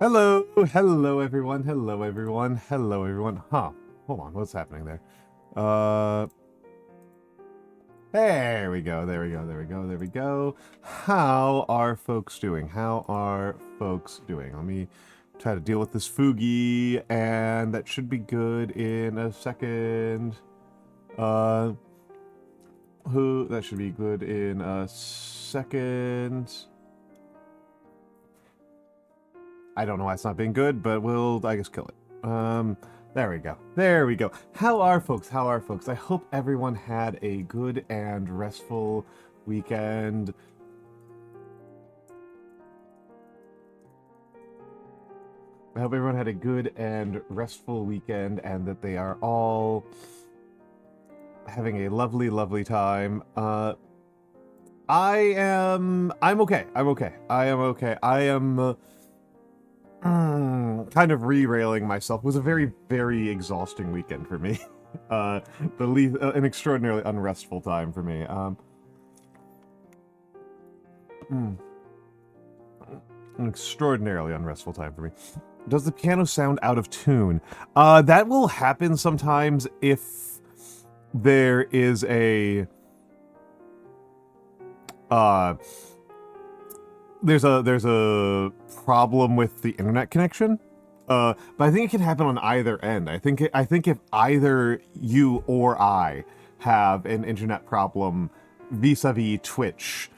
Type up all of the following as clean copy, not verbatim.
Hello, hello everyone, hello everyone, hello everyone. Huh, hold on, what's happening there? There we go, there we go, there we go, there we go. How are folks doing? How are folks doing? Let me try to deal with this Fugi, and that should be good in a second. That should be good in a second. I don't know why it's not being good, but we'll, I guess, kill it. There we go. There we go. How are folks? How are folks? I hope everyone had a good and restful weekend. I hope everyone had a good and restful weekend and that they are all having a lovely, lovely time. I'm okay. I'm okay. I am okay. I am... kind of re-railing myself. It was a very, very exhausting weekend for me. An extraordinarily unrestful time for me. An extraordinarily unrestful time for me. Does the piano sound out of tune? That will happen sometimes if there is a... There's a problem with the internet connection, but I think it can happen on either end. I think if either you or I have an internet problem vis-a-vis Twitch,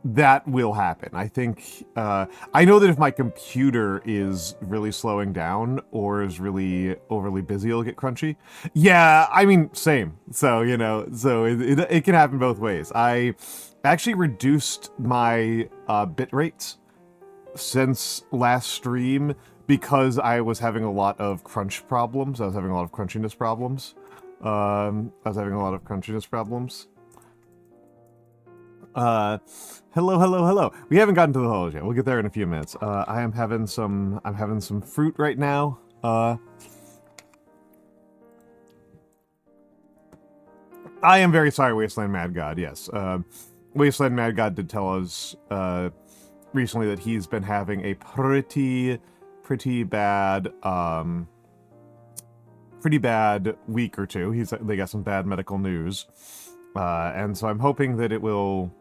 that will happen. I think I know that if my computer is really slowing down or is really overly busy, it'll get crunchy. Yeah, I mean, same. So it can happen both ways. I actually reduced my bit rates since last stream because I was having a lot of crunch problems. I was having a lot of crunchiness problems. Hello, hello, hello. We haven't gotten to the holes yet. We'll get there in a few minutes. I'm having some fruit right now. I am very sorry, Wasteland Mad God. Yes. Wasteland Mad God did tell us recently that he's been having a pretty bad week or two. They got some bad medical news, and so I'm hoping that it will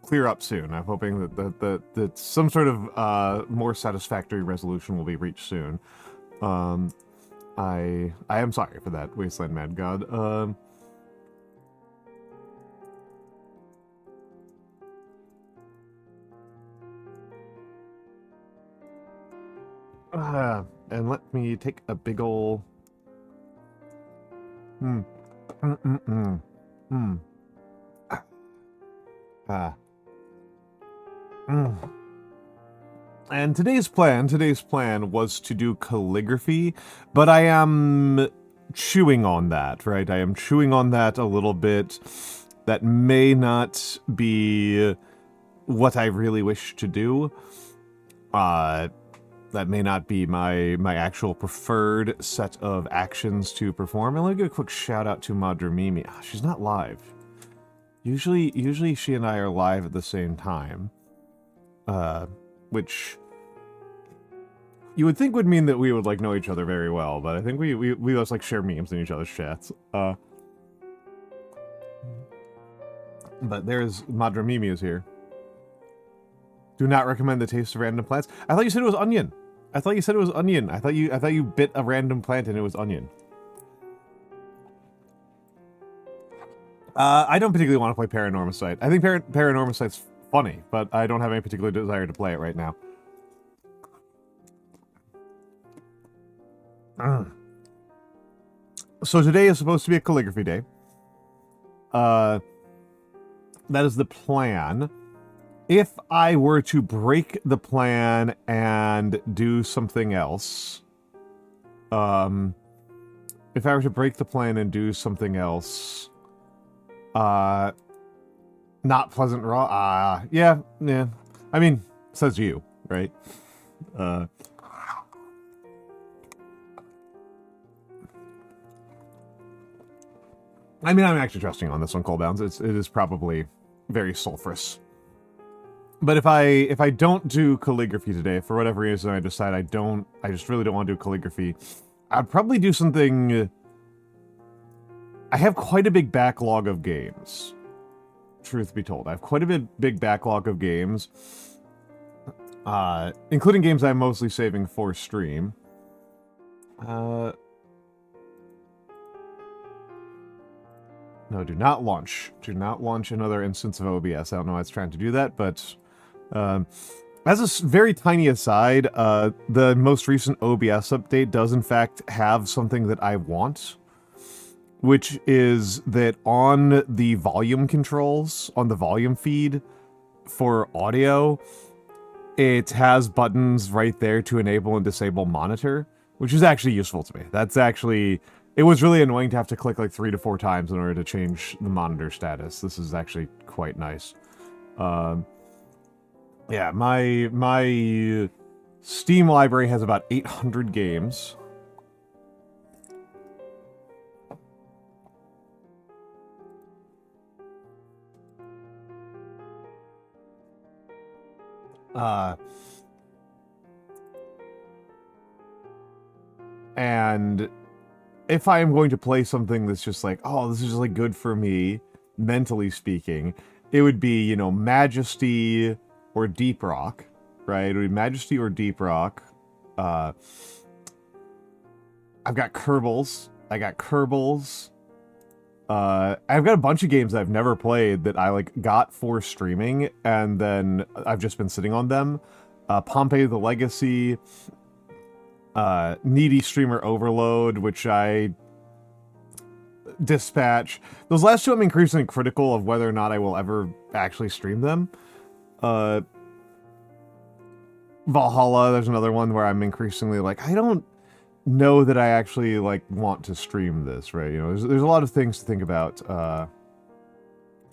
clear up soon. I'm hoping that some sort of more satisfactory resolution will be reached soon. I am sorry for that, Wasteland Mad God. And let me take a big ol' And today's plan was to do calligraphy, but I am chewing on that, right? I am chewing on that a little bit. That may not be what I really wish to do. That may not be my actual preferred set of actions to perform. And let me give a quick shout out to Madramimi. She's not live. Usually she and I are live at the same time. Which you would think would mean that we would like know each other very well, but I think we just like share memes in each other's chats. But there's Madramimi is here. Do not recommend the taste of random plants. I thought you said it was onion. I thought you bit a random plant and it was onion. I don't particularly want to play Paranormicide. I think Paranormicide's funny, but I don't have any particular desire to play it right now. So today is supposed to be a calligraphy day. That is the plan. If I were to break the plan and do something else, not pleasant raw, yeah. I mean, says you, right? I mean, I'm actually trusting on this one, Colebounds. It is probably very sulfurous. But if I don't do calligraphy today, for whatever reason I decide I just really don't want to do calligraphy, I'd probably do something. I have quite a big backlog of games. Truth be told, I have quite a big backlog of games, including games I'm mostly saving for stream. No, do not launch. Do not launch another instance of OBS. I don't know why it's trying to do that, but as a very tiny aside, the most recent OBS update does in fact have something that I want, which is that on the volume controls, on the volume feed for audio, it has buttons right there to enable and disable monitor, which is actually useful to me. That's actually... It was really annoying to have to click like 3 to 4 times in order to change the monitor status. This is actually quite nice. Yeah, my Steam library has about 800 games. And if I am going to play something that's just like, oh, this is just like good for me, mentally speaking, it would be, you know, Majesty or Deep Rock, right? It would be Majesty or Deep Rock. I've got Kerbals. I've got a bunch of games I've never played that I like got for streaming, and then I've just been sitting on them. Pompeii the Legacy, Needy Streamer Overload, which I dispatch. Those last two I'm increasingly critical of whether or not I will ever actually stream them. Valhalla, there's another one where I'm increasingly like, I don't know that I actually like want to stream this, right? You know, there's a lot of things to think about.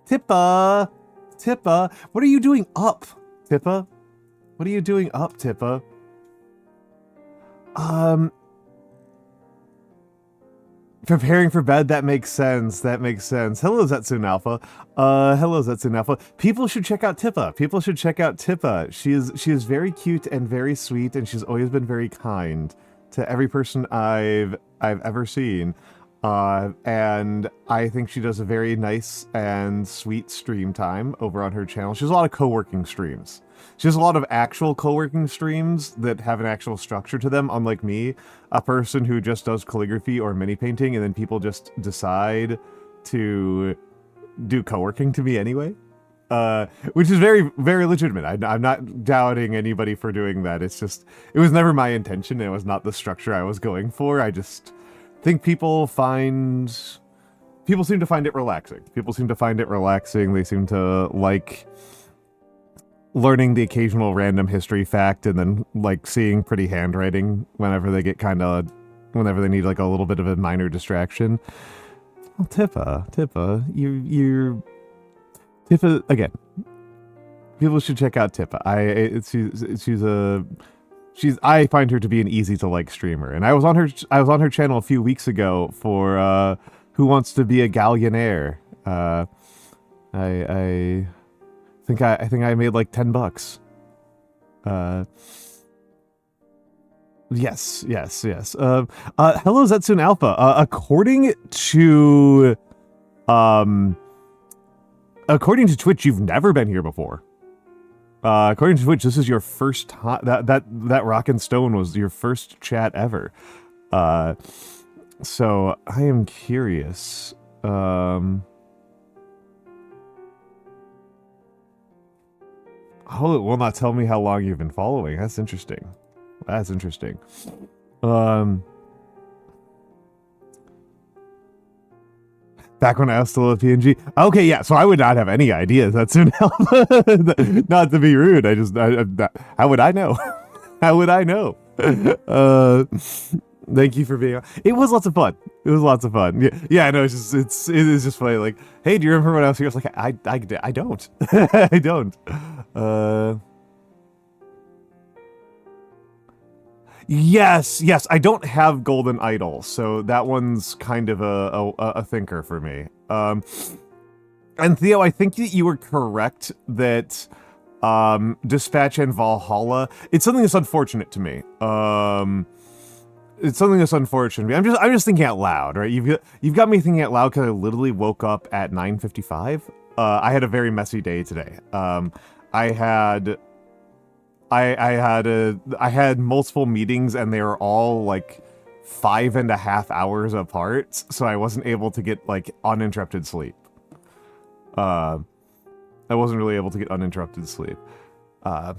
Tippa, what are you doing up, Tippa? What are you doing up, Tippa? Preparing for bed, that makes sense. Hello, Zetsun Alpha. Hello, Zetsun Alpha. People should check out Tippa. She is very cute and very sweet, and she's always been very kind to every person I've ever seen. And I think she does a very nice and sweet stream time over on her channel. She has a lot of co-working streams. She has a lot of actual co-working streams that have an actual structure to them, unlike me, a person who just does calligraphy or mini painting, and then people just decide to do co-working to me anyway. Which is very, very legitimate. I'm not doubting anybody for doing that. It's just, it was never my intention. It was not the structure I was going for. I just think people seem to find it relaxing. They seem to like learning the occasional random history fact and then like seeing pretty handwriting whenever they get whenever they need like a little bit of a minor distraction. Well, Tippa, you're Tippa again. People should check out Tippa. I find her to be an easy to like streamer, and I was on her channel a few weeks ago for Who Wants to Be a Gallionaire. I think I made like $10. Yes. Hello, Zetsun Alpha. According to Twitch, you've never been here before. According to Twitch, this is your first time. That Rock and Stone was your first chat ever. So I am curious. Oh, it will not tell me how long you've been following. That's interesting. Back when I was still a PNG. Okay, yeah, so I would not have any ideas. That's not to be rude. How would I know? How would I know? Thank you for being on. It was lots of fun. Yeah, no, it is just funny. Like, hey, do you remember when I was here? I was like, I don't. I don't. Yes, I don't have Golden Idol, so that one's kind of a thinker for me. And Theo, I think that you were correct that Dispatch and Valhalla. It's something that's unfortunate to me. It's something that's unfortunate to me. I'm just thinking out loud, right? You've got me thinking out loud because I literally woke up at 9:55. I had a very messy day today. I had multiple meetings and they were all like 5.5 hours apart, so I wasn't able to get like uninterrupted sleep. I wasn't really able to get uninterrupted sleep. Well,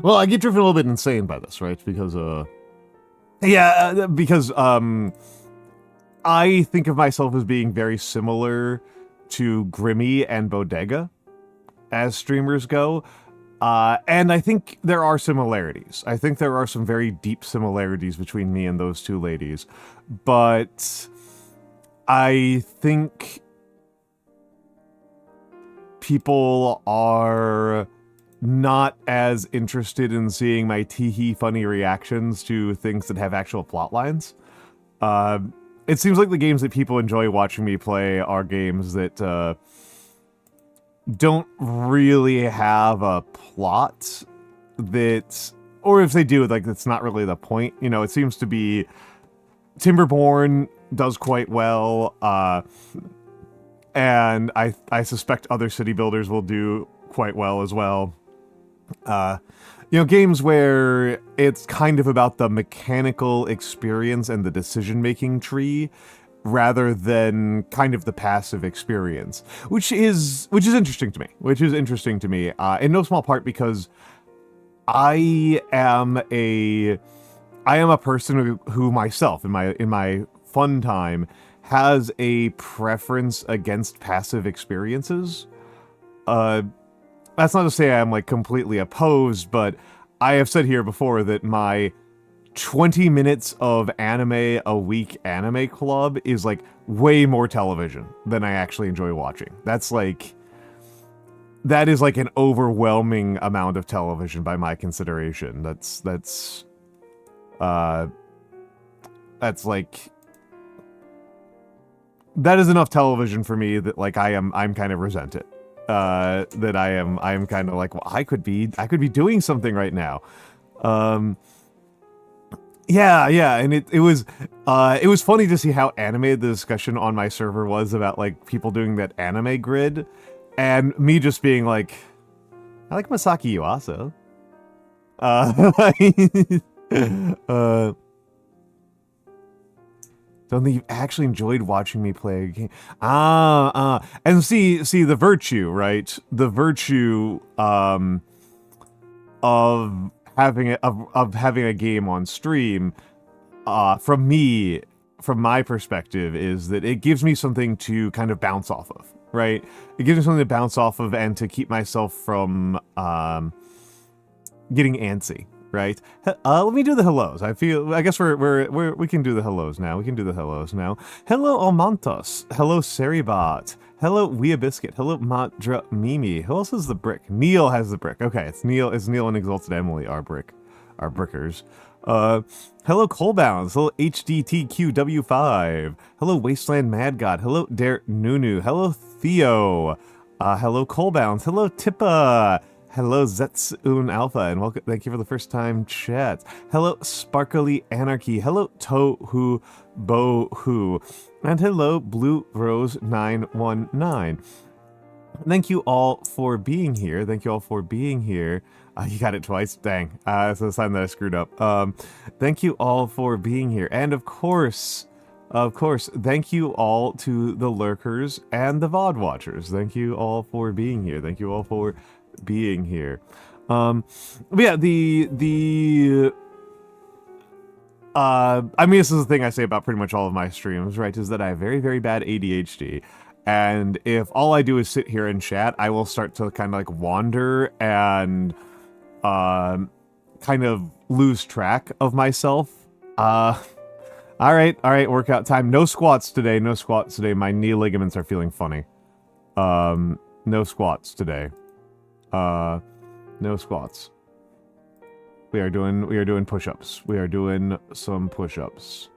I get driven a little bit insane by this, right? Because I think of myself as being very similar to Grimmy and Bodega as streamers go. And I think there are similarities. I think there are some very deep similarities between me and those two ladies. But I think people are not as interested in seeing my tee-hee funny reactions to things that have actual plot lines. It seems like the games that people enjoy watching me play are games that don't really have a plot that, or if they do, like, that's not really the point. You know, it seems to be Timberborn does quite well, and I suspect other city builders will do quite well as well. You know, games where it's kind of about the mechanical experience and the decision-making tree rather than kind of the passive experience, which is interesting to me. In no small part because I am a person who myself in my fun time has a preference against passive experiences. That's not to say I'm like completely opposed, but I have said here before that my 20 minutes of anime a week anime club is like way more television than I actually enjoy watching. That is like an overwhelming amount of television by my consideration. That's like, that is enough television for me that like I'm kind of resent it. That I'm kind of like, well, I could be doing something right now. Yeah, and it was funny to see how animated the discussion on my server was about like people doing that anime grid, and me just being like, I like Masaki Yuasa. Don't think you've actually enjoyed watching me play a game. And see the virtue, right? The virtue of having a game on stream, from my perspective, is that it gives me something to kind of bounce off of, right? It gives me something to bounce off of and to keep myself from getting antsy. Right. Let me do the hellos. I guess we can do the hellos now. Hello, Almantas. Hello, Seribot. Hello, Weabiscuit. Hello, Madra Mimi. Who else has the brick? Neil has the brick. Okay, it's Neil and Exalted Emily, our brickers. Hello, Colebounds. Hello, HDTQW5. Hello, Wasteland Mad God. Hello, Dare Nunu. Hello, Theo. Hello, Colebounds. Hello, Tippa. Hello, Zetsun Alpha, and welcome. Thank you for the first time chat. Hello, Sparkly Anarchy. Hello, Tohu Bohu. And hello, Blue Rose 919. Thank you all for being here. You got it twice. Dang. That's a sign that I screwed up. Thank you all for being here. And of course, thank you all to the lurkers and the VOD watchers. Thank you all for being here. But yeah, I mean, this is the thing I say about pretty much all of my streams, right, is that I have very, very bad ADHD, and if all I do is sit here and chat, I will start to kind of like wander and kind of lose track of myself. All right, workout time. No squats today. My knee ligaments are feeling funny. No squats today. No squats. We are doing push-ups. We are doing some push-ups.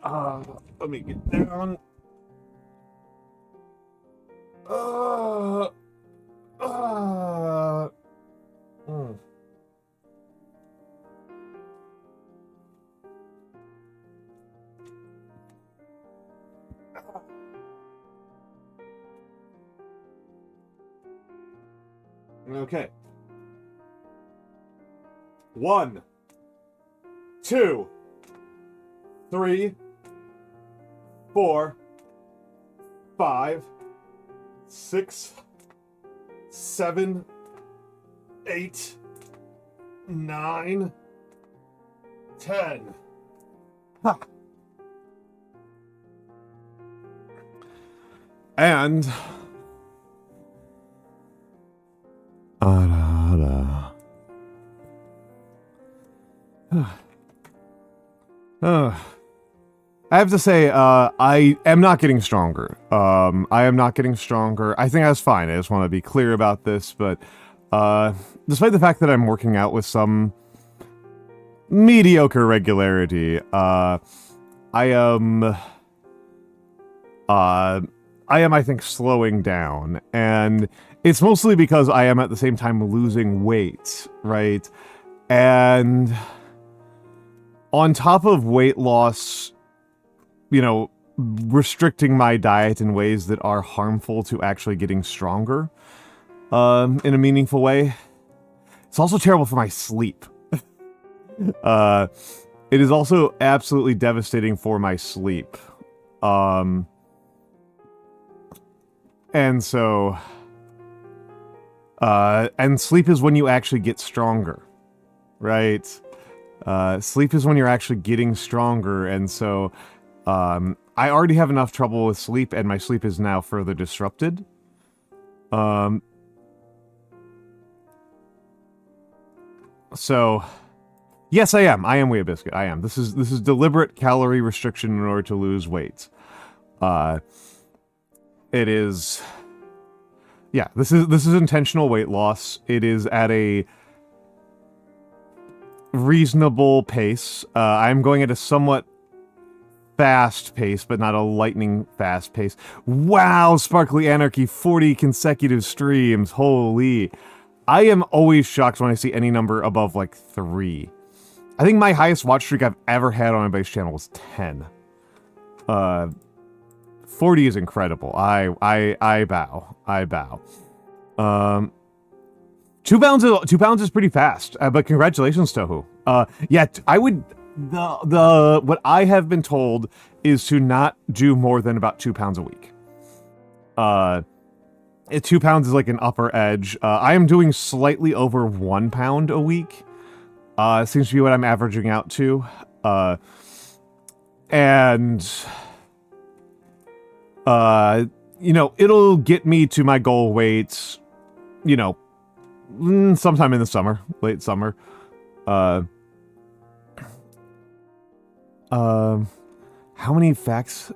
Let me get down. Okay. 1, 2, 3, 4, 5, 6, 7, 8, 9, 10. Ha. And I have to say, I am not getting stronger. I am not getting stronger. I think that's fine. I just want to be clear about this, but despite the fact that I'm working out with some mediocre regularity, I am, I think, slowing down, and it's mostly because I am at the same time losing weight, right? And on top of weight loss, you know, restricting my diet in ways that are harmful to actually getting stronger, in a meaningful way, it's also terrible for my sleep. It is also absolutely devastating for my sleep. And so, and sleep is when you actually get stronger, right? Sleep is when you're actually getting stronger, and so, I already have enough trouble with sleep, and my sleep is now further disrupted. So, yes, I am. I am Weigh a Biscuit. I am. This is deliberate calorie restriction in order to lose weight. It is... Yeah, this is intentional weight loss. It is at a reasonable pace. I'm going at a somewhat fast pace, but not a lightning fast pace. Wow, Sparkly Anarchy, 40 consecutive streams. Holy. I am always shocked when I see any number above, like, 3. I think my highest watch streak I've ever had on my base channel was 10. 40 is incredible. I bow. I bow. 2 pounds is pretty fast, but congratulations, Tohu. Yeah, I would... what I have been told is to not do more than about 2 pounds a week. 2 pounds is like an upper edge. I am doing slightly over 1 pound a week. Seems to be what I'm averaging out to. And... you know, it'll get me to my goal weight, you know, sometime in the summer, late summer. How many facts,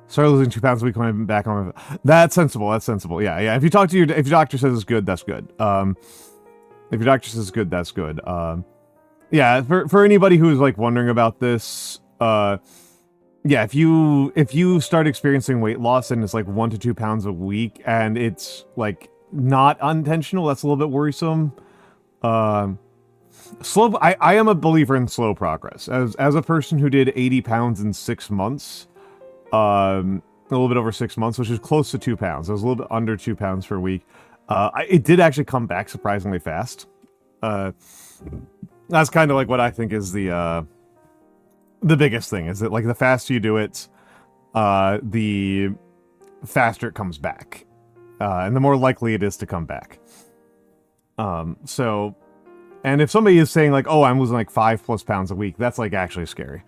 Started losing 2 pounds a week when I'm back on my... That's sensible, that's sensible. Yeah, yeah, if your doctor says it's good, that's good. If your doctor says it's good, that's good. Yeah, for anybody who's, like, wondering about this, yeah, if you start experiencing weight loss and it's like 1 to 2 pounds a week and it's like not unintentional, that's a little bit worrisome. I am a believer in slow progress. As a person who did 80 pounds in 6 months, a little bit over 6 months, which is close to 2 pounds. I was a little bit under 2 pounds per week. It did actually come back surprisingly fast. That's kind of like what I think is the biggest thing, is that, like, the faster you do it, the faster it comes back. And the more likely it is to come back. So, and if somebody is saying, like, oh, I'm losing, like, 5+ pounds a week, that's, like, actually scary.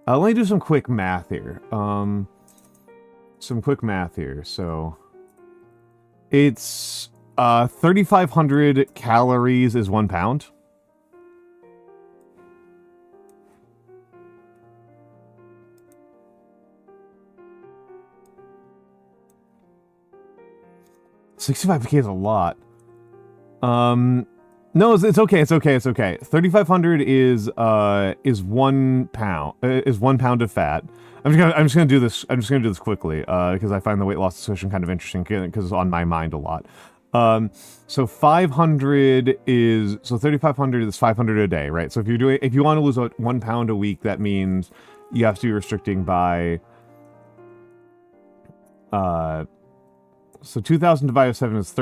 Let me do some quick math here. So, it's, 3,500 calories is 1 pound. $65K is a lot. No, it's okay. It's okay. It's okay. 3,500 is 1 pound. Is 1 pound of fat. I'm just gonna do this. I'm just gonna do this quickly because I find the weight loss discussion kind of interesting because it's on my mind a lot. So 500 is 3,500 is 500 a day, right? So if you want to lose 1 pound a week, that means you have to be restricting by. So 2,000 divided by 7 is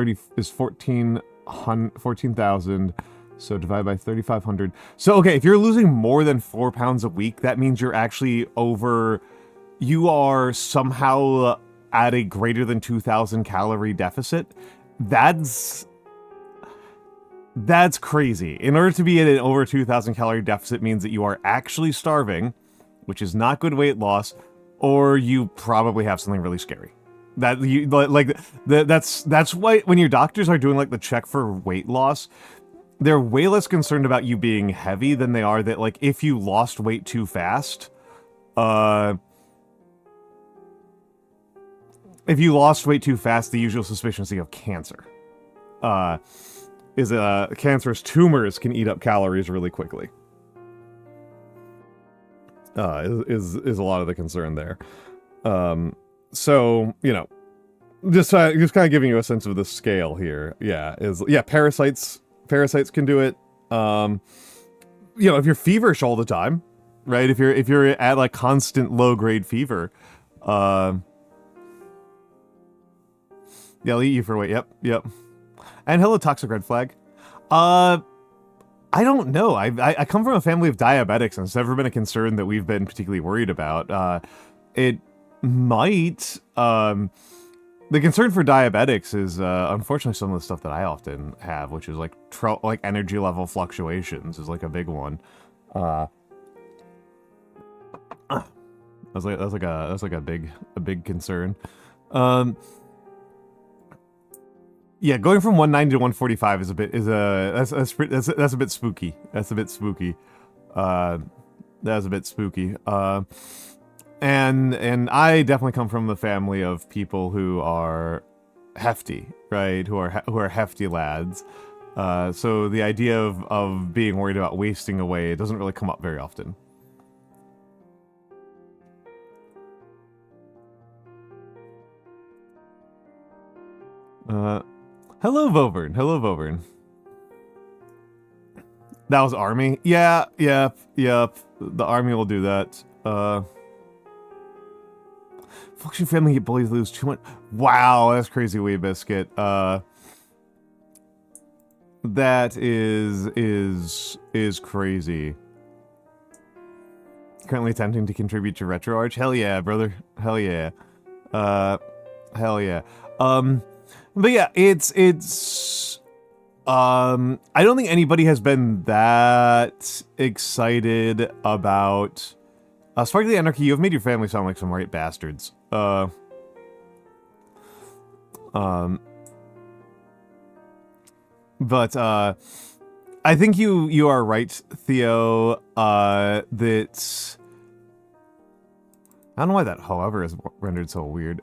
14,000. So divided by 3,500. So okay, if you're losing more than 4 pounds a week, that means you're actually over. You are somehow at a greater than 2,000 calorie deficit. That's crazy. In order to be at an over 2,000 calorie deficit means that you are actually starving, which is not good weight loss, or you probably have something really scary. That's why when your doctors are doing like the check for weight loss, they're way less concerned about you being heavy than they are that like if you lost weight too fast, if you lost weight too fast, the usual suspicion is you have cancer. Cancerous tumors can eat up calories really quickly. Is a lot of the concern there. So, you know, just kind of giving you a sense of the scale here. Parasites can do it. You know, if you're feverish all the time, right? If you're at like constant low grade fever, they'll eat you for weight. Yep. And hello, Toxic Red Flag. I don't know. I come from a family of diabetics, and it's never been a concern that we've been particularly worried about. It might. The concern for diabetics is, unfortunately, some of the stuff that I often have, which is like energy level fluctuations, is like a big one. That's like a big concern. Yeah, going from 190 to 145 is a bit that's a bit spooky. That's a bit spooky. And I definitely come from the family of people who are hefty, right? Who are hefty lads. So the idea of being worried about wasting away doesn't really come up very often. Hello, Vovern. Hello, Vovern. That was Army? Yeah. The Army will do that. Function family bullies lose too much. Wow, that's crazy, Wee Biscuit. That is crazy. Currently attempting to contribute to RetroArch. Hell yeah, brother. Hell yeah. Hell yeah. But yeah, it's I don't think anybody has been that excited about Sparkly Anarchy. You've made your family sound like some right bastards. But I think you are right, Theo, that I don't know why that however is rendered so weird.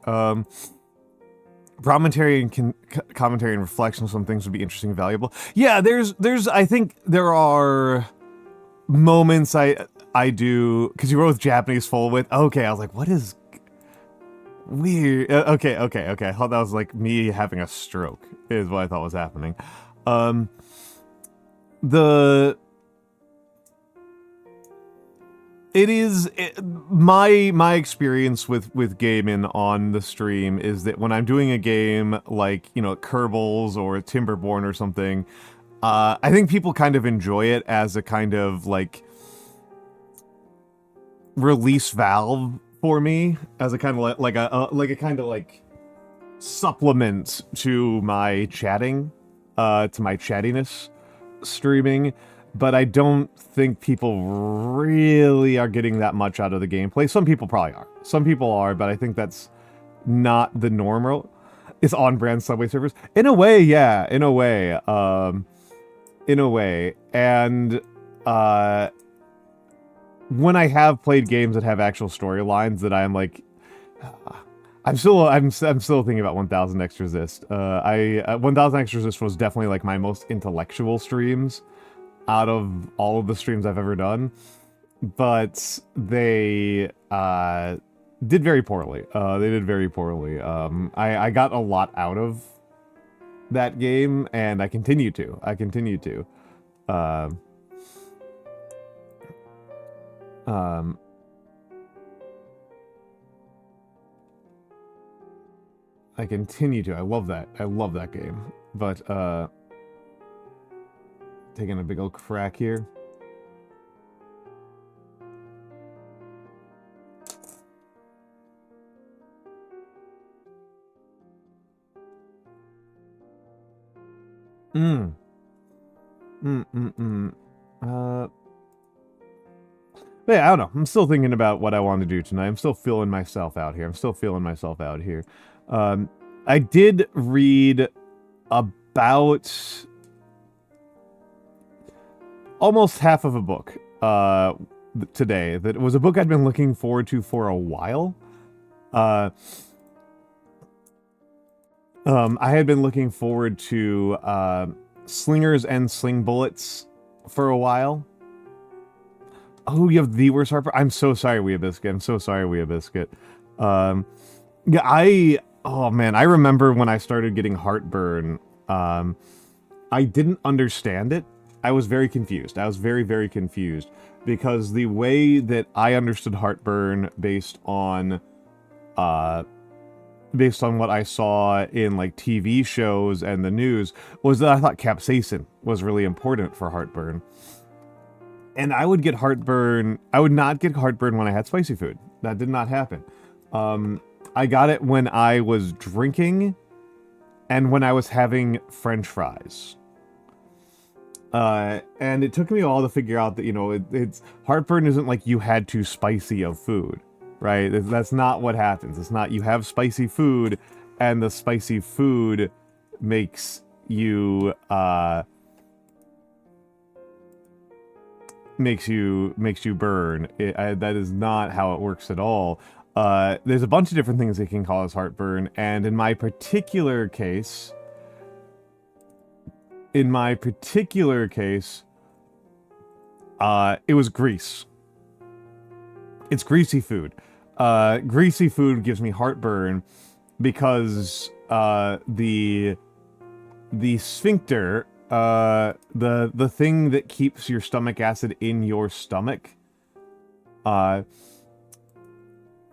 Commentary and commentary and reflection on some things would be interesting and valuable. Yeah, there's I think there are moments I do, because you wrote with Japanese full width. Okay, I was like, what is weird? Okay. I thought that was like me having a stroke is what I thought was happening. My experience with gaming on the stream is that when I'm doing a game like, you know, Kerbals or Timberborn or something, I think people kind of enjoy it as a kind of like release valve for me, as a kind of like a kind of like supplement to my chatting, to my chattiness streaming. But I don't think people really are getting that much out of the gameplay. Some people probably are. Some people are, but I think that's not the normal. It's on-brand Subway servers. In a way, yeah. In a way. And when I have played games that have actual storylines that I'm like... I'm still thinking about 1000 X Resist. 1000 X Resist was definitely like my most intellectual streams out of all of the streams I've ever done, but they did very poorly. They did very poorly. I got a lot out of that game, and I continue to. I continue to. I love that. I love that game. But, taking a big old crack here. But yeah, I don't know. I'm still thinking about what I want to do tonight. I'm still feeling myself out here. I did read about almost half of a book today. That was a book I'd been looking forward to for a while. I had been looking forward to Slingers and Sling Bullets for a while. Oh, you have the worst heartburn? I'm so sorry, Weeabiscuit. Yeah, oh man, I remember when I started getting heartburn, I didn't understand it. I was very confused. I was very, very confused because the way that I understood heartburn based on what I saw in like TV shows and the news was that I thought capsaicin was really important for heartburn. And I would get heartburn. I would not get heartburn when I had spicy food. That did not happen. I got it when I was drinking and when I was having French fries. And it took me a while to figure out that, you know, it's heartburn isn't like you had too spicy of food, right? That's not what happens. It's not you have spicy food and the spicy food makes you, makes you burn. That is not how it works at all. There's a bunch of different things that can cause heartburn, and in my particular case, it was grease. It's greasy food. Greasy food gives me heartburn because the sphincter, the thing that keeps your stomach acid in your stomach,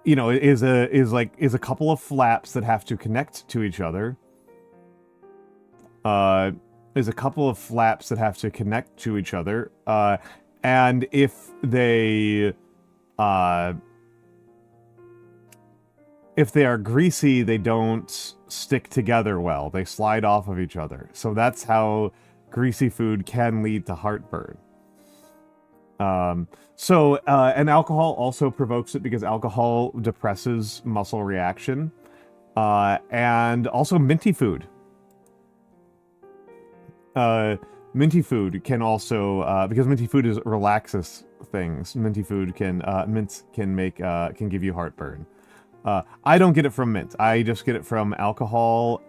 you know, is a couple of flaps that have to connect to each other. And if they are greasy, they don't stick together well. They slide off of each other. So that's how greasy food can lead to heartburn. And alcohol also provokes it because alcohol depresses muscle reaction. And also minty food. Minty food can also, because minty food relaxes things. Minty food mint can give you heartburn. I don't get it from mint. I just get it from alcohol.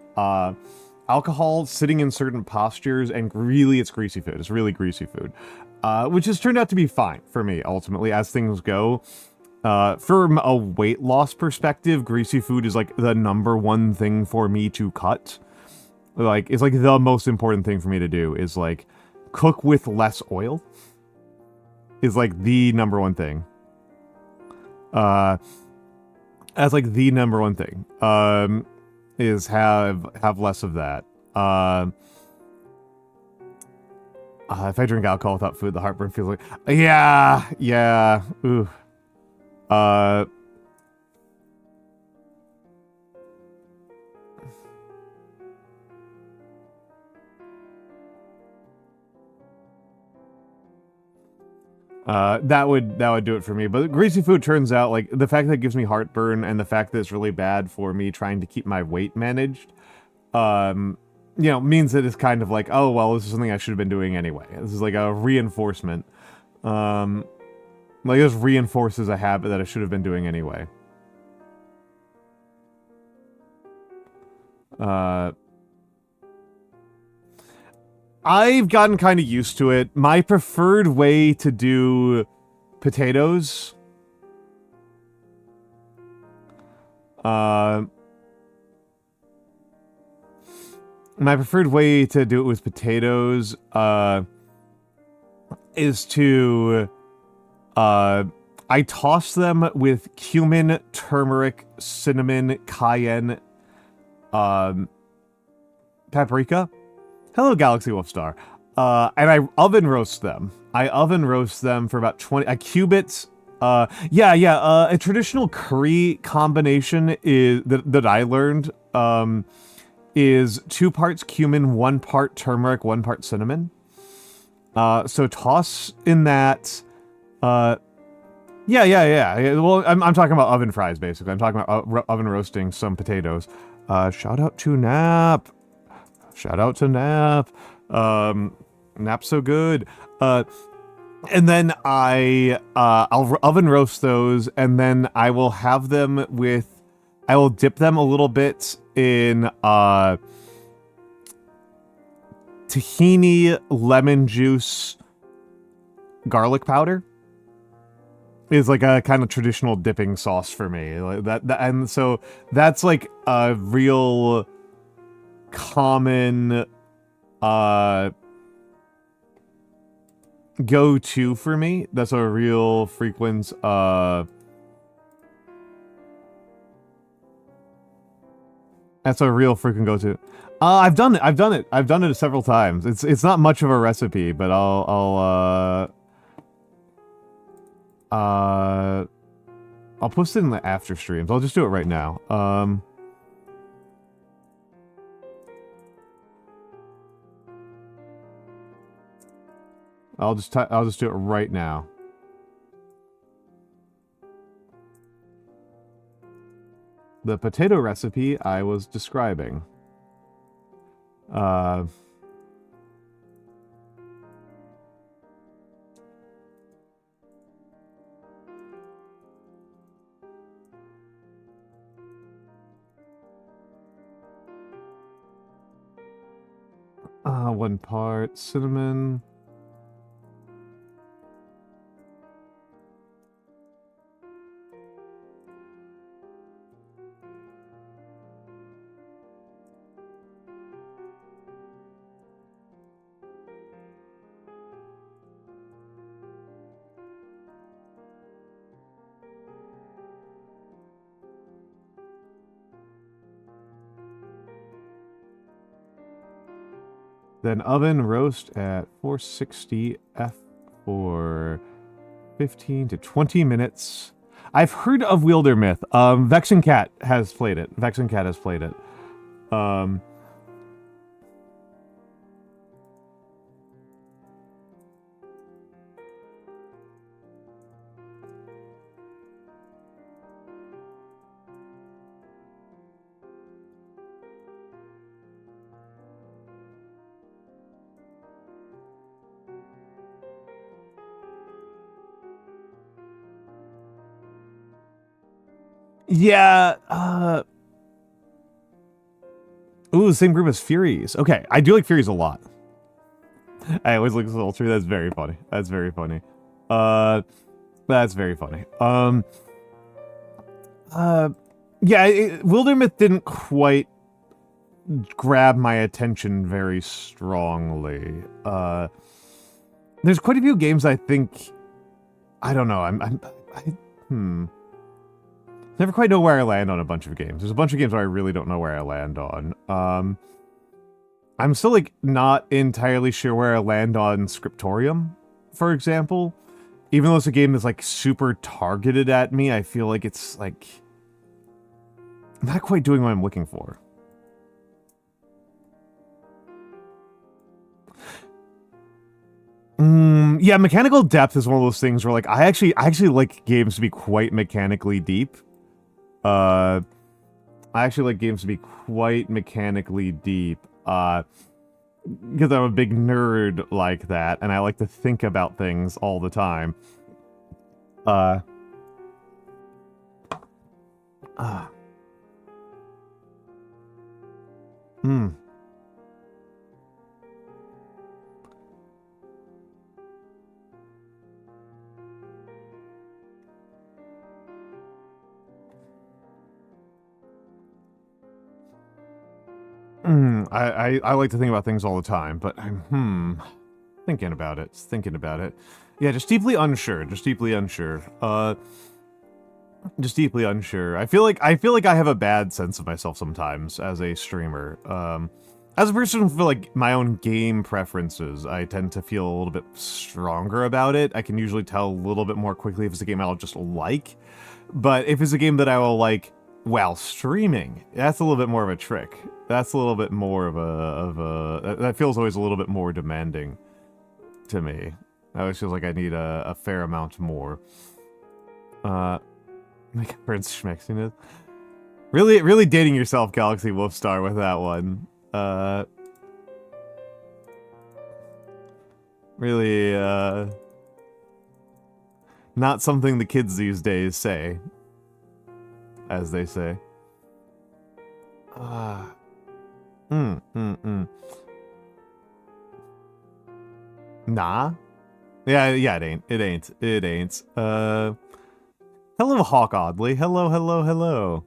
Alcohol sitting in certain postures, and really it's greasy food. It's really greasy food. Which has turned out to be fine for me, ultimately, as things go. From a weight loss perspective, greasy food is like the #1 thing for me to cut. Like, it's like the most important thing for me to do is like cook with less oil. Is like the #1 thing. As like the #1 thing. Is have less of that. If I drink alcohol without food, the heartburn feels like, yeah, ooh. That would do it for me. But greasy food turns out, like, the fact that it gives me heartburn and the fact that it's really bad for me trying to keep my weight managed, you know, means that it's kind of like, oh, well, this is something I should have been doing anyway. This is like a reinforcement. Like, this reinforces a habit that I should have been doing anyway. I've gotten kind of used to it. My preferred way to do potatoes, my preferred way to do it with potatoes, is to, I toss them with cumin, turmeric, cinnamon, cayenne, paprika. Hello, Galaxy Wolfstar. And I oven roast them. I oven roast them for about 20... I cube it. A traditional curry combination is that I learned is 2 parts cumin, 1 part turmeric, 1 part cinnamon. So toss in that... Well, I'm talking about oven fries, basically. I'm talking about oven roasting some potatoes. Shout out to Nap. Shout out to Nap. Nap's so good. And then I'll oven roast those, and then I will have them with... I will dip them a little bit in tahini, lemon juice, garlic powder. Is like a kind of traditional dipping sauce for me. Like that, and so that's like a real common go-to for me. That's a real frequent go-to. I've done it several times. It's not much of a recipe, but I'll post it in the after streams. I'll just do it right now. I'll just do it right now. The potato recipe I was describing. One part cinnamon. Then oven roast at 460 F for 15 to 20 minutes. I've heard of Wielder Myth. Vexen Cat has played it. Yeah, ooh, the same group as Furies. Okay, I do like Furies a lot. I always look at the true. That's very funny. That's very funny. That's very funny. Wildermyth didn't quite grab my attention very strongly. There's quite a few games I think... I don't know, never quite know where I land on a bunch of games. There's a bunch of games where I really don't know where I land on. I'm still, like, not entirely sure where I land on Scriptorium, for example. Even though it's a game that's, like, super targeted at me, I feel like it's, like... not quite doing what I'm looking for. Yeah, mechanical depth is one of those things where, like, I actually like games to be quite mechanically deep. I actually like games to be quite mechanically deep, because I'm a big nerd like that, and I like to think about things all the time. Hmm. I like to think about things all the time, but I'm thinking about it. Thinking about it. Yeah, just deeply unsure. Just deeply unsure. Just deeply unsure. I feel like I have a bad sense of myself sometimes as a streamer. As a person for like my own game preferences, I tend to feel a little bit stronger about it. I can usually tell a little bit more quickly if it's a game I'll just like. But if it's a game that I will like while streaming, that's a little bit more of a trick. That's a little bit more of a that feels always a little bit more demanding to me. I always feels like I need a fair amount more. Like Prince Schmexiness. Really dating yourself, Galaxy Wolfstar, with that one. Really, not something the kids these days say. As they say. Nah? Yeah, it ain't. Hello, Hawk Oddly. Hello.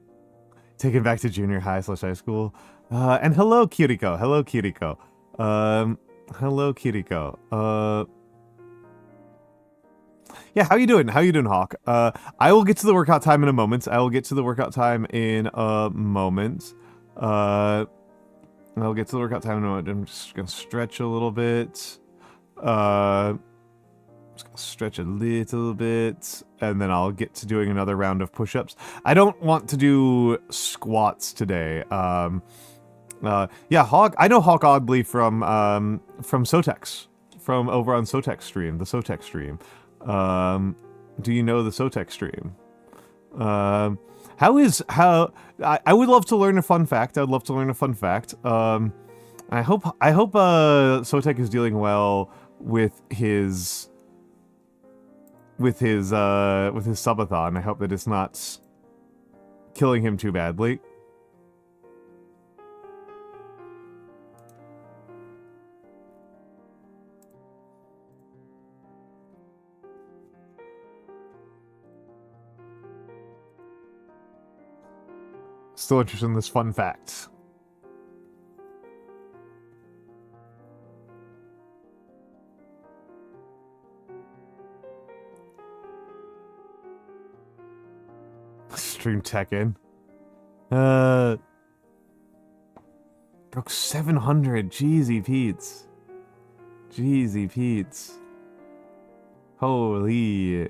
Take it back to junior high / high school. And hello, Kiriko. Hello, Kiriko. Yeah, how you doing? How you doing, Hawk? I will get to the workout time in a moment. I'll get to the workout time in a moment. I'm just gonna stretch a little bit. Just gonna stretch a little bit, and then I'll get to doing another round of push-ups. I don't want to do squats today. Yeah, Hawk. I know Hawk Oddly from Sotex, from over on Sotex stream, the Sotex stream. Do you know the Sotex stream? I would love to learn a fun fact. I hope Sotek is dealing well with his subathon. I hope that it's not killing him too badly. Still interested in this fun fact. Stream Tekken. Broke 700. Jeezy Pete's. Holy.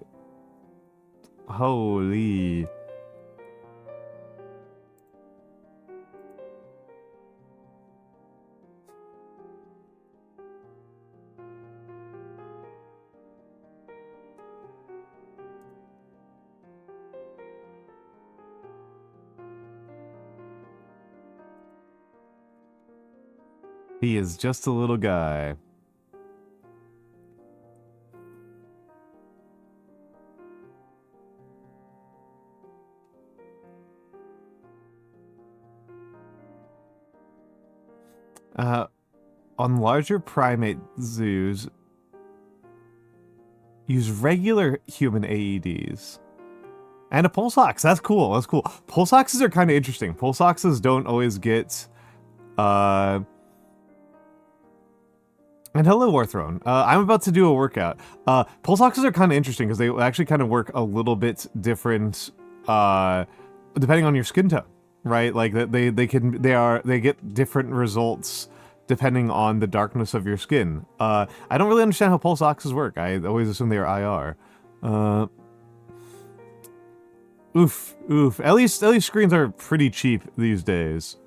He is just a little guy. On larger primate zoos, use regular human AEDs. And a pulse ox. That's cool. Pulse oxes are kind of interesting. Pulse oxes don't always get... And hello, Warthrone. I'm about to do a workout. Pulse oxes are kind of interesting because they actually kind of work a little bit different, depending on your skin tone, right? Like they get different results depending on the darkness of your skin. I don't really understand how pulse oxes work. I always assume they are IR. Oof. At least screens are pretty cheap these days.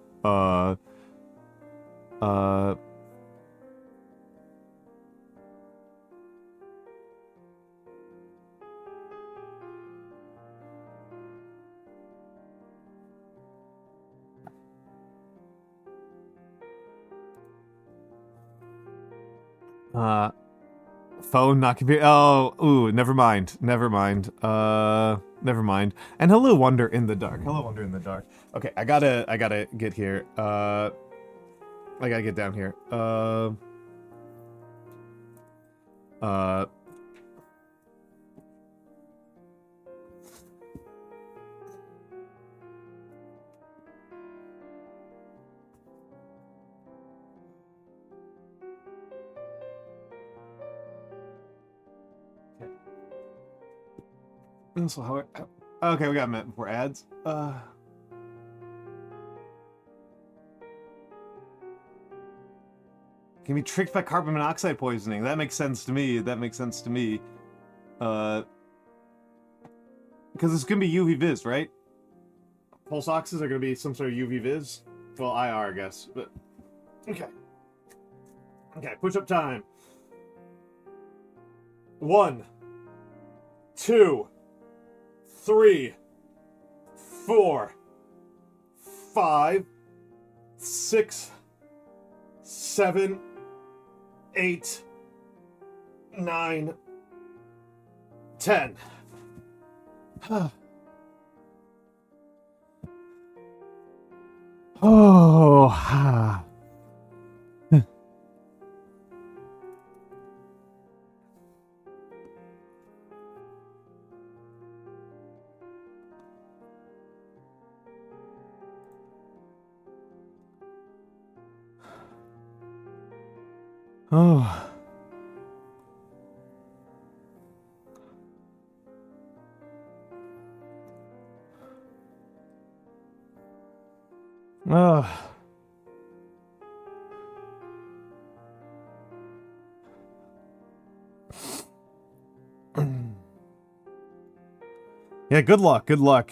Phone, not computer. Oh, ooh, never mind. Never mind. And hello, Wonder in the Dark. Okay, I gotta get here. I gotta get down here. So how? Okay, we got a minute before ads. Can be tricked by carbon monoxide poisoning. That makes sense to me. That makes sense to me. Because it's gonna be UV vis, right? Pulse oxes are gonna be some sort of UV vis. Well, IR, I guess. But okay. Okay, push-up time. 1, 2, 3, 4, 5, 6, 7, 8, 9, 10. Oh. Oh. Oh. Yeah, good luck, good luck.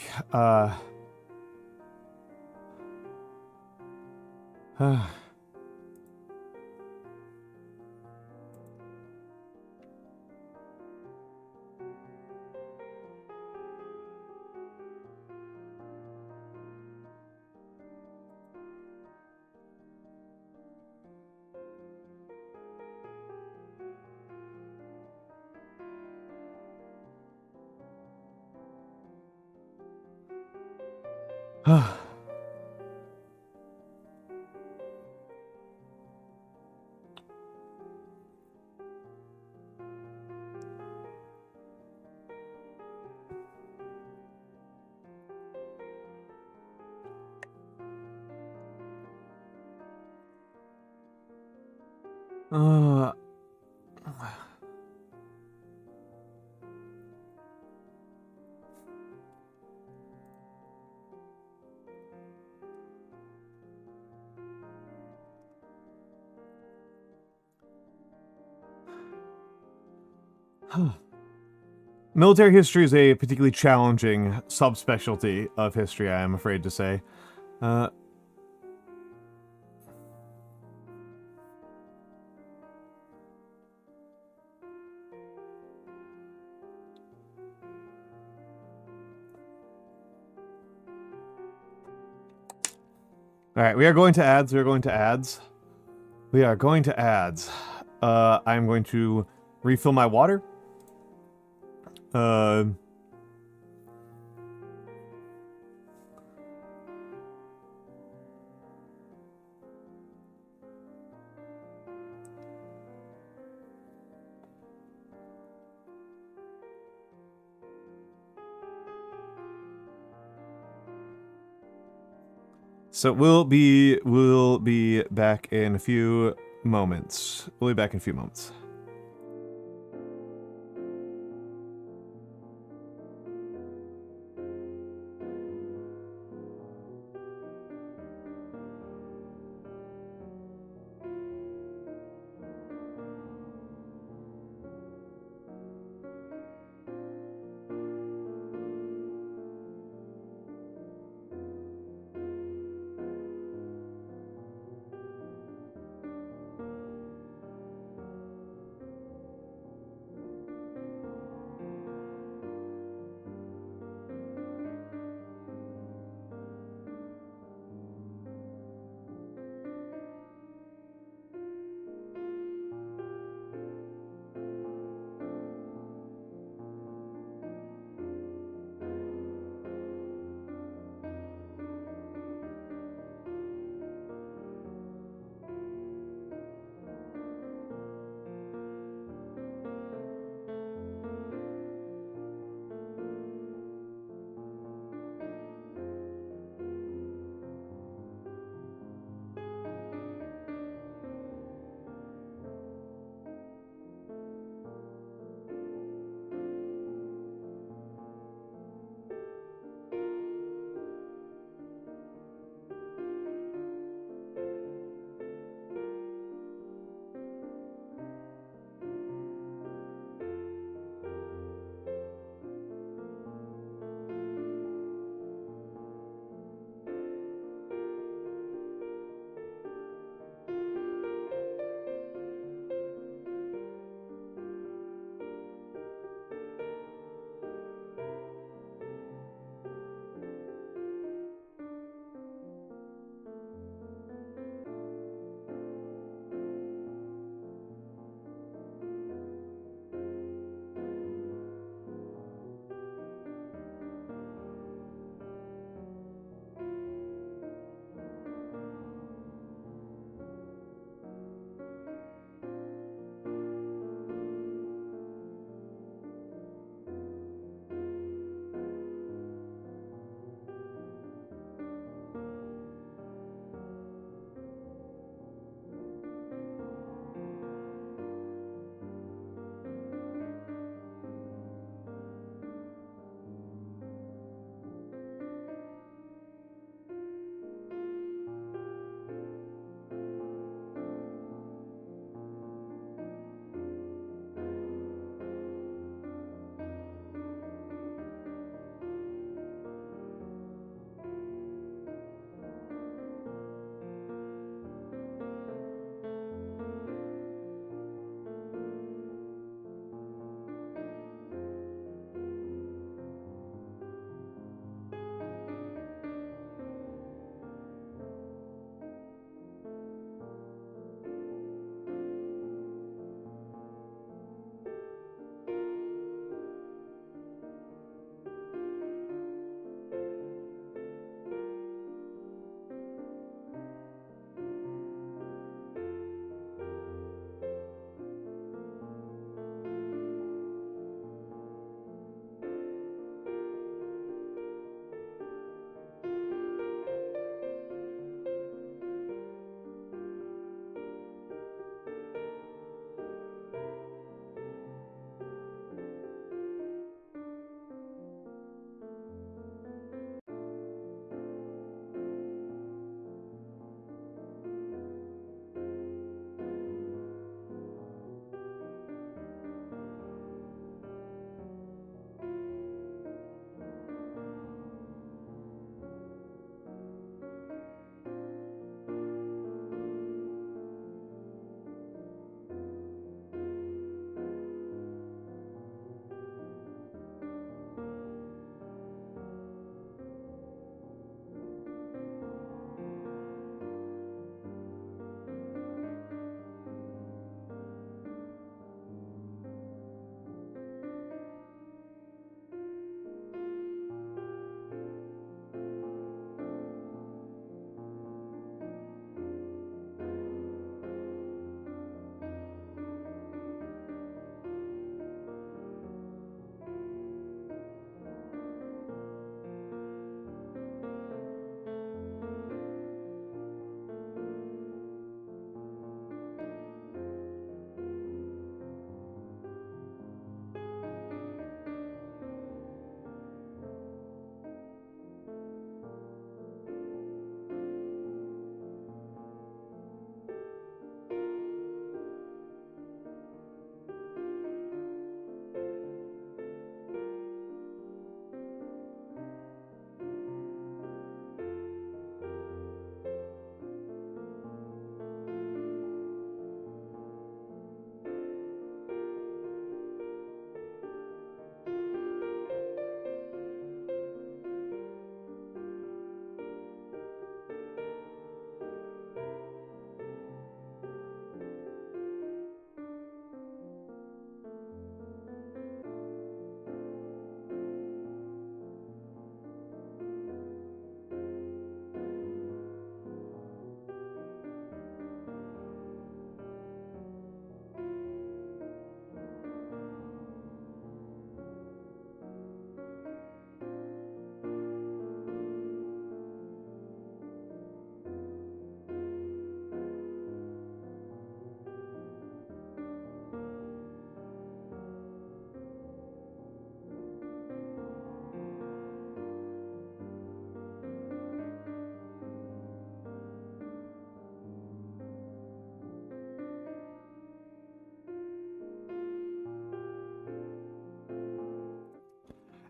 Military history is a particularly challenging subspecialty of history, I am afraid to say. Alright, we are going to ads, we are going to ads. We are going to ads. I'm going to refill my water. So we'll be back in a few moments. We'll be back in a few moments.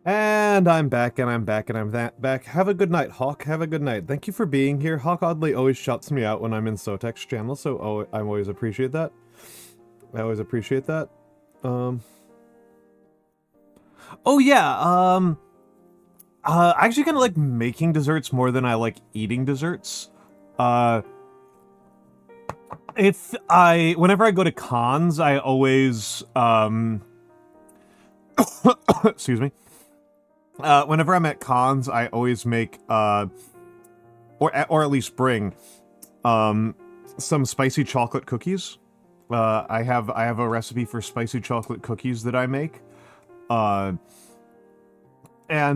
And I'm back, and I'm back, and I'm back. Have a good night, Hawk. Have a good night. Thank you for being here. Hawk oddly always shouts me out when I'm in Sotek's channel, so I always appreciate that. I always appreciate that. Oh yeah, I actually kind of like making desserts more than I like eating desserts. Whenever I go to cons, I always, excuse me. Whenever I'm at cons, I always make, or at least bring, some spicy chocolate cookies. I have a recipe for spicy chocolate cookies that I make. And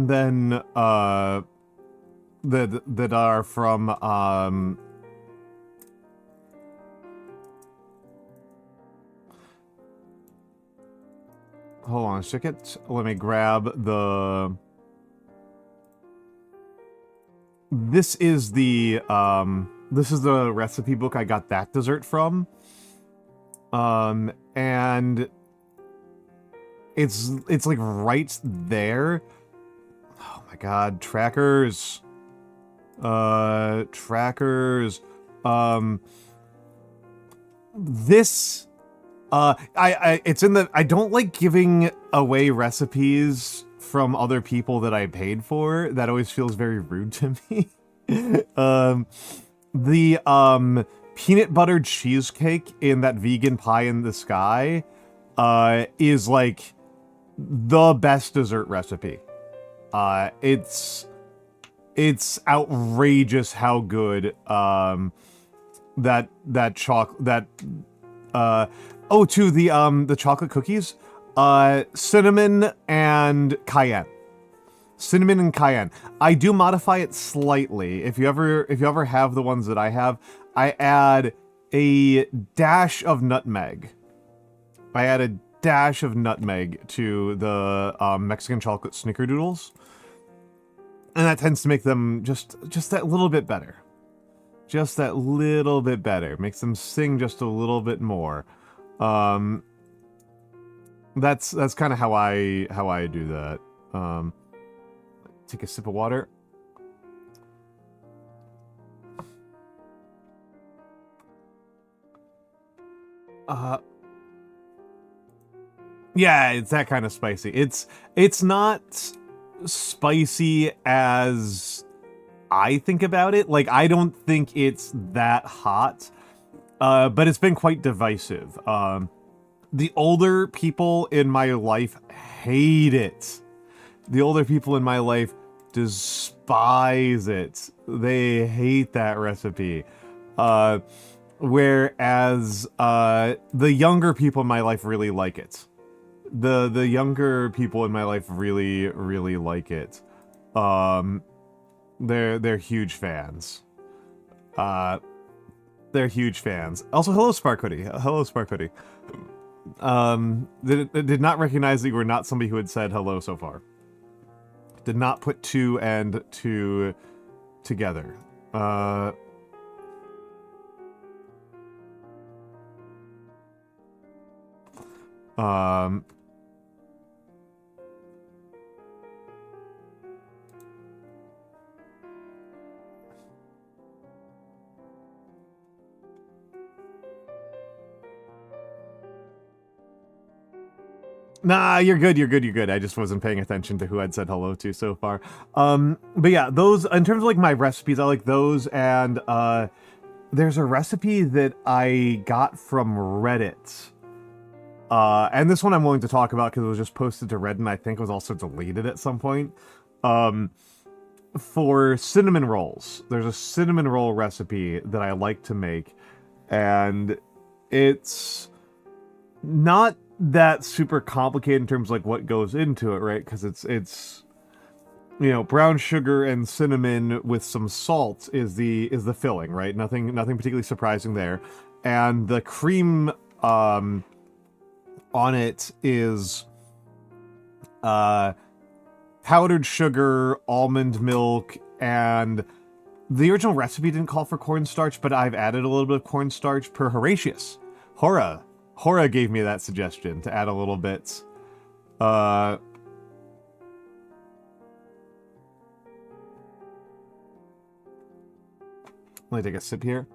then, that are from, hold on a second. Let me grab the... This is the recipe book I got that dessert from. And it's like right there. Oh my god, trackers. Trackers. This it's in the... I don't like giving away recipes from other people that I paid for. That always feels very rude to me. The peanut butter cheesecake in that vegan pie in the sky is like the best dessert recipe. It's outrageous how good the chocolate cookies, cinnamon and cayenne. Cinnamon and cayenne. I do modify it slightly. If you ever have the ones that I have, I add a dash of nutmeg. I add a dash of nutmeg to the Mexican chocolate snickerdoodles, and that tends to make them just that little bit better. Just that little bit better. Makes them sing just a little bit more. That's kind of how I do that. Take a sip of water. Yeah, it's that kind of spicy. It's not spicy as I think about it. Like, I don't think it's that hot, but it's been quite divisive. The older people in my life hate it. The older people in my life despise it. They hate that recipe. Whereas the younger people in my life really like it. The younger people in my life really like it. They're huge fans. They're huge fans. Also, hello Spark Hoodie. Hello Spark Hoodie. Did not recognize that you were not somebody who had said hello so far. Did not put two and two together. Nah, you're good. I just wasn't paying attention to who I'd said hello to so far. But yeah, those, in terms of like my recipes, I like those, and there's a recipe that I got from Reddit. And this one I'm willing to talk about because it was just posted to Reddit and I think was also deleted at some point. For cinnamon rolls. There's a cinnamon roll recipe that I like to make, and it's not that super complicated in terms of like what goes into it, right? Because it's you know, brown sugar and cinnamon with some salt is the filling, right? Nothing particularly surprising there. And the cream on it is powdered sugar, almond milk, and the original recipe didn't call for cornstarch, but I've added a little bit of cornstarch per Horatius. Hora gave me that suggestion to add a little bit. Let me take a sip here.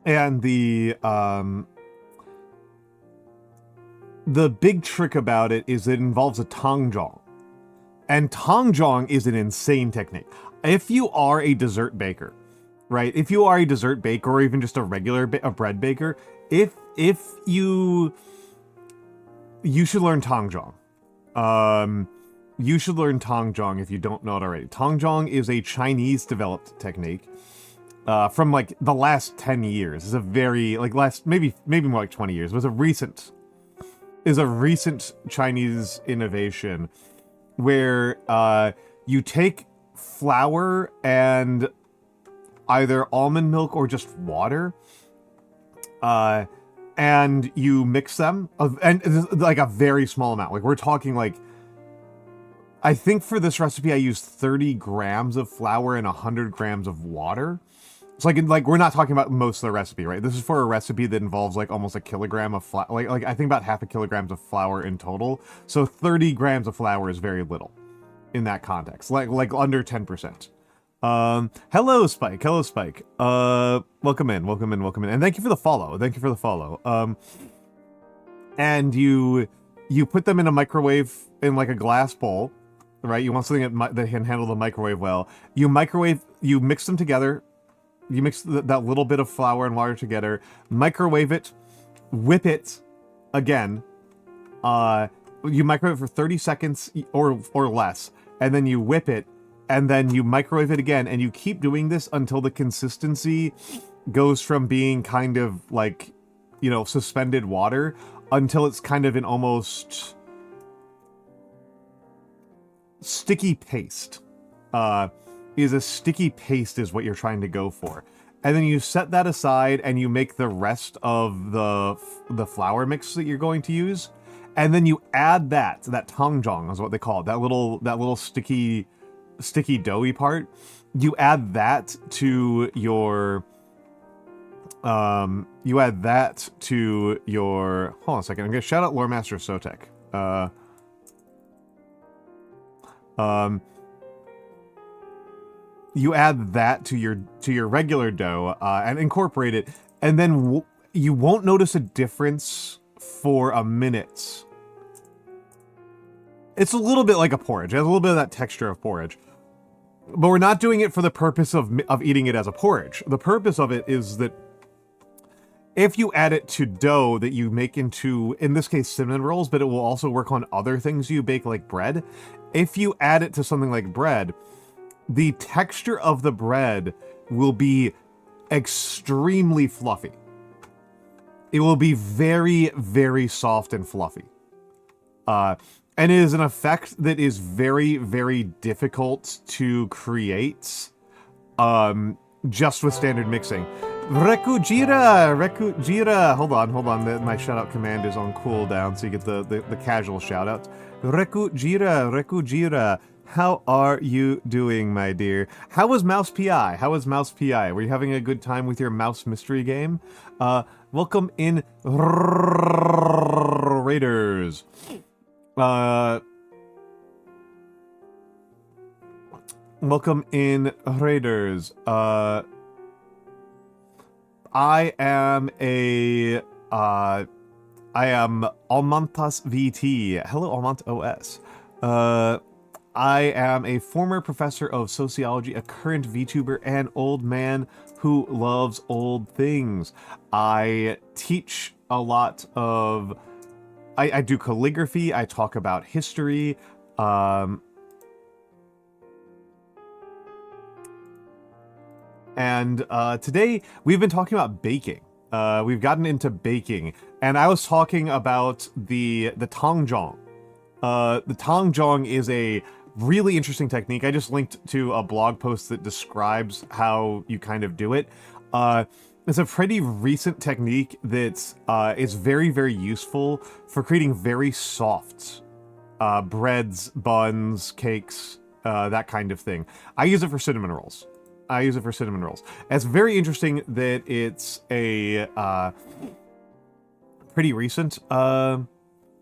And the big trick about it is it involves a tongjong. And tongjong is an insane technique. If you are a dessert baker, right? If you are a dessert baker or even just a regular bread baker, if you should learn tongjong. You should learn tongjong if you don't know it already. Tongjong is a Chinese developed technique. From like the last 10 years. It's a very maybe more like 20 years. It was a recent Chinese innovation where you take flour and either almond milk or just water, and you mix them, and like a very small amount. Like we're talking like, I think for this recipe I used 30 grams of flour and 100 grams of water. So like we're not talking about most of the recipe, right? This is for a recipe that involves like almost a kilogram of flour, like I think about half a kilogram of flour in total. So 30 grams of flour is very little in that context, like under 10%. Hello Spike, welcome in, and thank you for the follow. And you put them in a microwave in like a glass bowl, right? You want something that can handle the microwave well. You mix them together. You mix that little bit of flour and water together, microwave it, whip it again. You microwave it for 30 seconds or less, and then you whip it, and then you microwave it again, and you keep doing this until the consistency goes from being kind of like, you know, suspended water until it's kind of an almost sticky paste. A sticky paste is what you're trying to go for. And then you set that aside and you make the rest of the flour mix that you're going to use. And then you add that tongjong is what they call it, that little sticky doughy part. You add that to your hold on a second, I'm gonna shout out Lore Master Sotek. You add that to your regular dough and incorporate it, and then you won't notice a difference for a minute. It's a little bit like a porridge. It has a little bit of that texture of porridge. But we're not doing it for the purpose of eating it as a porridge. The purpose of it is that if you add it to dough that you make into, in this case, cinnamon rolls, but it will also work on other things you bake like bread. If you add it to something like bread, the texture of the bread will be extremely fluffy. It will be very, very soft and fluffy. And it is an effect that is very, very difficult to create just with standard mixing. Rekujira! Hold on. My shout-out command is on cooldown, so you get the casual shout-outs. Rekujira. How are you doing, my dear? How was Mouse PI? Were you having a good time with your mouse mystery game? Welcome in, Raiders. Welcome in, Raiders. I am Almantas VT. Hello, Almant OS. I am a former professor of sociology, a current VTuber, and old man who loves old things. I teach a lot of... I do calligraphy, I talk about history, and today we've been talking about baking. We've gotten into baking, and I was talking about the tongjong. The tongjong is a really interesting technique. I just linked to a blog post that describes how you kind of do it. It's a pretty recent technique that is very, very useful for creating very soft breads, buns, cakes, that kind of thing. I use it for cinnamon rolls. It's very interesting that it's a pretty recent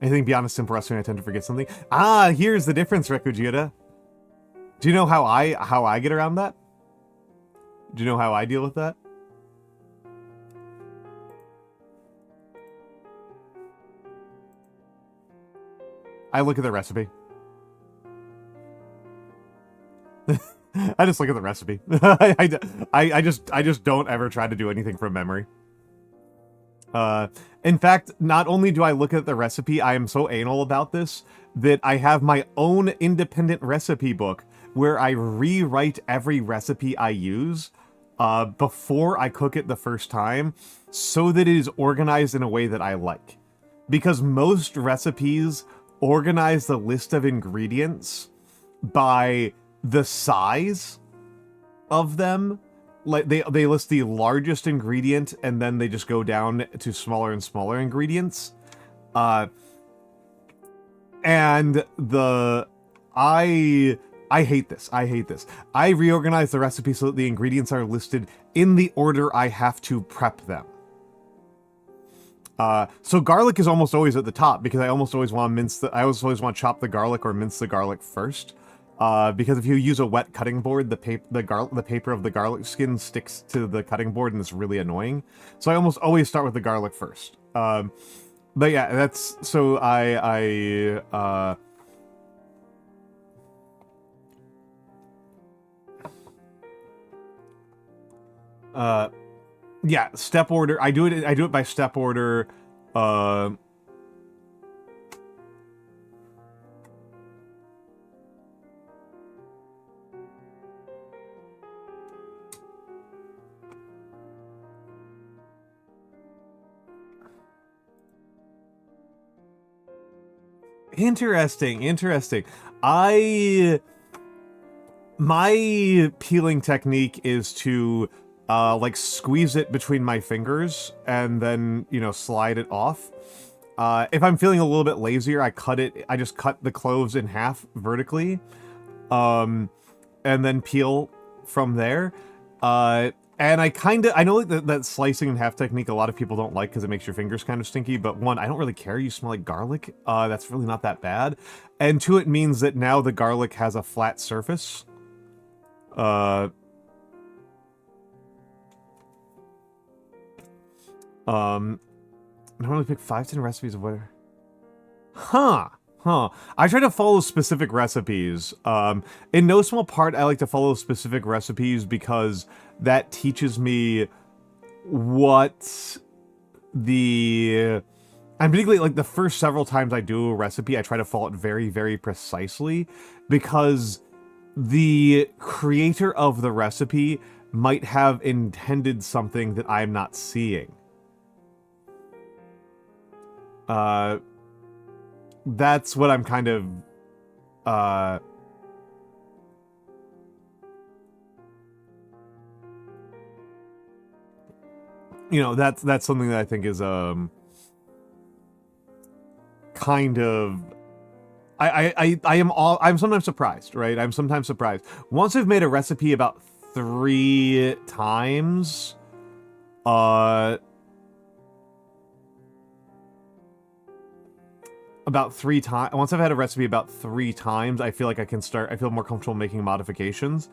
I think beyond a simple wrestling, I tend to forget something. Ah, here's the difference, Rekujira. Do you know how I get around that? Do you know how I deal with that? I look at the recipe. I just look at the recipe. I just don't ever try to do anything from memory. In fact, not only do I look at the recipe, I am so anal about this that I have my own independent recipe book where I rewrite every recipe I use before I cook it the first time so that it is organized in a way that I like. Because most recipes organize the list of ingredients by the size of them. Like they list the largest ingredient and then they just go down to smaller and smaller ingredients. And I hate this. I reorganize the recipe so that the ingredients are listed in the order I have to prep them. So garlic is almost always at the top because I almost always want to chop the garlic or mince the garlic first. Because if you use a wet cutting board, the paper of the garlic skin sticks to the cutting board and it's really annoying. So I almost always start with the garlic first. But yeah, that's so yeah, step order. I do it by step order. Interesting. My peeling technique is to like squeeze it between my fingers and then, you know, slide it off. If I'm feeling a little bit lazier, I just cut the cloves in half vertically, and then peel from there. And I know that slicing in half technique a lot of people don't like because it makes your fingers kind of stinky, but one, I don't really care, you smell like garlic, that's really not that bad. And two, it means that now the garlic has a flat surface. I normally pick 5-10 recipes of whatever. Huh. I try to follow specific recipes. In no small part, I like to follow specific recipes because that teaches me what and particularly, like, the first several times I do a recipe, I try to follow it very, very precisely because the creator of the recipe might have intended something that I'm not seeing. That's what I'm kind of, you know, that's something that I think is, kind of, I'm sometimes surprised, right? I'm sometimes surprised. Once I've made a recipe about 3 times, once I've had a recipe about 3 times, I feel like I feel more comfortable making modifications.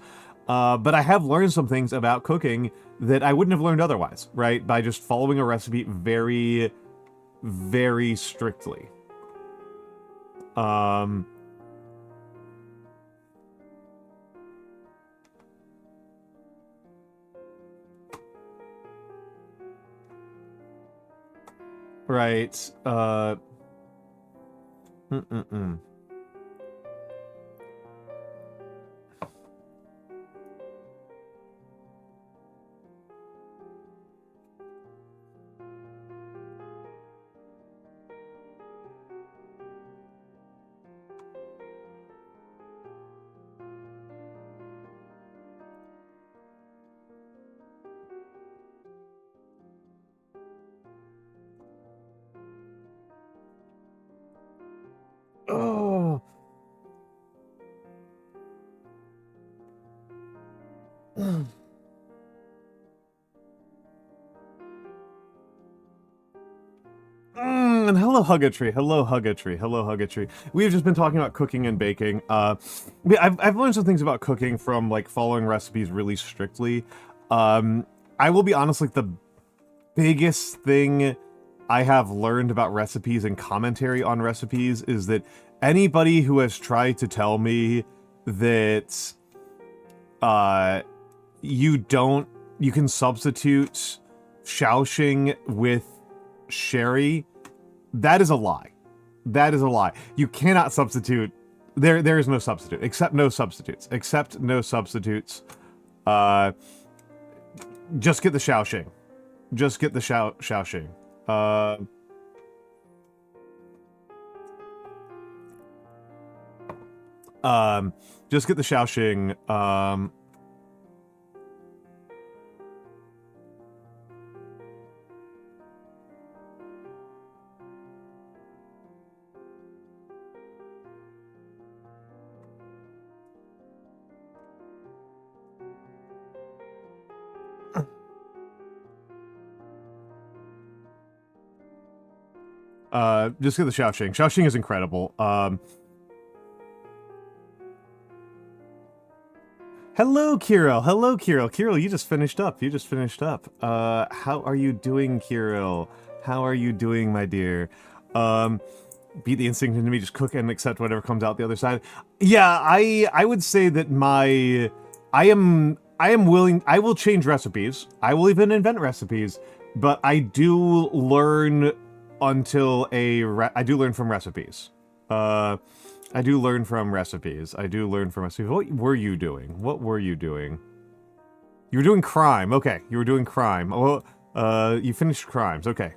But I have learned some things about cooking that I wouldn't have learned otherwise, right? By just following a recipe very, very strictly. Right, Oh, And hello, Huggatree. Hello, Huggatree. Hello, Huggatree. We've just been talking about cooking and baking. I've learned some things about cooking from, like, following recipes really strictly. I will be honest, like, the biggest thing I have learned about recipes and commentary on recipes is that anybody who has tried to tell me that, you can substitute Shaoxing with sherry, that is a lie. That is a lie. You cannot substitute. There is no substitute. Except no substitutes. Except no substitutes. Just get the Shaoxing. Just get the Shaoxing. Just get the Shaoxing. Just get the Shaoxing. Shaoxing is incredible. Hello, Kirill. Hello, Kirill. Kirill, you just finished up. You just finished up. How are you doing, Kirill? How are you doing, my dear? Beat the instinct into me, just cook and accept whatever comes out the other side. Yeah, I would say that I am willing. I will change recipes. I will even invent recipes, but I do learn I do learn from recipes. I do learn from recipes. I do learn from recipes. What were you doing? What were you doing? You were doing crime. Okay, you were doing crime. Well, you finished crimes. Okay.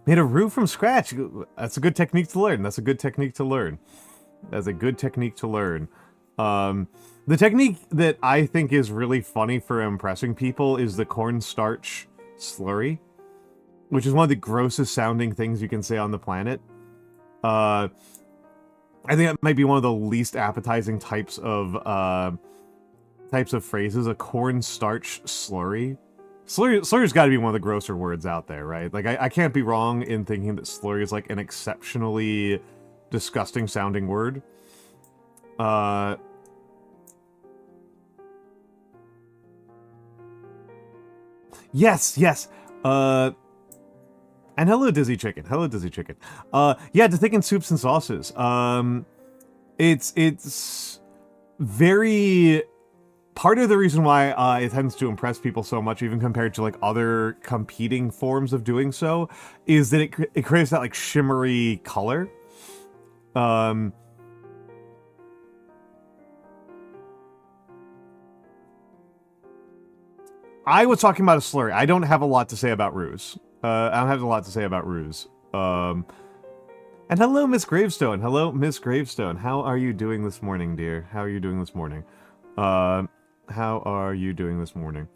Made a roux from scratch. That's a good technique to learn. That's a good technique to learn. That's a good technique to learn. The technique that I think is really funny for impressing people is the cornstarch slurry, which is one of the grossest sounding things you can say on the planet. I think that might be one of the least appetizing types of phrases. A cornstarch slurry. Slurry's got to be one of the grosser words out there, right? Like, I can't be wrong in thinking that slurry is, like, an exceptionally disgusting sounding word. Yes. And hello, Dizzy Chicken. Hello, Dizzy Chicken. Yeah, to thicken soups and sauces. It's very... Part of the reason why it tends to impress people so much, even compared to, like, other competing forms of doing so, is that it creates that, like, shimmery color. I was talking about a slurry. I don't have a lot to say about roux. I don't have a lot to say about roux. And hello, Miss Gravestone. Hello, Miss Gravestone. How are you doing this morning, dear? How are you doing this morning? How are you doing this morning?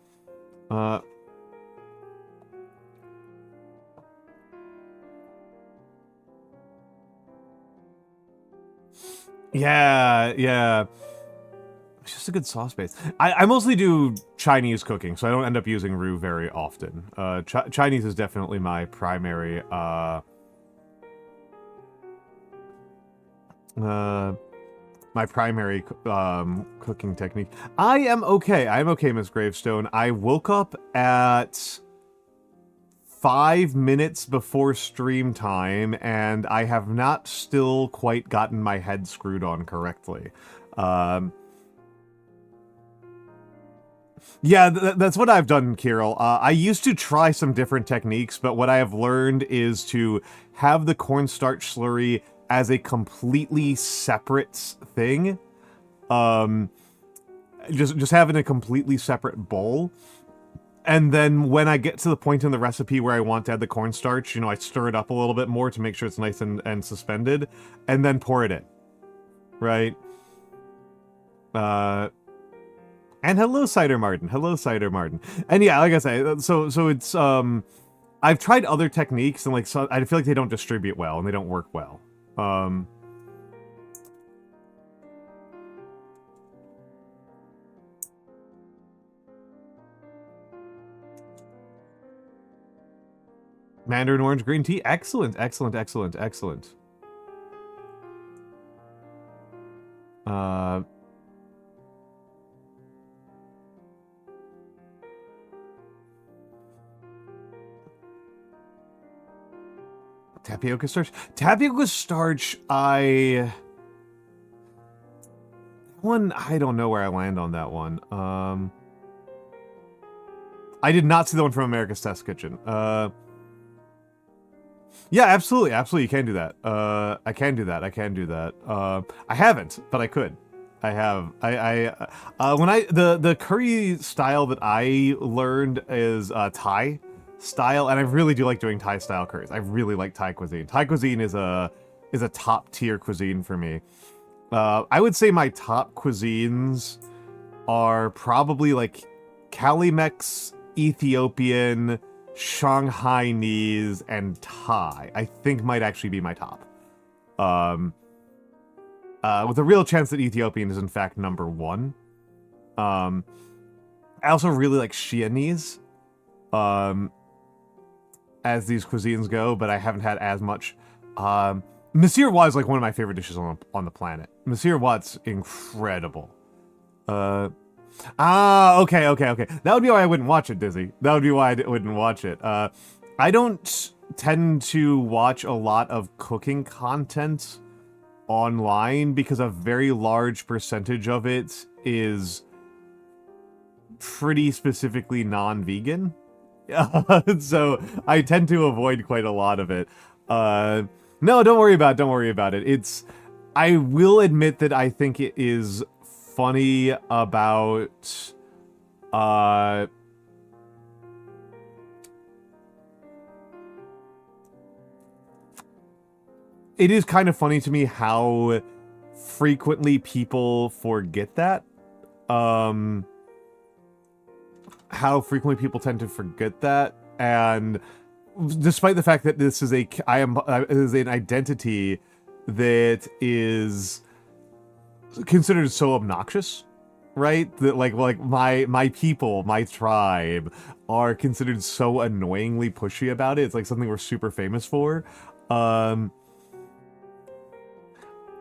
Yeah. It's just a good sauce base. I mostly do Chinese cooking, so I don't end up using roux very often. Chinese is definitely my primary, cooking technique. I am okay, Miss Gravestone. I woke up at 5 minutes before stream time, and I have not still quite gotten my head screwed on correctly. Yeah, that's what I've done, Kirill. I used to try some different techniques, but what I have learned is to have the cornstarch slurry as a completely separate thing. Just having a completely separate bowl. And then when I get to the point in the recipe where I want to add the cornstarch, you know, I stir it up a little bit more to make sure it's nice and suspended, and then pour it in. Right? And hello, Cider Martin. Hello, Cider Martin. And yeah, like I say, so it's, I've tried other techniques, and, like, so I feel like they don't distribute well, and they don't work well. Mandarin orange green tea. Excellent, excellent, excellent, excellent. Tapioca starch. Tapioca starch, I don't know where I land on that one. I did not see the one from America's Test Kitchen. Yeah, absolutely, absolutely, you can do that. I can do that. I haven't, but I could. I have. The curry style that I learned is Thai style, and I really do like doing Thai style curries. I really like Thai cuisine. Thai cuisine is a top tier cuisine for me. I would say my top cuisines are probably like Calimex, Ethiopian, Shanghainese, and Thai. I think might actually be my top. With a real chance that Ethiopian is in fact number 1. I also really like Xianese, as these cuisines go, but I haven't had as much. Monsieur Wa is like one of my favorite dishes on the planet. Monsieur Wa's incredible. Okay. That would be why I wouldn't watch it, Dizzy. That would be why I wouldn't watch it. I don't tend to watch a lot of cooking content online because a very large percentage of it is pretty specifically non-vegan. So I tend to avoid quite a lot of it. No, don't worry about it. I will admit that I think it is funny about it is kind of funny to me how frequently people forget that. How frequently people tend to forget that, and despite the fact that this is an identity that is considered so obnoxious, right? That like my people, my tribe, are considered so annoyingly pushy about it. It's like something we're super famous for. The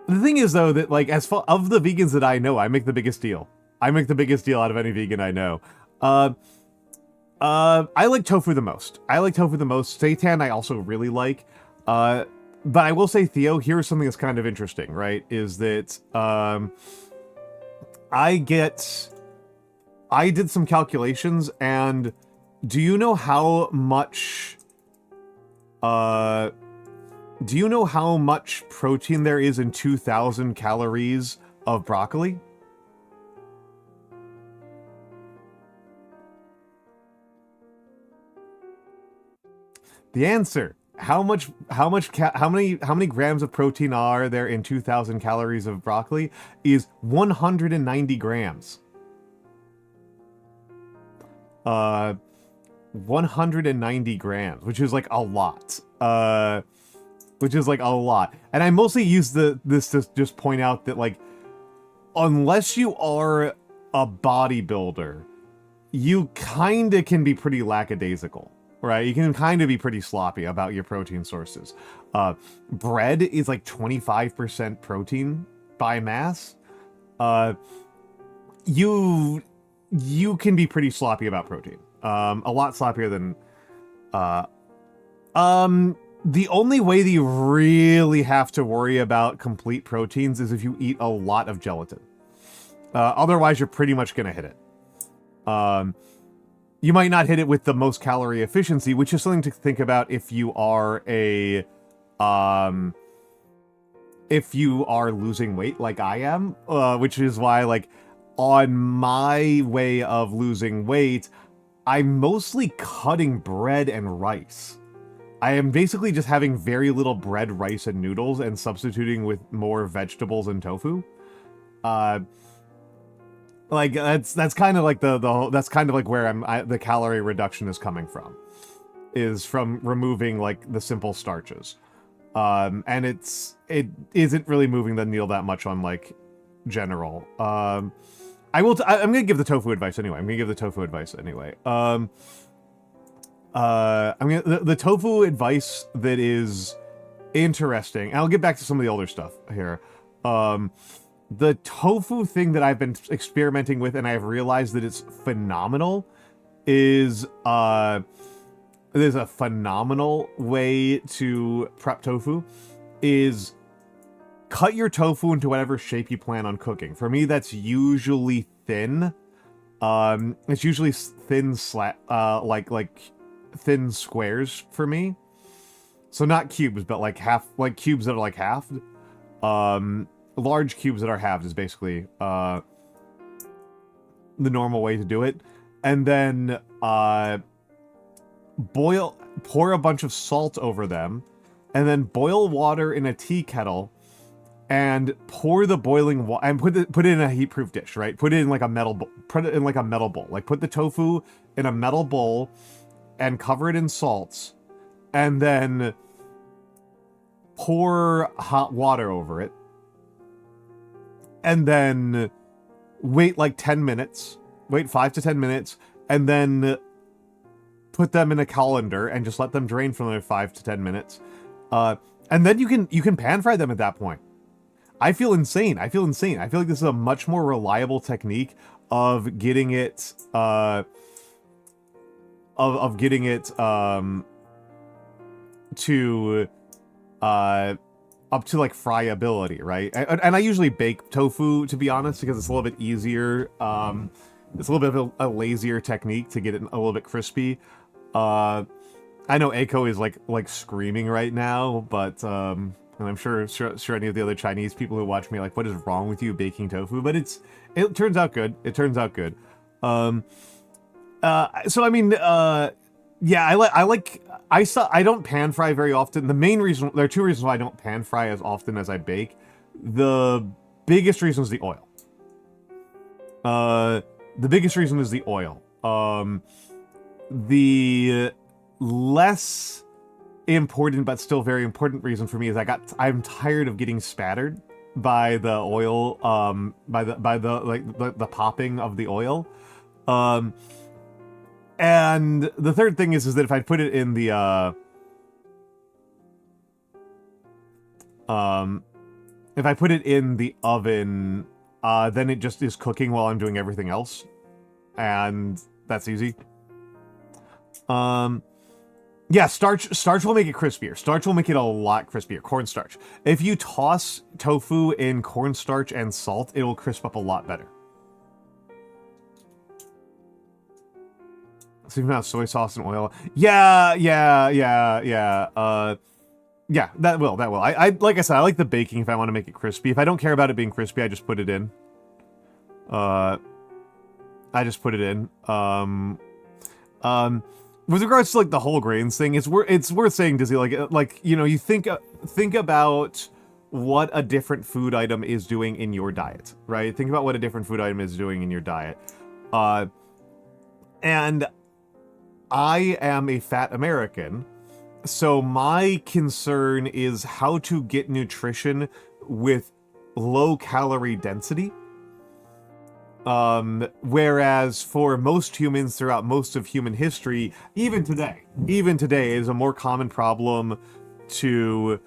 thing is, though, that like of the vegans that I know, I make the biggest deal. I make the biggest deal out of any vegan I know. I like tofu the most. Seitan I also really like. But I will say, Theo, here's something that's kind of interesting, right? Is that I did some calculations, and do you know how much protein there is in 2,000 calories of broccoli? The answer: how many grams of protein are there in 2,000 calories of broccoli? Is 190 grams. 190 grams, which is like a lot. And I mostly use this to just point out that, like, unless you are a bodybuilder, you kinda can be pretty lackadaisical. Right, you can kind of be pretty sloppy about your protein sources. Bread is like 25% protein by mass. You can be pretty sloppy about protein. A lot sloppier than... the only way that you really have to worry about complete proteins is if you eat a lot of gelatin. Otherwise, you're pretty much gonna hit it. You might not hit it with the most calorie efficiency, which is something to think about if you are losing weight like I am, which is why, like, on my way of losing weight, I'm mostly cutting bread and rice. I am basically just having very little bread, rice, and noodles, and substituting with more vegetables and tofu. Like that's kind of like that's kind of like where the calorie reduction is coming from, is from removing like the simple starches, and it isn't really moving the needle that much on like general. I'm gonna give the tofu advice anyway. I mean, the tofu advice that is interesting, and I'll get back to some of the older stuff here. The tofu thing that I've been experimenting with, and I've realized that it's phenomenal, is there's a phenomenal way to prep tofu, is cut your tofu into whatever shape you plan on cooking. For me, that's usually thin. It's usually thin like thin squares for me. So not cubes, but like cubes that are like halved. Large cubes that are halved is basically the normal way to do it. And then pour a bunch of salt over them, and then boil water in a tea kettle, and pour the boiling water and put it in a heat-proof dish, right? Put it in like a metal bowl. Put it in like a metal bowl. Like put the tofu in a metal bowl and cover it in salts, and then pour hot water over it, and then wait like 10 minutes. Wait 5 to 10 minutes, and then put them in a colander and just let them drain for another 5 to 10 minutes. And then you can pan fry them at that point. I feel insane. I feel like this is a much more reliable technique of getting it to up to like fryability, right? And I usually bake tofu, to be honest, because it's a little bit easier. It's a little bit of a lazier technique to get it a little bit crispy. I know Eiko is like screaming right now, but and I'm sure any of the other Chinese people who watch me are like, what is wrong with you baking tofu? But it turns out good. It turns out good. So I mean, yeah, I don't pan fry very often. The main reason, there are two reasons why I don't pan fry as often as I bake. The biggest reason is the oil. The biggest reason is the oil. The less important but still very important reason for me is I'm tired of getting spattered by the oil, by the popping of the oil. And the third thing is that if I put it in the oven, then it just is cooking while I'm doing everything else, and that's easy. Yeah, starch will make it crispier. Starch will make it a lot crispier. Cornstarch. If you toss tofu in cornstarch and salt, it will crisp up a lot better. So even out soy sauce and oil. Yeah. Yeah, that will. I like I said, I like the baking if I want to make it crispy. If I don't care about it being crispy, I just put it in. With regards to like the whole grains thing, it's worth saying, Dizzy, like you know, you think about what a different food item is doing in your diet, right? Think about what a different food item is doing in your diet. And I am a fat American, so my concern is how to get nutrition with low calorie density. Whereas for most humans throughout most of human history, even today is a more common problem to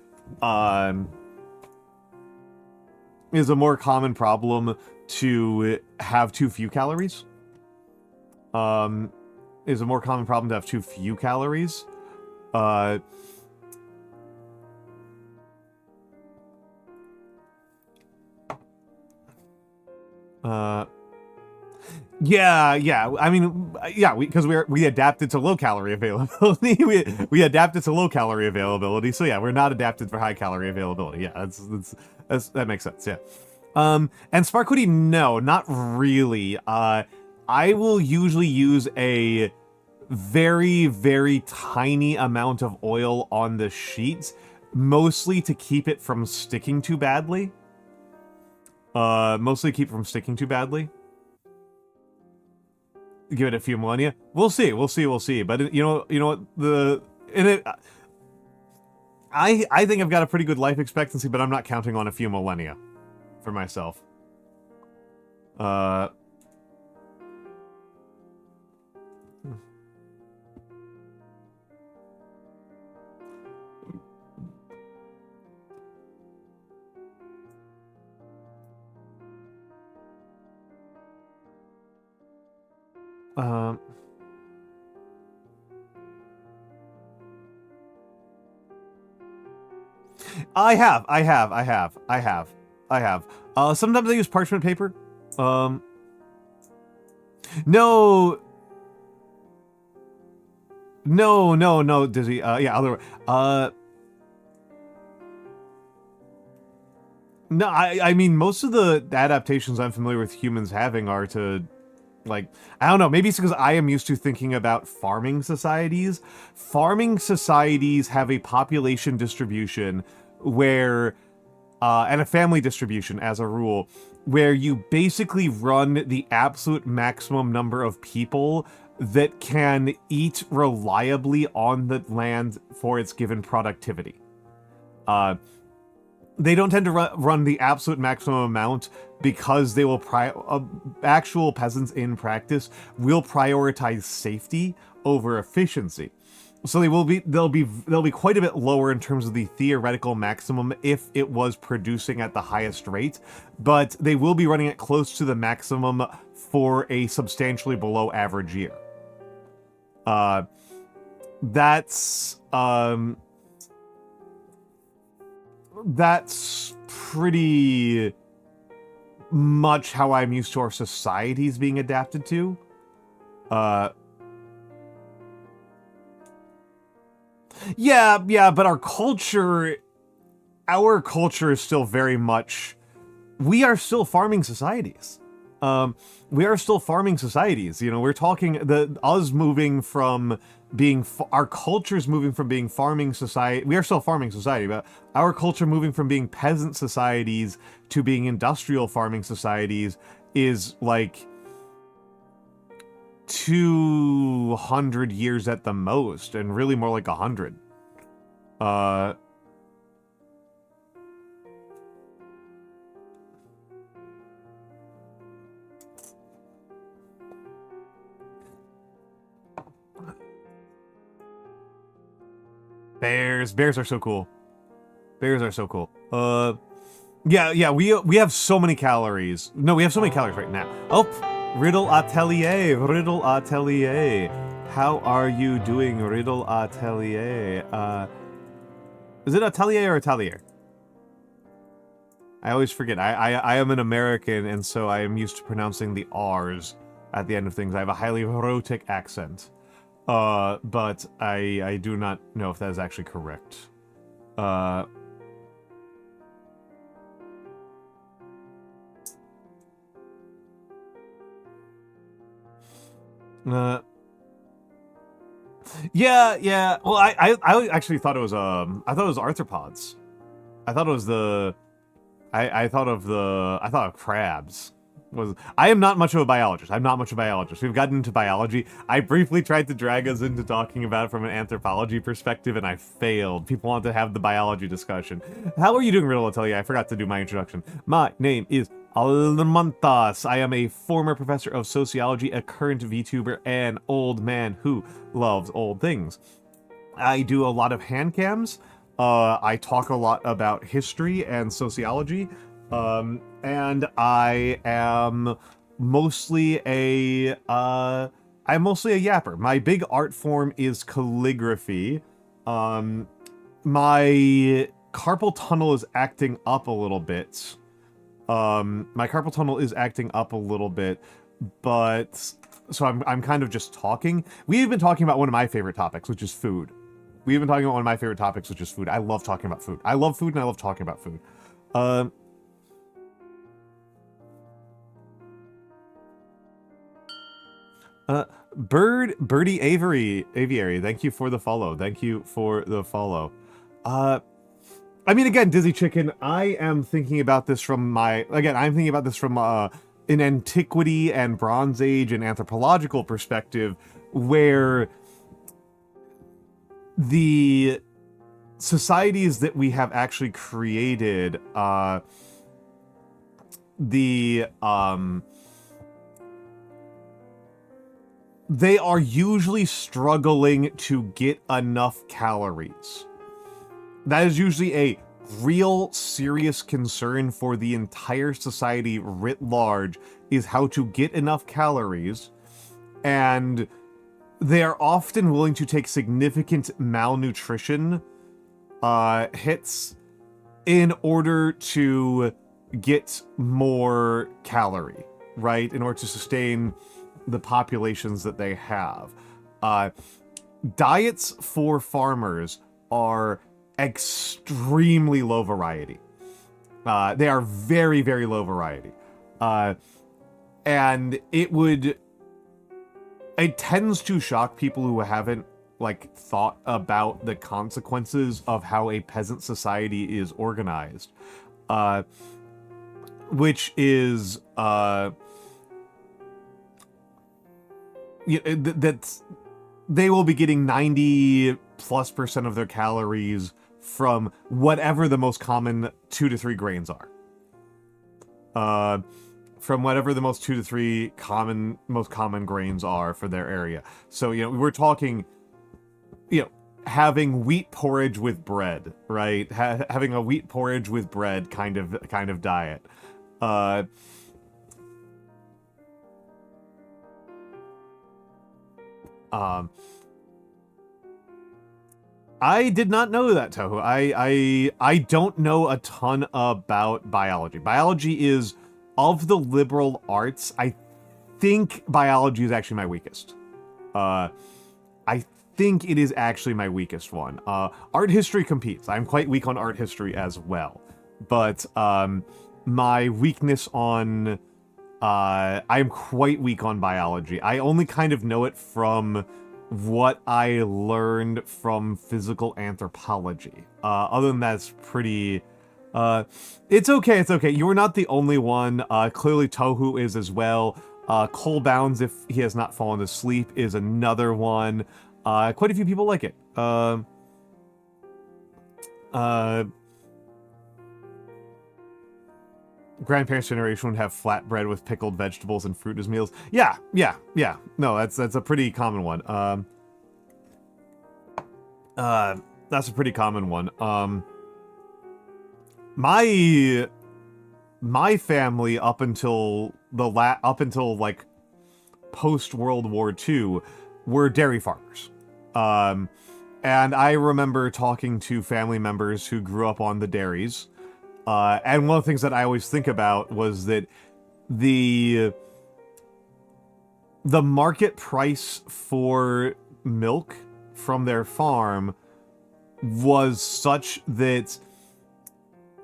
have too few calories. Is a more common problem to have too few calories. Yeah. I mean, yeah, because we adapted to low calorie availability. we adapted to low calorie availability. So yeah, we're not adapted for high calorie availability. Yeah, that makes sense. Yeah. And Sparkwoody, no, not really. I will usually use a very, very tiny amount of oil on the sheets, mostly to keep it from sticking too badly. Give it a few millennia. We'll see. But you know what, I think I've got a pretty good life expectancy, but I'm not counting on a few millennia for myself. Um, I have. Sometimes I use parchment paper. No, no, Dizzy. Yeah, other way. No, I mean, most of the adaptations I'm familiar with humans having are to, like, I don't know, maybe it's because I am used to thinking about farming societies. Farming societies have a population distribution where, and a family distribution as a rule, where you basically run the absolute maximum number of people that can eat reliably on the land for its given productivity. They don't tend to run the absolute maximum amount because they will actual peasants in practice will prioritize safety over efficiency. So they'll be quite a bit lower in terms of the theoretical maximum if it was producing at the highest rate, but they will be running it close to the maximum for a substantially below average year. That's pretty much how I'm used to our societies being adapted to. Yeah, but our culture is still very much, we are still farming societies. We are still farming societies. You know, we're talking us moving from being our culture's moving from being farming society. We are still farming society, but our culture moving from being peasant societies to being industrial farming societies is like 200 years at the most, and really more like 100. Bears are so cool. Bears are so cool. Yeah, we have so many calories. No, we have so many calories right now. Oh, Riddle Atelier. How are you doing, Riddle Atelier? Is it Atelier or Atelier? I always forget. I am an American, and so I am used to pronouncing the R's at the end of things. I have a highly rhotic accent. But I do not know if that is actually correct. Yeah. Well, I actually thought it was I thought it was arthropods. I thought of crabs. I am not much of a biologist. We've gotten into biology. I briefly tried to drag us into talking about it from an anthropology perspective, and I failed. People want to have the biology discussion. How are you doing, Riddle? I'll tell you. I forgot to do my introduction. My name is Almantas. I am a former professor of sociology, a current VTuber, and old man who loves old things. I do a lot of handcams. I talk a lot about history and sociology. And I am mostly a yapper. My big art form is calligraphy. My carpal tunnel is acting up a little bit. But so I'm kind of just talking. We've been talking about one of my favorite topics, which is food. I love talking about food. I love food and I love talking about food. Birdie Aviary, thank you for the follow. I mean, again, Dizzy Chicken, I am thinking about this from an antiquity and Bronze Age and anthropological perspective, where the societies that we have actually created, they are usually struggling to get enough calories. That is usually a real serious concern for the entire society writ large, is how to get enough calories and they are often willing to take significant malnutrition hits in order to get more calorie, right? In order to sustain the populations that they have. Diets for farmers are extremely low variety. They are very, very low variety. And it tends to shock people who haven't like thought about the consequences of how a peasant society is organized. Which is that's they will be getting 90+% of their calories from whatever the most common 2 to 3 grains are. From whatever the most 2 to 3 most common grains are for their area. So, we're talking, having wheat porridge with bread, right? Having a wheat porridge with bread kind of diet. I did not know that, Tohu. I don't know a ton about biology. Biology is, of the liberal arts, I think biology is actually my weakest. I think it is actually my weakest one. Art history competes. I'm quite weak on art history as well. But my weakness on... I'm quite weak on biology. I only kind of know it from what I learned from physical anthropology. Other than that, it's pretty... it's okay. You're not the only one. Clearly Tohu is as well. Cole Bounds, if he has not fallen asleep, is another one. Quite a few people like it. Grandparents' generation would have flatbread with pickled vegetables and fruit as meals. Yeah. No, that's a pretty common one. That's a pretty common one. My family up until like post World War II were dairy farmers. And I remember talking to family members who grew up on the dairies. And one of the things that I always think about was that the market price for milk from their farm was such that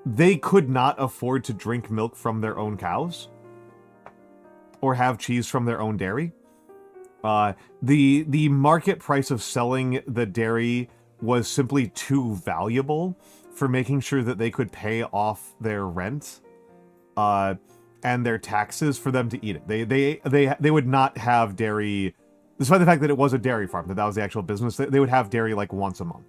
they could not afford to drink milk from their own cows or have cheese from their own dairy. The market price of selling the dairy was simply too valuable for making sure that they could pay off their rent and their taxes for them to eat it. They would not have dairy, despite the fact that it was a dairy farm, that was the actual business. They would have dairy like once a month.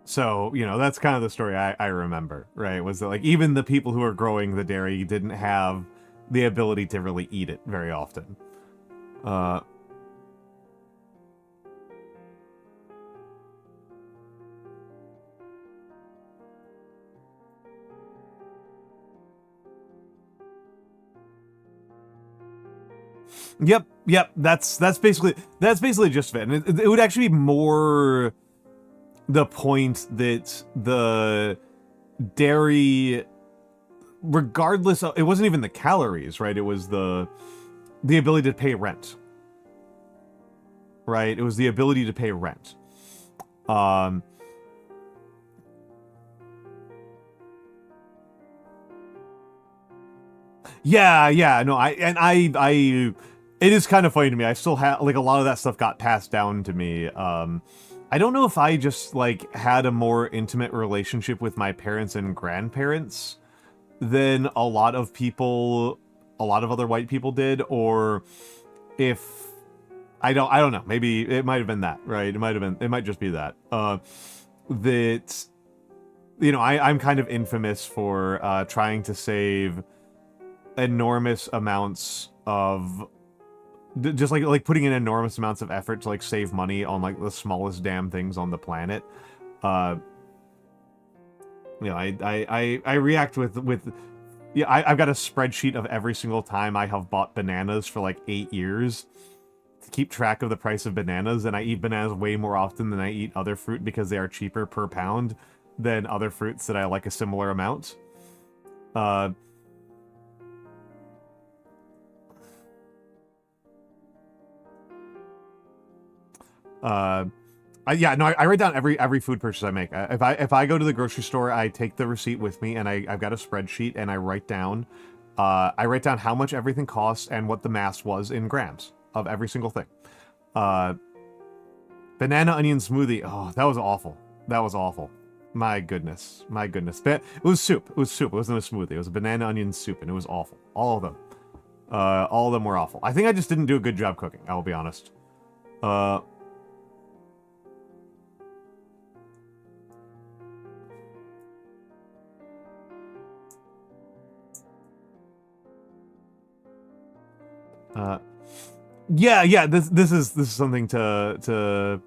So, that's kind of the story I remember, right? Was that like even the people who are growing the dairy didn't have the ability to really eat it very often. Yep. That's basically just it. And it would actually be more the point that the dairy, regardless of, it wasn't even the calories, right? It was the ability to pay rent. Right? It was the ability to pay rent. Yeah, no, I it is kind of funny to me. I still have, like, a lot of that stuff got passed down to me. I don't know if I just, like, had a more intimate relationship with my parents and grandparents than a lot of other white people did, or if, I don't know, maybe it might have been that, right? It might just be that. That, I'm kind of infamous for trying to save enormous amounts of, just like putting in enormous amounts of effort to like save money on like the smallest damn things on the planet. You know, I react with yeah, I've got a spreadsheet of every single time I have bought bananas for like 8 years to keep track of the price of bananas, and I eat bananas way more often than I eat other fruit because they are cheaper per pound than other fruits that I like a similar amount. Yeah, no, I write down every food purchase I make. If I go to the grocery store, I take the receipt with me, and I've got a spreadsheet, and I write down how much everything costs and what the mass was in grams of every single thing. Banana onion smoothie. Oh, that was awful. That was awful. My goodness. My goodness. It was soup. It was soup. It wasn't a smoothie. It was a banana onion soup, and it was awful. All of them. All of them were awful. I think I just didn't do a good job cooking, I will be honest. Yeah, this is something to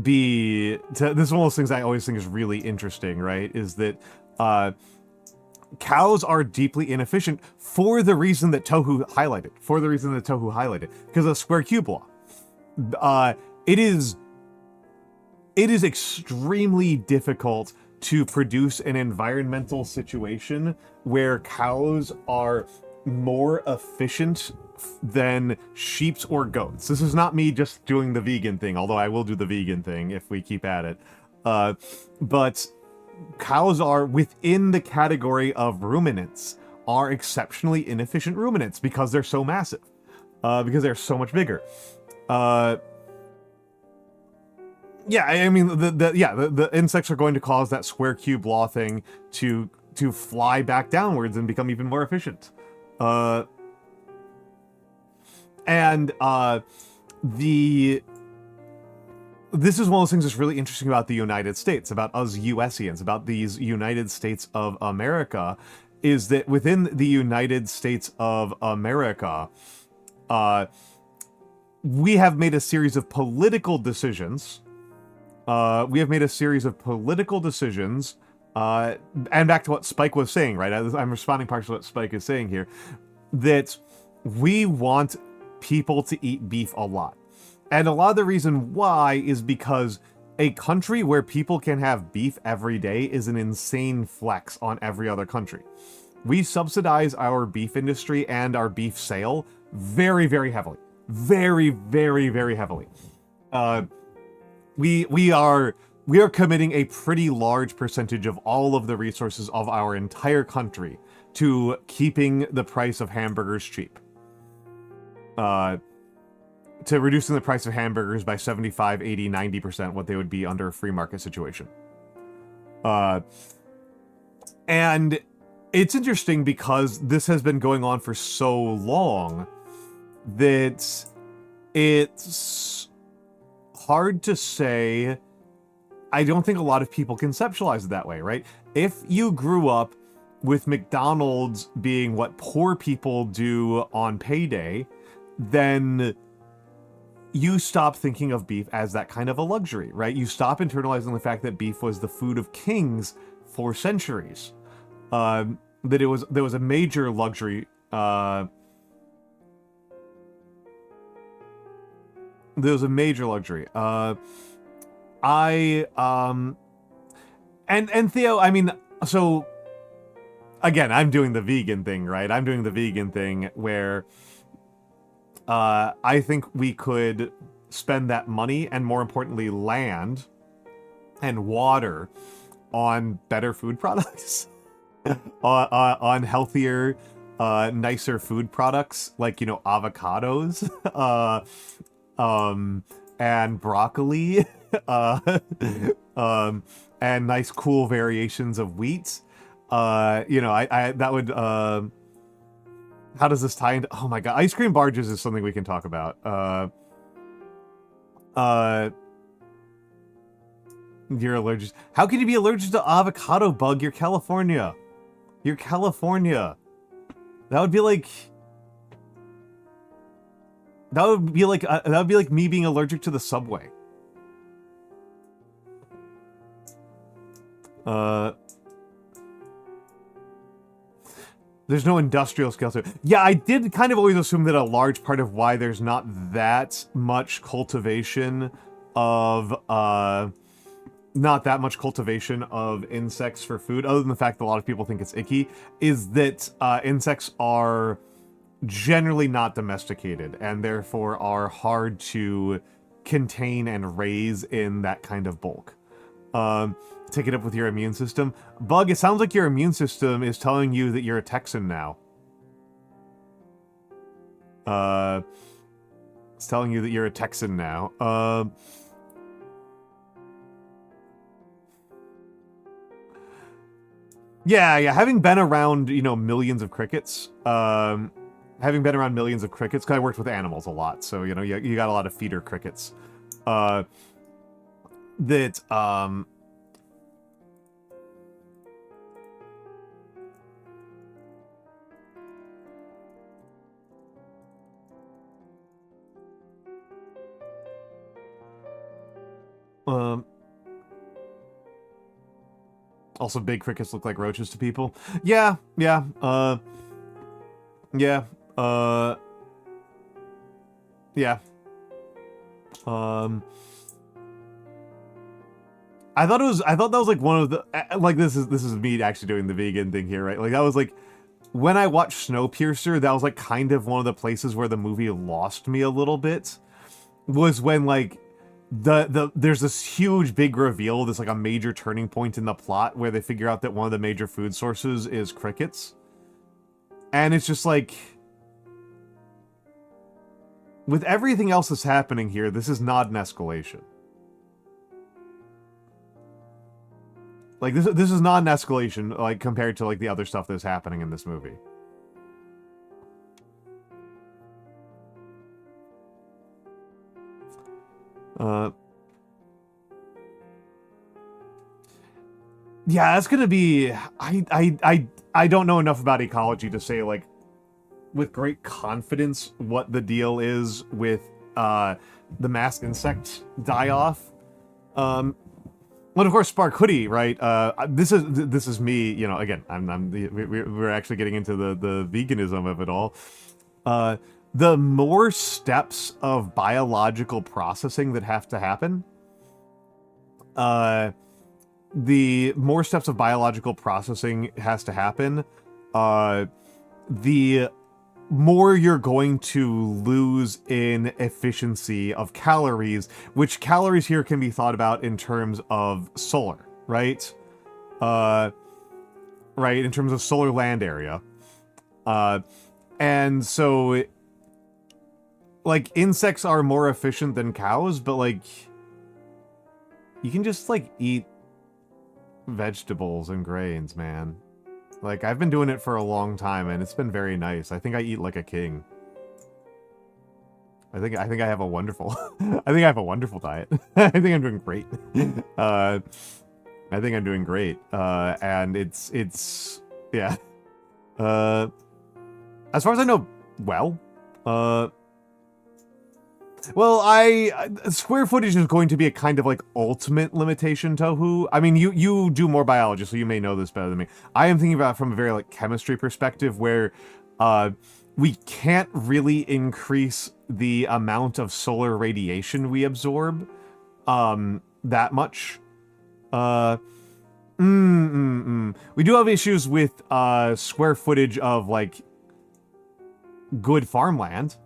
be this is one of those things I always think is really interesting, right? Is that cows are deeply inefficient for the reason that Tohu highlighted. Because of square cube law. It is extremely difficult to produce an environmental situation where cows are more efficient than sheep or goats. This is not me just doing the vegan thing, although I will do the vegan thing if we keep at it. But cows are within the category of ruminants, are exceptionally inefficient ruminants because they're so massive, because they're so much bigger. Yeah, I mean, the insects are going to cause that square cube law thing to fly back downwards and become even more efficient. This is one of those things that's really interesting about the United States, about us USians, about these United States of America, is that within the United States of America, we have made a series of political decisions. And back to what Spike was saying, right? I'm responding partially to what Spike is saying here, that we want people to eat beef a lot. And a lot of the reason why is because a country where people can have beef every day is an insane flex on every other country. We subsidize our beef industry and our beef sale very, very heavily. Very, very, very heavily. We are committing a pretty large percentage of all of the resources of our entire country to keeping the price of hamburgers cheap. To reducing the price of hamburgers by 75, 80, 90% what they would be under a free market situation. And it's interesting because this has been going on for so long that it's hard to say. I don't think a lot of people conceptualize it that way, right? If you grew up with McDonald's being what poor people do on payday, then you stop thinking of beef as that kind of a luxury, right? You stop internalizing the fact that beef was the food of kings for centuries. That there was a major luxury. There was a major luxury. And Theo, I mean, so again, I'm doing the vegan thing, right? I'm doing the vegan thing where I think we could spend that money and, more importantly, land and water on better food products, on healthier, nicer food products like, you know, avocados, and broccoli, and nice cool variations of wheat. You know, I that would. How does this tie into? Oh my god, ice cream barges is something we can talk about. You're allergic. How can you be allergic to avocado bug? You're California. You're California. That would be like. That would be like me being allergic to the subway. There's no industrial scale to it. Yeah, I did kind of always assume that a large part of why there's not that much cultivation of, insects for food, other than the fact that a lot of people think it's icky, is that insects are generally not domesticated, and therefore are hard to contain and raise in that kind of bulk. Take it up with your immune system. Bug, it sounds like your immune system is telling you that you're a Texan now. It's telling you that you're a Texan now. Yeah, having been around, millions of crickets, because I worked with animals a lot, so, you got a lot of feeder crickets. Also, big crickets look like roaches to people. Yeah. I thought that was like one of the, like, this is me actually doing the vegan thing here, right? Like, that was like, when I watched Snowpiercer, that was like kind of one of the places where the movie lost me a little bit, was when, like, there's this huge big reveal, this like a major turning point in the plot where they figure out that one of the major food sources is crickets. And it's just like, with everything else that's happening here, this is not an escalation. Like, this is not an escalation, like, compared to, like, the other stuff that's happening in this movie. Yeah, that's gonna be... I don't know enough about ecology to say, like, with great confidence what the deal is with, the mass insect die-off. Well, of course, Spark Hoodie, right? This is me, again, we're actually getting into the veganism of it all. The more steps of biological processing that have to happen, the more steps of biological processing has to happen, the more you're going to lose in efficiency of calories, which calories here can be thought about in terms of solar, right? Right, in terms of solar land area. And so, like, insects are more efficient than cows, but, like, you can just, like, eat vegetables and grains, man. Like, I've been doing it for a long time, and it's been very nice. I think I eat like a king. I think I have a wonderful... I think I have a wonderful diet. I think I'm doing great. I think I'm doing great. And it's... Yeah. As far as I know, well, square footage is going to be a kind of, like, ultimate limitation, Tohu. I mean, you do more biology, so you may know this better than me. I am thinking about it from a very, like, chemistry perspective, where, we can't really increase the amount of solar radiation we absorb, that much. We do have issues with, square footage of, like, good farmland.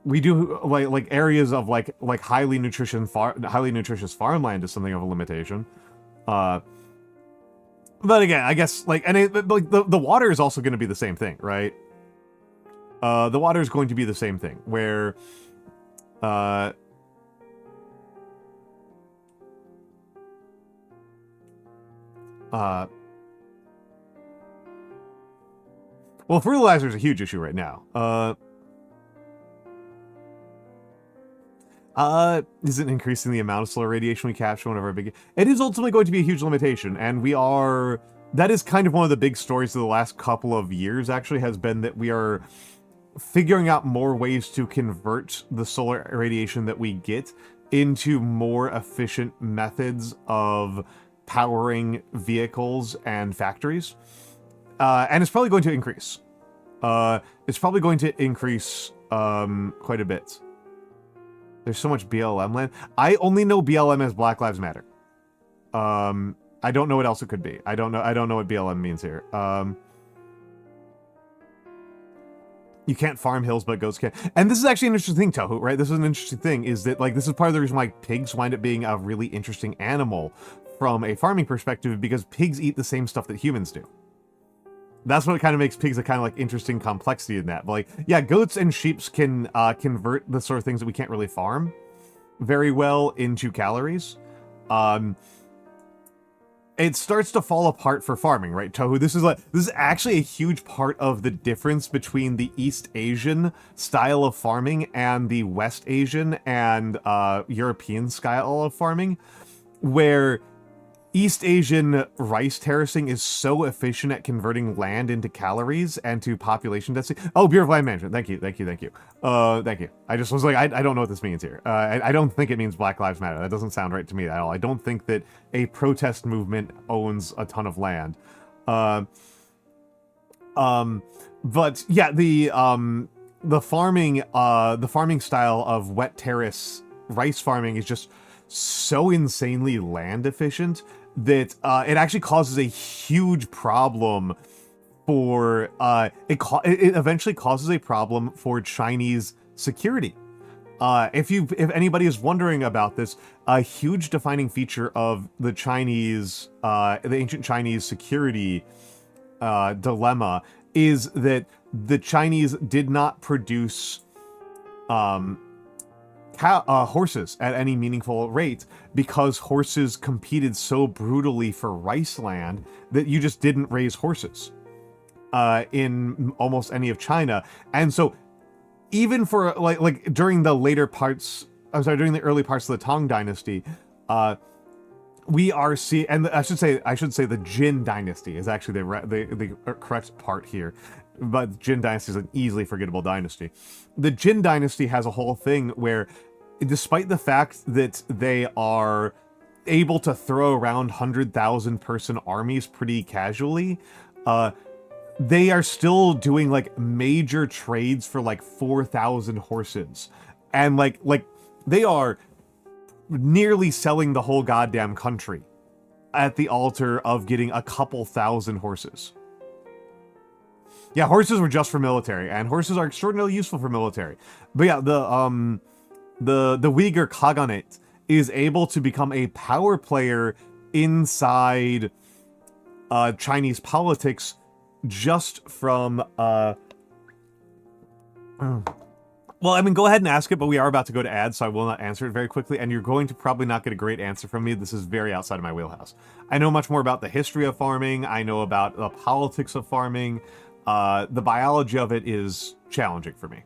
We do like areas of like highly nutritious farmland is something of a limitation. But again, I guess like the water is also going to be the same thing, right? The water is going to be the same thing where well, fertilizer is a huge issue right now. Isn't increasing the amount of solar radiation we capture one of our big... It is ultimately going to be a huge limitation, and we are... That is kind of one of the big stories of the last couple of years, actually, has been that we are figuring out more ways to convert the solar radiation that we get into more efficient methods of powering vehicles and factories. And it's probably going to increase. It's probably going to increase quite a bit. There's so much BLM land. I only know BLM as Black Lives Matter. I don't know what else it could be. I don't know what BLM means here. You can't farm hills, but goats can. And this is actually an interesting thing, Tohu, right? This is an interesting thing, is that, like, this is part of the reason why pigs wind up being a really interesting animal from a farming perspective, because pigs eat the same stuff that humans do. That's what kind of makes pigs a kind of, like, interesting complexity in that. But, like, yeah, goats and sheep can convert the sort of things that we can't really farm very well into calories. It starts to fall apart for farming, right, Tohu? This is actually a huge part of the difference between the East Asian style of farming and the West Asian and European style of farming, where East Asian rice terracing is so efficient at converting land into calories and to population density. Oh, Bureau of Land Management. Thank you. Thank you. I just was like, I don't know what this means here. I don't think it means Black Lives Matter. That doesn't sound right to me at all. I don't think that a protest movement owns a ton of land. But yeah, the farming style of wet terrace rice farming is just so insanely land efficient that it actually causes a huge problem for it eventually causes a problem for Chinese security. If anybody is wondering about this, a huge defining feature of the ancient Chinese security dilemma is that the Chinese did not produce horses at any meaningful rate, because horses competed so brutally for rice land that you just didn't raise horses in almost any of China. And so even for like during the early parts of the Tang Dynasty, we are seeing, and I should say the Jin Dynasty is actually the correct part here. But Jin Dynasty is an easily forgettable dynasty. The Jin Dynasty has a whole thing where, despite the fact that they are able to throw around 100,000 person armies pretty casually, they are still doing like major trades for like 4,000 horses. And like they are nearly selling the whole goddamn country at the altar of getting a couple thousand horses. Yeah, horses were just for military, and horses are extraordinarily useful for military. But yeah, the Uyghur Khaganate is able to become a power player inside Chinese politics just from well, I mean, go ahead and ask it, but we are about to go to ads, so I will not answer it very quickly, and you're going to probably not get a great answer from me. This is very outside of my wheelhouse. I know much more about the history of farming. I know about the politics of farming. The biology of it is challenging for me.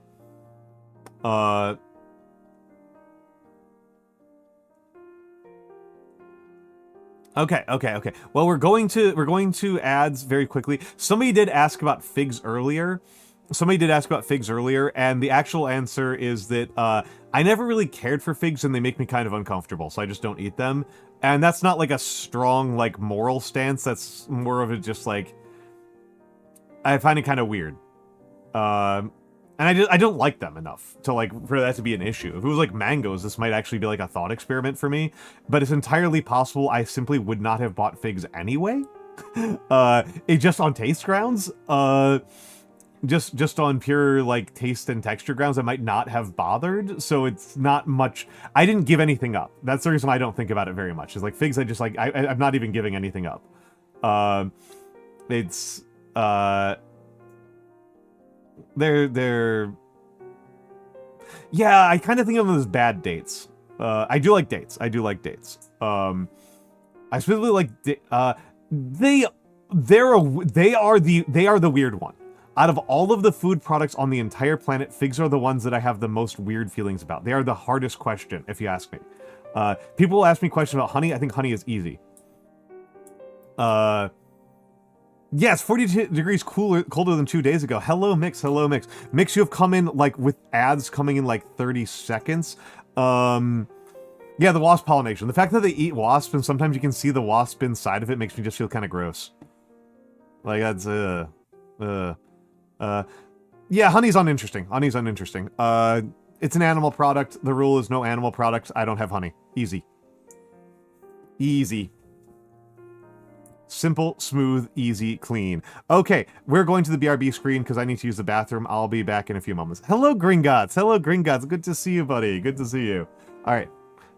Okay. Well, we're going to ads very quickly. Somebody did ask about figs earlier. And the actual answer is that I never really cared for figs, and they make me kind of uncomfortable, so I just don't eat them. And that's not like a strong like moral stance. That's more of a just like, I find it kind of weird. And I don't like them enough to like for that to be an issue. If it was like mangoes, this might actually be like a thought experiment for me, but it's entirely possible I simply would not have bought figs anyway. It just on taste grounds. Just on pure like taste and texture grounds, I might not have bothered. So it's not much. I didn't give anything up. That's the reason I don't think about it very much. Is like figs, I just like I'm not even giving anything up. It's they're yeah, I kind of think of them as bad dates. I do like dates. I specifically like they are the weird one. Out of all of the food products on the entire planet, figs are the ones that I have the most weird feelings about. They are the hardest question, if you ask me. People will ask me questions about honey. I think honey is easy. Yes, 42 degrees colder than 2 days ago. Hello, Mikks. Mikks, you have come in, like, with ads coming in, like, 30 seconds. Yeah, the wasp pollination. The fact that they eat wasps and sometimes you can see the wasp inside of it makes me just feel kind of gross. Like, that's, yeah, honey's uninteresting. Honey's uninteresting. It's an animal product. The rule is no animal products. I don't have honey. Easy. Easy. Simple, smooth, easy, clean. Okay, we're going to the BRB screen because I need to use the bathroom. I'll be back in a few moments. Hello, Gringotts. Hello, Gringotts. Good to see you, buddy. Good to see you. All right,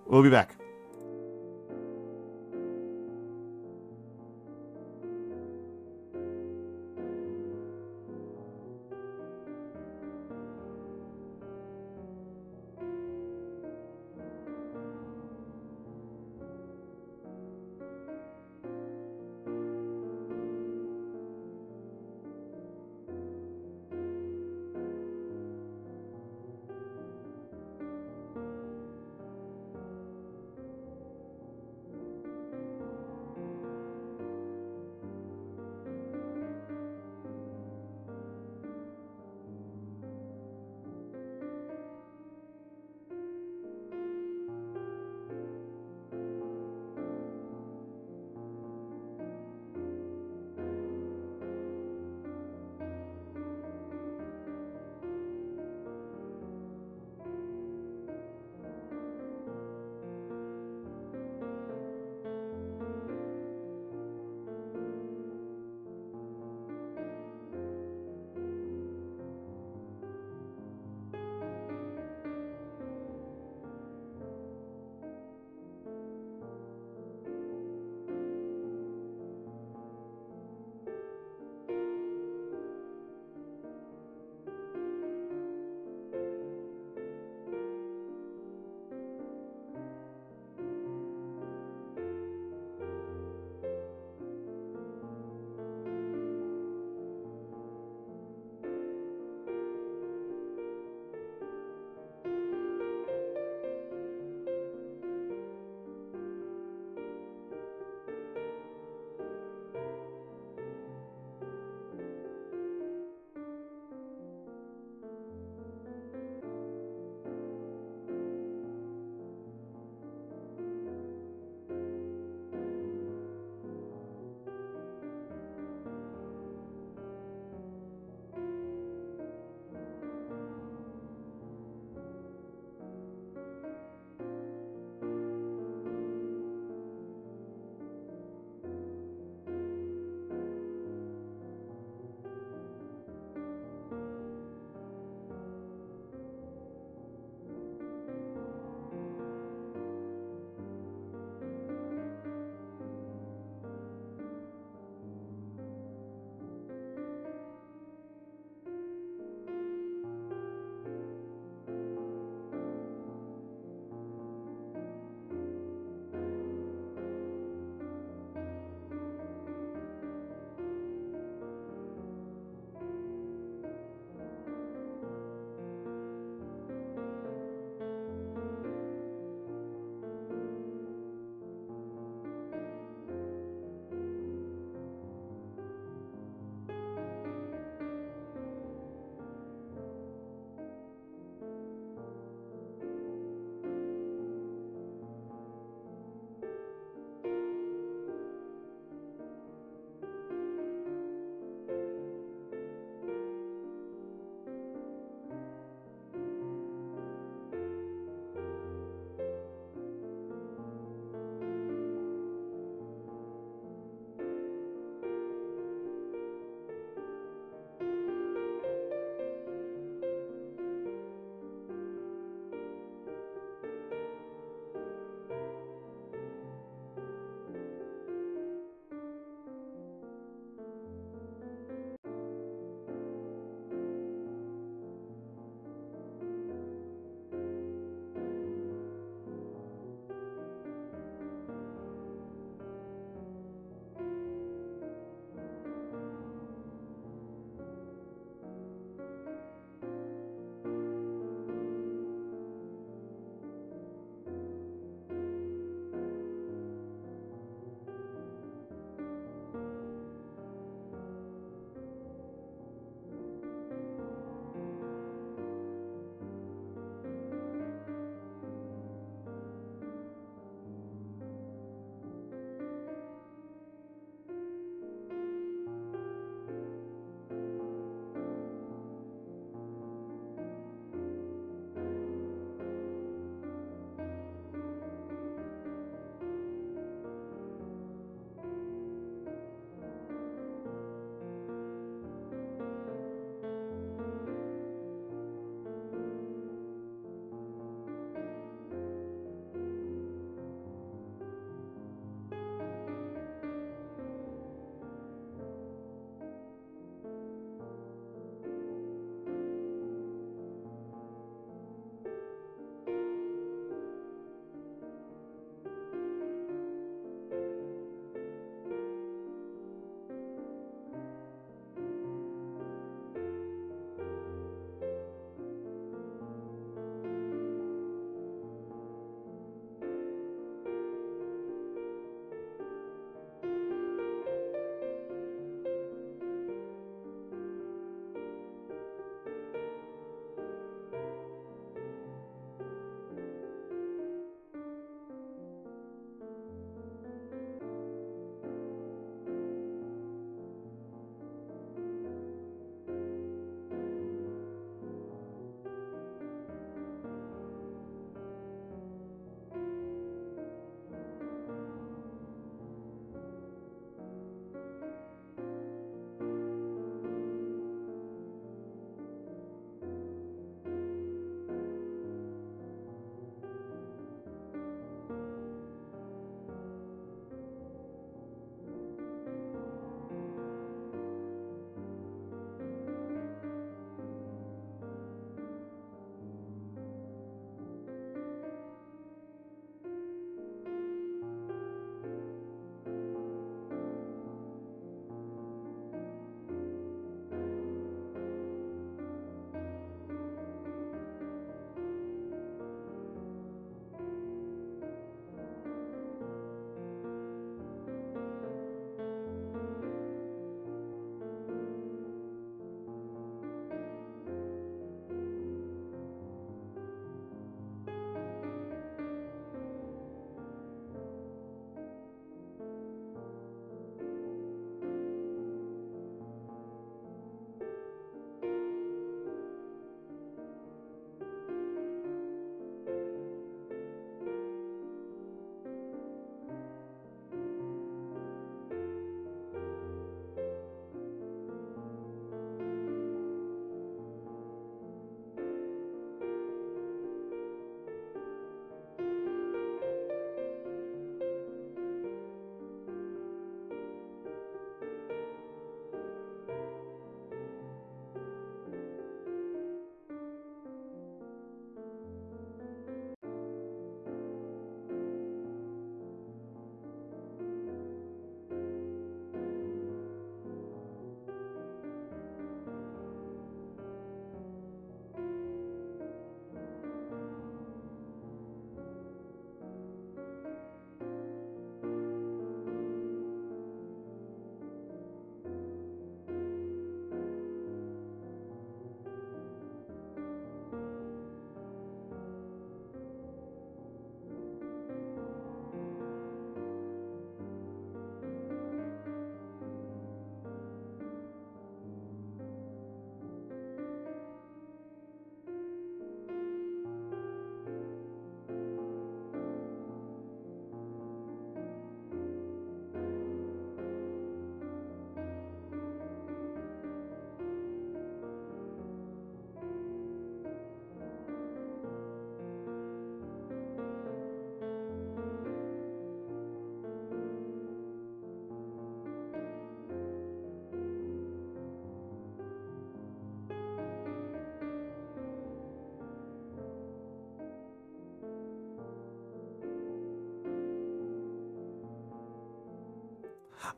we'll be back.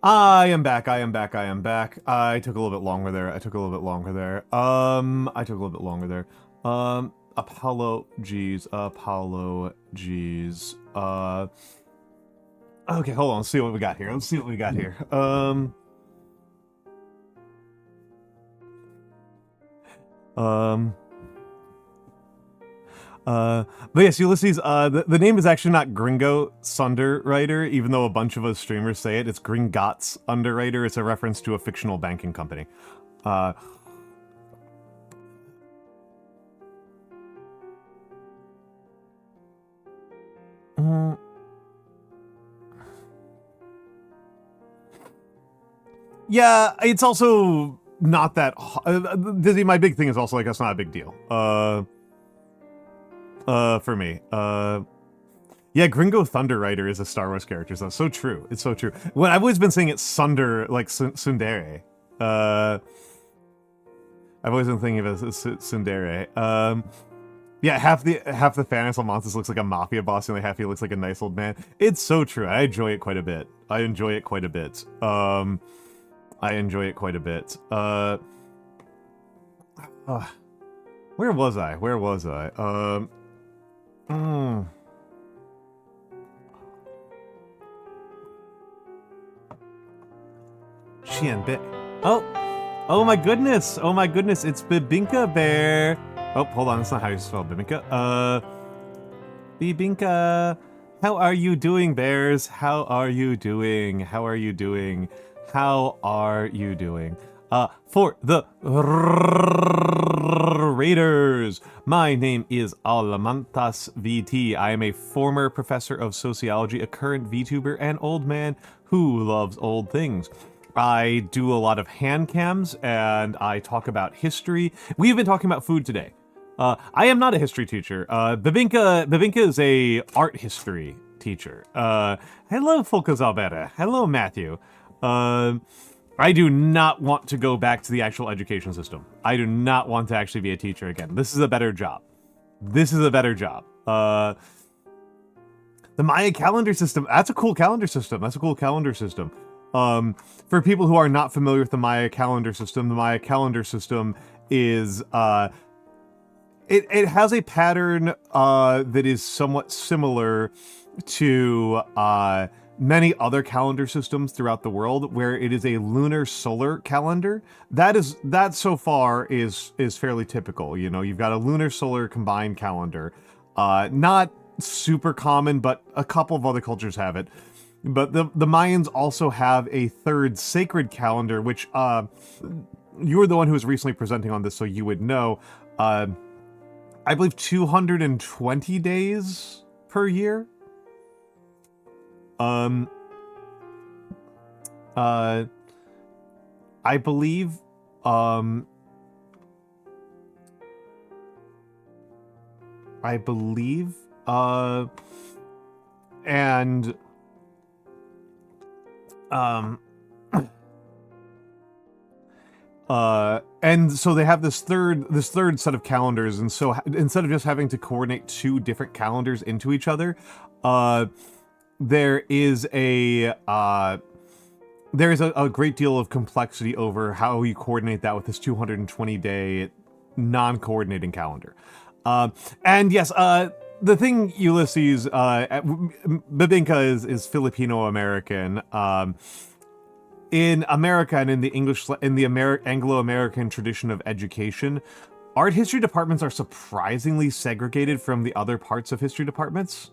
I am back. I am back. I am back. I took a little bit longer there. I took a little bit longer there. I took a little bit longer there. Apologies. Apologies. Okay, hold on. Let's see what we got here. Let's see what we got here. But yes, Ulysses, the name is actually not Gringo Underwriter, even though a bunch of us streamers say it. It's Gringotts Underwriter. It's a reference to a fictional banking company. Yeah, it's also not that... Dizzy, my big thing is also, like, that's not a big deal. For me. Yeah, Gringo Thunder Rider is a Star Wars character. That's so true. It's so true. Well, I've always been saying it's Sunder, like Tsundere. I've always been thinking of it as Tsundere. Yeah, half the Thanos Almantas looks like a mafia boss, and the half he looks like a nice old man. It's so true. I enjoy it quite a bit. I enjoy it quite a bit. I enjoy it quite a bit. Where was I? Where was I? Xianbei. Oh my goodness! Oh my goodness! It's Bibinka Bear. Oh, hold on. That's not how you spell Bibinka. Bibinka, how are you doing, bears? How are you doing? How are you doing? How are you doing? For the Raiders, my name is Almantas VT. I am a former professor of sociology, a current VTuber, and old man who loves old things. I do a lot of hand cams, and I talk about history. We've been talking about food today. I am not a history teacher. Bibinka is a art history teacher. Hello, Folka Zalbera. Hello, Matthew. I do not want to go back to the actual education system. I do not want to actually be a teacher again. This is a better job. This is a better job. The Maya calendar system, that's a cool calendar system. That's a cool calendar system. For people who are not familiar with the Maya calendar system is, it has a pattern, that is somewhat similar to, many other calendar systems throughout the world, where it is a lunar solar calendar. That so far is fairly typical. You know, you've got a lunar solar combined calendar. Not super common, but a couple of other cultures have it. But the Mayans also have a third sacred calendar, which you were the one who was recently presenting on this, so you would know. I believe 220 days per year. I believe, and so they have this third set of calendars, and so instead of just having to coordinate two different calendars into each other, there is a great deal of complexity over how you coordinate that with this 220-day non-coordinating calendar. And yes, the thing, Ulysses, Bibinka is Filipino-American. In America and in the Anglo-American tradition of education, art history departments are surprisingly segregated from the other parts of history departments.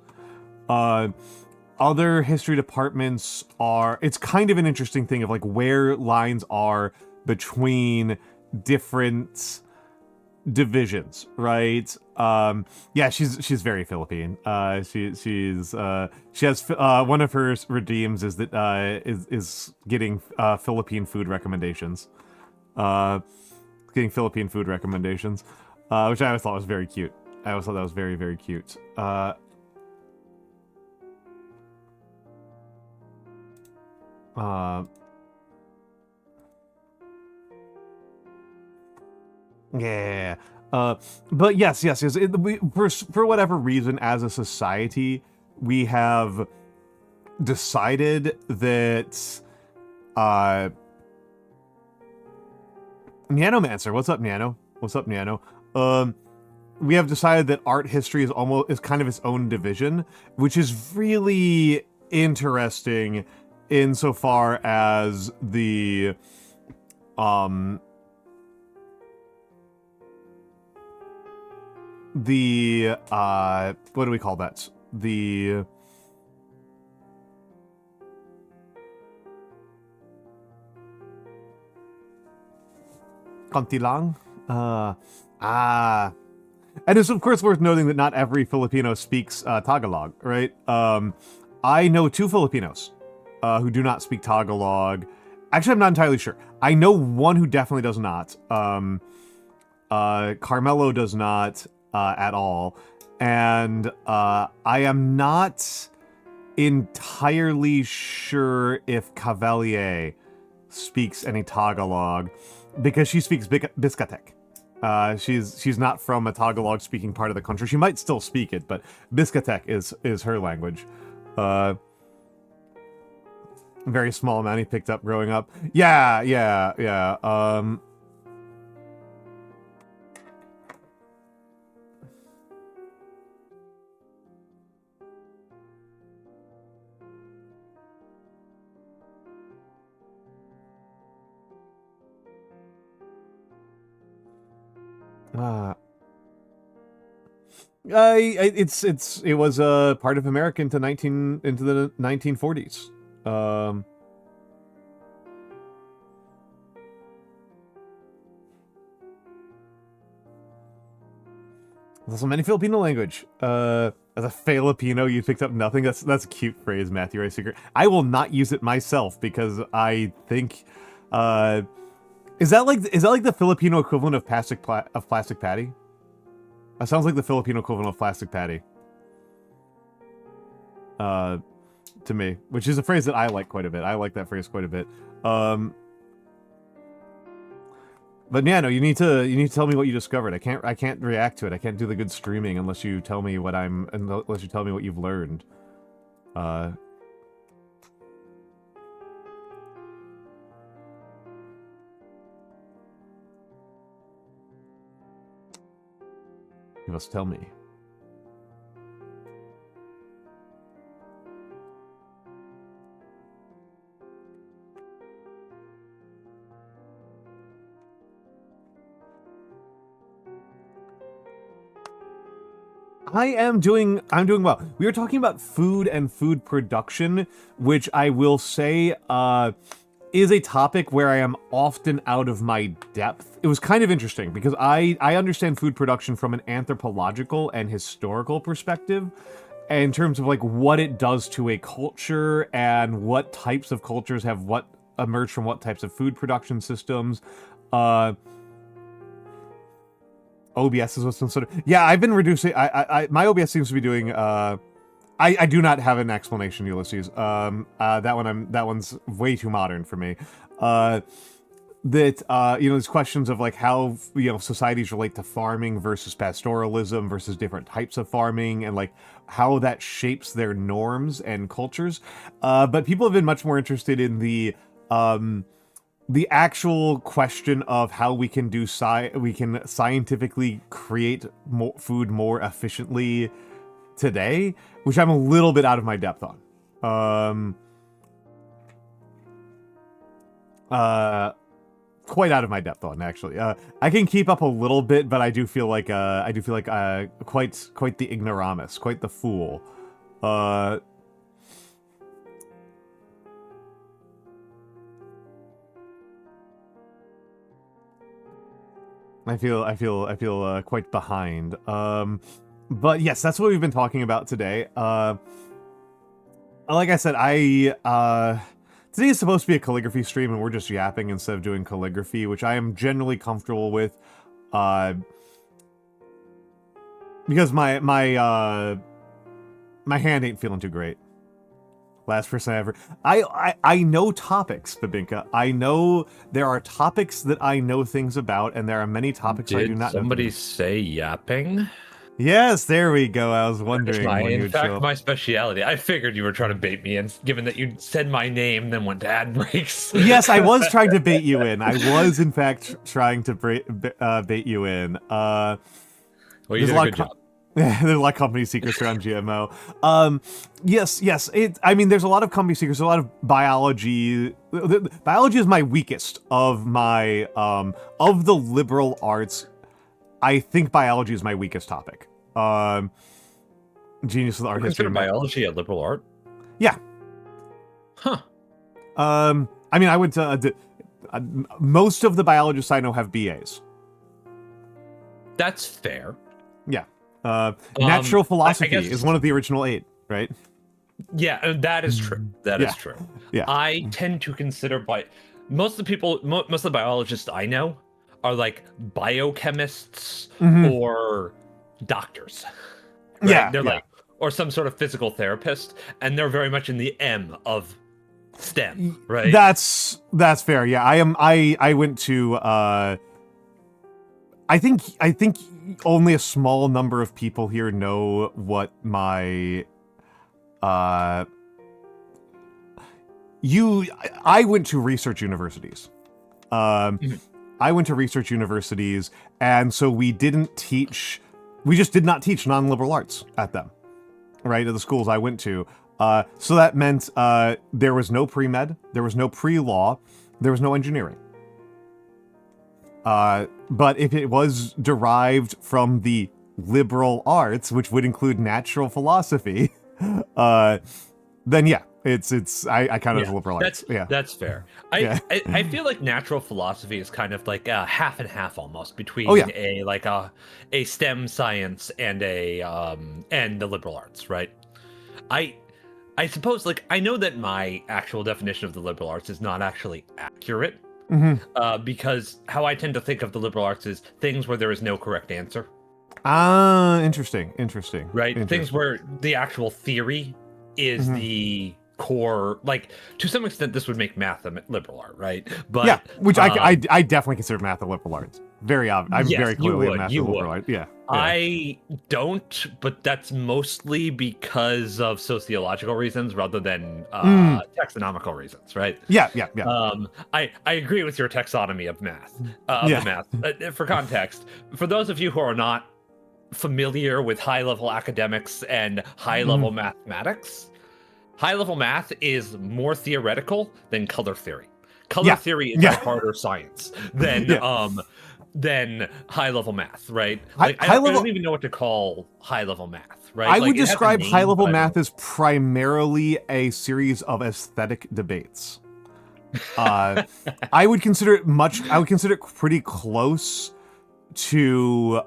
Other history departments are... It's kind of an interesting thing of, like, where lines are between different divisions, right? Yeah, she's very Philippine. She has one of her redeems is that is getting Philippine food recommendations. Getting Philippine food recommendations, which I always thought was very cute. I always thought that was very, very cute. Yeah. But yes. For whatever reason, as a society, we have decided that Nyanomancer, what's up, Nyano? What's up, Nyano? We have decided that art history is kind of its own division, which is really interesting insofar as the what do we call that? The Kontilang? And it's of course worth noting that not every Filipino speaks Tagalog, right? I know 2 Filipinos who do not speak Tagalog. Actually, I'm not entirely sure. I know one who definitely does not. Carmelo does not at all. And I am not entirely sure if Cavalier speaks any Tagalog, because she speaks Biscatec. She's not from a Tagalog-speaking part of the country. She might still speak it, but Biscatec is her language. Very small amount he picked up growing up. Yeah. It was a part of America into the 1940s. There's also many Filipino language. As a Filipino, you picked up nothing. That's a cute phrase, Matthew Ray Secret. I will not use it myself because I think, is that like the Filipino equivalent of plastic patty? That sounds like the Filipino equivalent of plastic patty. To me, which is a phrase that I like quite a bit. I like that phrase quite a bit. But yeah, no, you need to tell me what you discovered. I can't react to it. I can't do the good streaming unless you tell me unless you tell me what you've learned. You must tell me. I'm doing well. We were talking about food and food production, which I will say is a topic where I am often out of my depth. It was kind of interesting because I understand food production from an anthropological and historical perspective in terms of like what it does to a culture and what types of cultures have what emerged from what types of food production systems. OBS is what's considered. Yeah, I've been reducing. My OBS seems to be doing. I do not have an explanation, Ulysses. That one's way too modern for me. There's questions of like how societies relate to farming versus pastoralism versus different types of farming and like how that shapes their norms and cultures. But people have been much more interested in the actual question of how we can scientifically create food more efficiently today, which I'm a little bit out of my depth on. Quite out of my depth on, actually. I can keep up a little bit, but I do feel like quite the ignoramus, quite the fool. I feel quite behind. But yes, that's what we've been talking about today. Like I said, today is supposed to be a calligraphy stream, and we're just yapping instead of doing calligraphy, which I am generally comfortable with, because my hand ain't feeling too great. Last person ever. I know topics, Babinka. I know there are topics that I know things about, and there are many topics I do not know. Did somebody say yapping? Yes, there we go. I was wondering when In you'd show fact, up. my speciality. I figured you were trying to bait me in, given that you said my name, then went to ad breaks. Yes, I was trying to bait you in. I was, in fact, trying to bait you in. Well, you there's did a good job. There's a lot of company secrets around GMO. Yes. I mean, there's a lot of company secrets. A lot of biology. Biology is my weakest of my of the liberal arts. I think biology is my weakest topic. Genius of the art history. Consider biology a liberal art? Yeah. Huh. I mean, I went to most of the biologists I know have BAs. That's fair. Yeah. Natural philosophy is one of the original 8, right? Yeah, that is true. That is true. Yeah. I tend to consider most of the biologists I know are like biochemists or doctors. Right? Yeah. They're like, or some sort of physical therapist, and they're very much in the M of STEM, right? That's fair. Yeah, I went to I think only a small number of people here know what my I went to research universities. I went to research universities, and so we just did not teach non-liberal arts at them, right? At the schools I went to. So that meant there was no pre-med, there was no pre-law, there was no engineering. But if it was derived from the liberal arts, which would include natural philosophy, then yeah, I count it as liberal arts. That's fair. I feel like natural philosophy is kind of like half and half almost between a STEM science and the liberal arts, right? I suppose, like, I know that my actual definition of the liberal arts is not actually accurate, because how I tend to think of the liberal arts is things where there is no correct answer. Interesting. Right? Things where the actual theory is the core, like, to some extent this would make math a liberal art, right? But yeah, which I definitely consider math a liberal art. Very obvious. I'm very clearly a math liberal art. Yeah. I don't, but that's mostly because of sociological reasons rather than taxonomical reasons, right? Yeah. I agree with your taxonomy of math. The math. For context, for those of you who are not familiar with high-level academics and high-level mathematics, high-level math is more theoretical than color theory. Color theory is a harder science than high-level math, right? Like, I don't even know what to call high-level math, right? I would describe high-level math as primarily a series of aesthetic debates. I would consider it pretty close to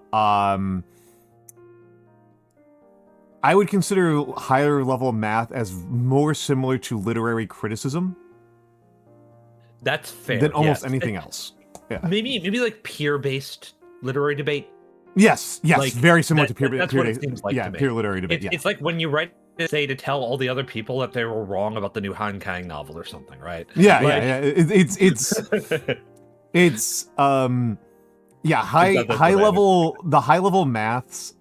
I would consider higher level math as more similar to literary criticism. That's fair. Than almost anything else. Yeah. Maybe like peer-based literary debate. Yes, like, very similar to peer like peer literary debate. It's like when you write an essay to tell all the other people that they were wrong about the new Han Kang novel or something, right? Yeah. High level maths.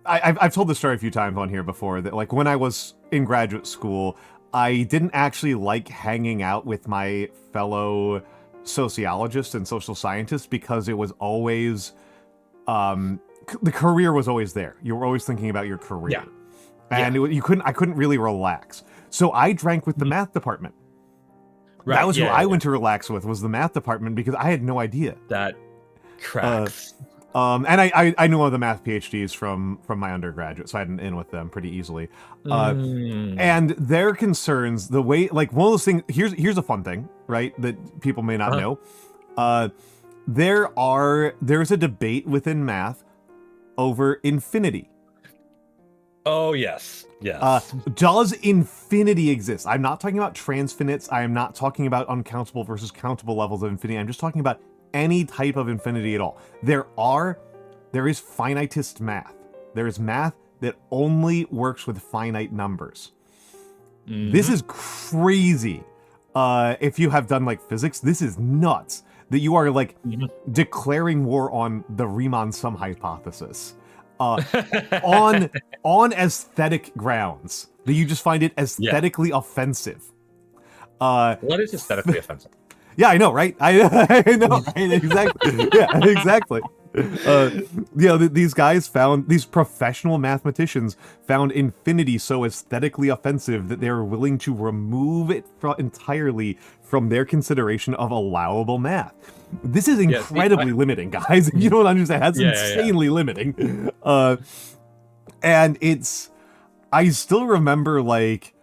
I've told this story a few times on here before, that like when I was in graduate school, I didn't actually like hanging out with my fellow sociologists and social scientists because it was always the career was always there. You were always thinking about your career, and I couldn't really relax. So I drank with the math department. Right, that was who I went to relax with, was the math department, because I had no idea. That tracks. And I knew all the math PhDs from my undergraduate, so I had an in with them pretty easily. And their concerns, the way, like, one of those things, here's a fun thing, right, that people may not know. There's a debate within math over infinity. Oh, yes. Does infinity exist? I'm not talking about transfinites. I am not talking about uncountable versus countable levels of infinity. I'm just talking about any type of infinity at all. There is finitist math. There is math that only works with finite numbers. This is crazy. If you have done like physics, this is nuts. That you are like declaring war on the Riemann sum hypothesis. On aesthetic grounds, that you just find it aesthetically offensive. What is aesthetically offensive? Yeah, I know, right? I know, right? Exactly. Yeah, exactly. These guys these professional mathematicians found infinity so aesthetically offensive that they were willing to remove it entirely from their consideration of allowable math. This is incredibly limiting, guys. If you don't understand, that's insanely limiting. And I still remember, like,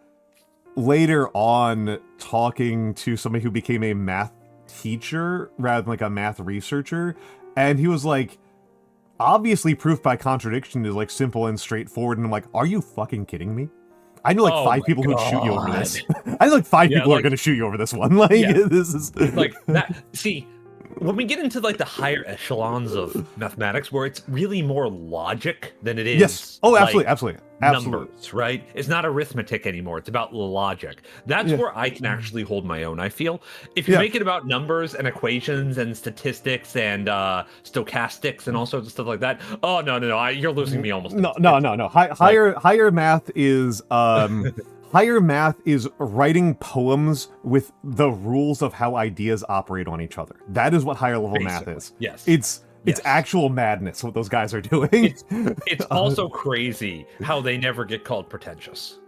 later on talking to somebody who became a math teacher rather than like a math researcher, and he was like, obviously proof by contradiction is like simple and straightforward, and I'm like, are you fucking kidding me? I know like 5 people who'd shoot you over this. I know like 5 people are gonna shoot you over this one. Like this is like that. See, when we get into like the higher echelons of mathematics, where it's really more logic than it is. Yes. Oh, absolutely. Numbers, right? It's not arithmetic anymore. It's about logic. That's where I can actually hold my own, I feel. If you make it about numbers and equations and statistics and stochastics and all sorts of stuff like that, oh, no. You're losing me almost. No. Higher math is... higher math is writing poems with the rules of how ideas operate on each other. That is what higher level math is. Yes. It's actual madness what those guys are doing. It's also crazy how they never get called pretentious.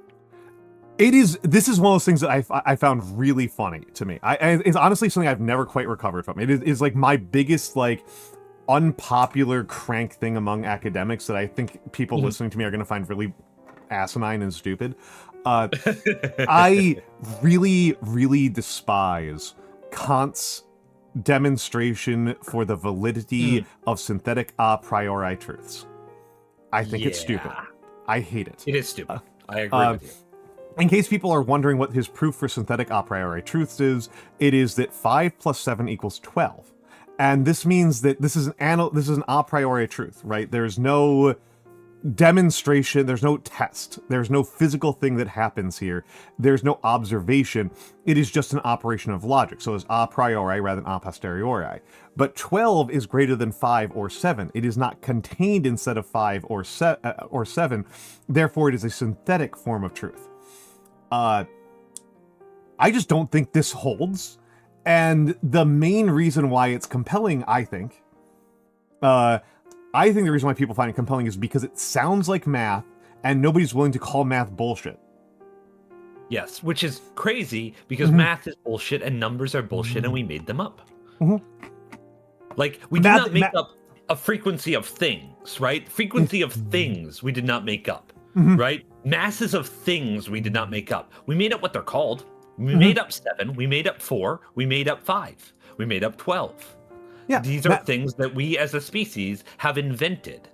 This is one of those things that I found really funny to me. It's honestly something I've never quite recovered from. It is like my biggest like unpopular crank thing among academics that I think people listening to me are going to find really asinine and stupid. I really, really despise Kant's demonstration for the validity of synthetic a priori truths. I think it's stupid. I hate it. It is stupid. I agree with you. In case people are wondering what his proof for synthetic a priori truths is, it is that 5 plus 7 equals 12. And this means that this is an a priori truth, right? There's no demonstration, there's no test, there's no physical thing that happens here, there's no observation, it is just an operation of logic, so it's a priori rather than a posteriori. But 12 is greater than 5 or 7, it is not contained inside of 5 or 7, therefore it is a synthetic form of truth. I just don't think this holds, and the main reason why it's compelling, I think the reason why people find it compelling is because it sounds like math, and nobody's willing to call math bullshit. Yes, which is crazy, because math is bullshit, and numbers are bullshit, and we made them up. Like, we did not make up a frequency of things, right? Frequency of things we did not make up, right? Masses of things we did not make up. We made up what they're called. We made up 7, we made up 4, we made up 5, we made up 12. Yeah, these are things that we as a species have invented.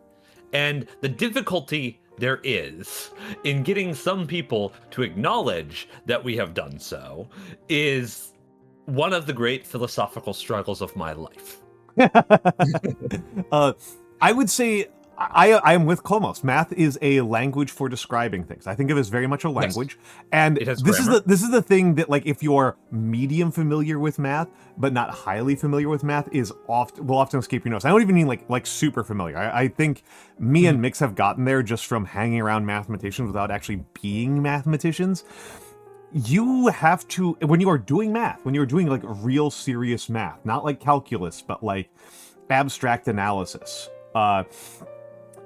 And the difficulty there is in getting some people to acknowledge that we have done so is one of the great philosophical struggles of my life. I would say I am with Kolmos. Math is a language for describing things. I think of it as very much a language. Yes. And this is the thing that, like, if you're medium familiar with math, but not highly familiar with math, will often escape your notice. I don't even mean like super familiar. I think me and Mikks have gotten there just from hanging around mathematicians without actually being mathematicians. You have to, when you are doing math, when you're doing like real serious math, not like calculus, but like abstract analysis,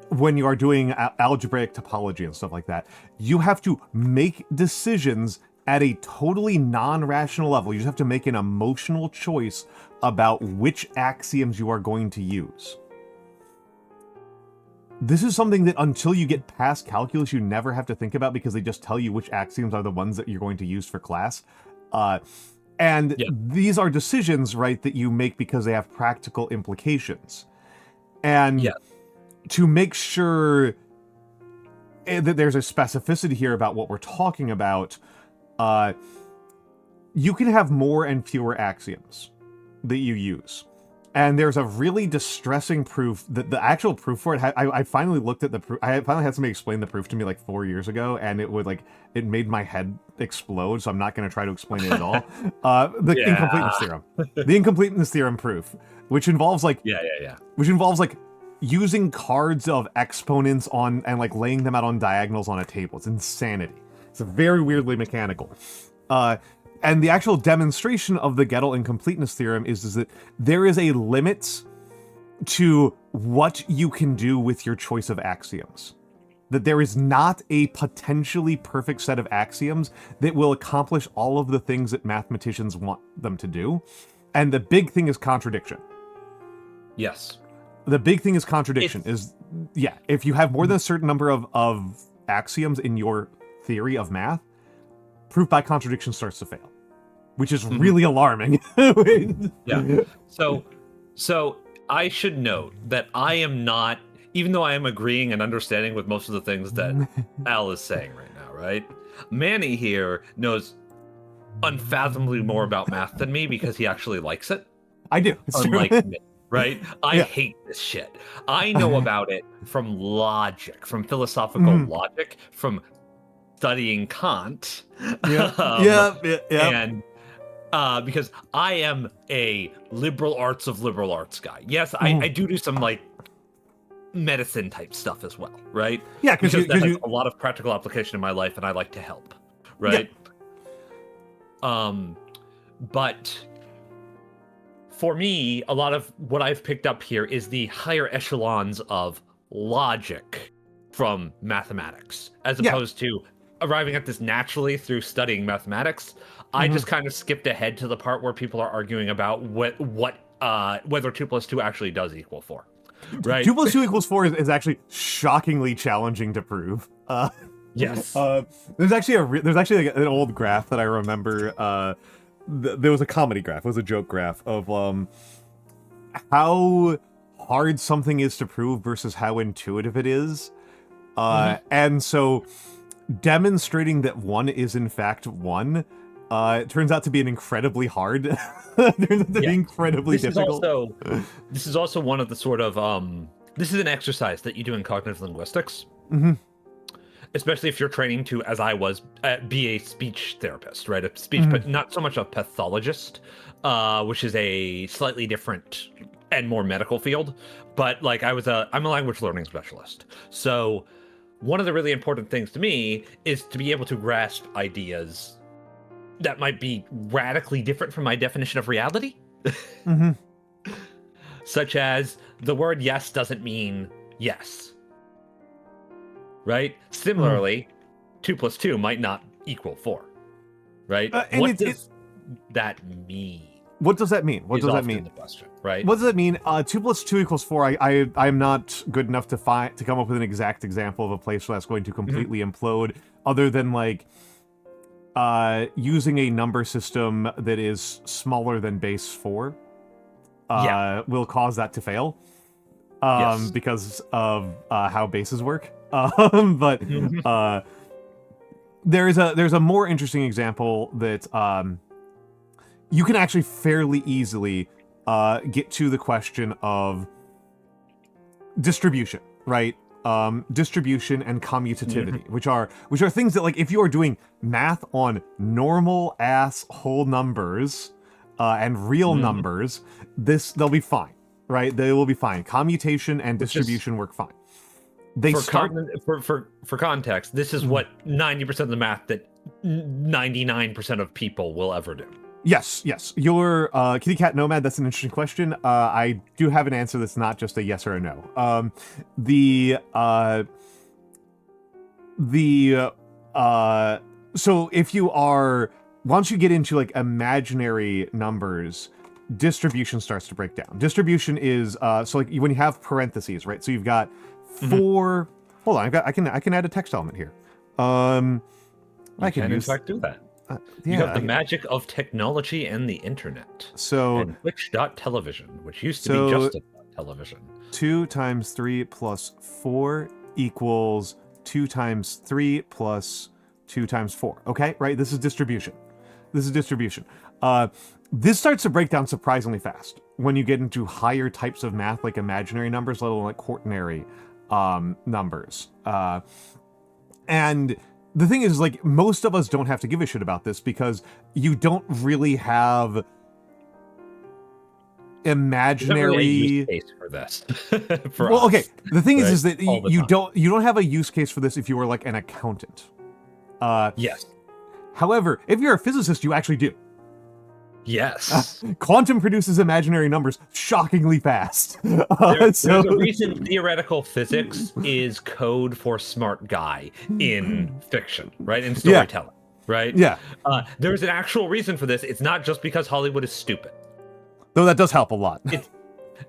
when you are doing algebraic topology and stuff like that, you have to make decisions at a totally non-rational level. You just have to make an emotional choice about which axioms you are going to use. This is something that until you get past calculus, you never have to think about, because they just tell you which axioms are the ones that you're going to use for class. These are decisions, right, that you make because they have practical implications. And to make sure that there's a specificity here about what we're talking about, you can have more and fewer axioms that you use. And there's a really distressing proof, that the actual proof for it, I finally looked at the proof, I finally had somebody explain the proof to me like 4 years ago, and it made my head explode, so I'm not going to try to explain it at all. Incompleteness theorem. The incompleteness theorem proof, which involves like using cards of exponents on and like laying them out on diagonals on a table. It's insanity. It's very weirdly mechanical. And the actual demonstration of the Gödel incompleteness theorem is that there is a limit to what you can do with your choice of axioms. That there is not a potentially perfect set of axioms that will accomplish all of the things that mathematicians want them to do. And the big thing is contradiction. Yes. The big thing is contradiction. If you have more than a certain number of axioms in your theory of math, proof by contradiction starts to fail, which is really alarming. Yeah. So I should note that I am not, even though I am agreeing and understanding with most of the things that Al is saying right now, right? Manny here knows unfathomably more about math than me because he actually likes it. I do. It's unlike true. me, right? I hate this shit. I know about it from logic, from philosophical logic, from studying Kant. And because I am a liberal arts guy. Yes, I do some like medicine type stuff as well, right? Yeah, because that has a lot of practical application in my life, and I like to help, right? But for me, a lot of what I've picked up here is the higher echelons of logic from mathematics, as opposed to arriving at this naturally through studying mathematics. I just kind of skipped ahead to the part where people are arguing about whether 2 plus 2 actually does equal 4. Right? 2 plus 2 equals 4 is actually shockingly challenging to prove. Yes. There's actually like an old graph that I remember. There was a comedy graph. It was a joke graph of how hard something is to prove versus how intuitive it is. And so demonstrating that 1 is in fact 1 it turns out to be an incredibly hard. Turns out to be incredibly difficult. This is also one of the sort of this is an exercise that you do in cognitive linguistics, especially if you're training to, as I was, be a speech therapist, right? A speech, but not so much a pathologist, which is a slightly different and more medical field. But like I'm a language learning specialist, so one of the really important things to me is to be able to grasp ideas that might be radically different from my definition of reality. Such as the word yes doesn't mean yes. Right? Similarly, 2 plus 2 might not equal 4. Right? What does that mean? What does that mean? What does that mean? The question, right? What does that mean? 2 plus 2 equals 4. I'm not good enough to come up with an exact example of a place where that's going to completely implode, other than like using a number system that is smaller than base 4 will cause that to fail because of how bases work. But there's a more interesting example that you can actually fairly easily get to the question of distribution, right? Distribution and commutativity, which are things that, like, if you are doing math on normal ass whole numbers and real numbers, they'll be fine, right? They will be fine. Commutation and distribution work fine. For context, this is what 90% of the math that 99% of people will ever do. Yes. Your Kitty Cat Nomad, that's an interesting question. I do have an answer that's not just a yes or a no. So if you are, once you get into like imaginary numbers, distribution starts to break down. Distribution is so like when you have parentheses, right? So you've got 4. Hold on, I can add a text element here. I can in fact do that. You have the magic of technology and the internet. So and Twitch.television, which used to be just a television. 2 times 3 plus 4 equals 2 times 3 plus 2 times 4. Okay, right? This is distribution. This starts to break down surprisingly fast when you get into higher types of math, like imaginary numbers, let alone like quaternary numbers. And the thing is, like, most of us don't have to give a shit about this because you don't really have imaginary use case for this. Okay. The thing right? is that you don't have a use case for this if you were like an accountant. Yes. However, if you're a physicist, you actually do. Yes. Quantum produces imaginary numbers shockingly fast. There's a reason theoretical physics is code for smart guy in fiction, right? In storytelling, right? Yeah. There's an actual reason for this. It's not just because Hollywood is stupid. Though that does help a lot.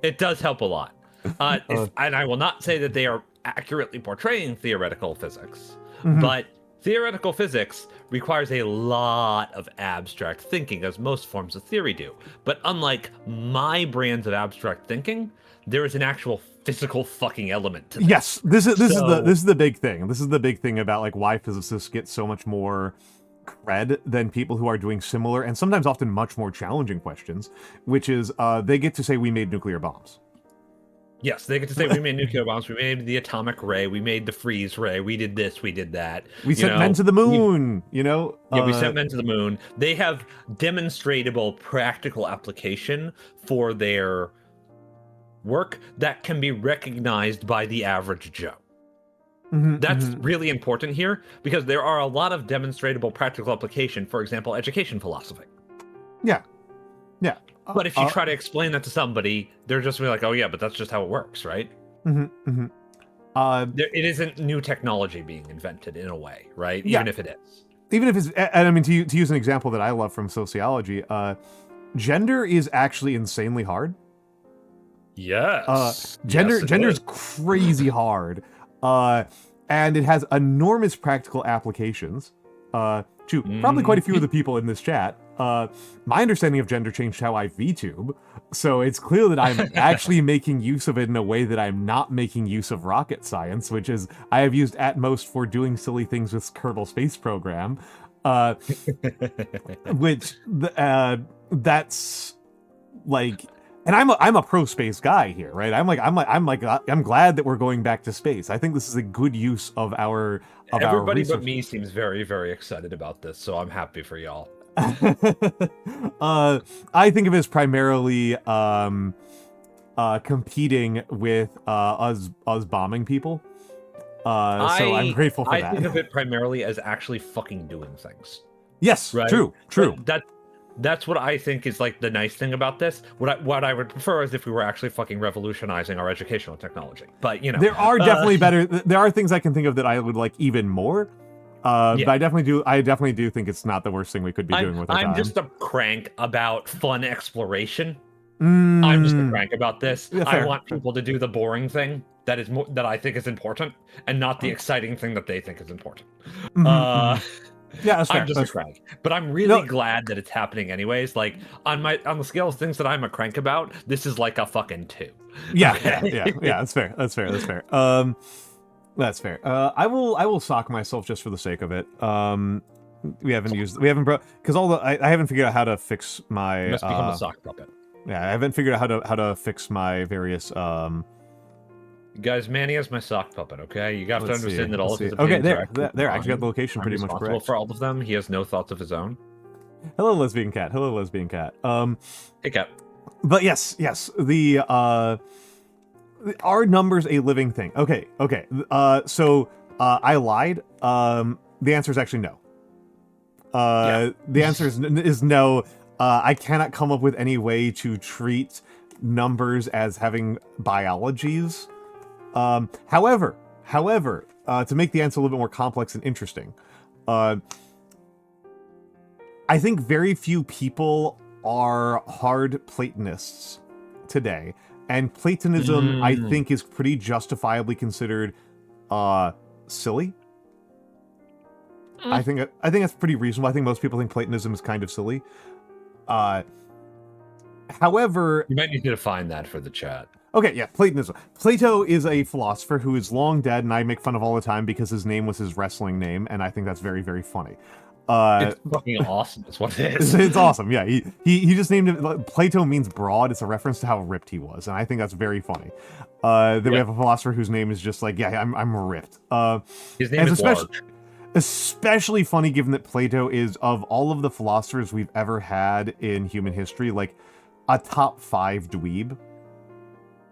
It does help a lot. And I will not say that they are accurately portraying theoretical physics, but theoretical physics requires a lot of abstract thinking, as most forms of theory do. But unlike my brands of abstract thinking, there is an actual physical fucking element to this. Yes, this is the big thing. This is the big thing about like why physicists get so much more cred than people who are doing similar and sometimes often much more challenging questions, which is they get to say we made nuclear bombs. Yes, they get to say we made nuclear bombs, we made the atomic ray, we made the freeze ray, we did this, we did that. We sent men to the moon, you know? Yeah, we sent men to the moon. They have demonstratable practical application for their work that can be recognized by the average Joe. That's really important here because there are a lot of demonstratable practical application, for example, education philosophy. Yeah. But if you try to explain that to somebody, they're just gonna be like, oh yeah, but that's just how it works, right? It isn't new technology being invented in a way, right? Even if it is. Even if it's, and I mean, to use an example that I love from sociology, gender is actually insanely hard. Yes. Gender is crazy hard. And it has enormous practical applications to probably quite a few of the people in this chat. My understanding of gender changed how I VTube, so it's clear that I'm actually making use of it in a way that I'm not making use of rocket science, which is I have used at most for doing silly things with Kerbal Space Program, which that's like. And I'm a pro space guy here, right? I'm glad that we're going back to space. I think this is a good use of our Everybody but me seems very, very excited about this, so I'm happy for y'all. I think of it as primarily competing with us bombing people. So I'm grateful for that. I think of it primarily as actually fucking doing things. Yes, right? True. That's what I think is like the nice thing about this. What I would prefer is if we were actually fucking revolutionizing our educational technology. But you know, there are definitely better. There are things I can think of that I would like even more. But I definitely do think it's not the worst thing we could be doing with our time. I'm just a crank about fun exploration. I'm just a crank about this. Yeah, I want people to do the boring thing that I think is important, and not the exciting thing that they think is important. Yeah, that's fair. I'm just a crank, but I'm really glad that it's happening anyways. Like on the scale of things that I'm a crank about, this is like a fucking 2. Yeah, that's fair. That's fair. That's fair. I will sock myself just for the sake of it. We haven't because I haven't figured out how to fix my. You must become a sock puppet. Yeah, I haven't figured out how to fix my various. Guys, Manny is my sock puppet. Okay, you got to understand that all of his opinions there. I actually got the location pretty much correct. For all of them, he has no thoughts of his own. Hello, lesbian cat. Hey, cat. But yes. Are numbers a living thing? Okay. So I lied. The answer is actually no. The answer is no. I cannot come up with any way to treat numbers as having biologies. However, to make the answer a little bit more complex and interesting, I think very few people are hard Platonists today, and Platonism, I think, is pretty justifiably considered silly. I think that's pretty reasonable. I think most people think Platonism is kind of silly. However, you might need to define that for the chat. Okay, yeah, Platonism. Plato is a philosopher who is long dead, and I make fun of all the time because his name was his wrestling name, and I think that's very, very funny. It's fucking awesome. That's what it is. It's awesome. Yeah, he just named it. Plato means broad. It's a reference to how ripped he was, and I think that's very funny. Then we have a philosopher whose name is just like, I'm ripped. His name is large. Especially funny given that Plato is, of all of the philosophers we've ever had in human history, like a top 5 dweeb.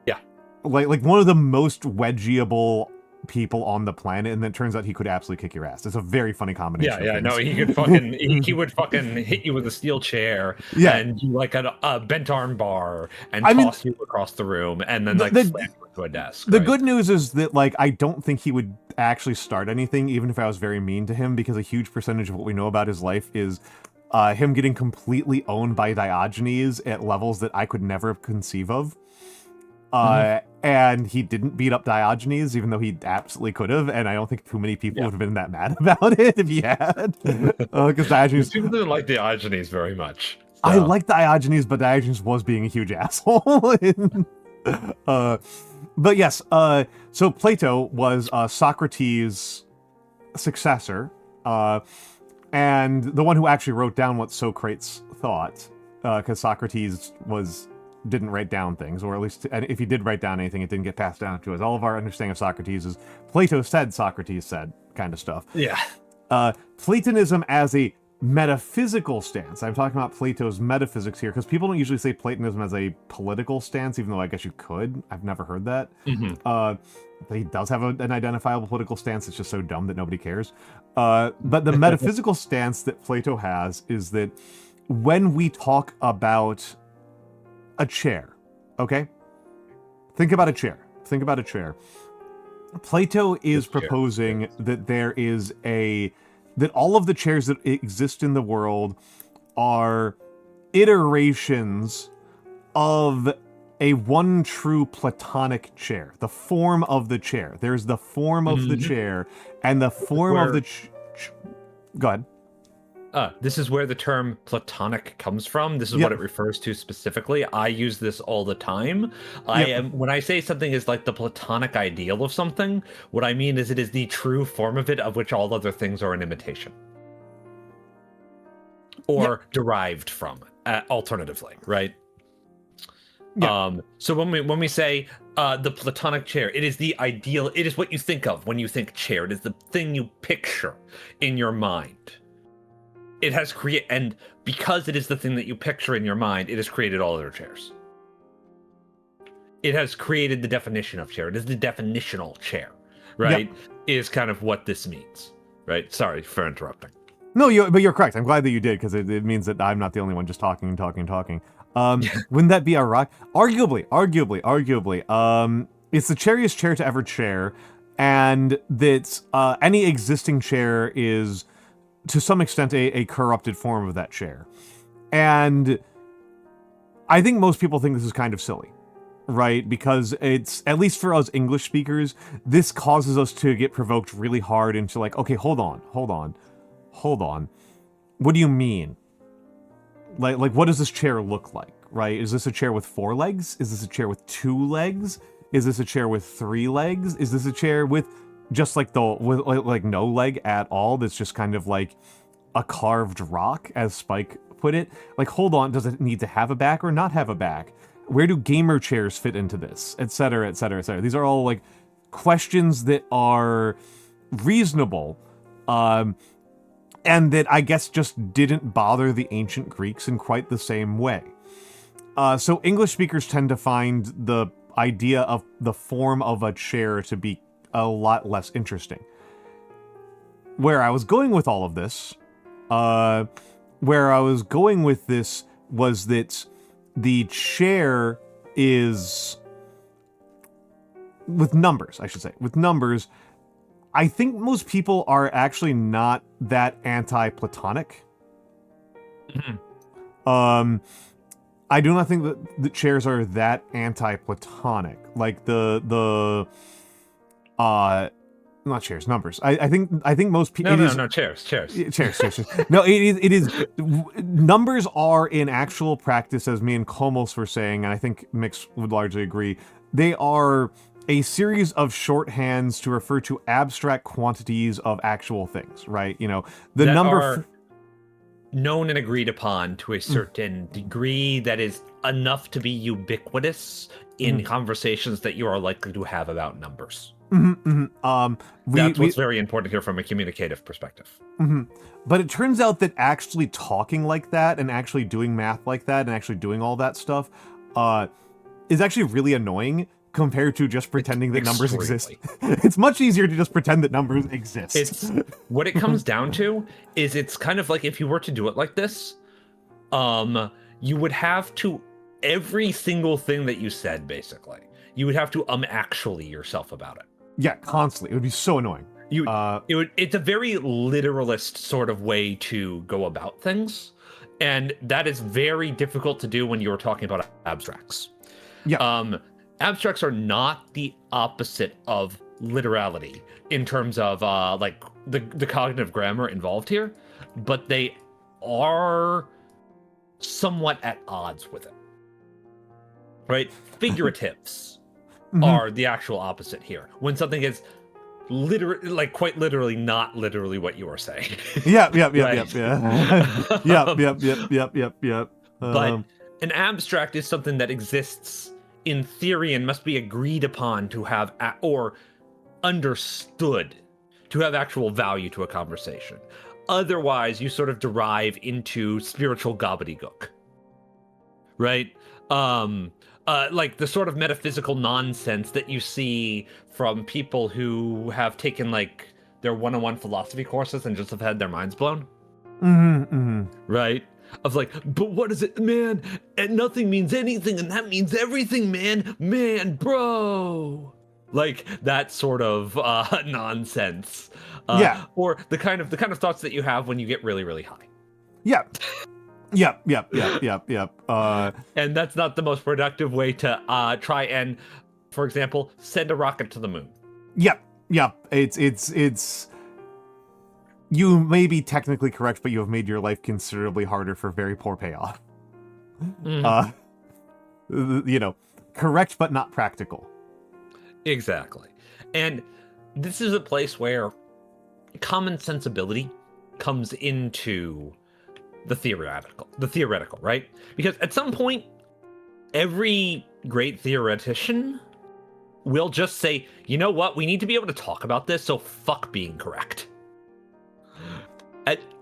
Yeah. Like one of the most wedgiable people on the planet, and then it turns out he could absolutely kick your ass. It's a very funny combination. Yeah, no, he could fucking he would fucking hit you with a steel chair, and do like a bent arm bar, and toss you across the room, and then like slam you into a desk. The good news is that like I don't think he would actually start anything, even if I was very mean to him, because a huge percentage of what we know about his life is him getting completely owned by Diogenes at levels that I could never conceive of. And he didn't beat up Diogenes, even though he absolutely could have, and I don't think too many people would have been that mad about it if he had. Because Diogenes... People didn't like Diogenes very much. So. I like Diogenes, but Diogenes was being a huge asshole. But yes, so Plato was Socrates' successor, and the one who actually wrote down what Socrates thought, because Socrates didn't write down things, or at least if he did write down anything, it didn't get passed down to us. All of our understanding of Socrates is Plato said, Socrates said kind of stuff. Yeah. Platonism as a metaphysical stance. I'm talking about Plato's metaphysics here, because people don't usually say Platonism as a political stance, even though I guess you could. I've never heard that. But he does have an identifiable political stance. It's just so dumb that nobody cares. But the metaphysical stance that Plato has is that when we talk about a chair, okay? Think about a chair. Plato is proposing that that all of the chairs that exist in the world are iterations of a one true Platonic chair. The form of the chair. There's the form of the chair, and the form of the... Go ahead. This is where the term Platonic comes from. This is what it refers to specifically. I use this all the time. When I say something is like the Platonic ideal of something, what I mean is it is the true form of it, of which all other things are an imitation. Or derived from, alternatively, right? So when we say the Platonic chair, it is the ideal, it is what you think of when you think chair. It is the thing you picture in your mind. It has and because it is the thing that you picture in your mind, it has created all other chairs. It has created the definition of chair. It is the definitional chair, right? Is kind of what this means, right? Sorry for interrupting. No, but you're correct. I'm glad that you did, because it means that I'm not the only one just talking. Wouldn't that be ironic? Arguably. It's the chairiest chair to ever chair, and that any existing chair is, to some extent, a corrupted form of that chair. And I think most people think this is kind of silly, right? Because it's, at least for us English speakers, this causes us to get provoked really hard into like, okay, hold on. What do you mean? Like, what does this chair look like, right? Is this a chair with 4 legs? Is this a chair with 2 legs? Is this a chair with 3 legs? Is this a chair with just like like no leg at all? That's just kind of like a carved rock, as Spike put it. Like, hold on, does it need to have a back or not have a back? Where do gamer chairs fit into this? Etc., etc., etc. These are all like questions that are reasonable, and that I guess just didn't bother the ancient Greeks in quite the same way. So English speakers tend to find the idea of the form of a chair to be a lot less interesting. Where I was going with all of this, was that the chair is, with numbers, I think most people are actually not that anti-Platonic. I do not think that the chairs are that anti-Platonic. Like not chairs, numbers. I think most people. No, chairs. Chairs. No, it is. Numbers are in actual practice, as me and Komos were saying, and I think Mikks would largely agree. They are a series of shorthands to refer to abstract quantities of actual things, right? You know, the that number are known and agreed upon to a certain degree that is enough to be ubiquitous in conversations that you are likely to have about numbers. That's what's very important here from a communicative perspective. But it turns out that actually talking like that and actually doing math like that and actually doing all that stuff is actually really annoying compared to just pretending that numbers exist. It's much easier to just pretend that numbers exist. What it comes down to is it's kind of like if you were to do it like this, you would have to, every single thing that you said, basically, you would have to actually yourself about it. Yeah, constantly. It would be so annoying. It's a very literalist sort of way to go about things, and that is very difficult to do when you're talking about abstracts. Yeah. Abstracts are not the opposite of literality in terms of like the cognitive grammar involved here, but they are somewhat at odds with it. Right? Figuratives are the actual opposite here. When something is literally, like quite literally, not literally what you are saying. Yep. But an abstract is something that exists in theory and must be agreed upon to have or understood to have actual value to a conversation. Otherwise, you sort of derive into spiritual gobbledygook, right? Like the sort of metaphysical nonsense that you see from people who have taken like their one-on-one philosophy courses and just have had their minds blown. Right? Of like, but what is it, man? And nothing means anything, and that means everything, man, bro. Like that sort of nonsense. Yeah. Or the kind of thoughts that you have when you get really, really high. Yep. And that's not the most productive way to try and, for example, send a rocket to the moon. Yep. It's you may be technically correct, but you have made your life considerably harder for very poor payoff. Correct but not practical. Exactly. And this is a place where common sensibility comes into the theoretical, right? Because at some point, every great theoretician will just say, you know what, we need to be able to talk about this, so fuck being correct.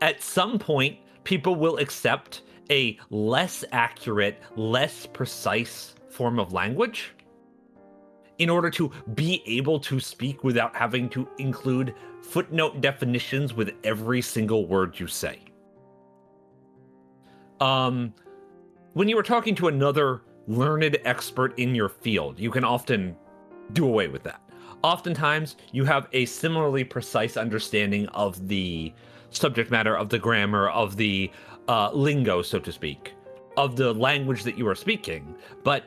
At some point, people will accept a less accurate, less precise form of language in order to be able to speak without having to include footnote definitions with every single word you say. When you are talking to another learned expert in your field, you can often do away with that. Oftentimes, you have a similarly precise understanding of the subject matter, of the grammar, of the lingo, so to speak, of the language that you are speaking, but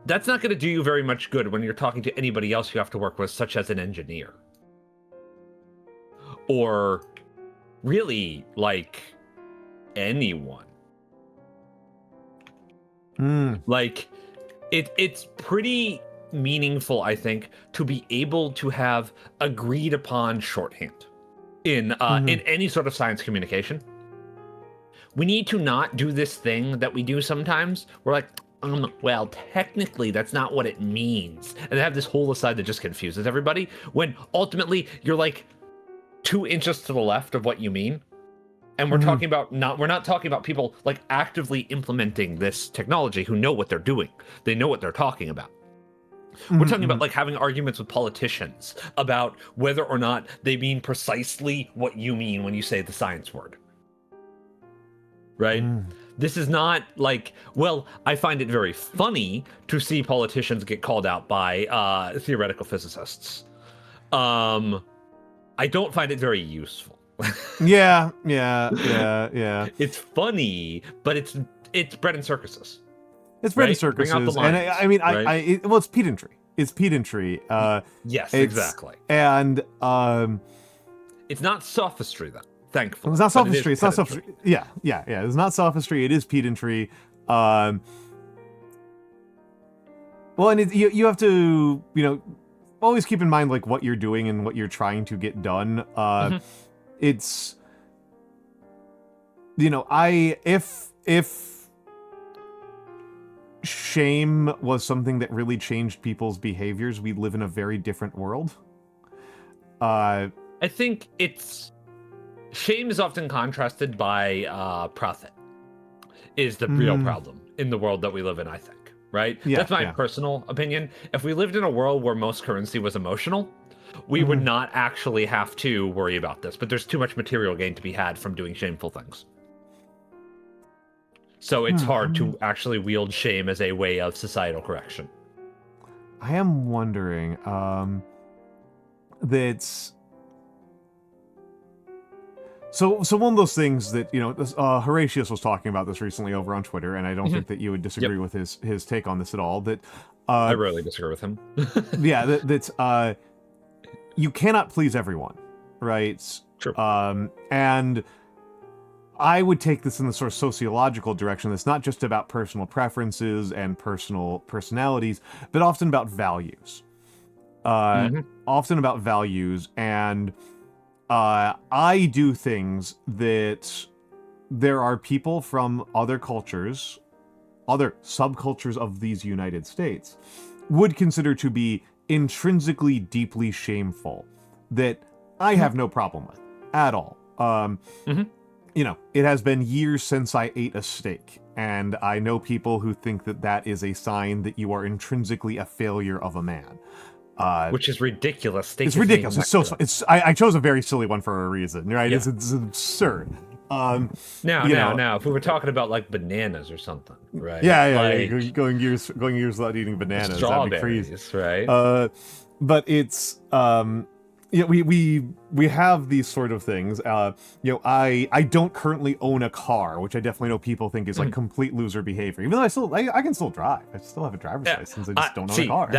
that's not going to do you very much good when you're talking to anybody else you have to work with, such as an engineer. Or really, like, anyone. Like, it's pretty meaningful, I think, to be able to have agreed upon shorthand in any sort of science communication. We need to not do this thing that we do sometimes. We're like, well, technically, that's not what it means. And they have this whole aside that just confuses everybody, when ultimately you're like 2 inches to the left of what you mean. And we're talking about we're not talking about people like actively implementing this technology who know what they're doing. They know what they're talking about. We're talking about like having arguments with politicians about whether or not they mean precisely what you mean when you say the science word. Right? This is not like, well, I find it very funny to see politicians get called out by theoretical physicists. I don't find it very useful. Yeah. It's funny, but it's bread and circuses. It's bread and circuses, and I mean, right? It's pedantry. It's pedantry. Yes, exactly. And it's not sophistry, though. Thankfully, it's not sophistry. It's not sophistry. Yeah. It's not sophistry. It is pedantry. Well, and you have to, always keep in mind like what you're doing and what you're trying to get done. It's, shame was something that really changed people's behaviors, we live in a very different world. I think shame is often contrasted by profit is the real problem in the world that we live in, I think, right? Yeah, That's my personal opinion. If we lived in a world where most currency was emotional, we would not actually have to worry about this, but there's too much material gain to be had from doing shameful things. So it's hard to actually wield shame as a way of societal correction. I am wondering, that's... So one of those things that, Horatius was talking about this recently over on Twitter, and I don't think that you would disagree with his take on this at all, that... I rarely disagree with him. Yeah, that's... you cannot please everyone, right? True. And I would take this in the sort of sociological direction. That's not just about personal preferences and personal personalities, but often about values. Often about values, and I do things that there are people from other cultures, other subcultures of these United States, would consider to be intrinsically deeply shameful, that I have no problem with at all. It has been years since I ate a steak, and I know people who think that that is a sign that you are intrinsically a failure of a man. Which is ridiculous. Steak it's ridiculous. It's so. I chose a very silly one for a reason, right? Yeah. It's absurd. Now, if we were talking about like bananas or something, right? Yeah. Going years without eating bananas, that'd be crazy, right? But it's we have these sort of things. I don't currently own a car, which I definitely know people think is like complete loser behavior. Even though I can still drive. I still have a driver's license. I just don't own a car.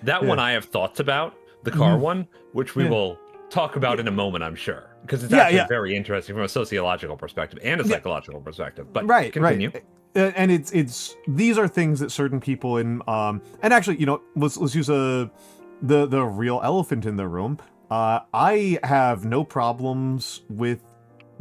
That one I have thoughts about, the car one, which we will talk about in a moment, I'm sure, because it's actually very interesting from a sociological perspective and a psychological perspective. But continue. And it's these are things that certain people in and actually, let's use the real elephant in the room. I have no problems with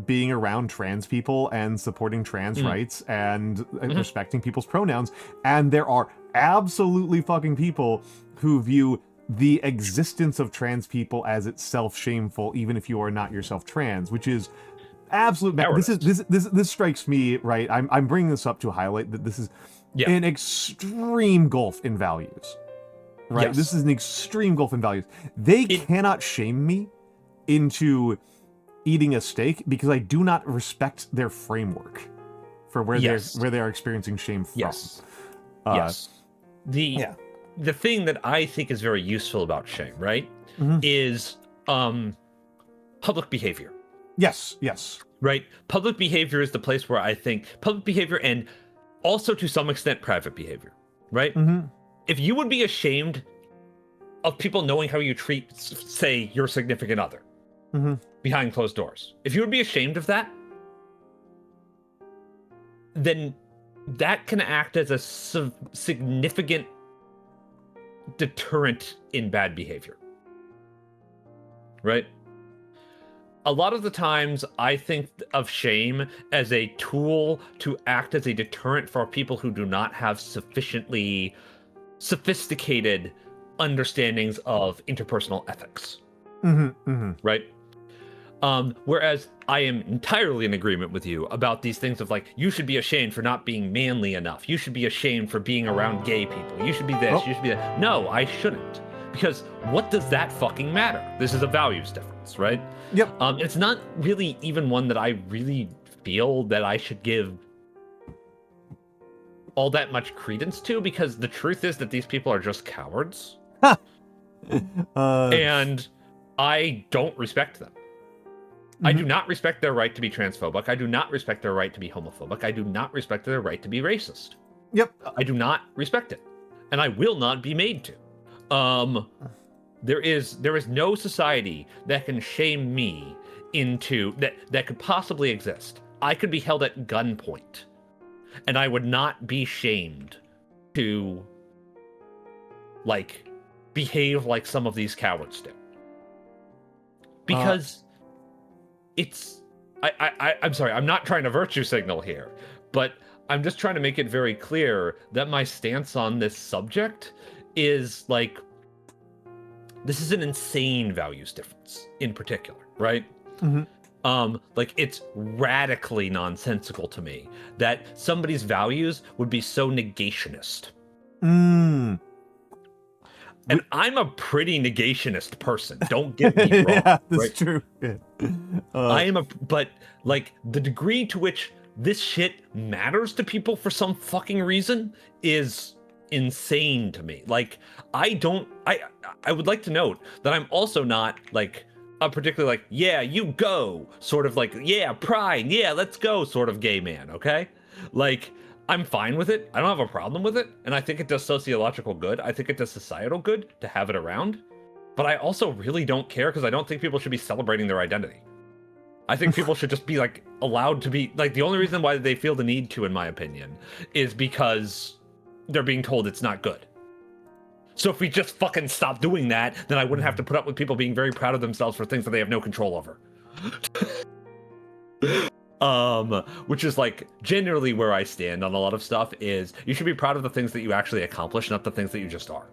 being around trans people and supporting trans rights and respecting people's pronouns. And there are absolutely fucking people who view the existence of trans people as itself shameful, even if you are not yourself trans, which is absolute. This strikes me, right? I'm bringing this up to highlight that this is an extreme gulf in values. Right, this is an extreme gulf in values. They cannot shame me into eating a steak because I do not respect their framework for where they are experiencing shame from. The thing that I think is very useful about shame, right, is public behavior. Yes. Right, public behavior is the place where I think public behavior and also to some extent private behavior, right? If you would be ashamed of people knowing how you treat, say, your significant other behind closed doors, if you would be ashamed of that, then that can act as a significant deterrent in bad behavior, right? A lot of the times I think of shame as a tool to act as a deterrent for people who do not have sufficiently sophisticated understandings of interpersonal ethics, right? Whereas I am entirely in agreement with you about these things of like, you should be ashamed for not being manly enough. You should be ashamed for being around gay people. You should be this, you should be that. No, I shouldn't. Because what does that fucking matter? This is a values difference, right? Yep. It's not really even one that I really feel that I should give all that much credence to, because the truth is that these people are just cowards. And I don't respect them. I do not respect their right to be transphobic. I do not respect their right to be homophobic. I do not respect their right to be racist. Yep. I do not respect it. And I will not be made to. There is no society that can shame me into that could possibly exist. I could be held at gunpoint, and I would not be shamed to like behave like some of these cowards do. Because I'm sorry, I'm not trying to virtue signal here, but I'm just trying to make it very clear that my stance on this subject is like, this is an insane values difference in particular, right? Like, it's radically nonsensical to me that somebody's values would be so negationist. And I'm a pretty negationist person. Don't get me wrong. Yeah, that's right? true. Yeah. But like the degree to which this shit matters to people for some fucking reason is insane to me. Like, I would like to note that I'm also not like a particularly like, yeah, you go, sort of like, yeah, pride, yeah, let's go, sort of gay man, okay? Like, I'm fine with it. I don't have a problem with it. And I think it does sociological good. I think it does societal good to have it around. But I also really don't care because I don't think people should be celebrating their identity. I think people should just be like allowed to be like, the only reason why they feel the need to, in my opinion, is because they're being told it's not good. So if we just fucking stop doing that, then I wouldn't have to put up with people being very proud of themselves for things that they have no control over. Which is like generally where I stand on a lot of stuff is you should be proud of the things that you actually accomplish, not the things that you just are.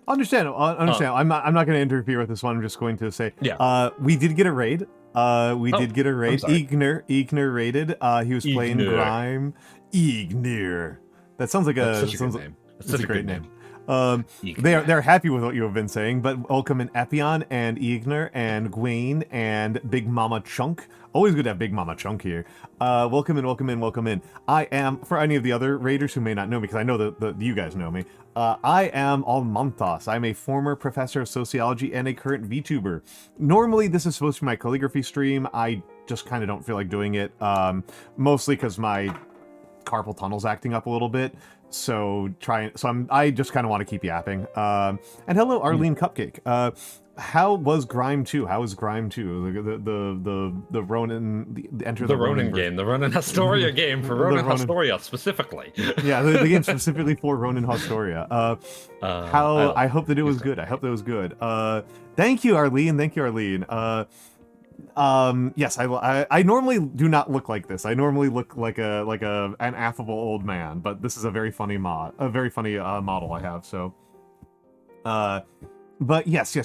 Understand. I'm not going to interfere with this one. I'm just going to say, yeah. We did get a raid. We did get a raid. Igner raided. He was playing Grime. Igner. That sounds like That's such a great name. They're happy with what you have been saying, but welcome in Epion and Igner and Gwaine and Big Mama Chunk. Always good to have Big Mama Chunk here. Welcome in. I am, for any of the other raiders who may not know me, because I know that you guys know me, I am Almantas. I'm a former professor of sociology and a current VTuber. Normally, this is supposed to be my calligraphy stream. I just kind of don't feel like doing it, mostly because my carpal tunnel's acting up a little bit. So I just kind of want to keep yapping. And hello, Arlene Cupcake. How was Grime 2? How was Grime 2? The Ronin, the Ronin game, the Ronin Astoria game for Ronin Astoria specifically. Yeah, the game specifically for Ronin Astoria. I hope that it was good. I hope that was good. Thank you, Arlene. Yes, I normally do not look like this. I normally look like an affable old man, but this is a very funny model I have. So, but yes.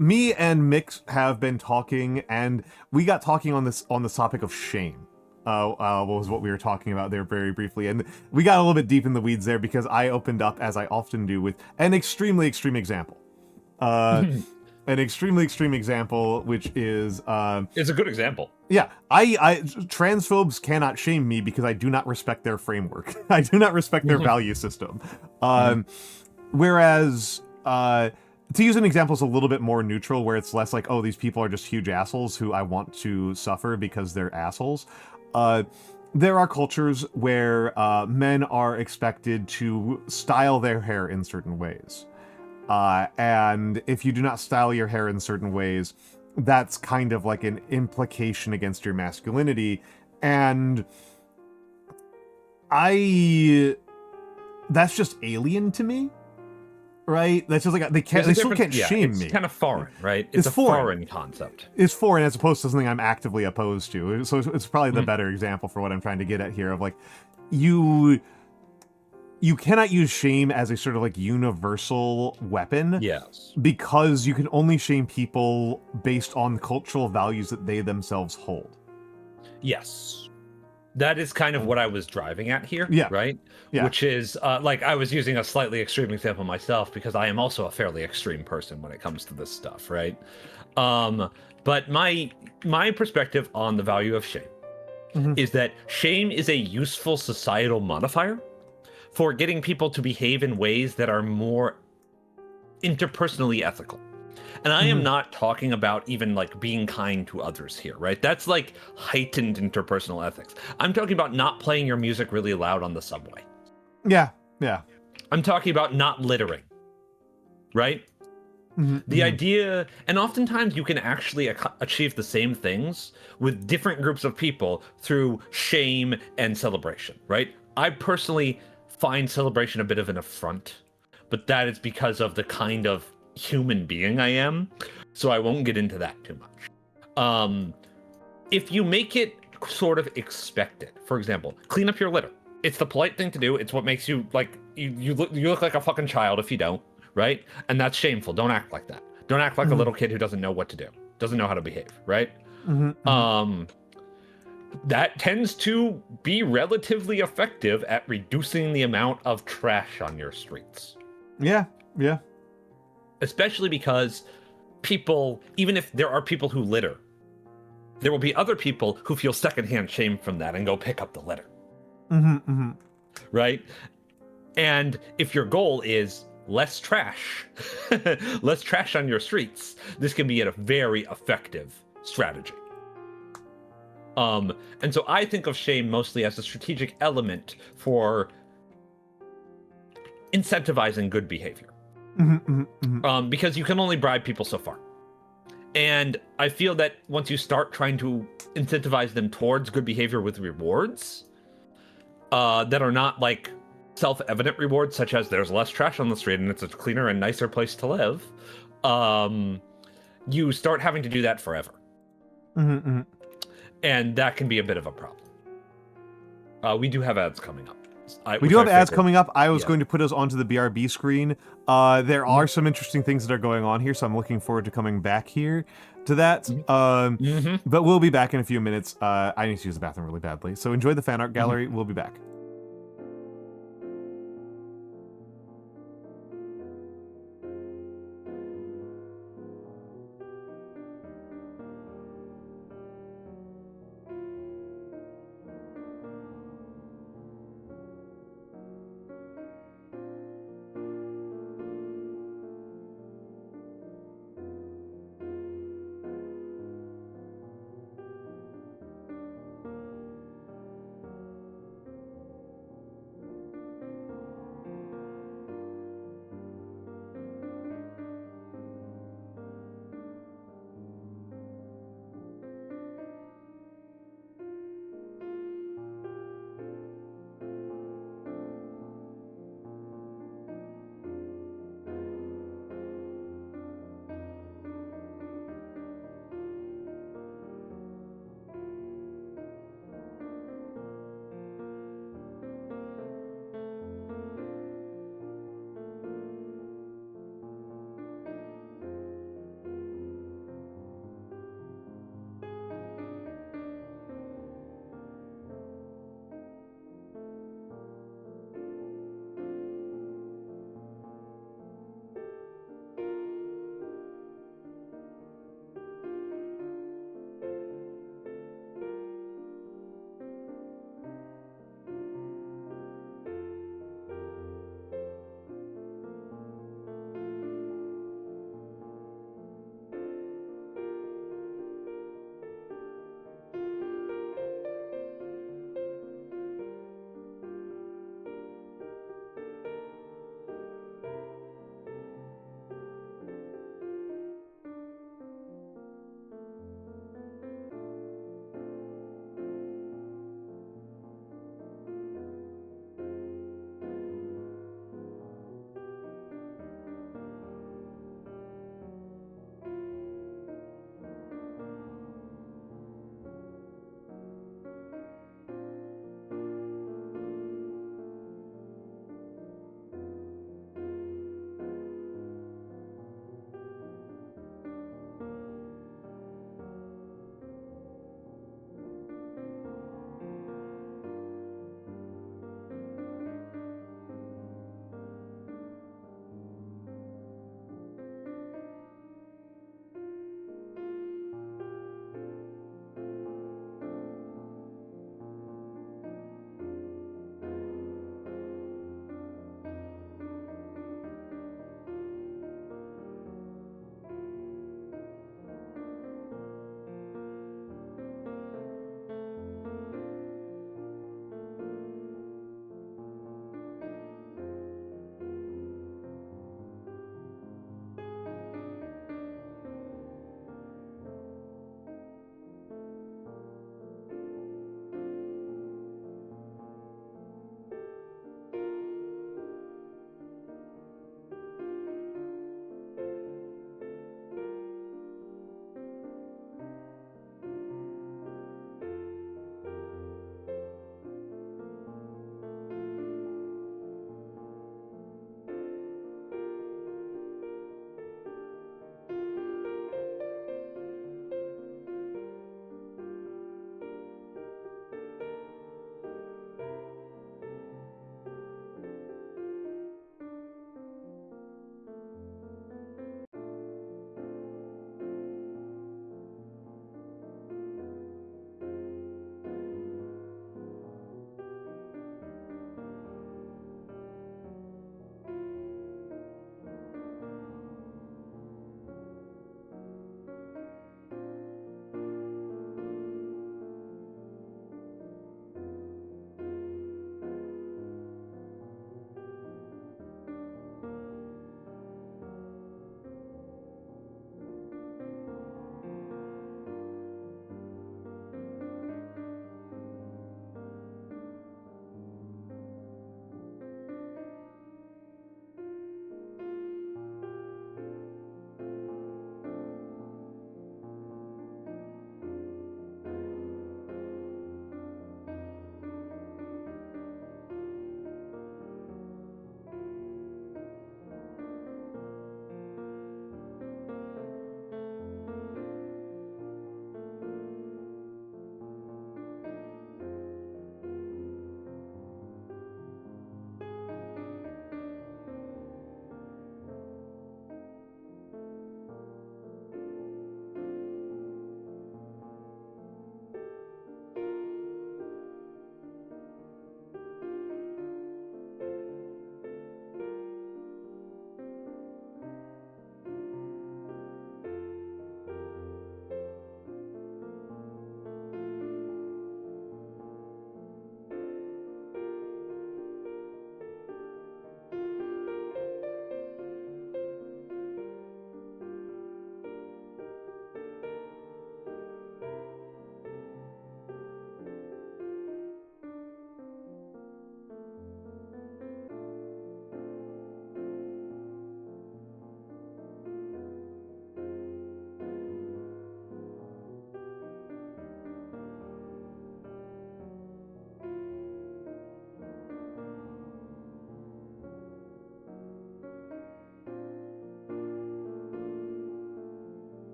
Me and Mikks have been talking, and we got talking on this topic of shame. Was what we were talking about there very briefly, and we got a little bit deep in the weeds there because I opened up, as I often do, with an extremely extreme example. An extremely extreme example, which is it's a good example. Yeah, I transphobes cannot shame me because I do not respect their framework. I do not respect their value system. Whereas to use an example is a little bit more neutral, where it's less like, oh, these people are just huge assholes who I want to suffer because they're assholes. There are cultures where men are expected to style their hair in certain ways. And if you do not style your hair in certain ways, that's kind of like an implication against your masculinity. And that's just alien to me, right? That's just like, they still can't shame me. It's kind of foreign, right? It's a foreign concept. It's foreign as opposed to something I'm actively opposed to. So it's probably the better example for what I'm trying to get at here of like, you cannot use shame as a sort of like universal weapon. Yes. Because you can only shame people based on the cultural values that they themselves hold. Yes. That is kind of what I was driving at here. Yeah. Right? Yeah. Which is, like, I was using a slightly extreme example myself because I am also a fairly extreme person when it comes to this stuff, right? But my perspective on the value of shame is that shame is a useful societal modifier for getting people to behave in ways that are more interpersonally ethical. And I am not talking about even like being kind to others here, right? That's like heightened interpersonal ethics. I'm talking about not playing your music really loud on the subway. Yeah. I'm talking about not littering, right? The idea, and oftentimes you can actually achieve the same things with different groups of people through shame and celebration, right? I personally find celebration a bit of an affront, but that is because of the kind of human being I am, so I won't get into that too much. If you make it sort of expected. For example, clean up your litter. It's the polite thing to do. It's what makes you like you look like a fucking child if you don't, right? And that's shameful. Don't act like that. Don't act like a little kid who doesn't know what to do, doesn't know how to behave, right? That tends to be relatively effective at reducing the amount of trash on your streets. Yeah. Especially because people, even if there are people who litter, there will be other people who feel secondhand shame from that and go pick up the litter. Right? And if your goal is less trash, less trash on your streets, this can be a very effective strategy. And so I think of shame mostly as a strategic element for incentivizing good behavior. Because you can only bribe people so far. And I feel that once you start trying to incentivize them towards good behavior with rewards that are not like self-evident rewards, such as there's less trash on the street and it's a cleaner and nicer place to live, you start having to do that forever. And that can be a bit of a problem. We do have ads coming up. We do have ads coming up. I was going to put us onto the BRB screen. There are some interesting things that are going on here, so I'm looking forward to coming back here to that. But we'll be back in a few minutes. I need to use the bathroom really badly. So enjoy the fan art gallery. We'll be back.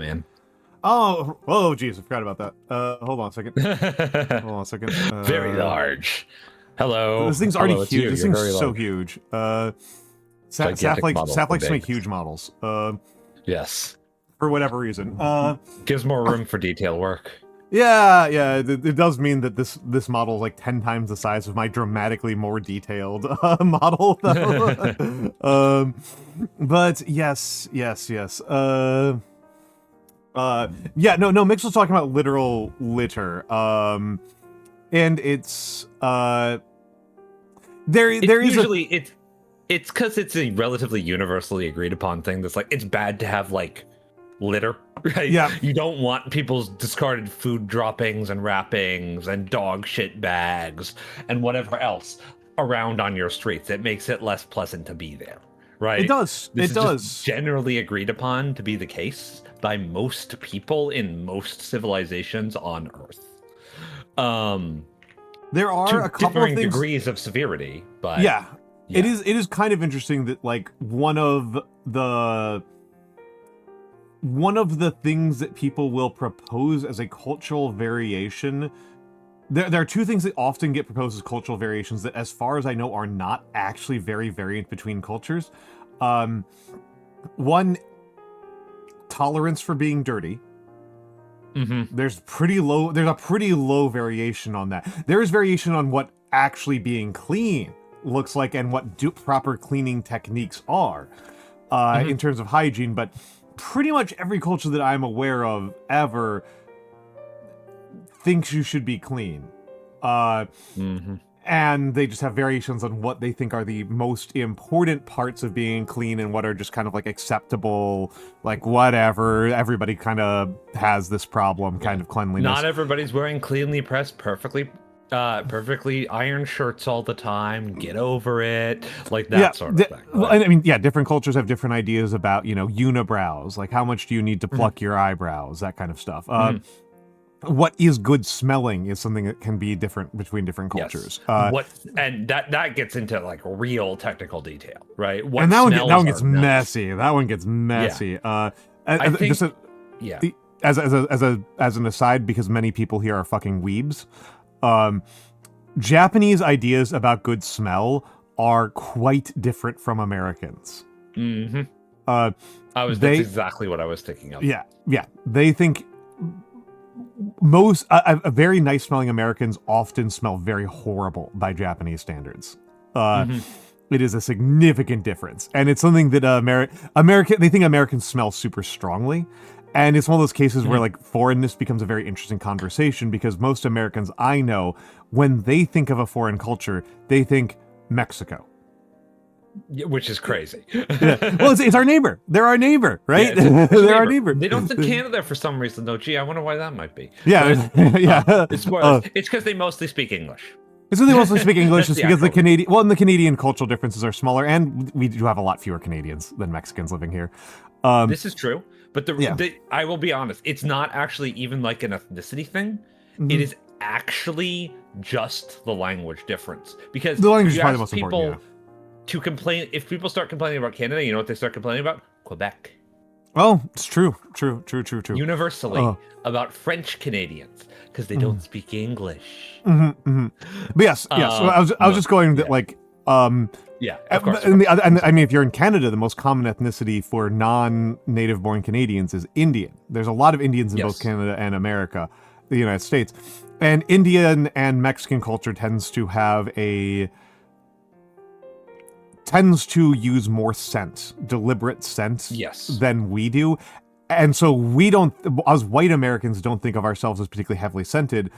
man. Oh, jeez, I forgot about that. Hold on a second. Hold on a second. Very large. Hello. This thing's already Hello, it's huge. you. This You're thing's very so large. huge. Gigantic Saf likes to make big. huge models. Yes. For whatever reason. Gives more room for detail work. Yeah, it does mean that this model is like 10 times the size of my dramatically more detailed model, though. But yes. Yeah, no, Mikks was talking about literal litter. And it's it's because it's a relatively universally agreed upon thing that's like it's bad to have like litter, right? Yeah. You don't want people's discarded food droppings and wrappings and dog shit bags and whatever else around on your streets. It makes it less pleasant to be there, right? It does. This it is does. just generally agreed upon to be the case by most people in most civilizations on Earth. There are a couple of things... degrees of severity, but yeah. It is kind of interesting that like one of the things that people will propose as a cultural variation, there are two things that often get proposed as cultural variations that, as far as I know, are not actually very variant between cultures. One, tolerance for being dirty. Mm-hmm. There's a pretty low variation on that. There is variation on what actually being clean looks like and what proper cleaning techniques are in terms of hygiene, but pretty much every culture that I'm aware of ever thinks you should be clean. And they just have variations on what they think are the most important parts of being clean and what are just kind of like acceptable, like whatever. Everybody kind of has this problem, kind of cleanliness. Not everybody's wearing cleanly pressed, perfectly ironed shirts all the time. Get over it, like that sort of thing. Right? Well, I mean, different cultures have different ideas about, unibrows, like how much do you need to pluck your eyebrows, that kind of stuff. What is good smelling is something that can be different between different cultures. Yes. And that gets into like real technical detail, right? And that one gets messy. That one gets messy. Yeah. I think, as an aside, because many people here are fucking weebs, Japanese ideas about good smell are quite different from Americans. Mm-hmm. That's exactly what I was thinking of. Yeah. They think very nice smelling Americans often smell very horrible by Japanese standards. It is a significant difference, and it's something that they think Americans smell super strongly, and it's one of those cases where like foreignness becomes a very interesting conversation, because most Americans I know, when they think of a foreign culture, they think Mexico. Which is crazy. Well, it's our neighbor. They're our neighbor, right? Yeah, they're our neighbor. They don't think Canada for some reason, though. Gee, I wonder why that might be. Yeah, It's because they mostly speak English. It's because they mostly speak English. It's because the Canadian cultural differences are smaller, and we do have a lot fewer Canadians than Mexicans living here. This is true, but I will be honest. It's not actually even like an ethnicity thing. Mm-hmm. It is actually just the language difference, because the language is probably the most important. To complain, if people start complaining about Canada, you know what they start complaining about? Quebec. Oh, it's true. Universally about French Canadians, because they don't speak English. But yes. So I was just going that like of course. And I mean, if you're in Canada, the most common ethnicity for non-native born Canadians is Indian. There's a lot of Indians in both Canada and America, the United States, and Indian and Mexican culture tends to use more scent, deliberate scent, than we do. And so as white Americans don't think of ourselves as particularly heavily scented.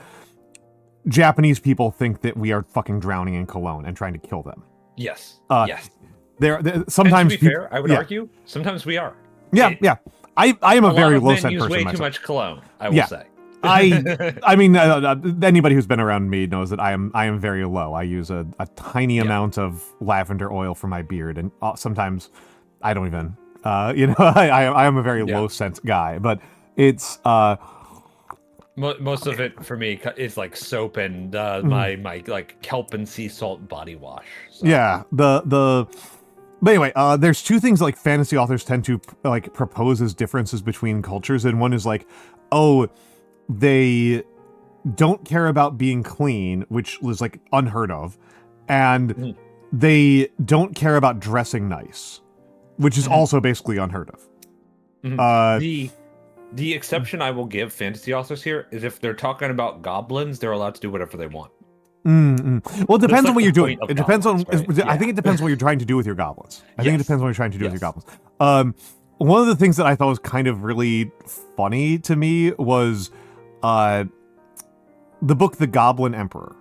Japanese people think that we are fucking drowning in cologne and trying to kill them. Yes. They're sometimes, and to be fair, I would argue, sometimes we are. Yeah. I am a very low scent person use way myself. Too much cologne, I will say. I mean, anybody who's been around me knows that I am very low. I use a tiny amount of lavender oil for my beard, and sometimes I don't even. I am a very low scent guy, but it's most of it for me is like soap and my like kelp and sea salt body wash. So. Yeah, But anyway, there's two things like fantasy authors tend to like propose as differences between cultures, and one is like, oh, they don't care about being clean, which was like unheard of, and they don't care about dressing nice, which is also basically unheard of. The exception I will give fantasy authors here is if they're talking about goblins, they're allowed to do whatever they want. Well, it depends on what you're doing. It depends on. Right? I think it depends what you're trying to do with your goblins. I think it depends what you're trying to do with your goblins. One of the things that I thought was kind of really funny to me was the book The Goblin Emperor.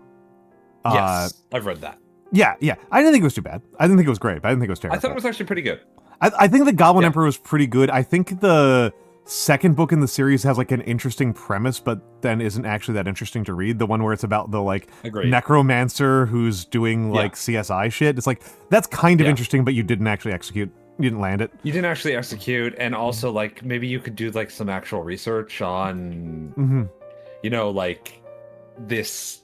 Yes, I've read that. Yeah. I didn't think it was too bad. I didn't think it was great, but I didn't think it was terrible. I thought it was actually pretty good. I think The Goblin Emperor was pretty good. I think the second book in the series has like an interesting premise, but then isn't actually that interesting to read. The one where it's about the like necromancer who's doing like CSI shit. It's like, that's kind of interesting, but you didn't actually execute. You didn't land it. You didn't actually execute, and also like maybe you could do like some actual research on, you know, like this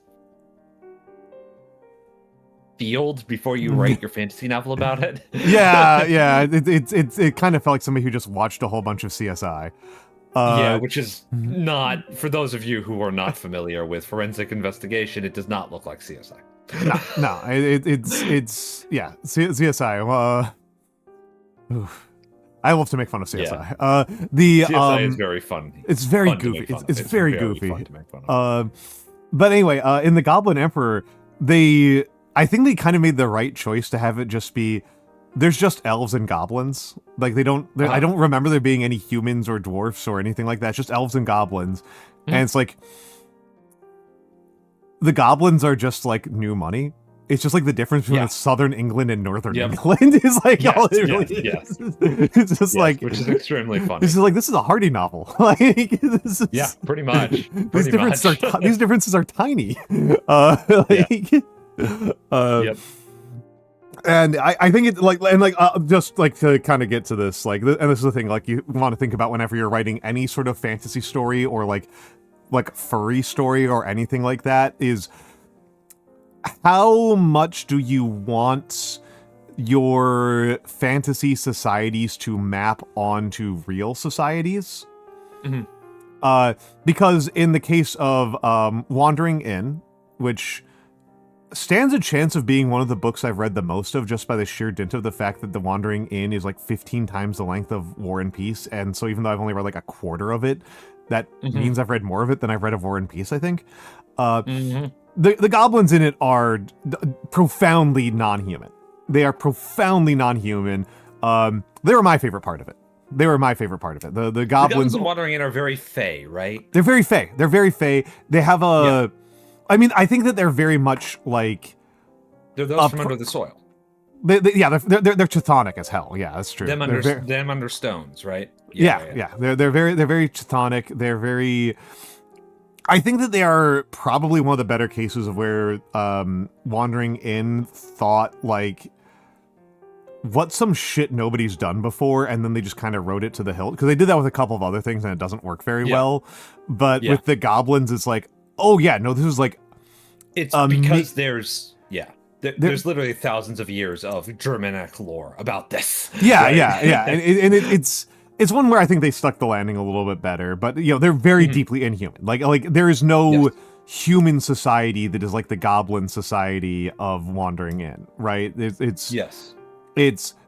field before you write your fantasy novel about it. It kind of felt like somebody who just watched a whole bunch of CSI. Which is not, for those of you who are not familiar with forensic investigation, it does not look like CSI. It's CSI. I love to make fun of CSI. CSI is very fun. It's very goofy. It's very goofy. Fun to make fun of. But anyway, in The Goblin Emperor, I think they kind of made the right choice to have it just be, there's just elves and goblins. Like I don't remember there being any humans or dwarfs or anything like that. It's just elves and goblins. And it's like, the goblins are just like new money. It's just like the difference between southern England and northern England is like all it really is. It's just like, which is extremely funny. This is like, this is a Hardy novel. Like, this is, pretty much. These differences are tiny. And I think it just like to kind of get to this, like, and this is the thing, like, you want to think about whenever you're writing any sort of fantasy story or like furry story or anything like that, is how much do you want your fantasy societies to map onto real societies? Because in the case of Wandering Inn, which stands a chance of being one of the books I've read the most of, just by the sheer dint of the fact that The Wandering Inn is like 15 times the length of War and Peace, and so even though I've only read like a quarter of it, that means I've read more of it than I've read of War and Peace, I think. The goblins in it are profoundly non-human. They are profoundly non-human. They were my favorite part of it. The goblins in Wandering Inn are very fey, right? They're very fey. They have a... I mean, I think that they're very much like... They're those from under the soil. They're chthonic as hell. Yeah, that's true. Them under stones, right? They're very chthonic. They're very... I think that they are probably one of the better cases of where Wandering Inn thought, like, what's some shit nobody's done before, and then they just kind of wrote it to the hilt. Because they did that with a couple of other things, and it doesn't work very well. But with the goblins, it's like, oh yeah, no, this is like... It's because there's literally thousands of years of Germanic lore about this. And it's one where I think they stuck the landing a little bit better, but you know, they're very deeply inhuman. Like there is no human society that is like the goblin society of Wandering Inn, right?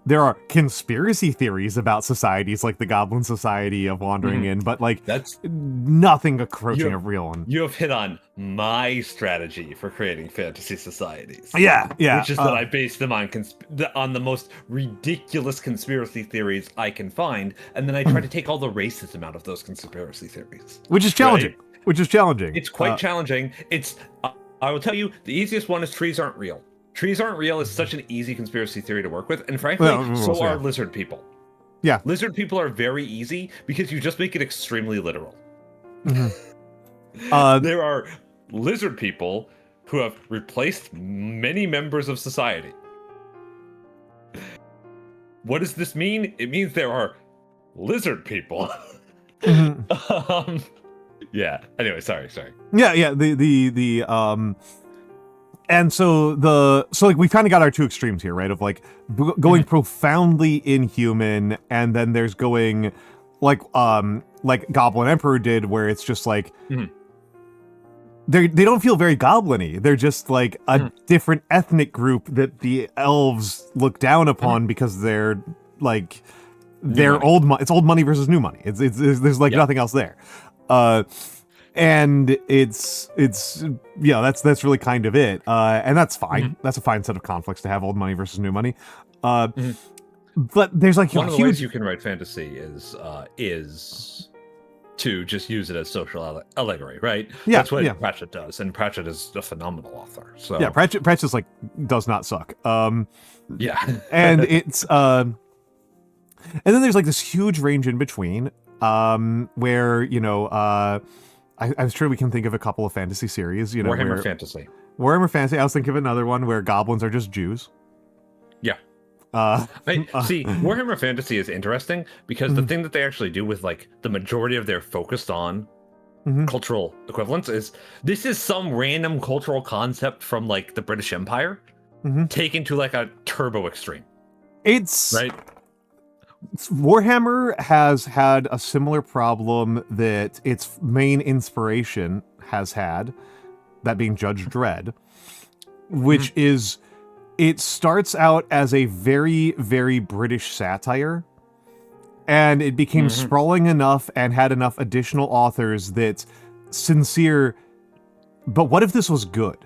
There are conspiracy theories about societies like the Goblin Society of Wandering Inn, but like that's nothing approaching a real one. You have hit on my strategy for creating fantasy societies. Yeah. Which is that I base them on the most ridiculous conspiracy theories I can find, and then I try to take all the racism out of those conspiracy theories. Which is challenging. Right? It's quite challenging. I will tell you, the easiest one is trees aren't real. Trees aren't real is such an easy conspiracy theory to work with, and frankly, so are lizard people. Yeah. Lizard people are very easy because you just make it extremely literal. There are lizard people who have replaced many members of society. What does this mean? It means there are lizard people. Yeah. Anyway, sorry. Yeah. and so like we kind of got our two extremes here, right? Of like going profoundly inhuman, and then there's going like Goblin Emperor did, where it's just like they don't feel very goblin-y. They're just like a different ethnic group that the elves look down upon because they're like old money. It's old money versus new money. It's there's like nothing else there. And it's that's really kind of it. And that's fine. That's a fine set of conflicts to have, old money versus new money. But there's like one of the ways you can write fantasy is to just use it as social allegory, right? Yeah, that's what Pratchett does, and Pratchett is a phenomenal author. So yeah, Pratchett's like does not suck. Yeah, and it's and then there's like this huge range in between, where I'm sure we can think of a couple of fantasy series. Warhammer Fantasy. Warhammer Fantasy. I was thinking of another one where goblins are just Jews. Yeah. See, Warhammer Fantasy is interesting because the thing that they actually do with like the majority of their focused on cultural equivalents is this is some random cultural concept from like the British Empire taken to like a turbo extreme. It's right. Warhammer has had a similar problem that its main inspiration has had, that being Judge Dredd, which is. It starts out as a very, very British satire, and it became sprawling enough and had enough additional authors that sincere, but what if this was good?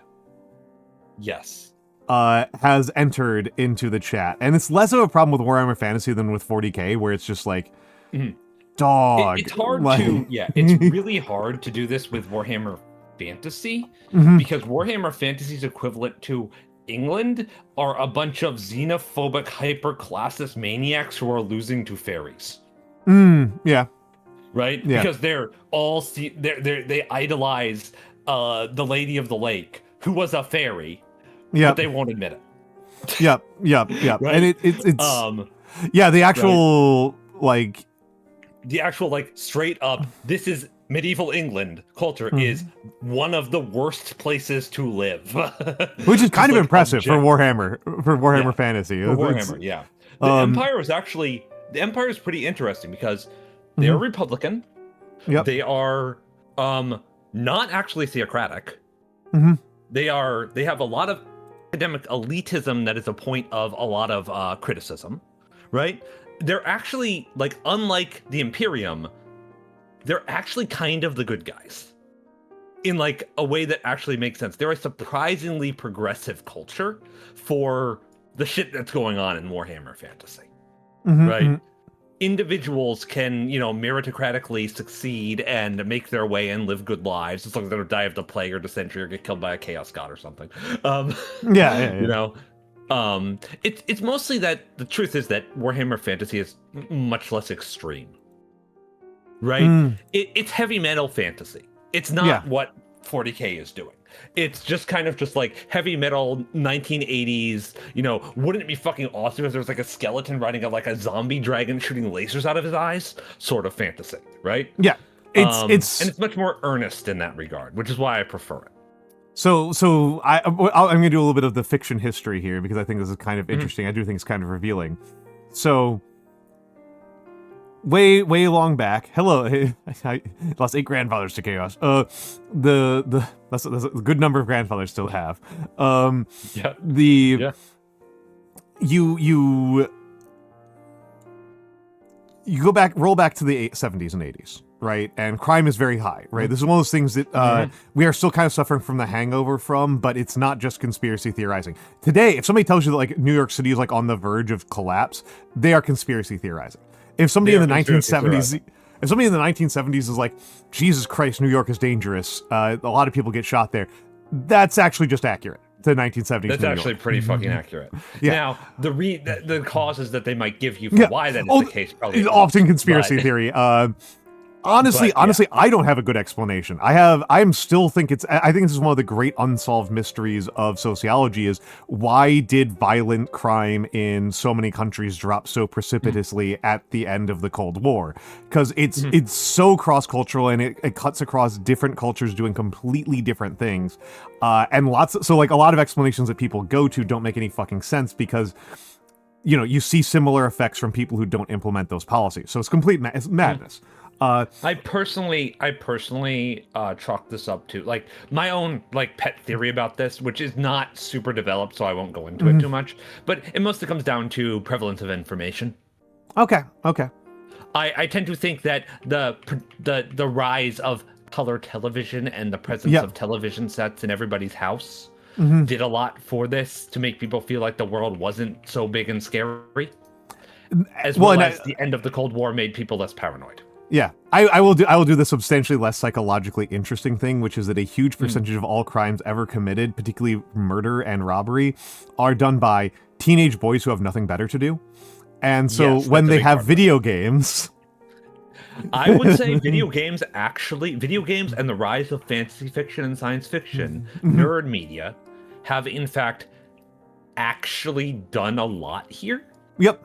Yes. Has entered into the chat. And it's less of a problem with Warhammer Fantasy than with 40k, where it's just like, dog. It's hard it's really hard to do this with Warhammer Fantasy, because Warhammer Fantasy's equivalent to England are a bunch of xenophobic hyper-classist maniacs who are losing to fairies. Yeah. Right? Yeah. Because they're all they idolize the Lady of the Lake, who was a fairy, but they won't admit it. Yep. Right? And it's the actual straight up, this is medieval England culture is one of the worst places to live. Which is kind of impressive for Warhammer Fantasy. For Warhammer, yeah. The Empire is pretty interesting because they're Republican. Yep. They are not actually theocratic. They have a lot of academic elitism that is a point of a lot of criticism, right? They're actually, like, unlike the Imperium, they're actually kind of the good guys in like a way that actually makes sense. They're a surprisingly progressive culture for the shit that's going on in Warhammer Fantasy, right? Individuals can, meritocratically succeed and make their way and live good lives. It's like they'll die of the plague or dysentery or get killed by a chaos god or something. It's mostly that the truth is that Warhammer Fantasy is much less extreme. Right? It's heavy metal fantasy. It's not what 40k is doing. It's just kind of just like heavy metal 1980s, wouldn't it be fucking awesome if there was like a skeleton riding a zombie dragon shooting lasers out of his eyes sort of fantasy, right? Yeah. And it's much more earnest in that regard, which is why I prefer it. So I'm going to do a little bit of the fiction history here because I think this is kind of interesting. I do think it's kind of revealing. So way long back. Hello, I lost 8 grandfathers to chaos. That's a good number of grandfathers still have. You roll back to the 70s and 80s, right? And crime is very high, right? This is one of those things that we are still kind of suffering from the hangover from, but it's not just conspiracy theorizing. Today, if somebody tells you that like New York City is like on the verge of collapse, they are conspiracy theorizing. If somebody in the 1970s, is like, Jesus Christ, New York is dangerous. A lot of people get shot there. That's actually just accurate to 1970s. That's New actually York. pretty fucking accurate. Yeah. Now, the causes that they might give you for why that is the case probably often conspiracy theory. Honestly, I don't have a good explanation. I think this is one of the great unsolved mysteries of sociology is why did violent crime in so many countries drop so precipitously at the end of the Cold War? Because it's so cross-cultural and it cuts across different cultures doing completely different things. And a lot of explanations that people go to don't make any fucking sense because you see similar effects from people who don't implement those policies. So it's complete it's madness. I personally chalk this up to like my own like pet theory about this, which is not super developed, so I won't go into it too much. But it mostly comes down to prevalence of information. Okay. I tend to think that the rise of color television and the presence of television sets in everybody's house did a lot for this to make people feel like the world wasn't so big and scary. As well as the end of the Cold War made people less paranoid. Yeah, I will do the substantially less psychologically interesting thing, which is that a huge percentage of all crimes ever committed, particularly murder and robbery, are done by teenage boys who have nothing better to do. And so when they have video games... I would say video games and the rise of fantasy fiction and science fiction, nerd media, have in fact actually done a lot here. Yep.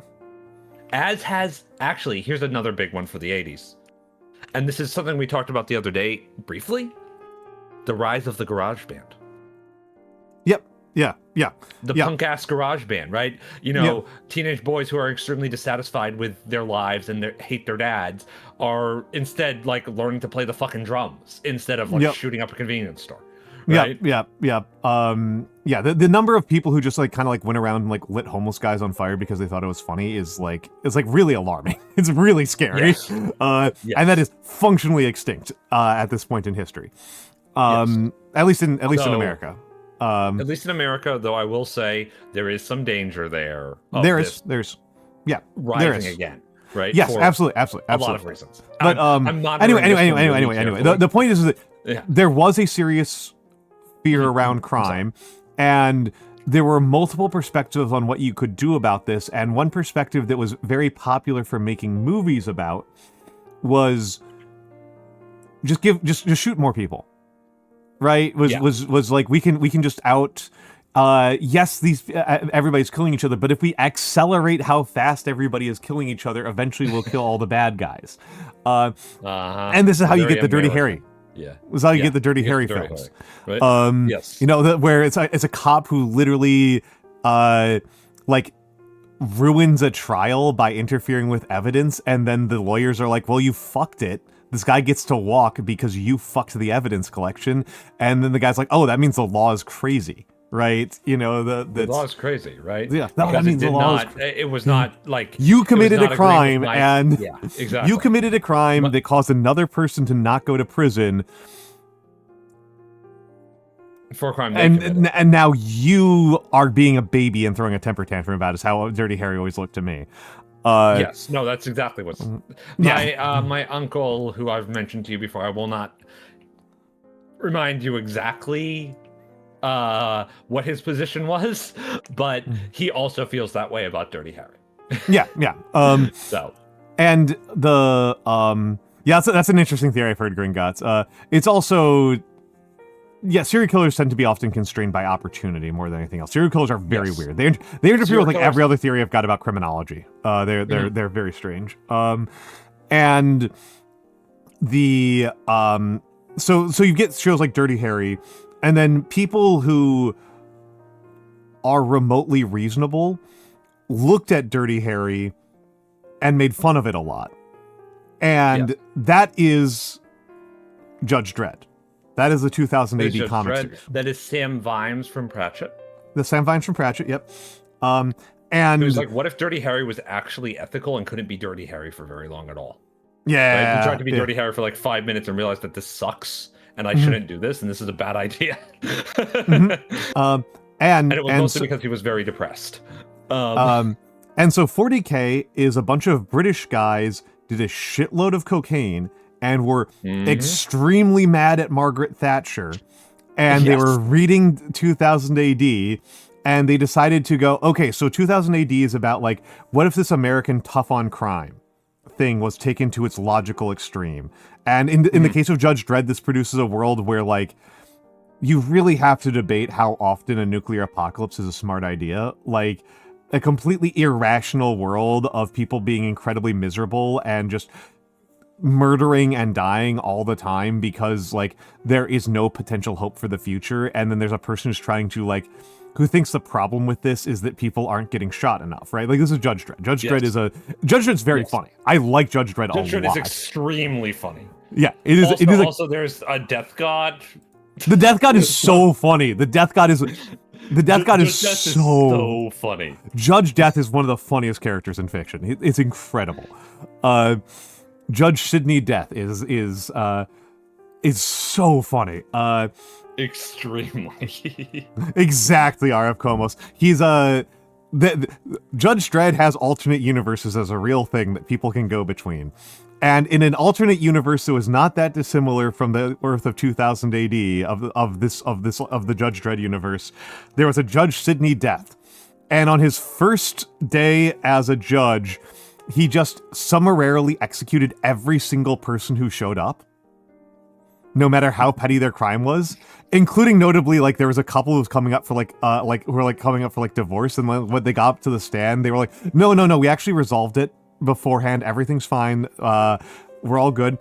As has, actually, here's another big one for the 80s. And this is something we talked about the other day, briefly. The rise of the garage band. Yep. Yeah. The punk-ass garage band, right? Teenage boys who are extremely dissatisfied with their lives and hate their dads are instead, like, learning to play the fucking drums instead of, like, shooting up a convenience store. Right? Yeah. The number of people who just like kind of like went around and like lit homeless guys on fire because they thought it was funny is like really alarming. It's really scary. Yes. And that is functionally extinct at this point in history. At least in America. At least in America, though, I will say there is some danger there. There's rising again. Right? Yes, absolutely. A lot of reasons. But I'm not anyway. The point is that there was a serious fear around crime, and there were multiple perspectives on what you could do about this, and one perspective that was very popular for making movies about was just shoot more people. Right? Was like we can just out everybody's killing each other, but if we accelerate how fast everybody is killing each other, eventually we'll kill all the bad guys. And this is how you get the Dirty Harry. Yeah, this is how you get the Dirty Harry films. Right? Yes, where it's a cop who literally like ruins a trial by interfering with evidence, and then the lawyers are like, well, you fucked it. This guy gets to walk because you fucked the evidence collection. And then the guy's like, oh, that means the law is crazy, right? The law is crazy, right? Yeah, that means it was not like... You committed a crime, and exactly. You committed a crime that caused another person to not go to prison. For a crime and now you are being a baby and throwing a temper tantrum about it, is how Dirty Harry always looked to me. Yes, no, that's exactly what's... My uncle, who I've mentioned to you before, I will not remind you exactly what his position was, but he also feels that way about Dirty Harry. Yeah. So... And that's an interesting theory I've heard, Gringotts. It's also... Yeah, serial killers tend to be often constrained by opportunity more than anything else. Serial killers are very weird. They interfere with like every other theory I've got about criminology. They're very strange. And the so you get shows like Dirty Harry, and then people who are remotely reasonable looked at Dirty Harry and made fun of it a lot. And that is Judge Dredd. That is the 2000 AD comic series. That is Sam Vimes from Pratchett. The Sam Vimes from Pratchett, yep. And it was like, what if Dirty Harry was actually ethical and couldn't be Dirty Harry for very long at all? Yeah. Right? He tried to be Dirty Harry for like 5 minutes and realized that this sucks and I shouldn't do this and this is a bad idea. And it was mostly because he was very depressed. And so 40K is a bunch of British guys did a shitload of cocaine and were extremely mad at Margaret Thatcher. And they were reading 2000 AD, and they decided to go, okay, so 2000 AD is about, like, what if this American tough on crime thing was taken to its logical extreme. And in the case of Judge Dredd, this produces a world where, like, you really have to debate how often a nuclear apocalypse is a smart idea. Like, a completely irrational world of people being incredibly miserable and just murdering and dying all the time because, like, there is no potential hope for the future. And then there's a person who's trying to, like, who thinks the problem with this is that people aren't getting shot enough, right? Like, this is Judge Dredd. Judge Dredd's very funny. I like Judge Dredd a lot. Judge Dredd is extremely funny. Yeah, it is. Also, there's a Death God. The Death God is so funny. The Death God is so funny. Judge Death is one of the funniest characters in fiction. It's incredible. Judge Sidney Death is so funny. Extremely. Exactly, RF Komos. He's Judge Dredd has alternate universes as a real thing that people can go between. And in an alternate universe that was not that dissimilar from the Earth of 2000 AD of the Judge Dredd universe, there was a Judge Sidney Death. And on his first day as a judge, he just summarily executed every single person who showed up, no matter how petty their crime was, including notably, like, there was a couple who was coming up for coming up for divorce, and when they got up to the stand, they were like, no, we actually resolved it beforehand, everything's fine, we're all good.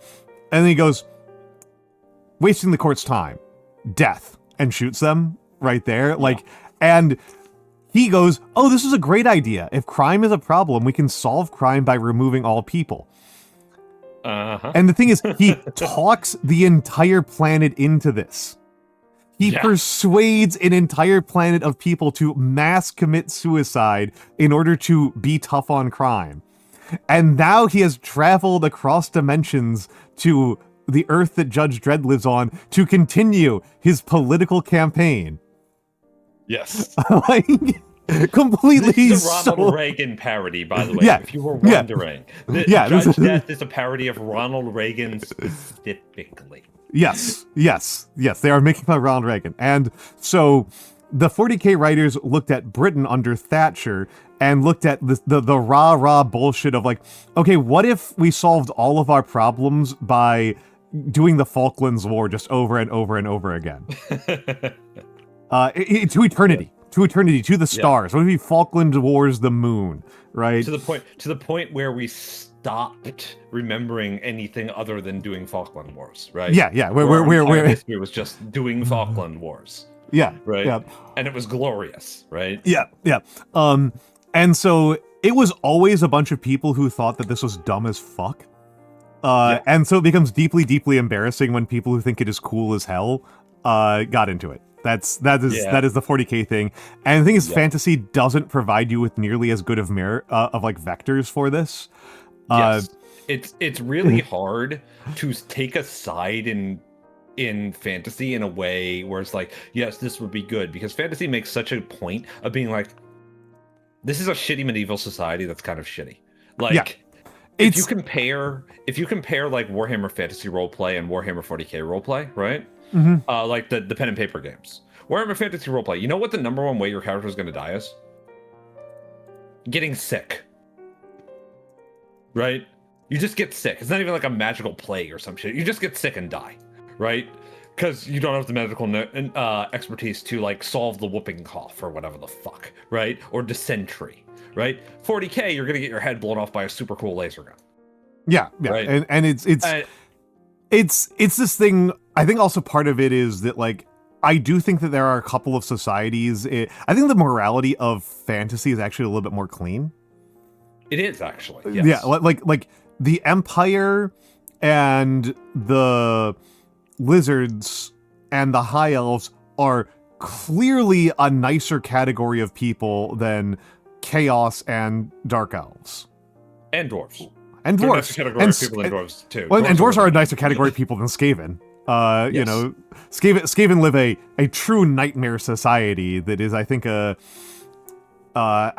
And then he goes, wasting the court's time, death, and shoots them right there. And he goes, oh, this is a great idea. If crime is a problem, we can solve crime by removing all people. And the thing is, he talks the entire planet into this. He persuades an entire planet of people to mass commit suicide in order to be tough on crime. And now he has traveled across dimensions to the Earth that Judge Dredd lives on to continue his political campaign. Yes. Like, completely. This is a Ronald Reagan parody, by the way, if you were wondering. Judge Death is a parody of Ronald Reagan specifically. Yes. They are making fun of Ronald Reagan. And so the 40K writers looked at Britain under Thatcher and looked at the rah-rah bullshit of, like, okay, what if we solved all of our problems by doing the Falklands War just over and over and over again? To eternity. To eternity, to the stars. What if we Falkland Wars the moon, right? To the point where we stopped remembering anything other than doing Falkland Wars, right? Yeah. Where history was just doing Falkland Wars. Yeah. Right. Yeah. And it was glorious, right? Yeah. And so it was always a bunch of people who thought that this was dumb as fuck. And so it becomes deeply, deeply embarrassing when people who think it is cool as hell got into it. That is the 40K thing. And the thing is, fantasy doesn't provide you with nearly as good of vectors for this. Yes. It's really hard to take a side in fantasy in a way where it's like, yes, this would be good, because fantasy makes such a point of being like, this is a shitty medieval society that's kind of shitty. Like, if you compare like Warhammer Fantasy Roleplay and Warhammer 40K Roleplay, right? Like the pen and paper games. Warhammer Fantasy Roleplay, you know what the number one way your character is going to die is? Getting sick. Right? You just get sick. It's not even like a magical plague or some shit. You just get sick and die. Right? Because you don't have the medical expertise to, like, solve the whooping cough or whatever the fuck, right? Or dysentery, right? 40K, you're gonna get your head blown off by a super cool laser gun. Yeah. Right? And it's this thing. I think also part of it is that, like, I do think that there are a couple of societies. I think the morality of fantasy is actually a little bit more clean. It is, actually. Yes. Yeah, like the Empire and the Lizards and the High Elves are clearly a nicer category of people than Chaos and Dark Elves. And Dwarves. And Dwarves. Category of people than Dwarves, too. Well, and Dwarves are a nicer category of people than Skaven. Yes. You know, Skaven live a true nightmare society that is, I think, I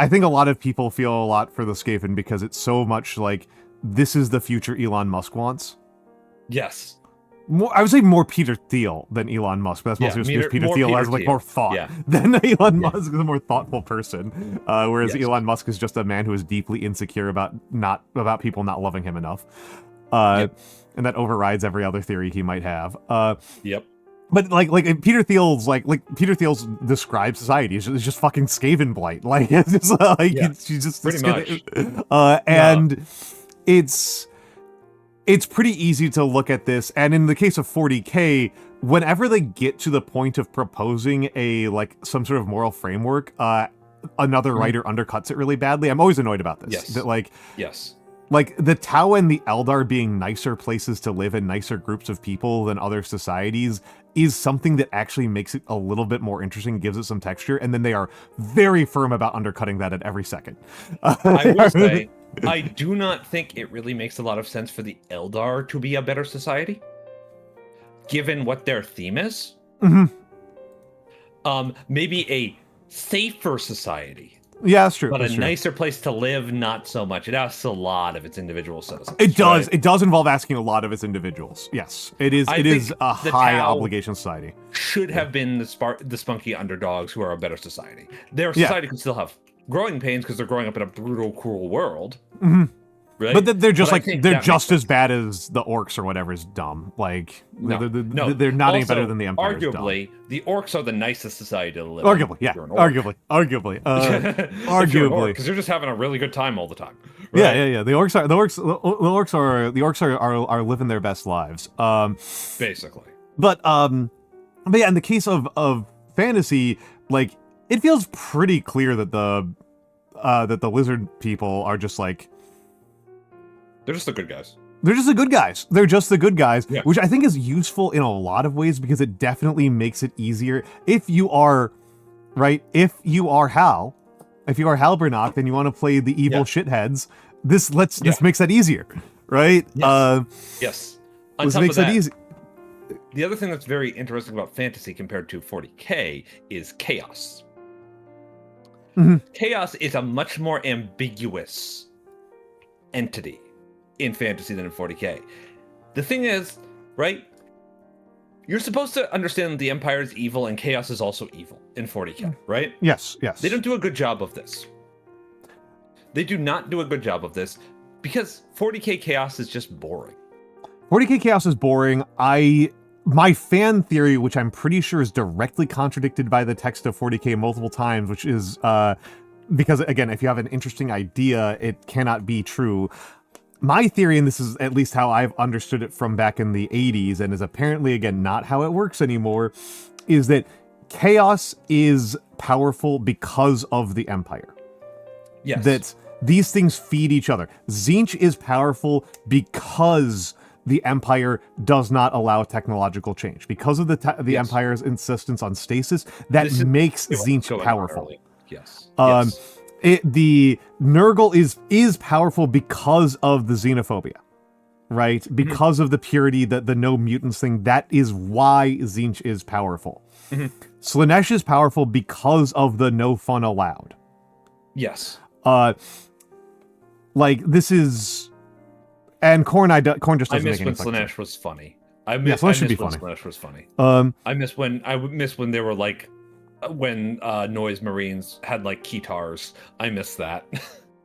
think a lot of people feel a lot for the Skaven because it's so much like, this is the future Elon Musk wants. Yes. I would say more Peter Thiel than Elon Musk. But that's mostly just because Peter Thiel has like more thought than Elon Musk is a more thoughtful person. Whereas Elon Musk is just a man who is deeply insecure about people not loving him enough. And that overrides every other theory he might have. But like Peter Thiel's Peter Thiel's describes society. It's just fucking Skaven blight. Like it's just she's just pretty much. And it's pretty easy to look at this, and in the case of 40K, whenever they get to the point of proposing some sort of moral framework, another writer undercuts it really badly. I'm always annoyed about this. That like the Tau and the Eldar being nicer places to live and nicer groups of people than other societies is something that actually makes it a little bit more interesting, gives it some texture, and then they are very firm about undercutting that at every second. I will say, I do not think it really makes a lot of sense for the Eldar to be a better society, given what their theme is. Maybe a safer society. Yeah, that's true. But a nicer place to live, not so much. It asks a lot of its individial citizens. It does. Right? It does involve asking a lot of its individuals. Yes, it is. It is a high obligation society. Should have been the spunky underdogs who are a better society. Their society can still have growing pains because they're growing up in a brutal, cruel world. Right? But they're just they're just as bad as the orcs or whatever is dumb. Like they're not any better than the Empire. Arguably, the orcs are the nicest society to live. Arguably, yeah. Arguably, because you're just having a really good time all the time. Right? Yeah. The orcs are living their best lives. Basically. But yeah, in the case of fantasy, like it feels pretty clear that the lizard people are just like. They're just the good guys. They're just the good guys, which I think is useful in a lot of ways because it definitely makes it easier. If you are Hal Bernach, then you want to play the evil shitheads. This makes that easier, right? Yes. On this makes that easy. The other thing that's very interesting about fantasy compared to 40K is chaos. Chaos is a much more ambiguous entity in fantasy than in 40K. The thing is, right? You're supposed to understand that the Empire is evil and chaos is also evil in 40K, right? Yes. They don't do a good job of this. They do not do a good job of this because 40K chaos is just boring. 40K chaos is boring. My fan theory, which I'm pretty sure is directly contradicted by the text of 40K multiple times, which is because, again, if you have an interesting idea, it cannot be true. My theory, and this is at least how I've understood it from back in the 80s, and is apparently, again, not how it works anymore, is that chaos is powerful because of the Empire. Yes. That these things feed each other. Tzeentch is powerful because the Empire does not allow technological change. Because of the Empire's insistence on stasis, that makes Tzeentch powerful. Yes. The Nurgle is powerful because of the xenophobia, right? Because of the purity, the no mutants thing. That is why Tzeentch is powerful. Slaanesh is powerful because of the no fun allowed. Yes. This is, and Khorne just doesn't make any sense. I miss when Slaanesh was funny. Slaanesh was funny. I miss when they were like. When Noise Marines had like keytars. I miss that.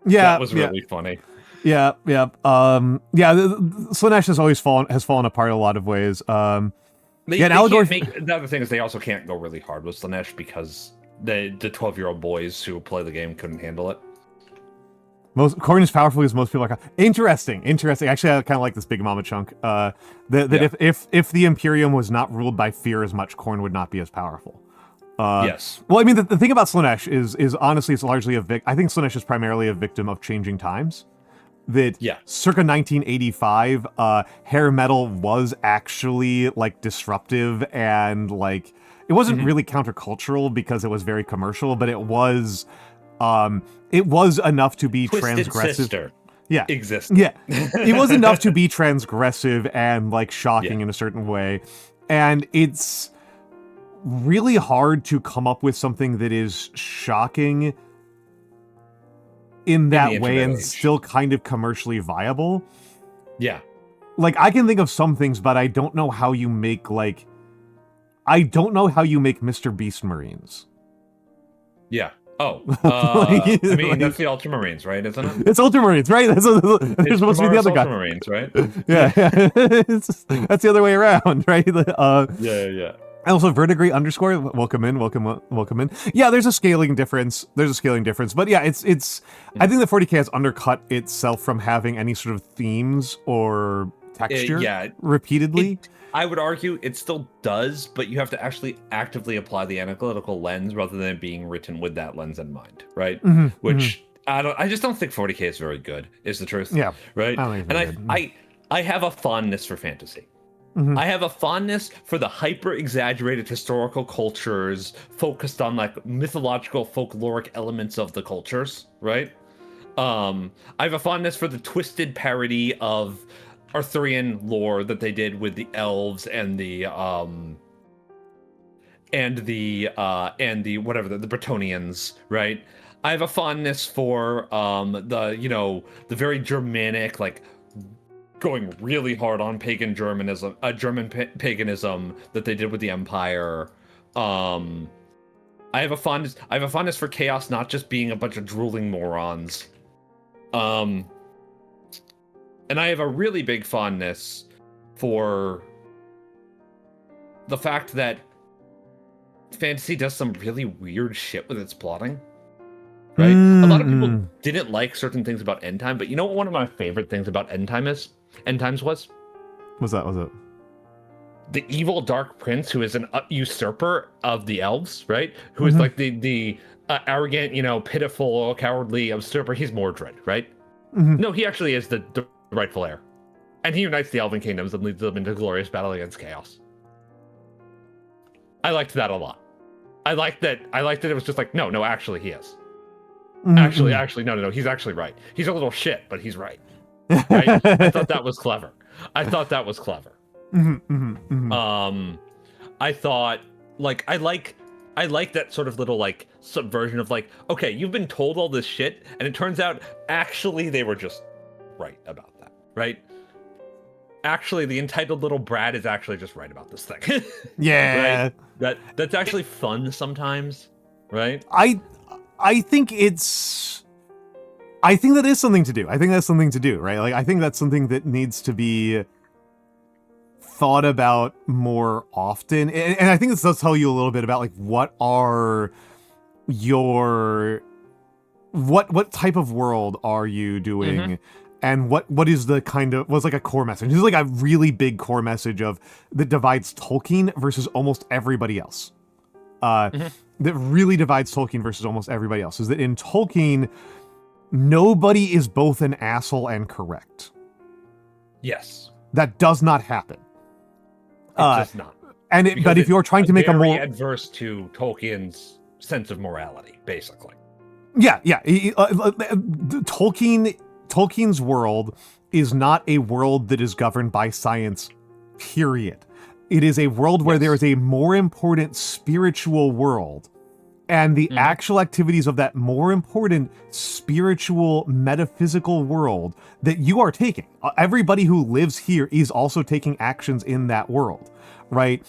That was really funny. Slaanesh has fallen apart in a lot of ways. The other thing is they also can't go really hard with Slaanesh because the 12-year-old boys who play the game couldn't handle it. Khorne is powerful because most people are interesting. Actually, I kind of like this Big Mama chunk. If the Imperium was not ruled by fear as much, Khorne would not be as powerful. Yes. Well, I mean, the thing about Slaanesh is honestly, it's largely I think Slaanesh is primarily a victim of changing times. That circa 1985, hair metal was actually like disruptive and like it wasn't really countercultural because it was very commercial, but it was enough to be Twisted transgressive. Sister. Existed. It was enough to be transgressive and like shocking in a certain way, and it's really hard to come up with something that is shocking in that way and still kind of commercially viable. like, I can think of some things, but I don't know how you make, like, I don't know how you make Mr. Beast Marines. Yeah. Oh, Like, I mean, like- that's the Ultramarines, right? Isn't it? It's Ultramarines, right? That's It's supposed to be the other guy. Ultramarines, right? Yeah, that's the other way around, right? Yeah. And also, Vertigrade underscore, welcome in. Yeah, there's a scaling difference. But yeah, it's. I think the 40K has undercut itself from having any sort of themes or texture repeatedly. I would argue it still does, but you have to actually actively apply the analytical lens rather than it being written with that lens in mind, right? Which I just don't think 40K is very good, is the truth. Yeah. Right? And I have a fondness for fantasy. I have a fondness for the hyper-exaggerated historical cultures focused on like mythological, folkloric elements of the cultures, right? I have a fondness for the twisted parody of Arthurian lore that they did with the elves and the whatever the Bretonnians, right? I have a fondness for the very Germanic, like going really hard on pagan Germanism, German paganism that they did with the Empire. I have a fondness for chaos not just being a bunch of drooling morons. And I have a really big fondness for the fact that fantasy does some really weird shit with its plotting. Right? A lot of people didn't like certain things about End Time, but you know what one of my favorite things about End Times was? What's that? The evil Dark Prince, who is an usurper of the elves, right? Who is like the arrogant, pitiful, cowardly usurper. He's Mordred, right? No, he actually is the rightful heir. And he unites the elven kingdoms and leads them into glorious battle against chaos. I liked that a lot. I liked that it was just like, no, actually he is. Actually, no, he's actually right. He's a little shit, but he's right. Right? I thought that was clever. I thought, like, I like that sort of little, like, subversion of, like, okay, you've been told all this shit, and it turns out, actually, they were just right about that, right? Actually, the entitled little brat is actually just right about this thing. Yeah. Right? That's actually fun sometimes, right? I think that is something to do. I think that's something to do, right? Like, I think that's something that needs to be thought about more often. And I think this does tell you a little bit about, like, what type of world are you doing? And what is the kind of, what's like a core message? This is like a really big core message that divides Tolkien versus almost everybody else. That really divides Tolkien versus almost everybody else is that in Tolkien, nobody is both an asshole and correct. Yes. That does not happen. It does not. But if you're trying to make a more adverse to Tolkien's sense of morality, basically. Yeah. Tolkien's world is not a world that is governed by science, period. It is a world where there is a more important spiritual world, and the actual activities of that more important spiritual, metaphysical world that you are taking. Everybody who lives here is also taking actions in that world, right?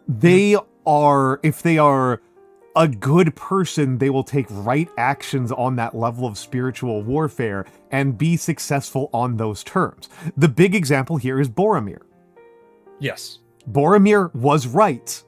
They are, if they are a good person, they will take right actions on that level of spiritual warfare and be successful on those terms. The big example here is Boromir. Yes. Boromir was right,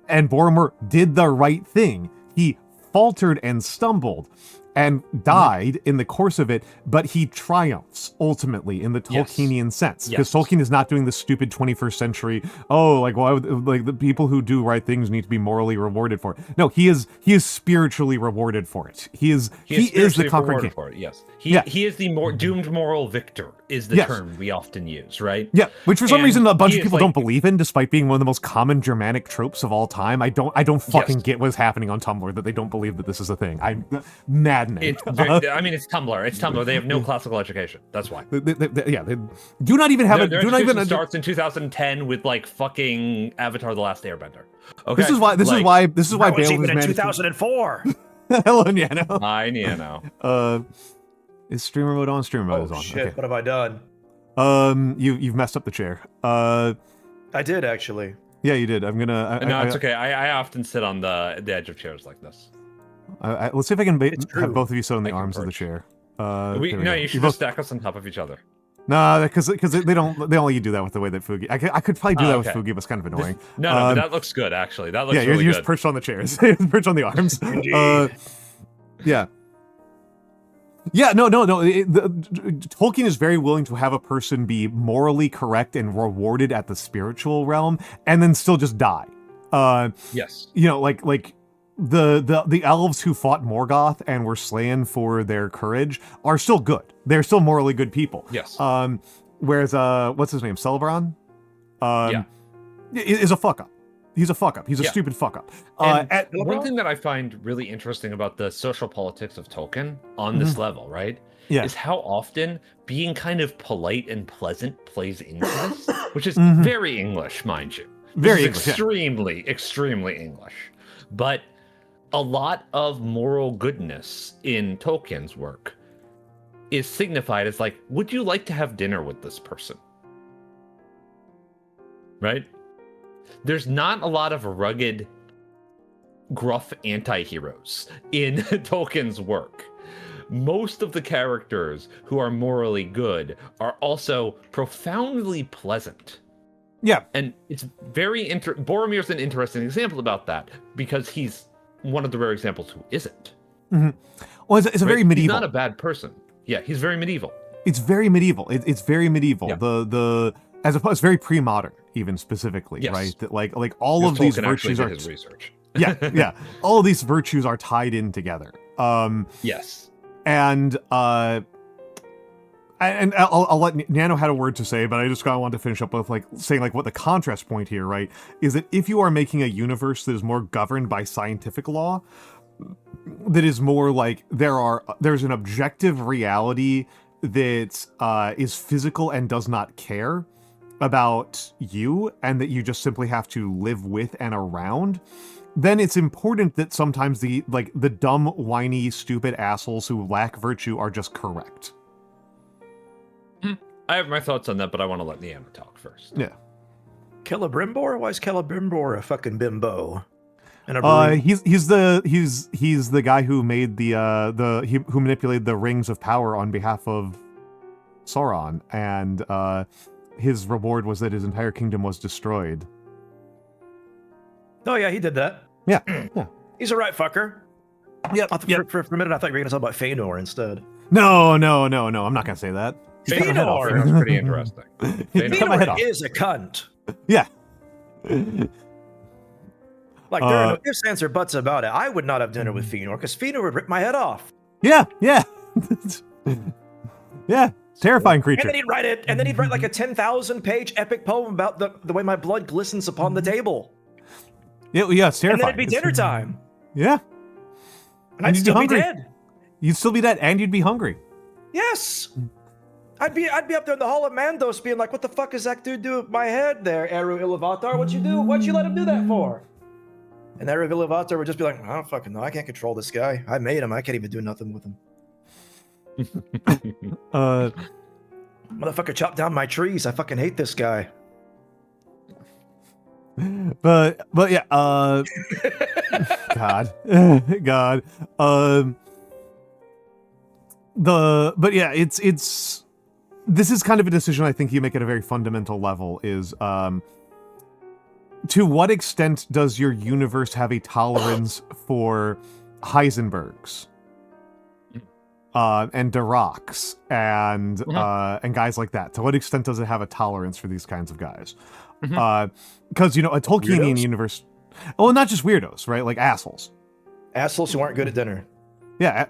and Boromir did the right thing. He faltered and stumbled and died in the course of it, but he triumphs ultimately in the Tolkienian sense, because Tolkien is not doing the stupid 21st century, why would, like, the people who do right things need to be morally rewarded for it. No, he is spiritually rewarded for it. He is the conquering king. For it, yes. He is the more doomed moral victor, is the term we often use, right? Yeah, which for some reason a bunch of people don't believe in, despite being one of the most common Germanic tropes of all time. I don't fucking get what's happening on Tumblr that they don't believe that this is a thing. I'm maddening. It's Tumblr. It's Tumblr. They have no classical education. That's why. They do not even have a. Their education starts in 2010 with like fucking Avatar: The Last Airbender. Okay. This is why Bale was even in 2004. Hello, Nyano. Hi, Nyano. Is streamer mode on? Streamer mode is on. Shit! Okay. What have I done? You've messed up the chair. I did actually. Yeah, you did. I'm gonna. No, it's okay. I often sit on the edge of chairs like this. Let's see if I can have both of you sit on the I can arms of the perch. chair. No, you should just stack us on top of each other. No, because they only do that with the way that Fugi. I could probably do that with Fugi, but it's kind of annoying. No, but that looks good actually. That looks really you're good. just perched on the chairs, perched on the arms. Yeah. Yeah, no. Tolkien is very willing to have a person be morally correct and rewarded at the spiritual realm, and then still just die. Yes. You know, like the elves who fought Morgoth and were slain for their courage are still good. They're still morally good people. Yes. Whereas what's his name? Celebron? Is a fuck up. He's a fuck up. He's a stupid fuck up. One thing that I find really interesting about the social politics of Tolkien on this level, right? Yeah. Is how often being kind of polite and pleasant plays into this, which is very English, mind you. Very English, extremely English. But a lot of moral goodness in Tolkien's work is signified as like, would you like to have dinner with this person? Right? There's not a lot of rugged, gruff anti-heroes in Tolkien's work. Most of the characters who are morally good are also profoundly pleasant. Yeah. And it's very Boromir's an interesting example about that, because he's one of the rare examples who isn't. Well, it's a very medieval. He's not a bad person. Yeah, he's very medieval. It's very medieval. It's very medieval. Yeah. The as opposed very pre-modern, even specifically, right? That like all of these virtues are his research. yeah. All of these virtues are tied in together. Yes. And I'll let Nano had a word to say, but I just kind of want to finish up with like saying like what the contrast point here, right, is that if you are making a universe that is more governed by scientific law, that is more like there's an objective reality that is physical and does not care about you, and that you just simply have to live with and around, then it's important that sometimes the dumb, whiny, stupid assholes who lack virtue are just correct. I have my thoughts on that, but I want to let Neander talk first. Yeah. Celebrimbor? Why is Celebrimbor a fucking bimbo? He's the guy who made who manipulated the rings of power on behalf of Sauron, and his reward was that his entire kingdom was destroyed. Oh yeah, he did that. Yeah. He's a right fucker. Yep. For a minute, I thought you were going to talk about Fëanor instead. No. I'm not going to say that. Fëanor! That's pretty interesting. Fëanor is a cunt. Yeah. Like, there are no ifs, ands, or buts about it. I would not have dinner with Fëanor, because Fëanor would rip my head off. Yeah. Yeah. Terrifying creature. And then he'd write like a 10,000-page epic poem about the way my blood glistens upon the table. Yeah, it's terrifying. And then it'd be dinner time. Yeah. And I'd still be dead. You'd still be dead, and you'd be hungry. Yes. I'd be up there in the Hall of Mandos being like, what the fuck is that dude doing with my head there, Eru Ilúvatar? What'd you do? What'd you let him do that for? And Eru Ilúvatar would just be like, I don't fucking know. I can't control this guy. I made him. I can't even do nothing with him. Motherfucker chopped down my trees. I fucking hate this guy. But yeah, God. But yeah, it's this is kind of a decision I think you make at a very fundamental level, is to what extent does your universe have a tolerance for Heisenbergs and Dirac's and guys like that? To what extent does it have a tolerance for these kinds of guys? Because a Tolkienian universe, not just weirdos, right? Like assholes who aren't good at dinner. Yeah.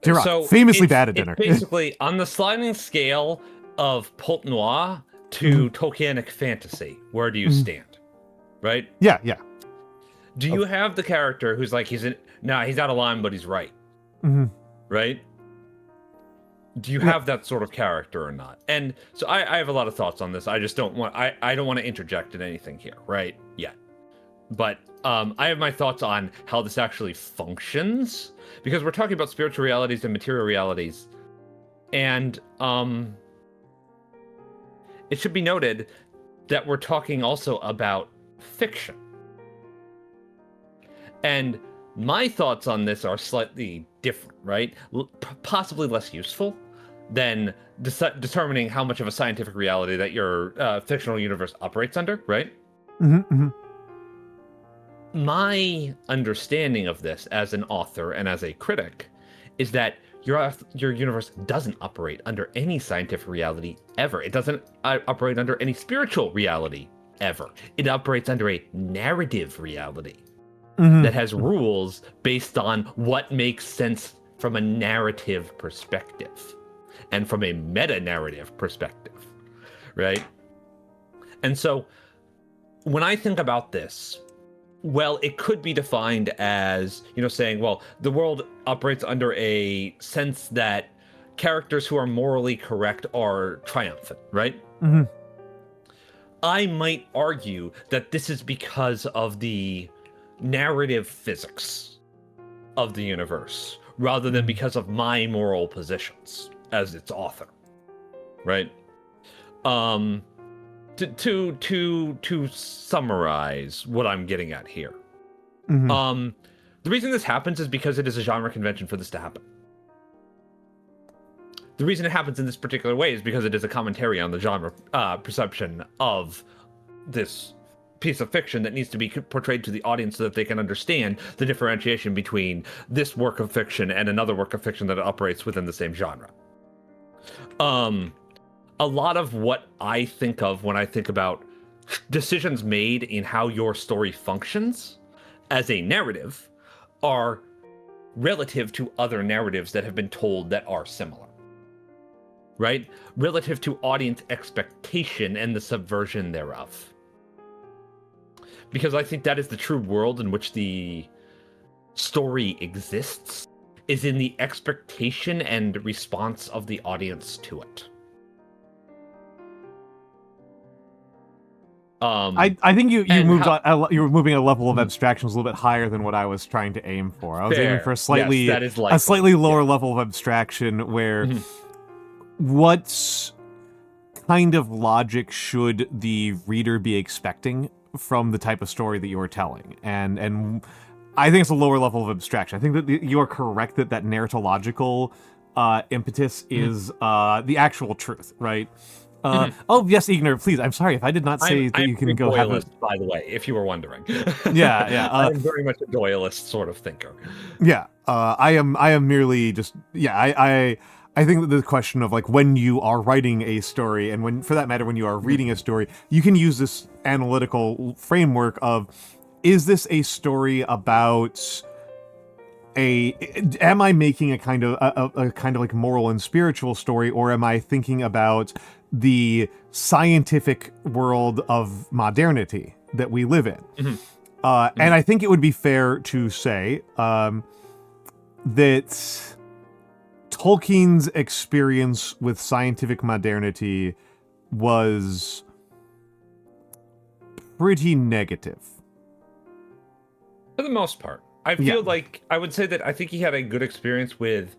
Dirac, famously bad at dinner. Basically, on the sliding scale of pulp noir to Tolkienic fantasy, where do you stand? Right? Yeah. Do you have the character who's like, he's out of line, but he's right? Right? Do you have that sort of character or not? And so I have a lot of thoughts on this. I just don't want I don't want to interject in anything here, right? Yet. But I have my thoughts on how this actually functions, because we're talking about spiritual realities and material realities. And it should be noted that we're talking also about fiction. And my thoughts on this are slightly different, right? Possibly less useful than determining how much of a scientific reality that your fictional universe operates under, right? My understanding of this as an author and as a critic is that your universe doesn't operate under any scientific reality ever. It doesn't operate under any spiritual reality ever. It operates under a narrative reality that has rules based on what makes sense from a narrative perspective and from a meta-narrative perspective, right? And so when I think about this, well, it could be defined as, saying, well, the world operates under a sense that characters who are morally correct are triumphant, right? I might argue that this is because of the narrative physics of the universe, rather than because of my moral positions as its author, right? To summarize what I'm getting at here, the reason this happens is because it is a genre convention for this to happen. The reason it happens in this particular way is because it is a commentary on the genre perception of this piece of fiction that needs to be portrayed to the audience so that they can understand the differentiation between this work of fiction and another work of fiction that operates within the same genre. A lot of what I think of when I think about decisions made in how your story functions as a narrative are relative to other narratives that have been told that are similar, right? Relative to audience expectation and the subversion thereof. Because I think that is the true world in which the story exists, is in the expectation and response of the audience to it. I think you were moving a level of abstractions a little bit higher than what I was trying to aim for. I was aiming for a slightly lower level of abstraction where what kind of logic should the reader be expecting from the type of story that you are telling? And I think it's a lower level of abstraction. I think that you are correct that narratological impetus is the actual truth, right? Oh, yes, Ignar, please. I'm sorry if I did not say that you can go have a... by the way, if you were wondering. Yeah. I'm very much a Doyleist sort of thinker. Yeah, I am merely just... Yeah, I think that the question of, like, when you are writing a story, and when, for that matter, when you are reading a story, you can use this analytical framework of, is this a story about... am I making a kind of like moral and spiritual story, or am I thinking about the scientific world of modernity that we live in? And I think it would be fair to say that Tolkien's experience with scientific modernity was pretty negative. For the most part. I feel like I would say that I think he had a good experience with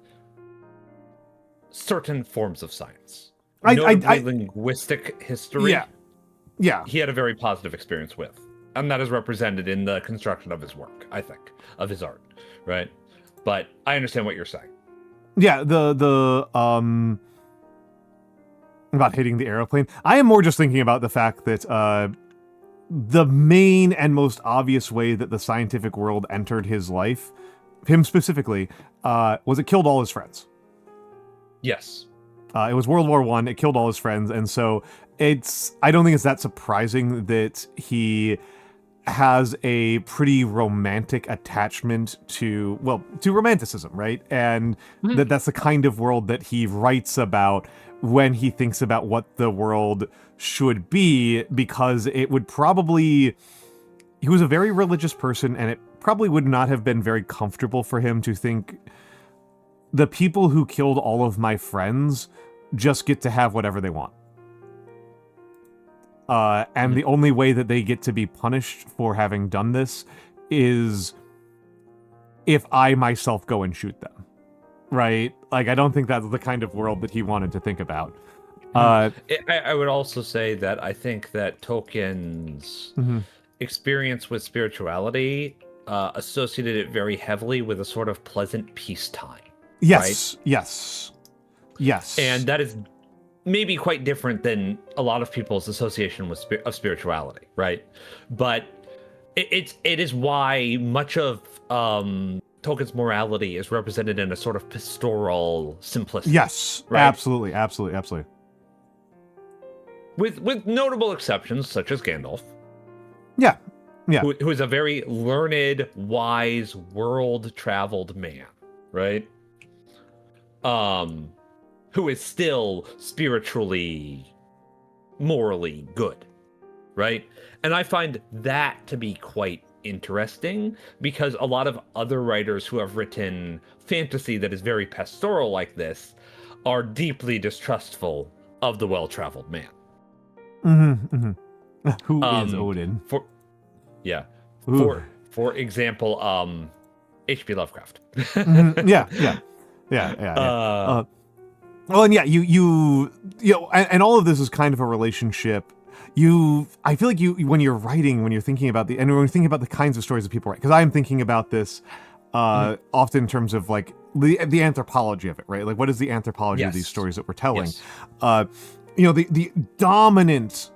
certain forms of science. Notably linguistic history. Yeah. He had a very positive experience with. And that is represented in the construction of his work, I think, of his art, right? But I understand what you're saying. Yeah, the about hitting the airplane. I am more just thinking about the fact that the main and most obvious way that the scientific world entered his life, him specifically, was it killed all his friends. Yes. It was World War I, it killed all his friends, and so I don't think it's that surprising that he has a pretty romantic attachment to romanticism, right? And that's the kind of world that he writes about when he thinks about what the world should be, because it would probably... He was a very religious person, and it probably would not have been very comfortable for him to think the people who killed all of my friends just get to have whatever they want. And the only way that they get to be punished for having done this is if I myself go and shoot them. Right? Like, I don't think that's the kind of world that he wanted to think about. I would also say that I think that Tolkien's experience with spirituality associated it very heavily with a sort of pleasant peacetime. Yes, right? yes. And that is maybe quite different than a lot of people's association with spirituality, right? But it is why much of Tolkien's morality is represented in a sort of pastoral simplicity. Yes, right? absolutely. With notable exceptions such as Gandalf. Yeah. Who is a very learned, wise, world-traveled man, right? Who is still spiritually, morally good, right? And I find that to be quite interesting because a lot of other writers who have written fantasy that is very pastoral like this are deeply distrustful of the well-traveled man. Who is Odin? For example, H.P. Lovecraft. Yeah. Well, and yeah, you know, and all of this is kind of a relationship. I feel like when you're writing, when you're thinking about when you're thinking about the kinds of stories that people write, because I'm thinking about this often in terms of like the anthropology of it, right? Like, what is the anthropology of these stories that we're telling? Yes. You know, the dominant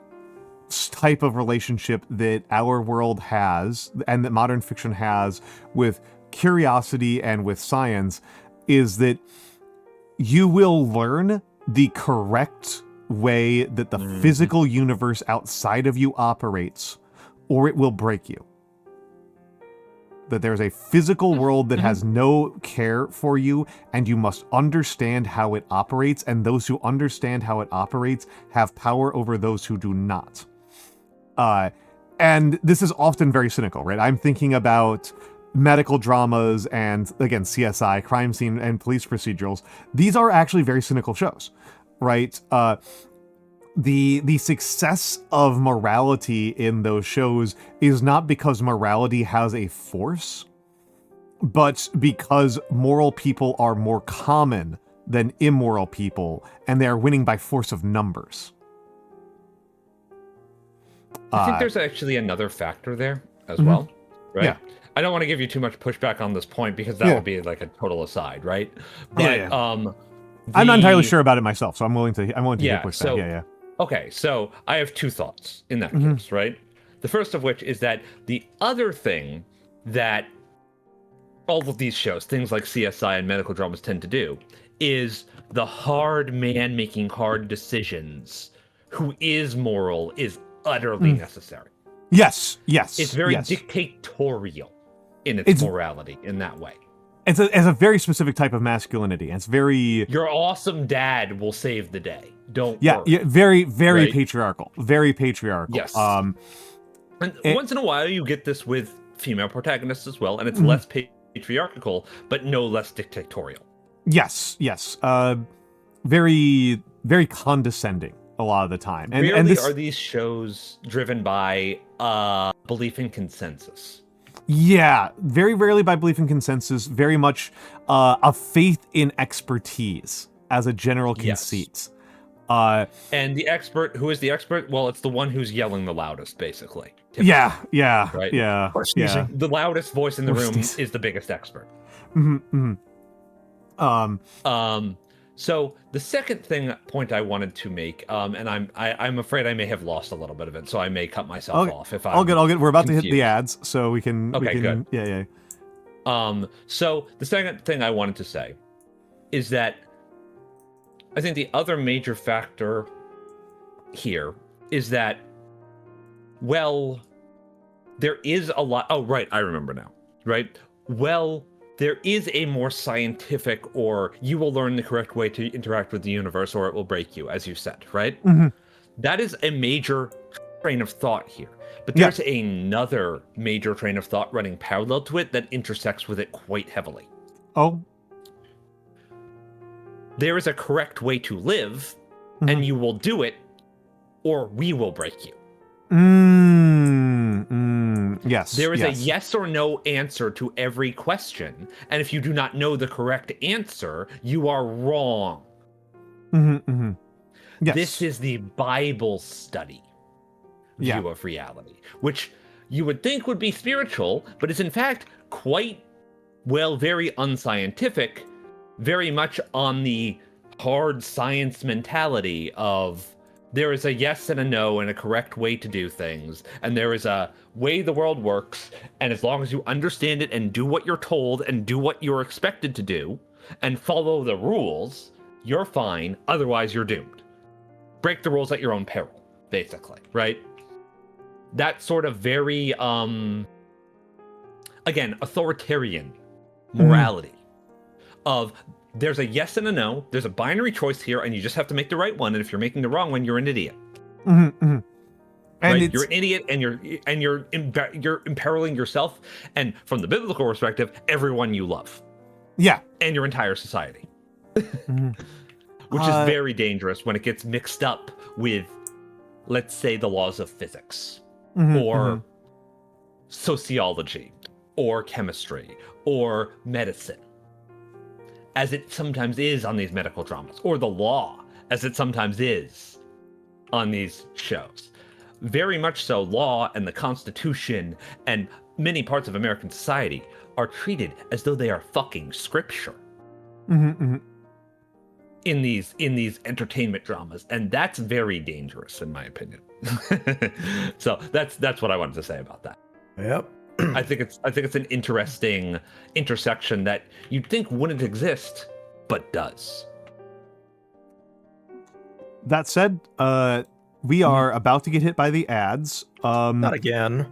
type of relationship that our world has and that modern fiction has with curiosity and with science is that you will learn the correct way that the physical universe outside of you operates, or it will break you. That there's a physical world that has no care for you, and you must understand how it operates, and those who understand how it operates have power over those who do not. And this is often very cynical, right? I'm thinking about medical dramas and, again, CSI, crime scene and police procedurals. These are actually very cynical shows, right? The success of morality in those shows is not because morality has a force, but because moral people are more common than immoral people, and they are winning by force of numbers. I think there's actually another factor there as well, right? Yeah. I don't want to give you too much pushback on this point because that would be like a total aside, right? But I'm not entirely sure about it myself, so I'm willing to hear pushback. So, okay, so I have two thoughts in that case, right? The first of which is that the other thing that all of these shows, things like CSI and medical dramas tend to do, is the hard man making hard decisions who is moral is utterly necessary. Yes. It's very dictatorial in its morality in that way. It's a very specific type of masculinity. It's very... Your awesome dad will save the day. Don't worry. Yeah, very, very patriarchal. Very patriarchal. Yes. And once in a while you get this with female protagonists as well, and it's less patriarchal, but no less dictatorial. Yes. Very, very condescending a lot of the time. Rarely are these shows driven by belief in consensus. Yeah, very rarely by belief in consensus, very much a faith in expertise as a general conceit. And the expert, who is the expert? Well, it's the one who's yelling the loudest, basically. Typically. Yeah. The loudest voice in the room is the biggest expert. So the second point I wanted to make, and I'm afraid I may have lost a little bit of it, so I may cut myself off if I'm all good. We're about confused. to hit the ads, so we can. Good. Yeah. So the second thing I wanted to say is that I think the other major factor here is that, well, there is a lot. Oh, right, I remember now. Right. Well, there is a more scientific, or you will learn the correct way to interact with the universe, or it will break you, as you said, right? That is a major train of thought here. But there's another major train of thought running parallel to it that intersects with it quite heavily. Oh. There is a correct way to live, and you will do it, or we will break you. Yes. There is a yes or no answer to every question, and if you do not know the correct answer, you are wrong. Yes. This is the Bible study view of reality, which you would think would be spiritual, but is in fact quite, well, very unscientific, very much on the hard science mentality of there is a yes and a no and a correct way to do things, and there is a way the world works, and as long as you understand it and do what you're told and do what you're expected to do and follow the rules, you're fine, otherwise you're doomed. Break the rules at your own peril, basically, right? That sort of very, again, authoritarian morality of there's a yes and a no, there's a binary choice here, and you just have to make the right one, and if you're making the wrong one, you're an idiot. And right? You're an idiot, and you're imperiling yourself, and from the biblical perspective, everyone you love. Yeah. And your entire society. Which is very dangerous when it gets mixed up with, let's say, the laws of physics, or sociology, or chemistry, or medicine, as it sometimes is on these medical dramas, or the law, as it sometimes is on these shows. Very much so, law and the Constitution and many parts of American society are treated as though they are fucking scripture. In these entertainment dramas, and that's very dangerous in my opinion. So that's what I wanted to say about that. Yep. I think it's an interesting intersection that you'd think wouldn't exist, but does. That said, we are about to get hit by the ads. Not again.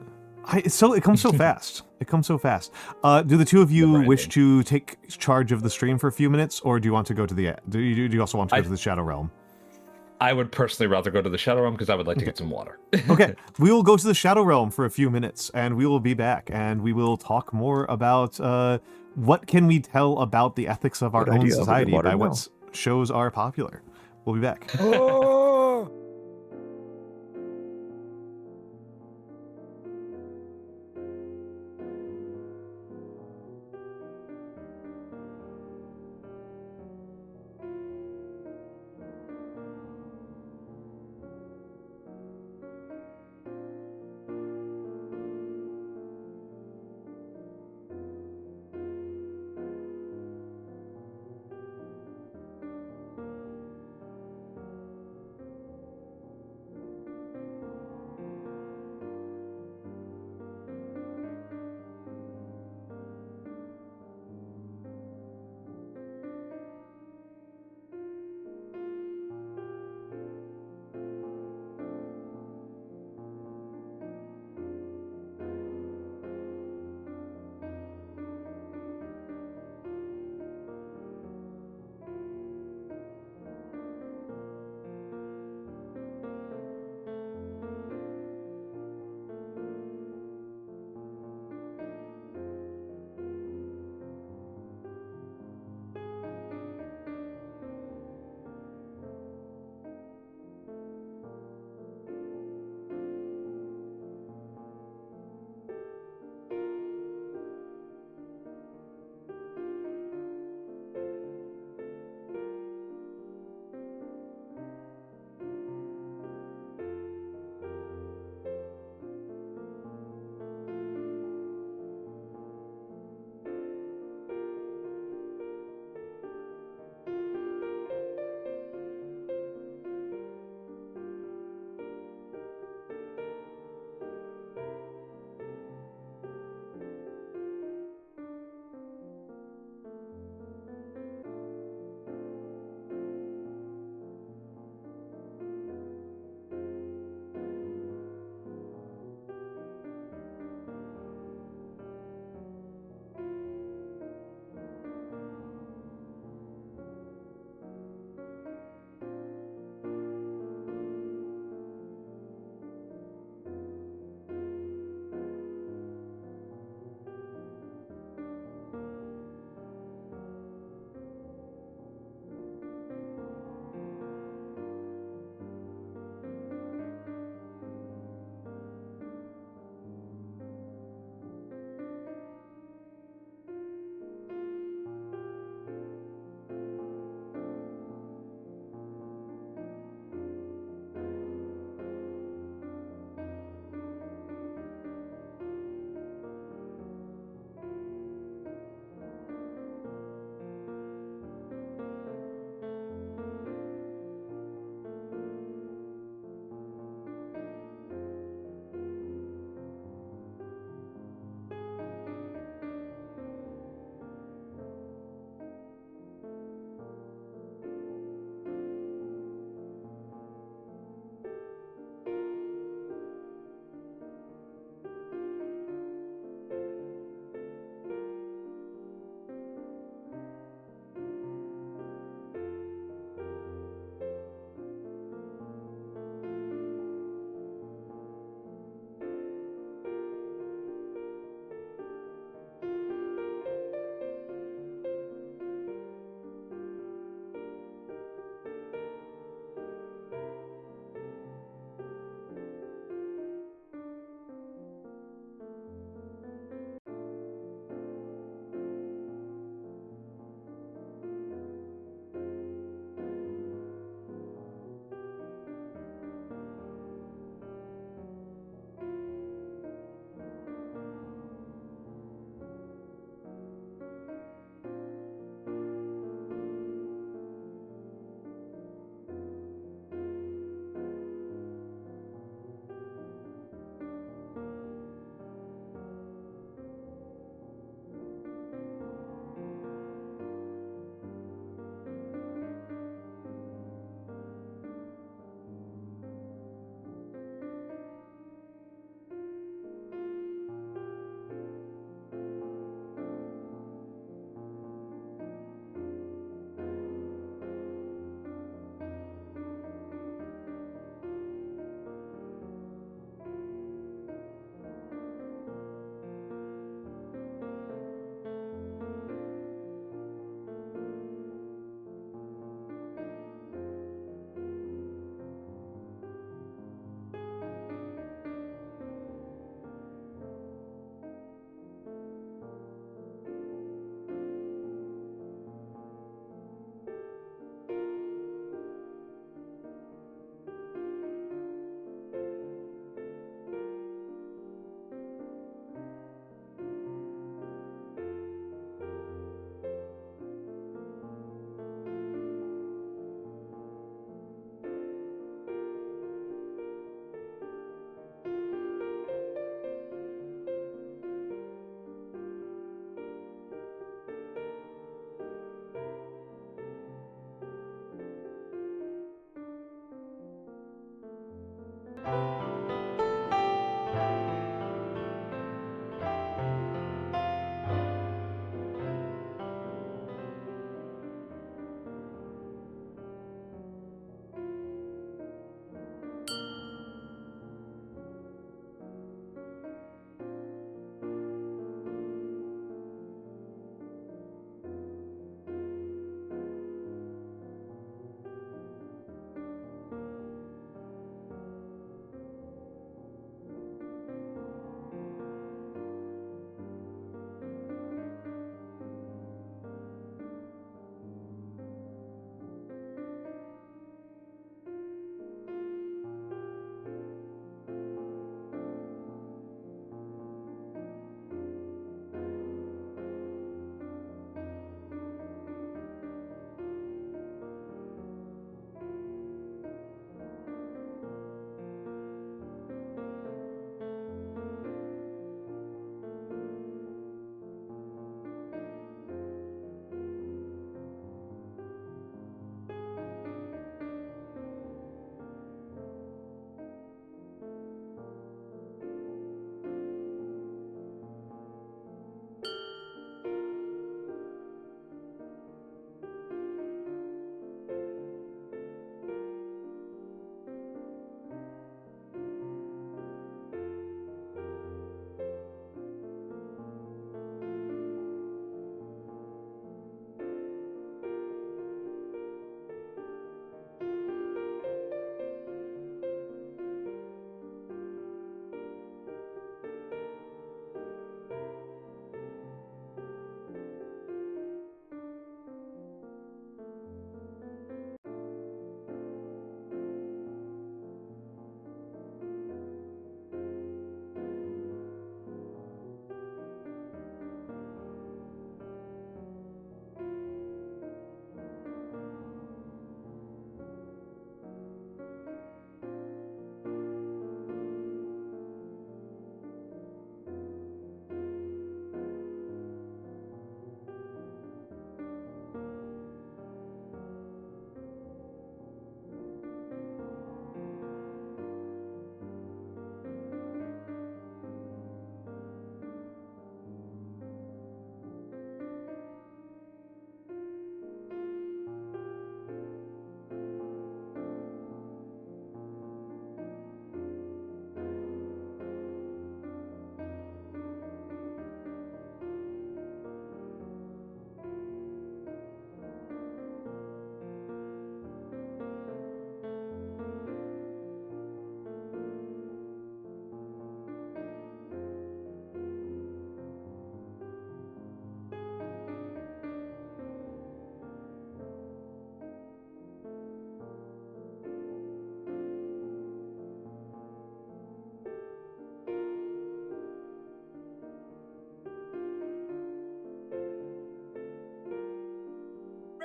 It comes so fast. It comes so fast. Do the two of you wish to take charge of the stream for a few minutes, or do you want to go to the? Do you also want to go to the Shadow Realm? I would personally rather go to the Shadow Realm because I would like to get some water. Okay, we will go to the Shadow Realm for a few minutes, and we will be back, and we will talk more about what can we tell about the ethics of our own society by what shows are popular. We'll be back.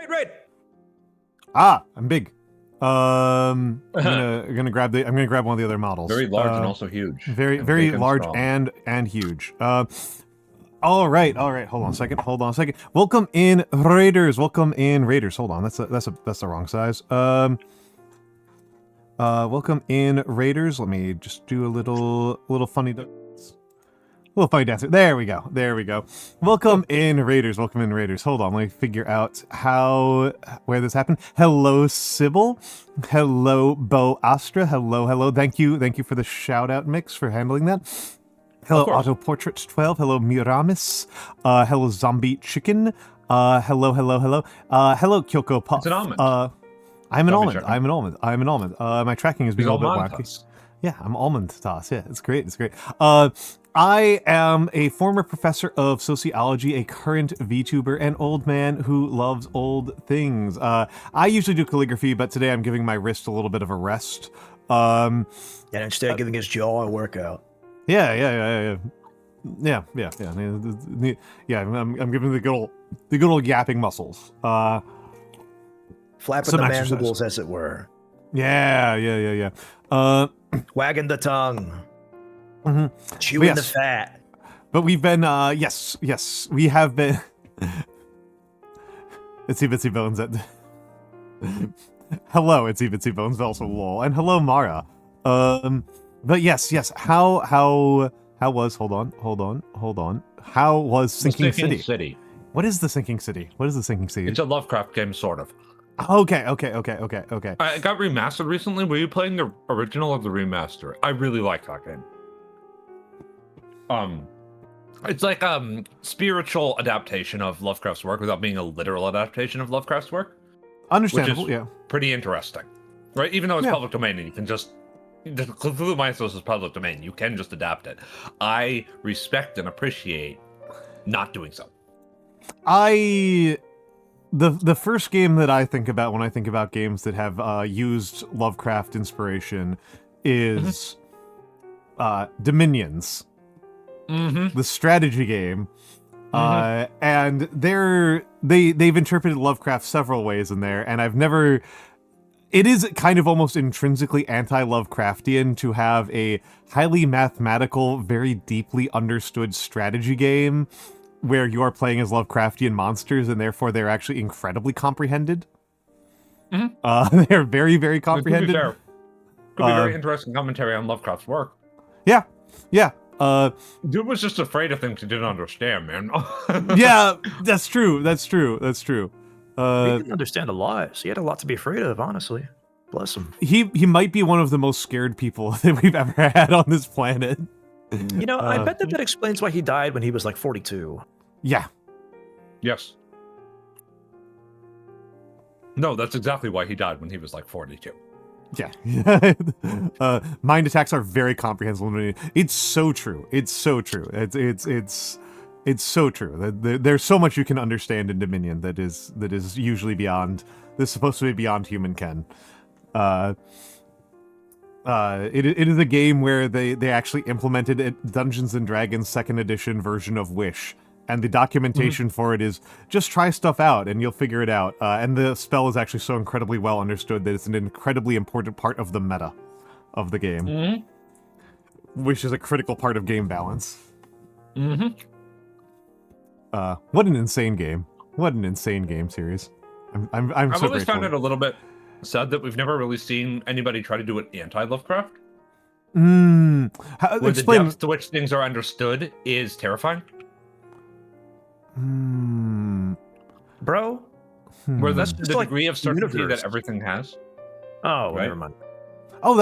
Raid. Ah, I'm big. I'm gonna grab one of the other models. Very large and also huge. Very large and huge. All right. Hold on a second. Welcome in, Raiders. Hold on. That's the wrong size. Welcome in, Raiders. Let me just do a little funny dancer. There we go. Welcome in, Raiders. Hold on, let me figure out where this happened. Hello, Sybil. Hello, Bo Astra. Hello. Thank you for the shout out, Mix, for handling that. Hello, Auto Portraits 12. Hello, Miramis. Hello, Zombie Chicken. Hello. Hello, Kyoko Puff. It's an almond. I'm an almond. My tracking is being a little bit wacky. Yeah, I'm Almantas. Yeah, it's great. I am a former professor of sociology, a current VTuber, an old man who loves old things. I usually do calligraphy, but today I'm giving my wrist a little bit of a rest. And instead of giving his jaw a workout. Yeah. I'm giving the good old yapping muscles. Flapping the mandibles, as it were. Yeah. Wagging the tongue. Mm-hmm. Chewing the fat. But we've been, yes, we have been. Itsy Bitsy Bones at. Hello, Itsy Bitsy Bones, also lol, and hello, Mara. But yes. How was? Hold on. How was Sinking City? What is the Sinking City? It's a Lovecraft game, sort of. Okay. It got remastered recently. Were you playing the original or the remaster? I really like that game. It's like spiritual adaptation of Lovecraft's work without being a literal adaptation of Lovecraft's work. Understandable, which is pretty interesting, right? Even though it's public domain, and you can just Cthulhu Mythos is public domain. You can just adapt it. I respect and appreciate not doing so. The first game that I think about when I think about games that have used Lovecraft inspiration is Dominions, the strategy game, and they've interpreted Lovecraft several ways in there, and I've never. It is kind of almost intrinsically anti-Lovecraftian to have a highly mathematical, very deeply understood strategy game where you are playing as Lovecraftian monsters, and therefore they're actually incredibly comprehended. They're very, very comprehended. Could be very interesting commentary on Lovecraft's work. Yeah. Dude was just afraid of things he didn't understand, man. Yeah, that's true. He didn't understand a lot, so he had a lot to be afraid of, honestly. Bless him. He might be one of the most scared people that we've ever had on this planet. You know, I bet that explains why he died when he was like 42. Yeah. Yes. No, that's exactly why he died when he was like 42. Yeah. Mind attacks are very comprehensible. It's so true. It's so true. It's so true. There's so much you can understand in Dominion that is usually beyond. That's supposed to be beyond human ken. It is a game where they actually implemented a Dungeons and Dragons 2nd edition version of Wish, and the documentation for it is just try stuff out and you'll figure it out. And the spell is actually so incredibly well understood that it's an incredibly important part of the meta of the game, which is a critical part of game balance. What an insane game! What an insane game series. I'm I've so always grateful. found it a little bit sad that we've never really seen anybody try to do it anti-Lovecraft. Where the depth to which things are understood is terrifying. Bro? Where that's the degree of certainty that everything has. Oh, right? never mind. Oh,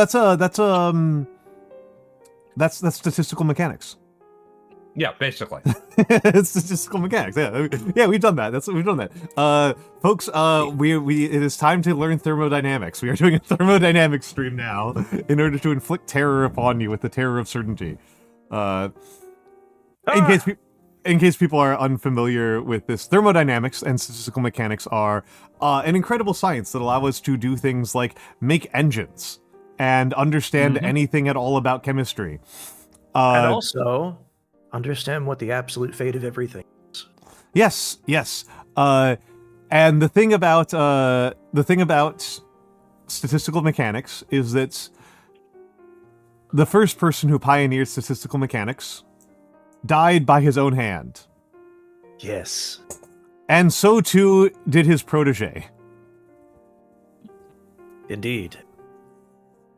that's statistical mechanics. Yeah, basically. It's statistical mechanics. Yeah, we've done that. We've done that. Folks, it is time to learn thermodynamics. We are doing a thermodynamics stream now in order to inflict terror upon you with the terror of certainty. In case people are unfamiliar with this, thermodynamics and statistical mechanics are an incredible science that allow us to do things like make engines and understand anything at all about chemistry. And also understand what the absolute fate of everything is. Yes. And And the thing about statistical mechanics is that the first person who pioneered statistical mechanics died by his own hand. Yes. And so too did his protege. Indeed.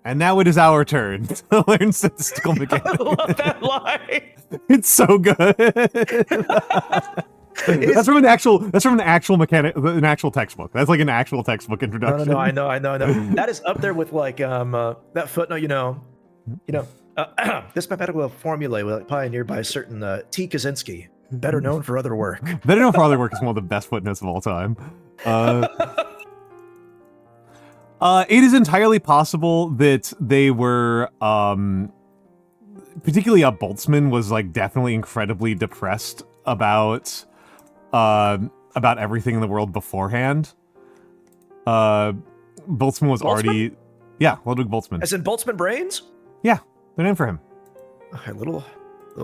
And now it is our turn to learn statistical mechanics. I love that line. It's so good. That's from an actual textbook. That's like an actual textbook introduction. No, I know. That is up there with like that footnote. This mathematical formula was pioneered by a certain T. Kaczynski, better known for other work. Better known for other work is one of the best footnotes of all time. It is entirely possible that they were, particularly Boltzmann was like definitely incredibly depressed about everything in the world beforehand. Boltzmann was already, Ludwig Boltzmann. As in Boltzmann brains? Yeah, they're named for him. Little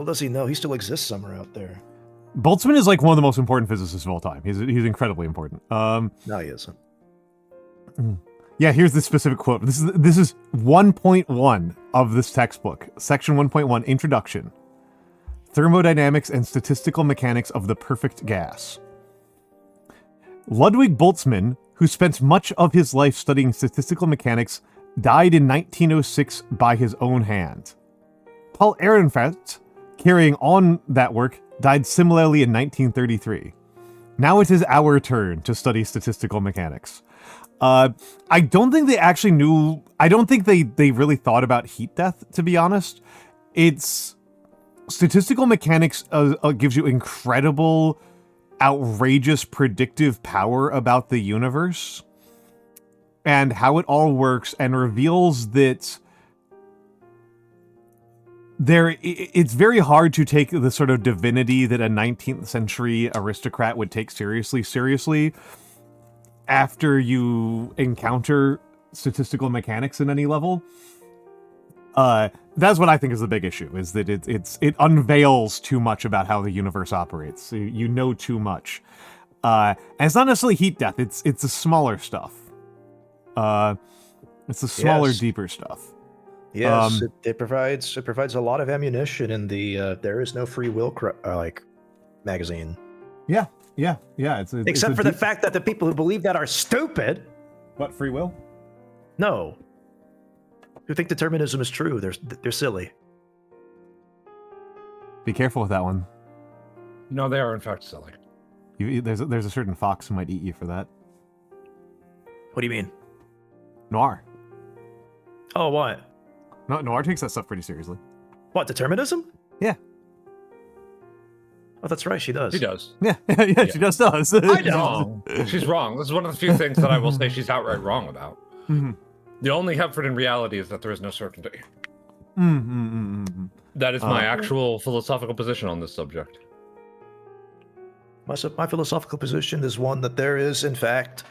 does he know, he still exists somewhere out there. Boltzmann is like one of the most important physicists of all time. He's incredibly important. No, he isn't. Yeah, here's the specific quote. This is 1.1 of this textbook. Section 1.1, Introduction. Thermodynamics and Statistical Mechanics of the Perfect Gas. Ludwig Boltzmann, who spent much of his life studying statistical mechanics, died in 1906 by his own hand. Paul Ehrenfeld, carrying on that work, died similarly in 1933. Now it is our turn to study statistical mechanics. I don't think they actually knew... I don't think they really thought about heat death, to be honest. It's... Statistical mechanics gives you incredible, outrageous predictive power about the universe and how it all works, and reveals that it's very hard to take the sort of divinity that a 19th century aristocrat would take seriously after you encounter statistical mechanics in any level. That's what I think is the big issue, is that it unveils too much about how the universe operates. You know too much. And it's not necessarily heat death, it's the smaller stuff. It's the smaller, deeper stuff. Yes, it provides a lot of ammunition in the There Is No Free Will magazine. Yeah. Except for the fact that the people who believe that are stupid. What, free will? No. Who think determinism is true. They're silly. Be careful with that one. No, they are in fact silly. There's a certain fox who might eat you for that. What do you mean? Noir. Oh, what? No, Noir takes that stuff pretty seriously. What, determinism? Yeah. Oh, that's right, she does. She does. Yeah, she just does. I know. She's wrong. This is one of the few things that I will say she's outright wrong about. Mm-hmm. The only comfort in reality is that there is no certainty. That is my actual philosophical position on this subject. My philosophical position is one that there is, in fact,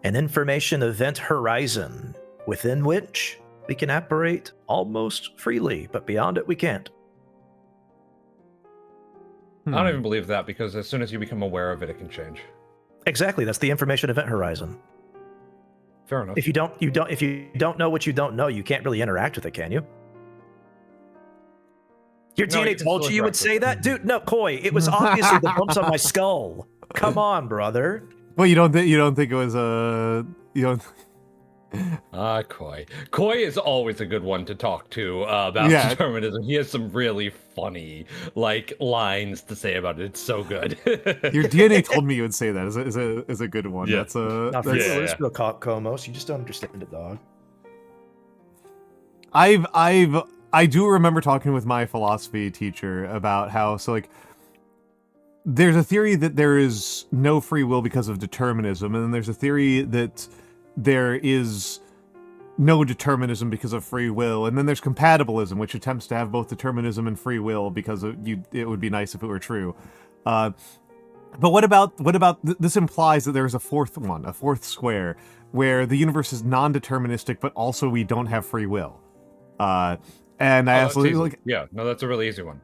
an information event horizon within which we can operate almost freely, but beyond it we can't. I don't even believe that, because as soon as you become aware of it, it can change. Exactly, that's the information event horizon. Fair enough. If you don't know what you don't know, you can't really interact with it, can you? Your DNA told you would say that? Dude, no, Koi, it was obviously the bumps on my skull. Come on, brother. Well, you don't think it was you don't... Koi. Koi is always a good one to talk to about determinism. He has some really funny lines to say about it. It's so good. Your DNA told me you would say that is a good one. Yeah. That's a not for real, Komos. You just don't understand it, dog. I do remember talking with my philosophy teacher about how there's a theory that there is no free will because of determinism, and then there's a theory that there is no determinism because of free will, and then there's compatibilism, which attempts to have both determinism and free will because it would be nice if it were true. But what about this implies that there is a fourth square, where the universe is non-deterministic, but also we don't have free will. And I asked, that's a really easy one.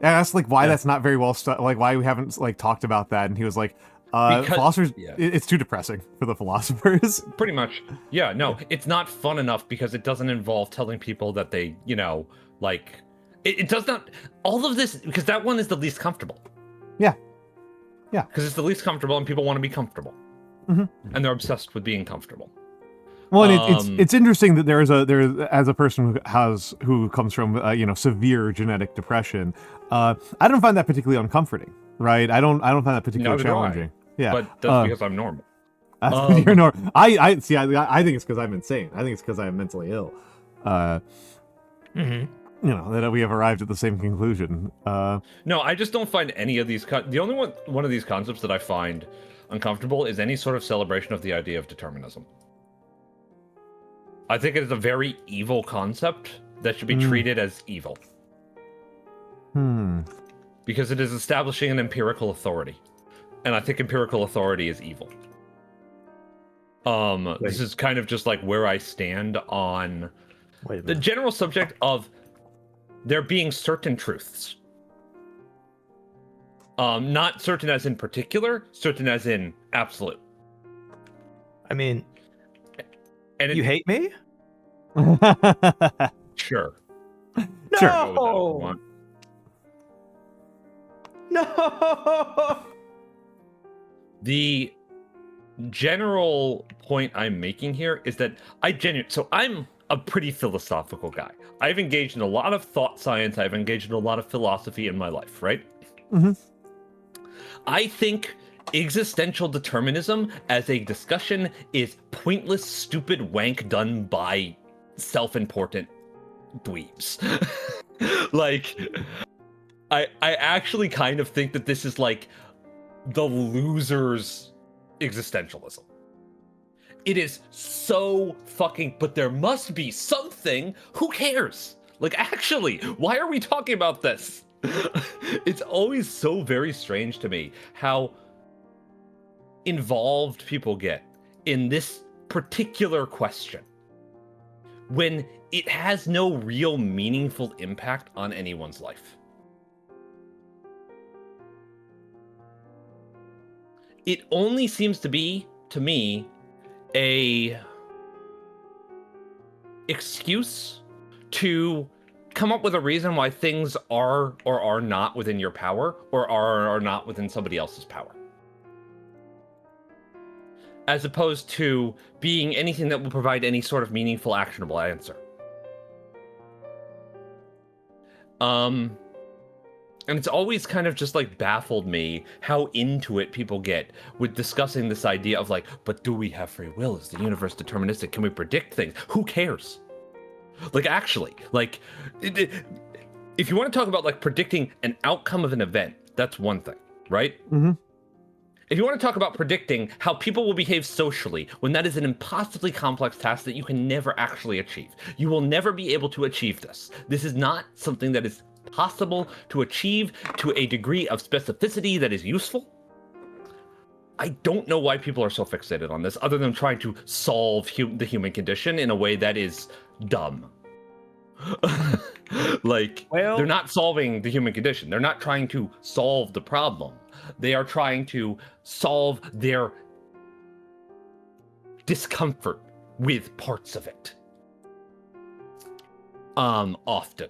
I asked why that's not very well why we haven't talked about that, and he was like, Philosophers, it's too depressing for the philosophers. Pretty much. Yeah, no, it's not fun enough because it doesn't involve telling people that they, it does not, all of this, because that one is the least comfortable. Yeah. Yeah. Because it's the least comfortable and people want to be comfortable. Mm-hmm. And they're obsessed with being comfortable. Well, and it's interesting that there's as a person who comes from severe genetic depression, I don't find that particularly uncomforting, right? I don't find that particularly challenging. Yeah, but that's because I'm normal. You're normal. I see. I think it's because I'm insane. I think it's because I'm mentally ill. That we have arrived at the same conclusion. No, I just don't find any of these. The only one of these concepts that I find uncomfortable is any sort of celebration of the idea of determinism. I think it is a very evil concept that should be treated as evil. Because it is establishing an empirical authority. And I think empirical authority is evil. This is kind of just like where I stand on the general subject of there being certain truths. Not certain as in particular, certain as in absolute. I mean, and you hate me? Sure. No! No! The general point I'm making here is that I'm a pretty philosophical guy. I've engaged in a lot of thought science. I've engaged in a lot of philosophy in my life, right? Mm-hmm. I think existential determinism as a discussion is pointless, stupid wank done by self-important dweebs. I actually kind of think that this is like the loser's existentialism. It is so fucking, but there must be something. Who cares? Actually, why are we talking about this? It's always so very strange to me how involved people get in this particular question when it has no real meaningful impact on anyone's life. It only seems to be, to me, a excuse to come up with a reason why things are or are not within your power or are or are not within somebody else's power. As opposed to being anything that will provide any sort of meaningful, actionable answer. And it's always kind of just baffled me how into it people get with discussing this idea of but do we have free will? Is the universe deterministic? Can we predict things? Who cares? Actually, if you want to talk about predicting an outcome of an event, that's one thing, right? Mm-hmm. If you want to talk about predicting how people will behave socially, when that is an impossibly complex task that you can never actually achieve. You will never be able to achieve this. This is not something that is possible to achieve to a degree of specificity that is useful. I don't know why people are so fixated on this, other than trying to solve the human condition in a way that is dumb. They're not solving the human condition. They're not trying to solve the problem. They are trying to solve their discomfort with parts of it. Often.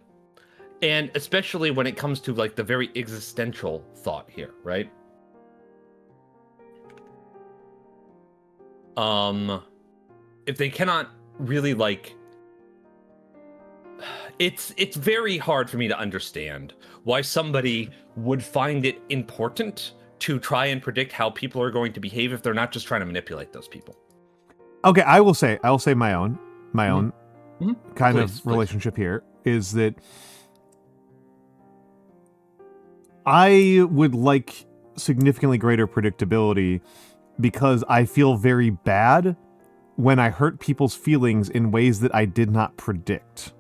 And especially when it comes to the very existential thought here, right? If they cannot really it's very hard for me to understand why somebody would find it important to try and predict how people are going to behave if they're not just trying to manipulate those people. Okay, I'll say my own Mm-hmm. kind Please. of relationship here is that I would like significantly greater predictability because I feel very bad when I hurt people's feelings in ways that I did not predict.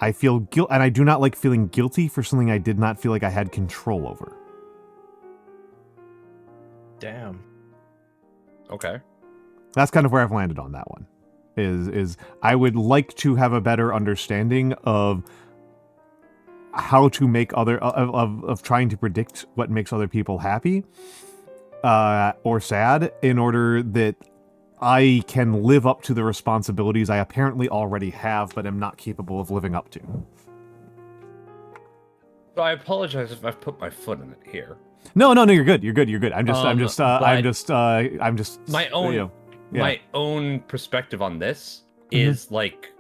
I feel guilt, and I do not like feeling guilty for something I did not feel like I had control over. Damn. Okay. That's kind of where I've landed on that one. Is I would like to have a better understanding of how to make of trying to predict what makes other people happy. or sad in order that I can live up to the responsibilities I apparently already have, but am not capable of living up to. So I apologize if I've put my foot in it here. No, you're good. I'm just my own, you know, yeah. My own perspective on this is like,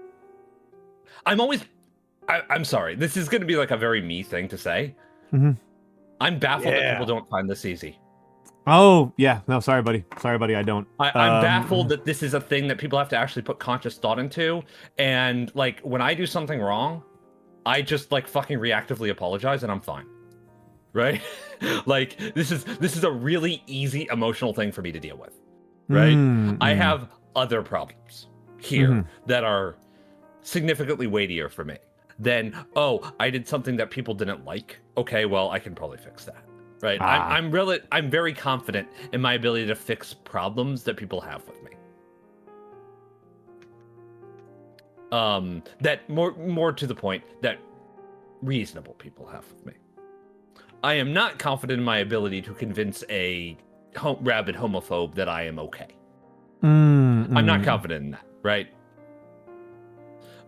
I'm sorry, this is going to be like a very me thing to say. I'm baffled that people don't find this easy. Oh, yeah. No, sorry, buddy. I don't. I'm baffled that this is a thing that people have to actually put conscious thought into. And like, when I do something wrong, I just like fucking reactively apologize and I'm fine. Right? Like, this is a really easy emotional thing for me to deal with. Right? I have other problems here that are significantly weightier for me than, oh, I did something that people didn't like. Okay, well, I can probably fix that. Right? I'm very confident in my ability to fix problems that people have with me. That more to the point, that reasonable people have with me. I am not confident in my ability to convince a rabid homophobe that I am okay. I'm not confident in that, right?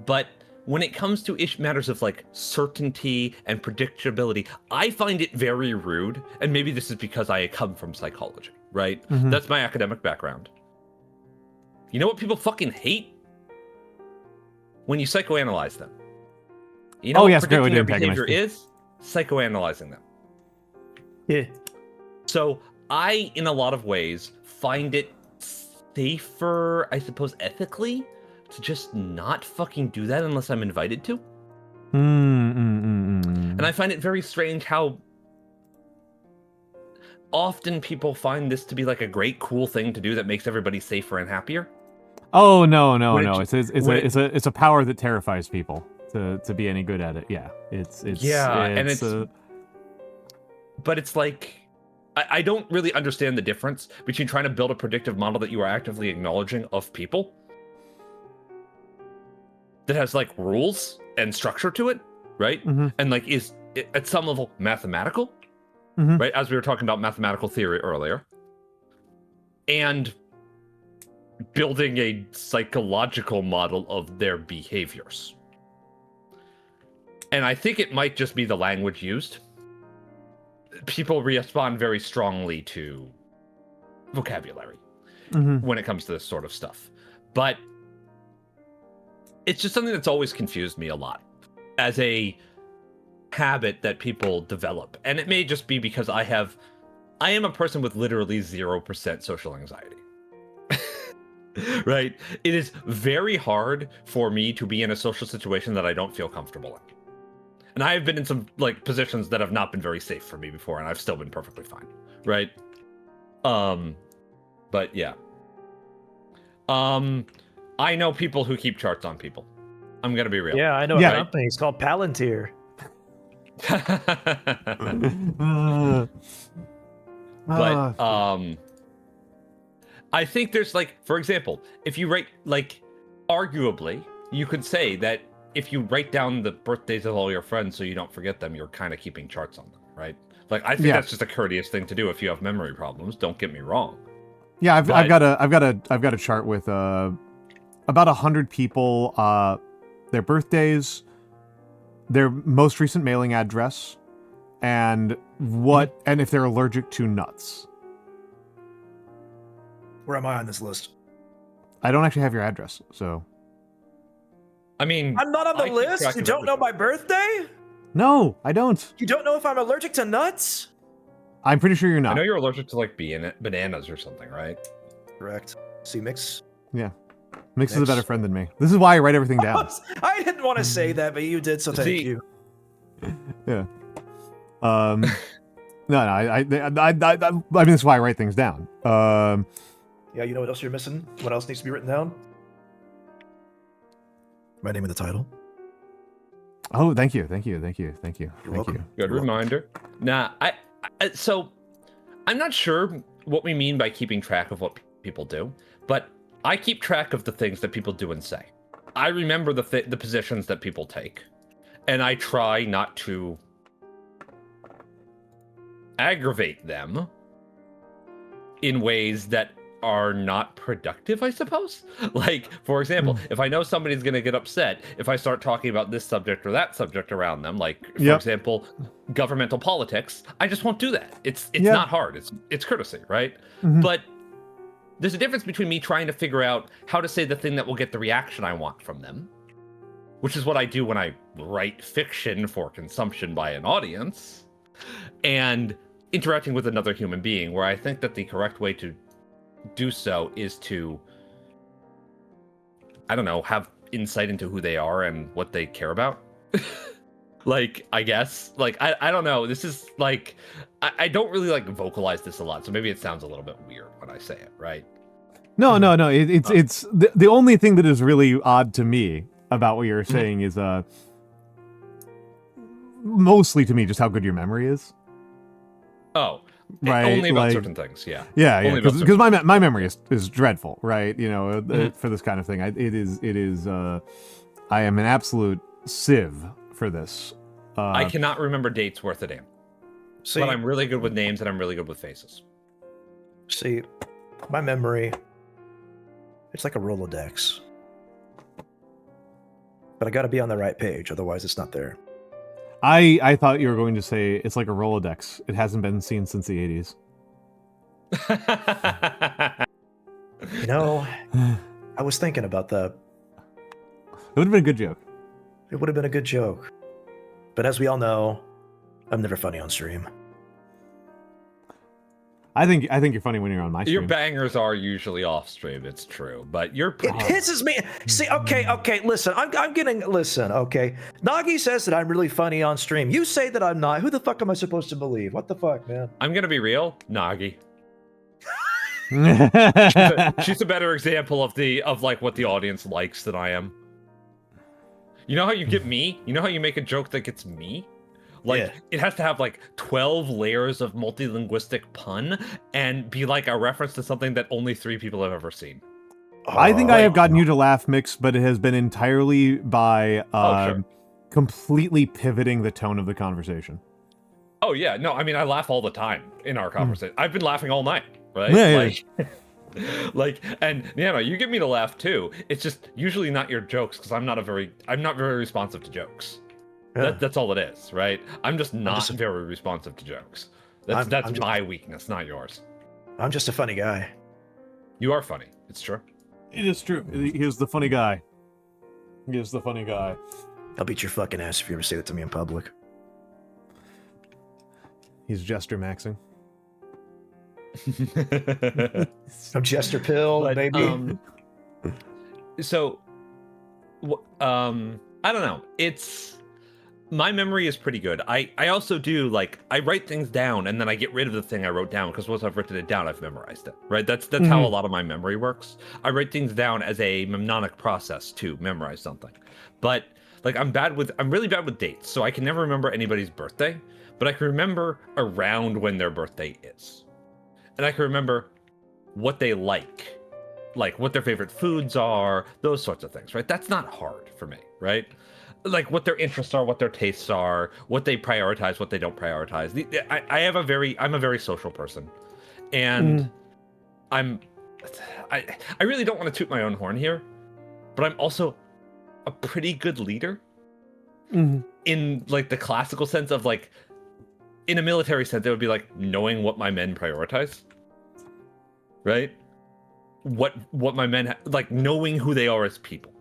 But when it comes to matters of like certainty and predictability, I find it very rude. And maybe this is because I come from psychology, right? That's my academic background. You know what people fucking hate? When you psychoanalyze them. You know what predicting their behavior is? Psychoanalyzing them. Yeah. So I, in a lot of ways, find it safer, I suppose, ethically, to just not fucking do that unless I'm invited to. And I find it very strange how often people find this to be like a great, cool thing to do that makes everybody safer and happier. Oh no! It's a power that terrifies people to be any good at it. Yeah, but it's like, I don't really understand the difference between trying to build a predictive model that you are actively acknowledging of people that has like rules and structure to it, right? And like is at some level mathematical, right? As we were talking about mathematical theory earlier, and building a psychological model of their behaviors. And I think it might just be the language used. People respond very strongly to vocabulary when it comes to this sort of stuff. But it's just something that's always confused me a lot as a habit that people develop. And it may just be because I am a person with literally 0% social anxiety. Right? It is very hard for me to be in a social situation that I don't feel comfortable in. And I have been in some like positions that have not been very safe for me before, and I've still been perfectly fine. Right? But yeah. I know people who keep charts on people. I'm gonna be real. Yeah, I know a company. It's called Palantir. But I think there's like, for example, if you write, like, arguably, you could say that if you write down the birthdays of all your friends so you don't forget them, you're kind of keeping charts on them, right? Like, I think that's just a courteous thing to do if you have memory problems. Don't get me wrong. Yeah, I've got a chart with about 100 people, their birthdays, their most recent mailing address, and and if they're allergic to nuts. Where am I on this list? I don't actually have your address, so. I mean, I'm not on the list? You don't know my birthday? No, I don't. You don't know if I'm allergic to nuts? I'm pretty sure you're not. I know you're allergic to, like, bananas or something, right? Correct. See, Mikks? Yeah. Mikks is a better friend than me. This is why I write everything down. I didn't want to say that, but you did, so thank you. Yeah. No, I mean, that's why I write things down. Yeah, you know what else you're missing? What else needs to be written down? My name in the title. Oh, thank you. You're welcome. Good reminder. Nah, so I'm not sure what we mean by keeping track of what people do, but I keep track of the things that people do and say. I remember the positions that people take, and I try not to aggravate them in ways that are not productive, I suppose. Like, for example, if I know somebody's going to get upset if I start talking about this subject or that subject around them, like, for example, governmental politics, I just won't do that. It's not hard. It's courtesy, right? But there's a difference between me trying to figure out how to say the thing that will get the reaction I want from them, which is what I do when I write fiction for consumption by an audience, and interacting with another human being, where I think that the correct way to do so is to, I don't know, have insight into who they are and what they care about. Like, I guess, like, I don't know. This is like, I don't really like vocalize this a lot, so maybe it sounds a little bit weird when I say it, right? No. It's the only thing that is really odd to me about what you're saying is mostly to me just how good your memory is. Oh, right. Only about like, certain things, yeah. Yeah, because my memory is dreadful, right? You know, for this kind of thing, it is. I am an absolute sieve for this. I cannot remember dates worth a damn. See, but I'm really good with names and I'm really good with faces. See, my memory, it's like a Rolodex. But I got to be on the right page, otherwise it's not there. I thought you were going to say it's like a Rolodex. It hasn't been seen since the 80s. You know, I was thinking about that. It would have been a good joke. It would have been a good joke. But as we all know, I'm never funny on stream. I think you're funny when you're on my stream. Your bangers are usually off stream, it's true, but you're... It pisses me. See, okay, listen, I'm getting... Listen, okay. Nagi says that I'm really funny on stream. You say that I'm not. Who the fuck am I supposed to believe? What the fuck, man? I'm gonna be real, Nagi. She's a better example of like what the audience likes than I am. You know how you get me? You know how you make a joke that gets me? Like, it has to have like 12 layers of multilinguistic pun and be like a reference to something that only 3 people have ever seen. I think I have gotten you to laugh, Mikks, but it has been entirely by completely pivoting the tone of the conversation. Oh yeah, no, I mean, I laugh all the time in our conversation. I've been laughing all night, right? Yeah. Like, and you get me to laugh too. It's just usually not your jokes because I'm not very responsive to jokes. Yeah. That's all it is, right? I'm just not very responsive to jokes. That's my weakness, not yours. I'm just a funny guy. You are funny. It's true. It is true. He is the funny guy. He is the funny guy. I'll beat your fucking ass if you ever say that to me in public. He's jester maxing. I'm Jester Pill, baby. So, I don't know. My memory is pretty good. I also do, like, I write things down and then I get rid of the thing I wrote down because once I've written it down, I've memorized it, right? That's how a lot of my memory works. I write things down as a mnemonic process to memorize something. But, like, I'm really bad with dates, so I can never remember anybody's birthday, but I can remember around when their birthday is. And I can remember what they like what their favorite foods are, those sorts of things, right? That's not hard for me, right? Like what their interests are, what their tastes are, what they prioritize, what they don't prioritize. I'm a very social person, and I really don't want to toot my own horn here, but I'm also a pretty good leader in like the classical sense of like, in a military sense, it would be like knowing what my men prioritize, right? What my men like, knowing who they are as people.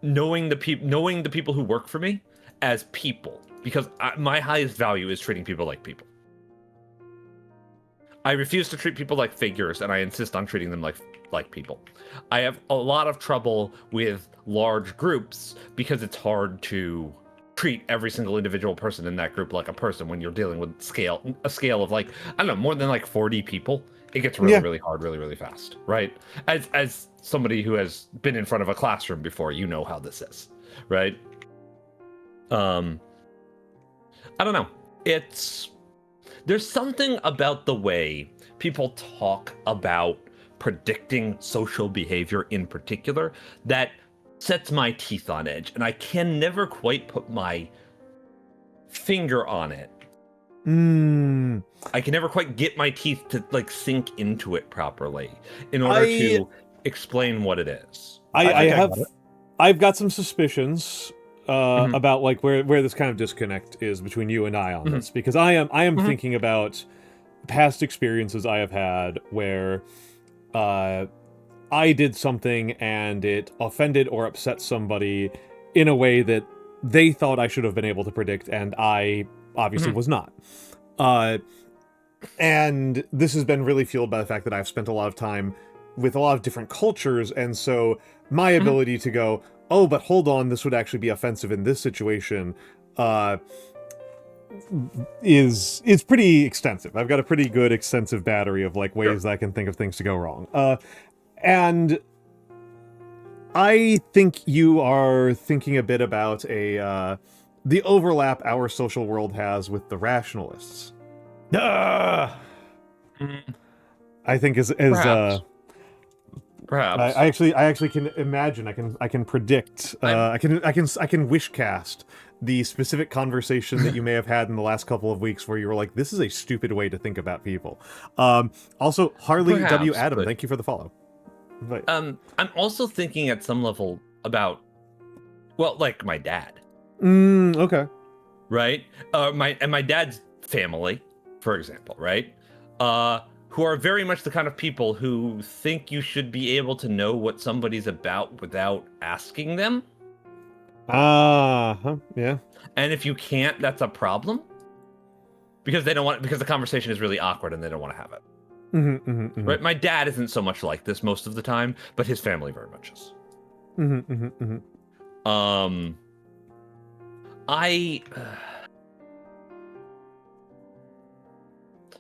Knowing the people who work for me as people, because my highest value is treating people like people. I refuse to treat people like figures, and I insist on treating them like people. I have a lot of trouble with large groups because it's hard to treat every single individual person in that group like a person when you're dealing with a scale of like, I don't know, more than like 40 people. It gets really hard, really fast, right? As somebody who has been in front of a classroom before, you know how this is, right? I don't know. There's something about the way people talk about predicting social behavior in particular that sets my teeth on edge, and I can never quite put my finger on it. I can never quite get my teeth to like sink into it properly in order to explain what it is. I've got some suspicions about like where this kind of disconnect is between you and I on this, because I am thinking about past experiences I have had where I did something and it offended or upset somebody in a way that they thought I should have been able to predict, and I obviously was not. And this has been really fueled by the fact that I've spent a lot of time with a lot of different cultures, and so my ability to go, oh, but hold on, this would actually be offensive in this situation, is pretty extensive. I've got a pretty good extensive battery of like ways that I can think of things to go wrong. And I think you are thinking a bit about the overlap our social world has with the rationalists. I think Perhaps. I actually can imagine. I can predict. I can wish cast the specific conversation that you may have had in the last couple of weeks where you were like, "This is a stupid way to think about people." Also, Harley W. Adam, thank you for the follow. But, I'm also thinking at some level about, well, like my dad. Okay. Right. My dad's family, for example. Right. Who are very much the kind of people who think you should be able to know what somebody's about without asking them. Yeah. And if you can't, that's a problem. Because they don't want, because the conversation is really awkward and they don't want to have it. Right? My dad isn't so much like this most of the time, but his family very much is.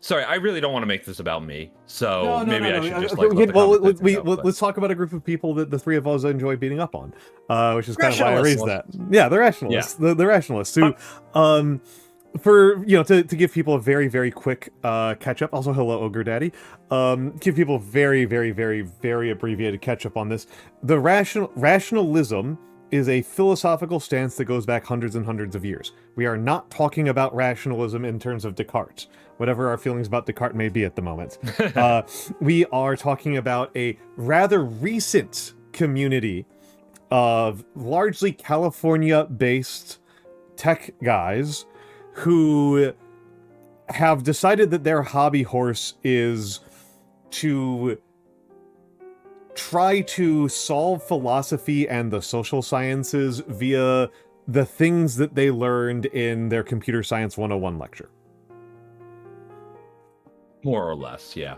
Sorry, I really don't want to make this about me, so maybe I should just let's talk about a group of people that the three of us enjoy beating up on, which is kind of why I raised that. Yeah, they're rationalists. Yeah. The rationalists who, for to give people a very, very quick catch up. Also, hello, Ogre Daddy. Give people very, very, very, very abbreviated catch up on this. The rationalism is a philosophical stance that goes back hundreds and hundreds of years. We are not talking about rationalism in terms of Descartes, whatever our feelings about Descartes may be at the moment. We are talking about a rather recent community of largely California-based tech guys who have decided that their hobby horse is to try to solve philosophy and the social sciences via the things that they learned in their Computer Science 101 lecture. More or less, yeah.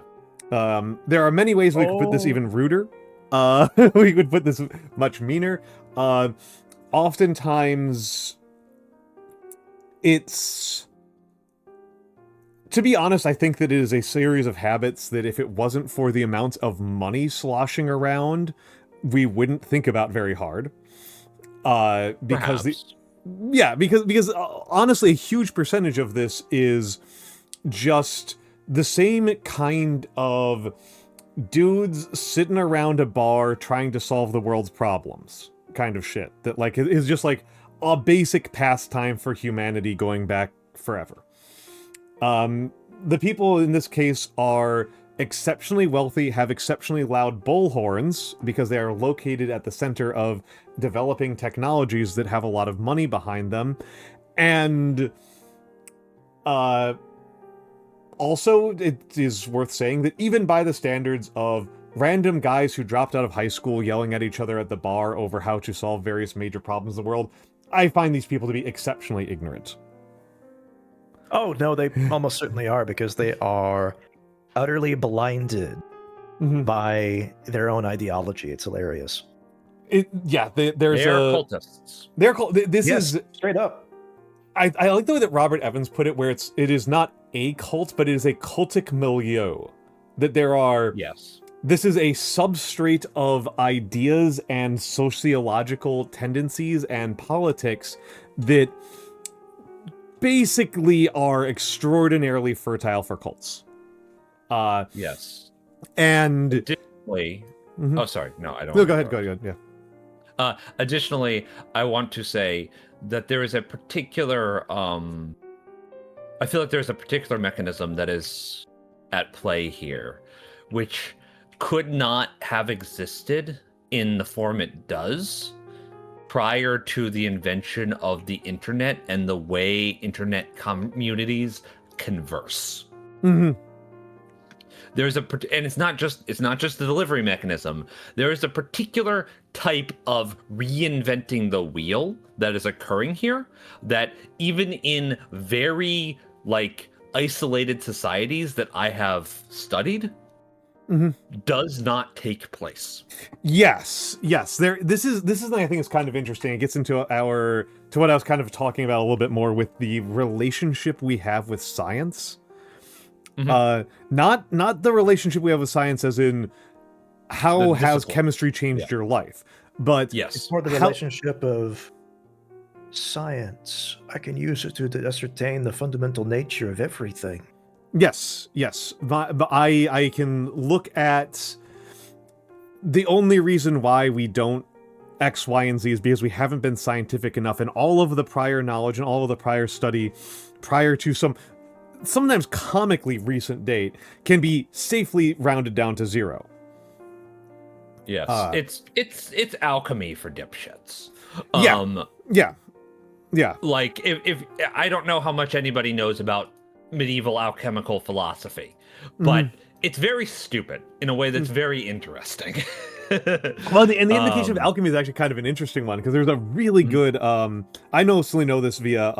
There are many ways we could put this even ruder. We could put this much meaner. Oftentimes, it's... To be honest, I think that it is a series of habits that if it wasn't for the amount of money sloshing around, we wouldn't think about very hard. Because honestly, a huge percentage of this is just the same kind of dudes sitting around a bar trying to solve the world's problems kind of shit. That like is just like a basic pastime for humanity going back forever. The people in this case are exceptionally wealthy, have exceptionally loud bullhorns because they are located at the center of developing technologies that have a lot of money behind them. And also, it is worth saying that even by the standards of random guys who dropped out of high school yelling at each other at the bar over how to solve various major problems in the world, I find these people to be exceptionally ignorant. Oh, no, they almost certainly are, because they are utterly blinded by their own ideology. It's hilarious. They're cultists. This is straight up. I like the way that Robert Evans put it, where it is not a cult, but it is a cultic milieu. That there are... Yes. This is a substrate of ideas and sociological tendencies and politics that basically are extraordinarily fertile for cults. Yes. And... Additionally... Oh, sorry. No, I don't... No, go ahead, yeah. Additionally, I want to say that there is a particular I feel like there's a particular mechanism that is at play here, which could not have existed in the form it does prior to the invention of the internet and the way internet communities converse. Mm-hmm. And it's not just the delivery mechanism. There is a particular type of reinventing the wheel that is occurring here that even in very like isolated societies that I have studied does not take place. Yes. This is something I think is kind of interesting. It gets into what I was kind of talking about a little bit more with the relationship we have with science. Not the relationship we have with science as in how has chemistry changed your life, but yes, it's more the relationship of science. I can use it to ascertain the fundamental nature of everything. Yes. But I can look at the only reason why we don't X, Y, and Z is because we haven't been scientific enough, and all of the prior knowledge and all of the prior study prior to sometimes comically recent date can be safely rounded down to 0. Yes, it's alchemy for dipshits. Yeah. Like if I don't know how much anybody knows about medieval alchemical philosophy, but it's very stupid in a way that's very interesting. Well, the indication of alchemy is actually kind of an interesting one because there's a really good. I mostly know this via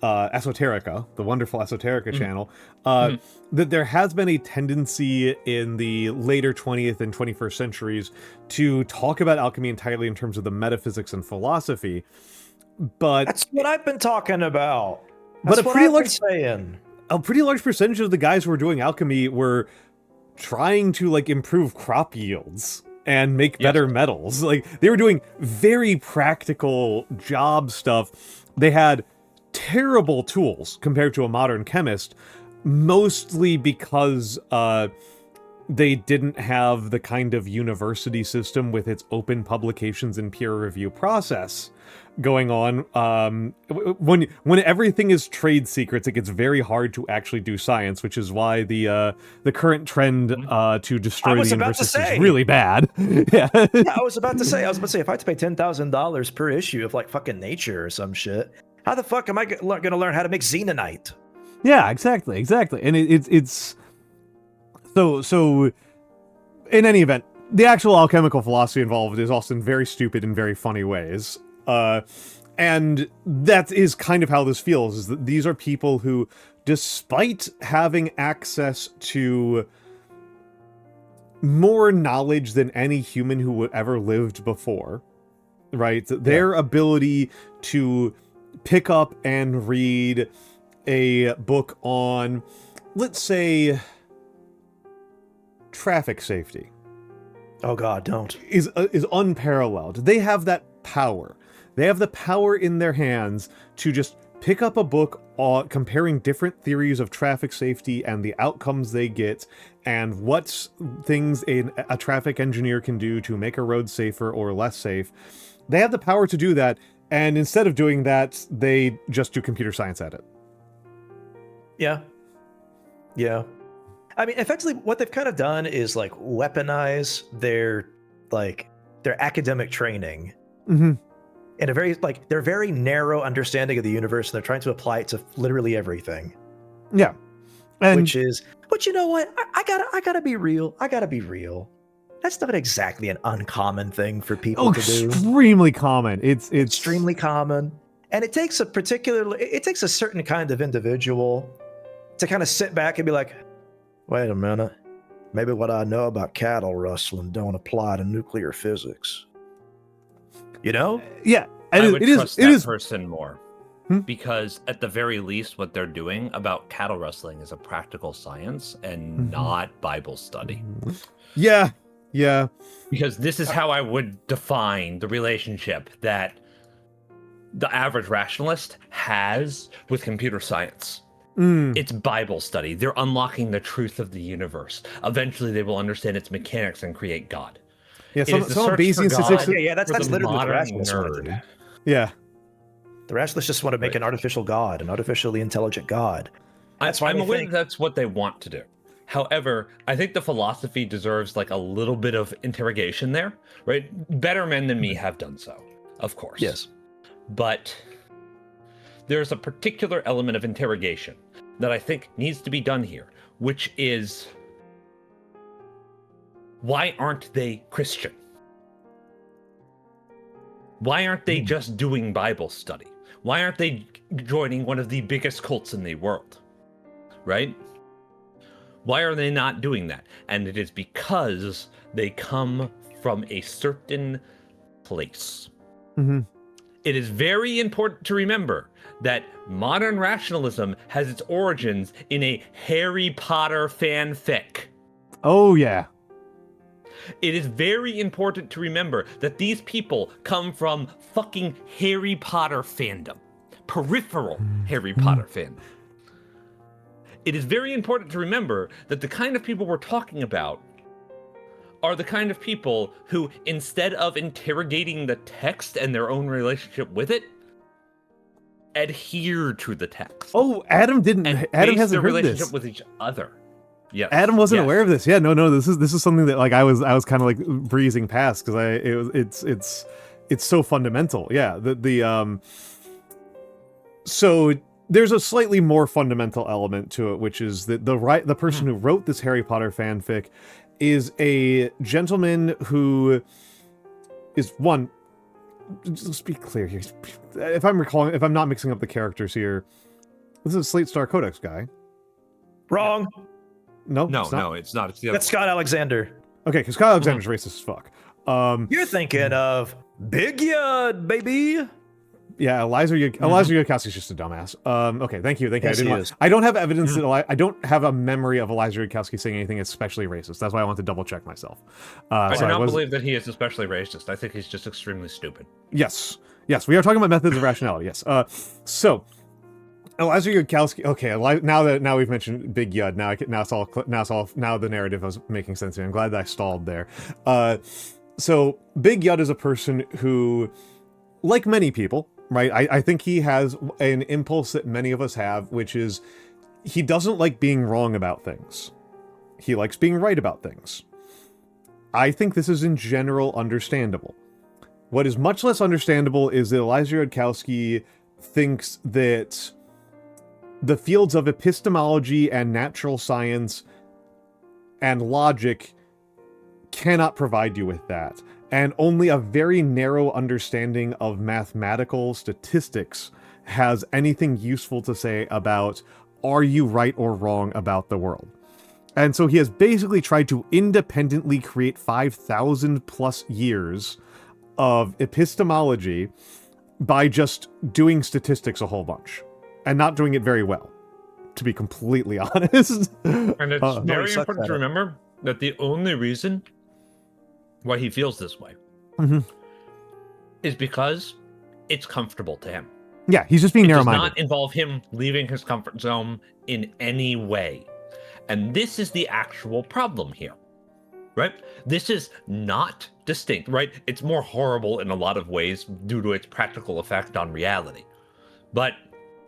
Esoterica, the wonderful Esoterica channel, that there has been a tendency in the later 20th and 21st centuries to talk about alchemy entirely in terms of the metaphysics and philosophy. But that's what I've been talking about. That's what I've been saying. A pretty large percentage of the guys who were doing alchemy were trying to like improve crop yields and make better metals. Like they were doing very practical job stuff. They had terrible tools compared to a modern chemist, mostly because they didn't have the kind of university system with its open publications and peer review process going on. When everything is trade secrets, it gets very hard to actually do science, which is why the current trend to destroy the university is really bad. I was about to say, if I had to pay $10,000 per issue of like fucking Nature or some shit, how the fuck am I going to learn how to make xenonite? Yeah, exactly. And it's so in any event, the actual alchemical philosophy involved is also in very stupid and very funny ways. And that is kind of how this feels, is that these are people who, despite having access to more knowledge than any human who ever lived before, right? Their ability to pick up and read a book on, let's say, traffic safety. Oh God, don't. Is unparalleled. They have that power. They have the power in their hands to just pick up a book comparing different theories of traffic safety and the outcomes they get and what things a traffic engineer can do to make a road safer or less safe. They have the power to do that, and instead of doing that, they just do computer science at it. Yeah. I mean, effectively, what they've kind of done is like weaponize their academic training in a very their very narrow understanding of the universe, and they're trying to apply it to literally everything. Yeah, but you know what? I gotta be real. That's not exactly an uncommon thing for people to do. Extremely common. It's extremely common, and it takes a certain kind of individual to kind of sit back and be like, wait a minute, maybe what I know about cattle rustling don't apply to nuclear physics. You know? Yeah, and I would trust that person more. Because at the very least, what they're doing about cattle rustling is a practical science and not Bible study. Yeah. Because this is how I would define the relationship that the average rationalist has with computer science. It's Bible study. They're unlocking the truth of the universe. Eventually, they will understand its mechanics and create God. Yeah, some Bayesian statistics. Yeah, that's literally the rationalist nerd. Yeah. The rationalists just want to make an artificial god, an artificially intelligent god. I'm aware that that's what they want to do. However, I think the philosophy deserves like a little bit of interrogation there, right? Better men than me have done so, of course. Yes. But there's a particular element of interrogation that I think needs to be done here, which is, why aren't they Christian? Why aren't they just doing Bible study? Why aren't they joining one of the biggest cults in the world? Right? Why are they not doing that? And it is because they come from a certain place. Mm-hmm. It is very important to remember that modern rationalism has its origins in a Harry Potter fanfic. Oh, yeah. It is very important to remember that these people come from fucking Harry Potter fandom. Peripheral Harry Potter fandom. It is very important to remember that the kind of people we're talking about are the kind of people who, instead of interrogating the text and their own relationship with it, adhere to the text. Oh, Adam didn't. And Adam base hasn't their heard relationship this with each other. Yes. Adam wasn't aware of this. Yeah, no. This is something that like I was kind of like breezing past because it's so fundamental. Yeah. So there's a slightly more fundamental element to it, which is that the person who wrote this Harry Potter fanfic is a gentleman who is one. Let's be clear here. If I'm not mixing up the characters here, this is a Slate Star Codex guy. Wrong. No, it's not. It's the other That's Scott Alexander. Okay, because Scott Alexander's racist as fuck. You're thinking of Big Yud, baby. Yeah, Eliza Yudkowsky's just a dumbass. Okay, thank you. Yes, I don't have evidence that I don't have a memory of Eliza Yudkowsky saying anything especially racist. That's why I want to double check myself. I do not believe that he is especially racist. I think he's just extremely stupid. Yes, we are talking about methods of rationality. Yes. So Eliza Yudkowsky. Okay, now we've mentioned Big Yud. Now the narrative is making sense to me. I'm glad that I stalled there. So Big Yud is a person who, like many people, right? I think he has an impulse that many of us have, which is he doesn't like being wrong about things. He likes being right about things. I think this is in general understandable. What is much less understandable is that Eliza Yudkowsky thinks that the fields of epistemology and natural science and logic cannot provide you with that. And only a very narrow understanding of mathematical statistics has anything useful to say about, are you right or wrong about the world? And so he has basically tried to independently create 5,000 plus years of epistemology by just doing statistics a whole bunch. And not doing it very well, to be completely honest. And it's very important to remember that the only reason why he feels this way is because it's comfortable to him. Yeah, he's just being narrow-minded. It does not involve him leaving his comfort zone in any way. And this is the actual problem here, right? This is not distinct, right? It's more horrible in a lot of ways due to its practical effect on reality. But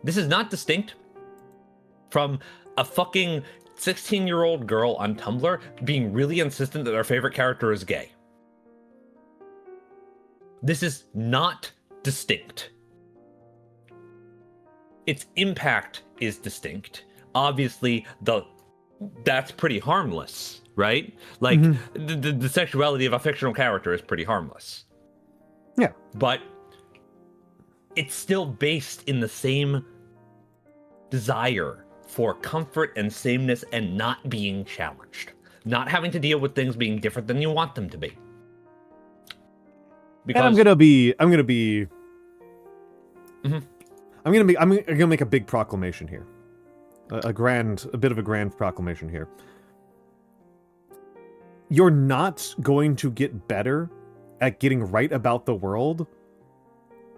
this is not distinct from a fucking 16-year-old girl on Tumblr being really insistent that their favorite character is gay. This is not distinct. Its impact is distinct. Obviously, that's pretty harmless, right? Like, the sexuality of a fictional character is pretty harmless. Yeah. But it's still based in the same desire for comfort and sameness and not being challenged. Not having to deal with things being different than you want them to be. Because and I'm gonna make a big proclamation here. A bit of a grand proclamation here. You're not going to get better at getting right about the world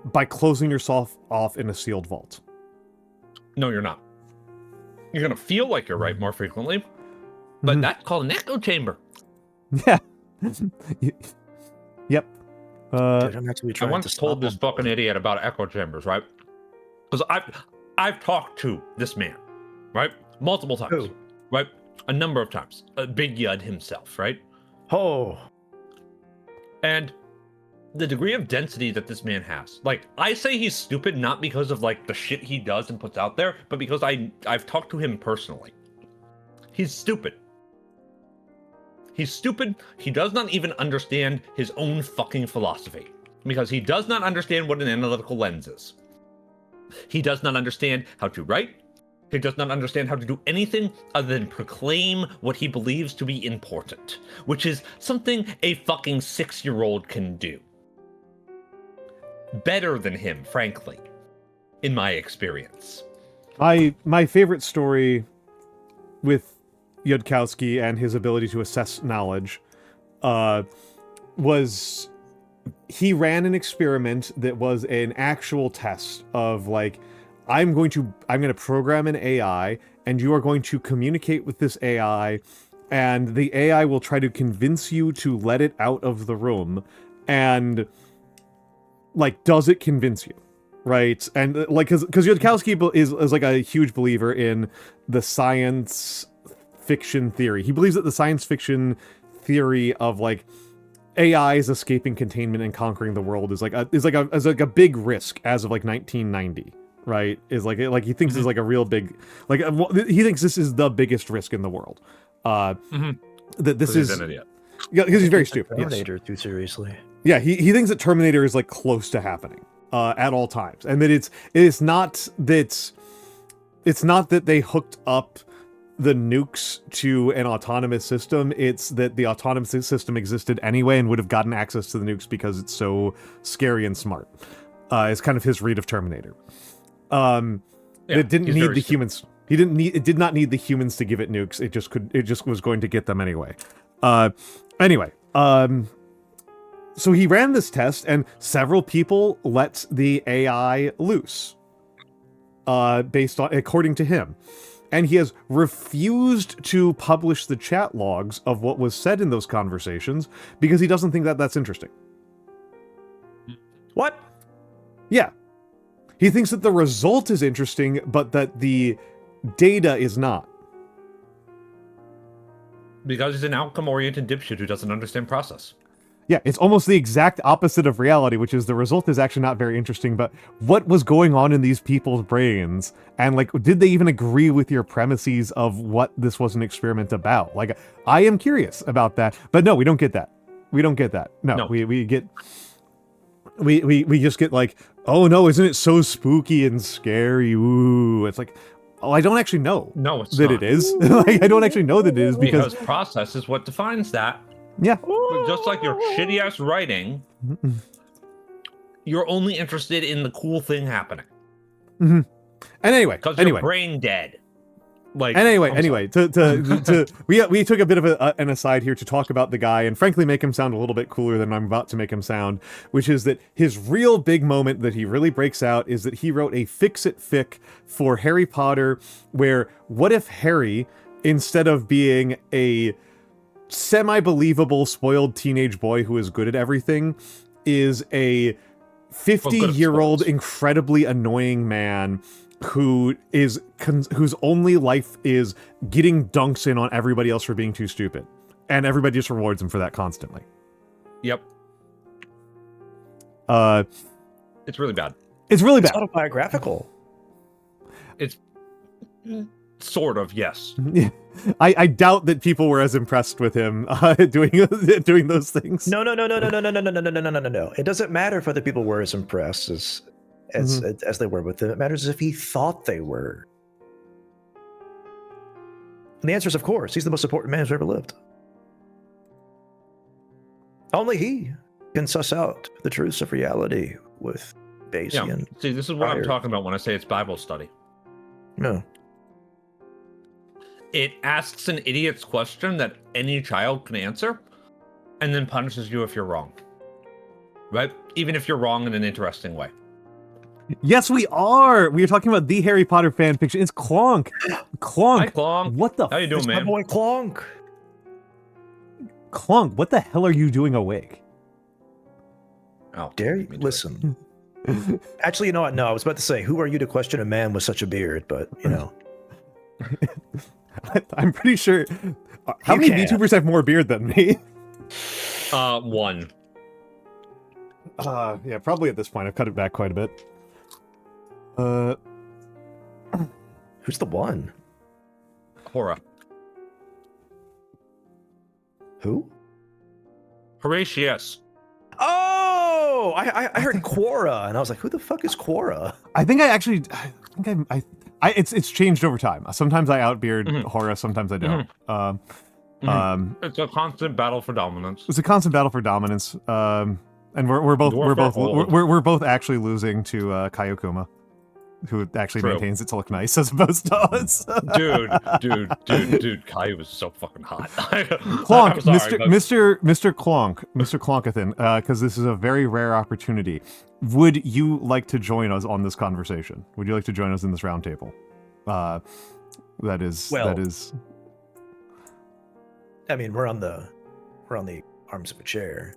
by closing yourself off in a sealed vault. No, you're not. You're going to feel like you're right more frequently, but that's called an echo chamber. Yeah. Yep. Dude, I'm actually I once told this fucking idiot about echo chambers, right? because I've talked to this man, right, multiple times, right, a number of times. Big Yud himself, right? Oh, and the degree of density that this man has, like, I say he's stupid not because of like the shit he does and puts out there, but because I've talked to him personally. He's stupid. He's stupid. He does not even understand his own fucking philosophy, because he does not understand what an analytical lens is. He does not understand how to write. He does not understand how to do anything other than proclaim what he believes to be important, which is something a fucking 6-year-old can do. Better than him, frankly, in my experience. My favorite story with Yudkowsky and his ability to assess knowledge was he ran an experiment that was an actual test of like, I'm going to program an AI and you are going to communicate with this AI and the AI will try to convince you to let it out of the room, and like, does it convince you? Right? And like, because Yudkowsky is like a huge believer in the science fiction theory. He believes that the science fiction theory of like AIs escaping containment and conquering the world is like a big risk as of like 1990, right? Is like he thinks is like a real big, like he thinks this is the biggest risk in the world. That this is, yeah, because he's very stupid. Terminator too seriously. Yeah, he thinks that Terminator is like close to happening at all times, and that it's not that they hooked up the nukes to an autonomous system. It's that the autonomous system existed anyway and would have gotten access to the nukes because it's so scary and smart. It's kind of his read of Terminator. It didn't need the humans. It did not need the humans to give it nukes. It just was going to get them anyway. So he ran this test, and several people let the AI loose, according to him. And he has refused to publish the chat logs of what was said in those conversations because he doesn't think that that's interesting. What? Yeah. He thinks that the result is interesting, but that the data is not. Because he's an outcome-oriented dipshit who doesn't understand process. Yeah, it's almost the exact opposite of reality, which is the result is actually not very interesting, but what was going on in these people's brains? And, like, did they even agree with your premises of what this was an experiment about? Like, I am curious about that, but no, we don't get that. We don't get that. No. We just get like, oh no, isn't it so spooky and scary? Ooh, it's like, oh, I don't actually know. No, it's that not. It is. Like, I don't actually know that it is because process is what defines that. Yeah. But just like your shitty ass writing, you're only interested in the cool thing happening. Mm-hmm. And anyway, because you're brain dead. Like, and anyway, we took a bit of an aside here to talk about the guy and frankly make him sound a little bit cooler than I'm about to make him sound, which is that his real big moment that he really breaks out is that he wrote a fix-it fic for Harry Potter, where what if Harry, instead of being a semi-believable spoiled teenage boy who is good at everything, is a 50-year-old incredibly annoying man whose only life is getting dunks in on everybody else for being too stupid, and everybody just rewards him for that constantly. Yep. It's really bad. It's really bad. It's autobiographical. It's sort of, yes. I doubt that people were as impressed with him doing those things. No. It doesn't matter if other people were as impressed as they were with him. It matters if he thought they were. And the answer is, of course, he's the most important man who's ever lived. Only he can suss out the truths of reality with Bayesian. Yeah. See, this is what I'm talking about when I say it's Bible study. No. It asks an idiot's question that any child can answer, and then punishes you if you're wrong. Right? Even if you're wrong in an interesting way. Yes, we are. We are talking about the Harry Potter fan fiction. It's Clonk. Clonk. Hi, Clonk. What the? How you doing, man? My boy Clonk. Clonk. What the hell are you doing awake? Oh, dare you listen? Actually, you know what? No, I was about to say, who are you to question a man with such a beard? But, you know. I'm pretty sure. How many VTubers have more beard than me? One. Yeah, probably at this point. I've cut it back quite a bit. Who's the one? Hora. Who? Horatius. Oh, I heard Quora, and I was like, who the fuck is Quora? I think it's changed over time. Sometimes I outbeard Hora, sometimes I don't. It's a constant battle for dominance. It's a constant battle for dominance. And we're both actually losing to Kayokuma, who actually maintains it to look nice as opposed to us. dude, Kai was so fucking hot. Clonk, Mr. Clonkathan, because this is a very rare opportunity. Would you like to join us on this conversation? Would you like to join us in this roundtable? That is. I mean, we're on the arms of a chair.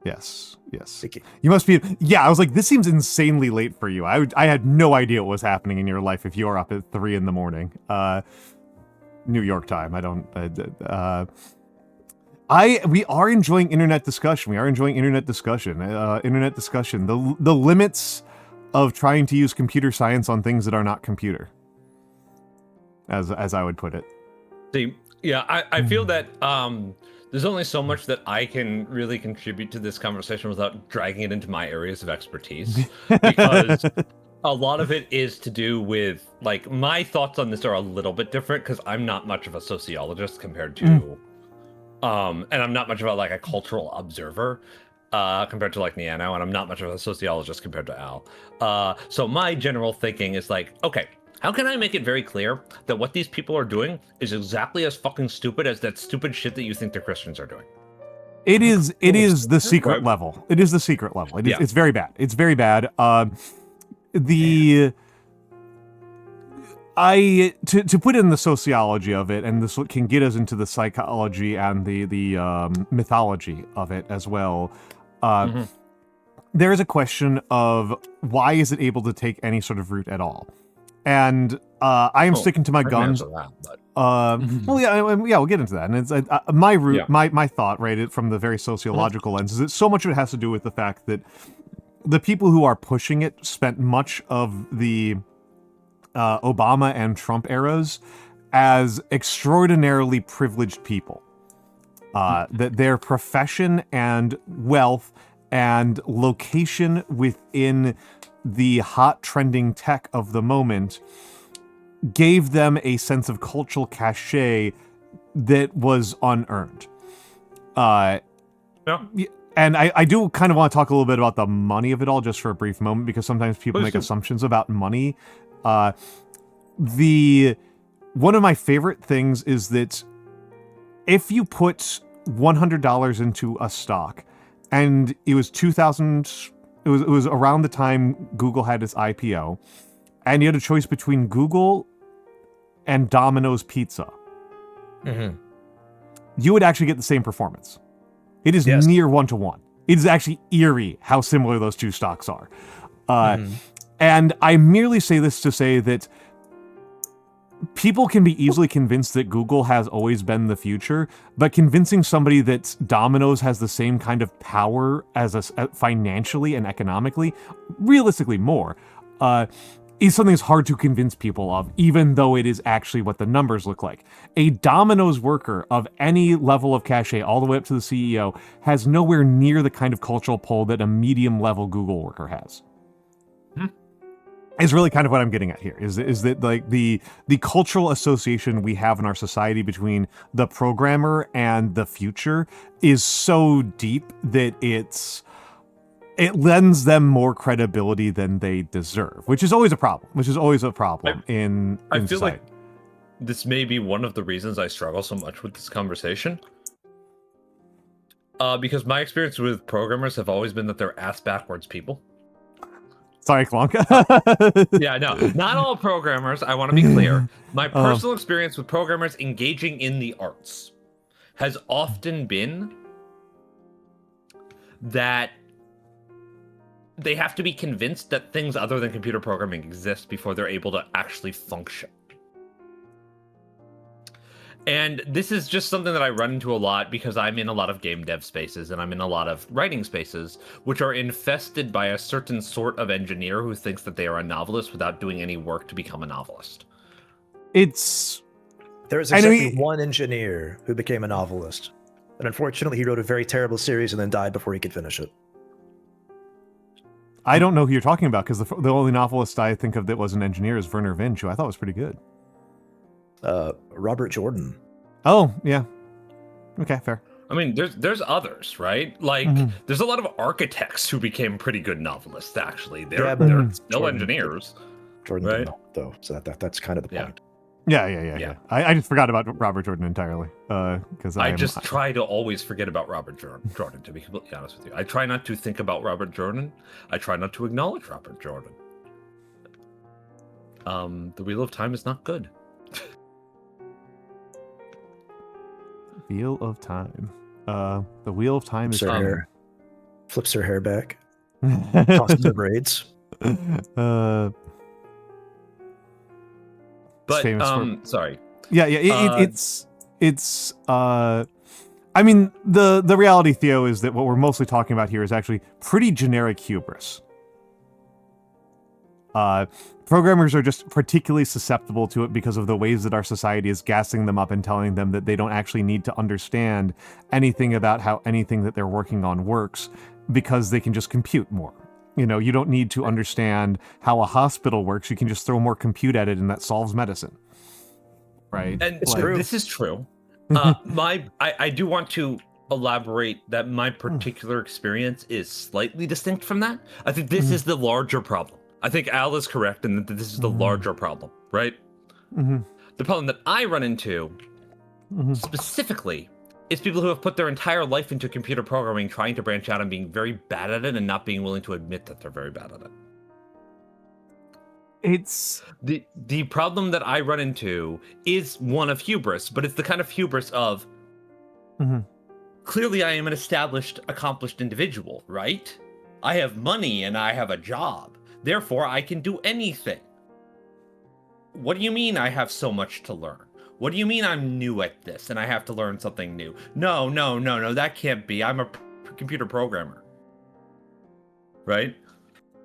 Yes. You must be. Yeah, I was like, this seems insanely late for you. I had no idea what was happening in your life if you are up at 3 a.m. New York time. I don't. We are enjoying internet discussion. Internet discussion. The limits of trying to use computer science on things that are not computer. As I would put it. See, yeah, I feel that there's only so much that I can really contribute to this conversation without dragging it into my areas of expertise, because a lot of it is to do with, like, my thoughts on this are a little bit different because I'm not much of a sociologist compared to, and I'm not much of a cultural observer compared to like Nyano, and I'm not much of a sociologist compared to Al. So my general thinking is like, okay, how can I make it very clear that what these people are doing is exactly as fucking stupid as that stupid shit that you think the Christians are doing? It is the secret level. It is the secret level. It's very bad. It's very bad. To put in the sociology of it, and this can get us into the psychology and the mythology of it as well. There is a question of why is it able to take any sort of root at all? And I am sticking to my guns. Well, yeah, we'll get into that. And it's my root, my thought, right, from the very sociological lens, is that so much of it has to do with the fact that the people who are pushing it spent much of the Obama and Trump eras as extraordinarily privileged people. That their profession and wealth and location within the hot trending tech of the moment gave them a sense of cultural cachet that was unearned. And I do kind of want to talk a little bit about the money of it all just for a brief moment, because sometimes people make assumptions about money. One of my favorite things is that if you put $100 into a stock, and it was 2000, it was around the time Google had its IPO, and you had a choice between Google and Domino's Pizza, you would actually get the same performance. It is near 1-to-1. It is actually eerie how similar those two stocks are. And I merely say this to say that people can be easily convinced that Google has always been the future, but convincing somebody that Domino's has the same kind of power as financially and economically, realistically more, is something that's hard to convince people of, even though it is actually what the numbers look like. A Domino's worker of any level of cachet, all the way up to the CEO, has nowhere near the kind of cultural pull that a medium-level Google worker has. Is really kind of what I'm getting at here, is that like the cultural association we have in our society between the programmer and the future is so deep that it lends them more credibility than they deserve, which is always a problem. I feel society. Like this may be one of the reasons I struggle so much with this conversation. Because my experience with programmers have always been that they're ass-backwards people. Sorry, Klonka. Yeah, no, not all programmers. I want to be clear. My personal experience with programmers engaging in the arts has often been that they have to be convinced that things other than computer programming exist before they're able to actually function. And this is just something that I run into a lot because I'm in a lot of game dev spaces and I'm in a lot of writing spaces, which are infested by a certain sort of engineer who thinks that they are a novelist without doing any work to become a novelist. There is exactly one engineer who became a novelist. And unfortunately, he wrote a very terrible series and then died before he could finish it. I don't know who you're talking about, because the only novelist I think of that was an engineer is Werner Vinge, who I thought was pretty good. Robert Jordan. Oh, yeah. Okay, fair. I mean, there's others, right? Like, there's a lot of architects who became pretty good novelists, actually. They're still engineers. Jordan right? didn't know, though, so that's kind of the point. Yeah. I just forgot about Robert Jordan entirely. Because I try to always forget about Robert Jordan, to be completely honest with you. I try not to think about Robert Jordan. I try not to acknowledge Robert Jordan. The Wheel of Time is not good. Wheel of Time. The Wheel of Time is flips her hair back, tosses the braids. But sorry. Yeah. It's. I mean, the reality, Theo, is that what we're mostly talking about here is actually pretty generic hubris. Programmers are just particularly susceptible to it because of the ways that our society is gassing them up and telling them that they don't actually need to understand anything about how anything that they're working on works, because they can just compute more. You know, you don't need to understand how a hospital works. You can just throw more compute at it, and that solves medicine. Right? And this is true. I do want to elaborate that my particular experience is slightly distinct from that. I think this is the larger problem. I think Al is correct in that this is the larger problem, right? The problem that I run into specifically is people who have put their entire life into computer programming, trying to branch out and being very bad at it and not being willing to admit that they're very bad at it. It's the problem that I run into is one of hubris, but it's the kind of hubris of clearly I am an established, accomplished individual, right? I have money and I have a job. Therefore, I can do anything. What do you mean I have so much to learn? What do you mean I'm new at this and I have to learn something new? No, that can't be. I'm a computer programmer. Right?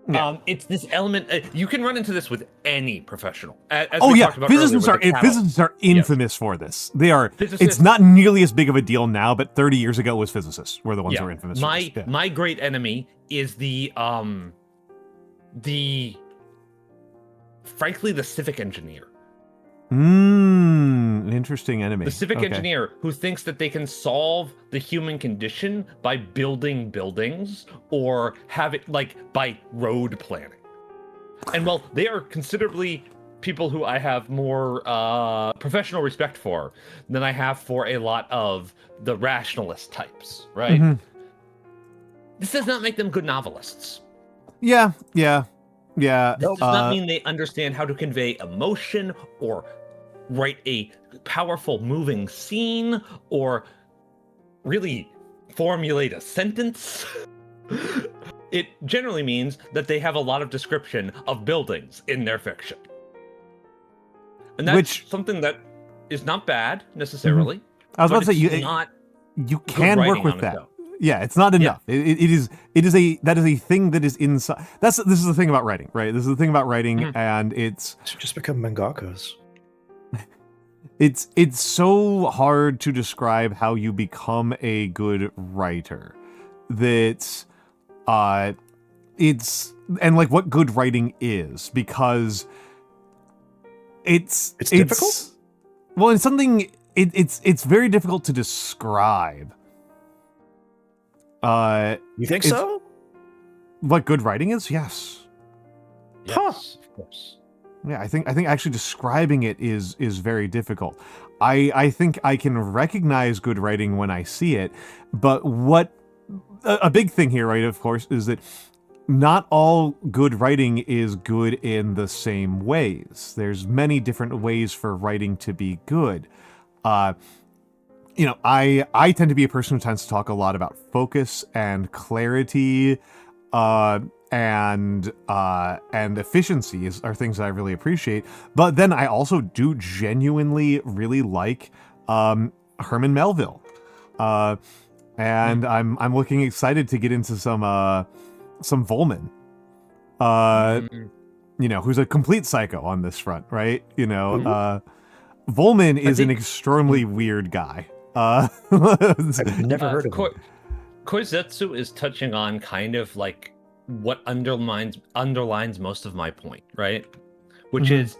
Yeah. It's this element. You can run into this with any professional. Physicists are infamous for this. They are. It's not nearly as big of a deal now, but 30 years ago, it was physicists were the ones who were infamous. My great enemy is frankly the civic engineer. Interesting enemy. The civic engineer who thinks that they can solve the human condition by building buildings or have it by road planning. And while they are considerably people who I have more professional respect for than I have for a lot of the rationalist types, right? This does not make them good novelists. Yeah. This does not mean they understand how to convey emotion or write a powerful moving scene or really formulate a sentence. It generally means that they have a lot of description of buildings in their fiction. And that's something that is not bad necessarily. I was about to say you can work with that. Yeah, it's not enough. Yeah. That is a thing that is inside. This is the thing about writing, right? This is the thing about writing, and it's just become mangakas. It's so hard to describe how you become a good writer. That and what good writing is, because it's difficult. Well, it's something. It's very difficult to describe. You think so? What good writing is? Yes. Yes, of course. Yeah, I think actually describing it is very difficult. I think I can recognize good writing when I see it, but a big thing here, right, of course, is that not all good writing is good in the same ways. There's many different ways for writing to be good. I tend to be a person who tends to talk a lot about focus and clarity, and and efficiency are things that I really appreciate. But then I also do genuinely really like Herman Melville, and I'm looking excited to get into some Volman, who's a complete psycho on this front, right? Volman is an extremely weird guy. I've never heard of him. Koizetsu is touching on kind of like what underlines most of my point, right? Which is,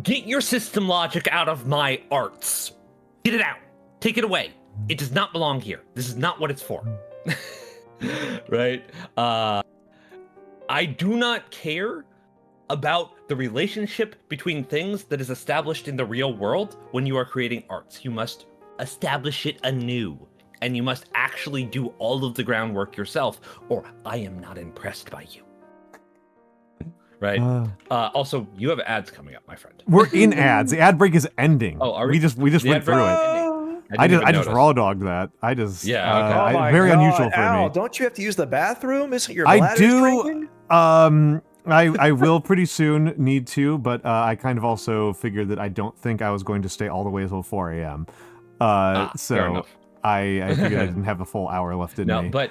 get your system logic out of my arts. Get it out. Take it away. It does not belong here. This is not what it's for. Right? I do not care about the relationship between things that is established in the real world when you are creating arts. You must establish it anew, and you must actually do all of the groundwork yourself, or I am not impressed by you. Right? Also, you have ads coming up, my friend. We're in ads. The ad break is ending. Oh, are we? We just went through it. I just raw dogged that. Okay. Very unusual for me. Don't you have to use the bathroom? Isn't your bladder straining? I will pretty soon need to, but I kind of also figured that I don't think I was going to stay all the way until 4 a.m. So I figured I didn't have a full hour left in me. No, but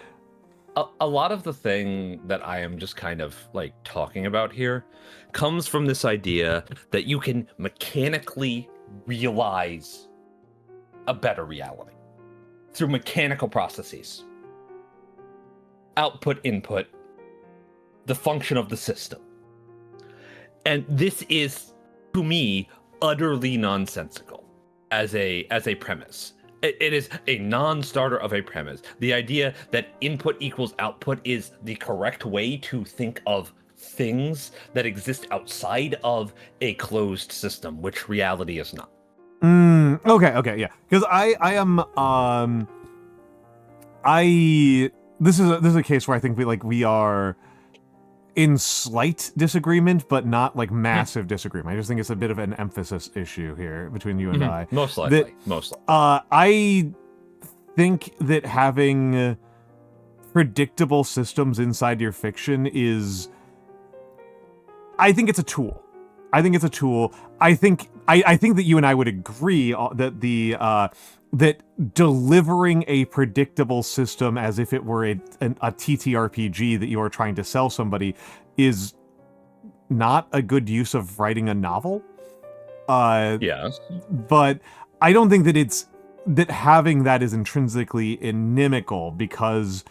a lot of the thing that I am just kind of like talking about here comes from this idea that you can mechanically realize a better reality through mechanical processes. Output, input, the function of the system. And this is, to me, utterly nonsensical as a premise. It is a non-starter of a premise. The idea that input equals output is the correct way to think of things that exist outside of a closed system, which reality is not. Okay, yeah. Because this is a case where I think we are in slight disagreement, but not like massive disagreement. I just think it's a bit of an emphasis issue here between you and I. Most likely. I think that having predictable systems inside your fiction I think it's a tool. I think that you and I would agree that that delivering a predictable system as if it were a TTRPG that you are trying to sell somebody is not a good use of writing a novel. Yes. But I don't think that having that is intrinsically inimical, because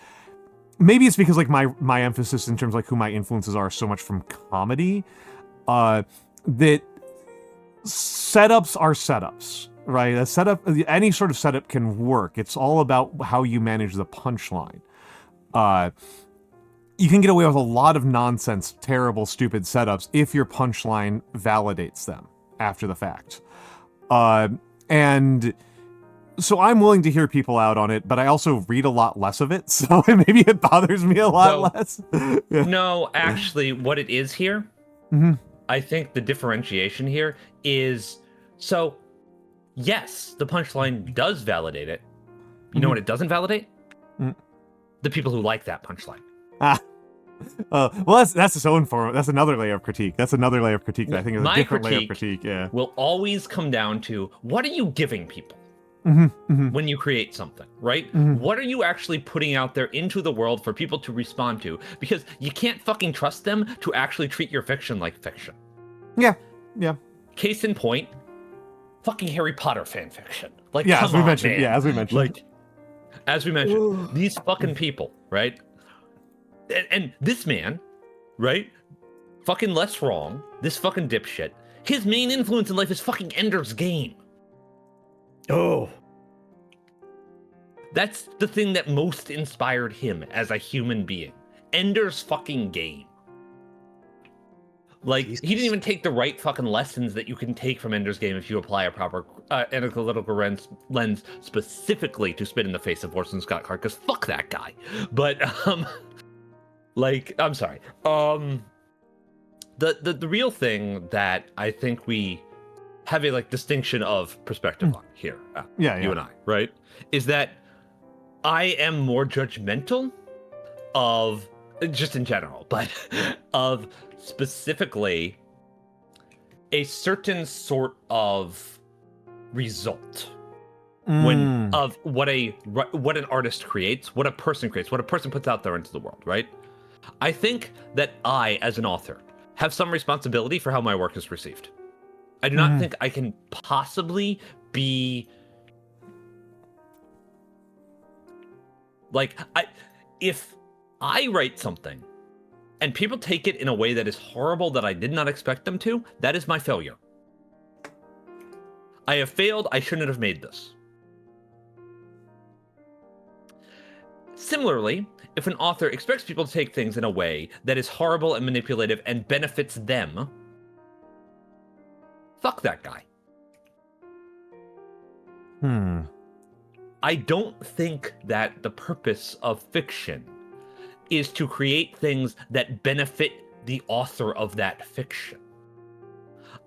maybe it's because like my emphasis in terms of like who my influences are so much from comedy, that setups are setups, right? A setup, any sort of setup can work. It's all about how you manage the punchline. You can get away with a lot of nonsense, terrible, stupid setups if your punchline validates them after the fact. And so I'm willing to hear people out on it, but I also read a lot less of it, so maybe it bothers me a lot less. Yeah. No, actually, what it is here, I think the differentiation here is, so yes, the punchline does validate it. You know what it doesn't validate? The people who like that punchline. Well, that's its own form. That's another layer of critique. That I think is a different layer of critique. Yeah, will always come down to, what are you giving people when you create something, right? What are you actually putting out there into the world for people to respond to? Because you can't fucking trust them to actually treat your fiction like fiction. Yeah. Case in point, fucking Harry Potter fan fiction. Like, yeah, as we mentioned. These fucking people, right? And this man, right? Fucking less wrong. This fucking dipshit. His main influence in life is fucking Ender's Game. Oh. That's the thing that most inspired him as a human being. Ender's fucking Game. Like, Jesus. He didn't even take the right fucking lessons that you can take from Ender's Game if you apply a proper analytical lens specifically to spit in the face of Orson Scott Card, because fuck that guy. But, like, I'm sorry. The real thing that I think we have a, like, distinction of perspective on here, you and I, right, is that I am more judgmental of just in general, but of specifically a certain sort of result when of what an artist creates, what a person creates, what a person puts out there into the world, right? I think that I, as an author, have some responsibility for how my work is received. I do not think I can possibly be like, if I write something and people take it in a way that is horrible that I did not expect them to, that is my failure. I have failed. I shouldn't have made this. Similarly, if an author expects people to take things in a way that is horrible and manipulative and benefits them, fuck that guy. I don't think that the purpose of fiction is to create things that benefit the author of that fiction.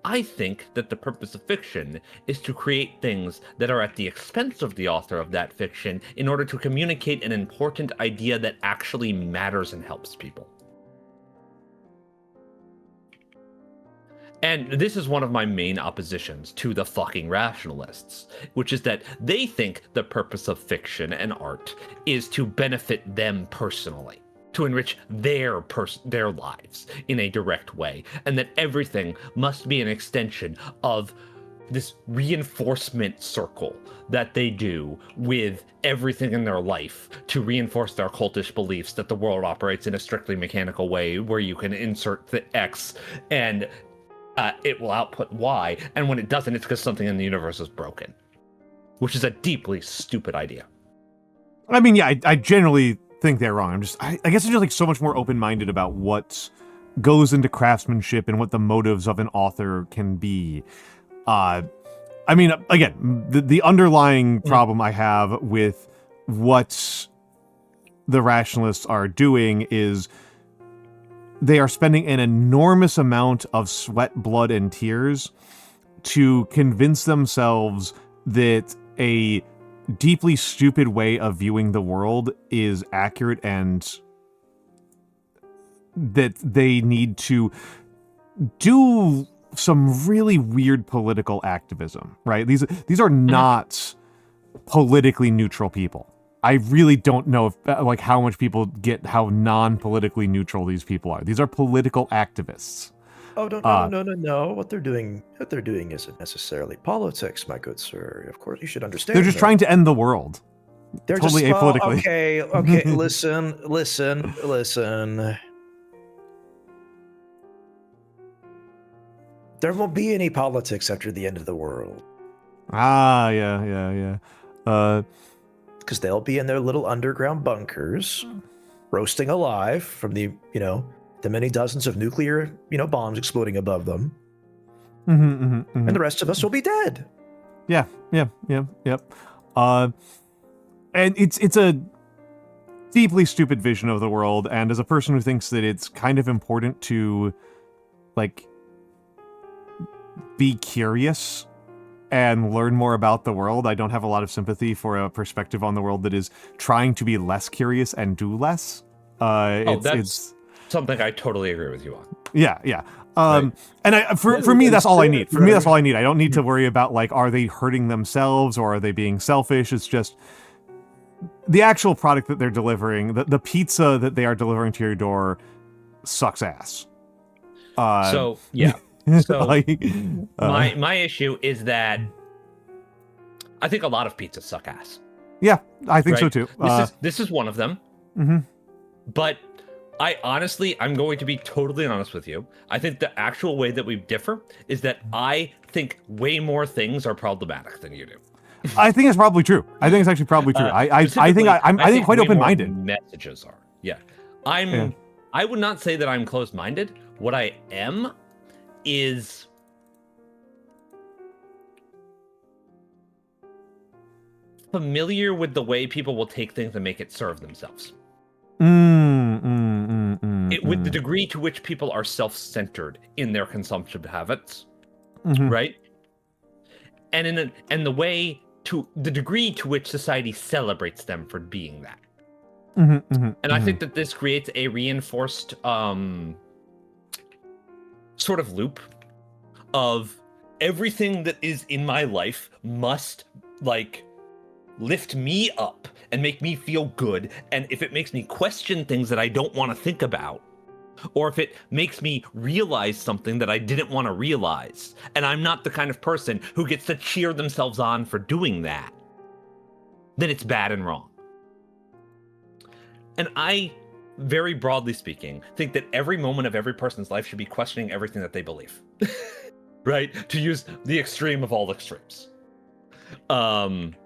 I think that the purpose of fiction is to create things that are at the expense of the author of that fiction in order to communicate an important idea that actually matters and helps people. And this is one of my main oppositions to the fucking rationalists, which is that they think the purpose of fiction and art is to benefit them personally, to enrich their lives in a direct way, and that everything must be an extension of this reinforcement circle that they do with everything in their life to reinforce their cultish beliefs that the world operates in a strictly mechanical way where you can insert the X and it will output Y, and when it doesn't, it's because something in the universe is broken, which is a deeply stupid idea. I mean, yeah, I generally think they're wrong. I guess I'm just like so much more open-minded about what goes into craftsmanship and what the motives of an author can be. I mean, again, the underlying problem I have with what the rationalists are doing is they are spending an enormous amount of sweat, blood, and tears to convince themselves that a deeply stupid way of viewing the world is accurate and that they need to do some really weird political activism, right? These are not politically neutral people. I really don't know if like how much people get how non-politically neutral these people are. These are political activists. Oh, no. What they're doing isn't necessarily politics, my good sir. Of course, you should understand. They're just trying to end the world. They're totally just, apolitically. Okay, listen. There won't be any politics after the end of the world. Yeah. Because they'll be in their little underground bunkers, roasting alive from the many dozens of nuclear, bombs exploding above them. And the rest of us will be dead. Yep. And it's a deeply stupid vision of the world, and as a person who thinks that it's kind of important to, like, be curious and learn more about the world, I don't have a lot of sympathy for a perspective on the world that is trying to be less curious and do less. That's something I totally agree with you on. Yeah. And for me, that's all I need. For me, that's all I need. I don't need to worry about, like, are they hurting themselves or are they being selfish? It's just the actual product that they're delivering, the pizza that they are delivering to your door sucks ass. So my issue is that I think a lot of pizzas suck ass. Yeah, I think so too. This is one of them. But I'm going to be totally honest with you. I think the actual way that we differ is that I think way more things are problematic than you do. I think it's probably true. I think it's actually probably true. I think quite open-minded. Messages are. Yeah. I would not say that I'm closed-minded. What I am is familiar with the way people will take things and make it serve themselves. With the degree to which people are self-centered in their consumption habits, right? And the degree to which society celebrates them for being that. And I think that this creates a reinforced sort of loop of everything that is in my life must like lift me up and make me feel good. And if it makes me question things that I don't want to think about, or if it makes me realize something that I didn't want to realize, and I'm not the kind of person who gets to cheer themselves on for doing that, then it's bad and wrong. And I, very broadly speaking, think that every moment of every person's life should be questioning everything that they believe. Right? To use the extreme of all extremes. And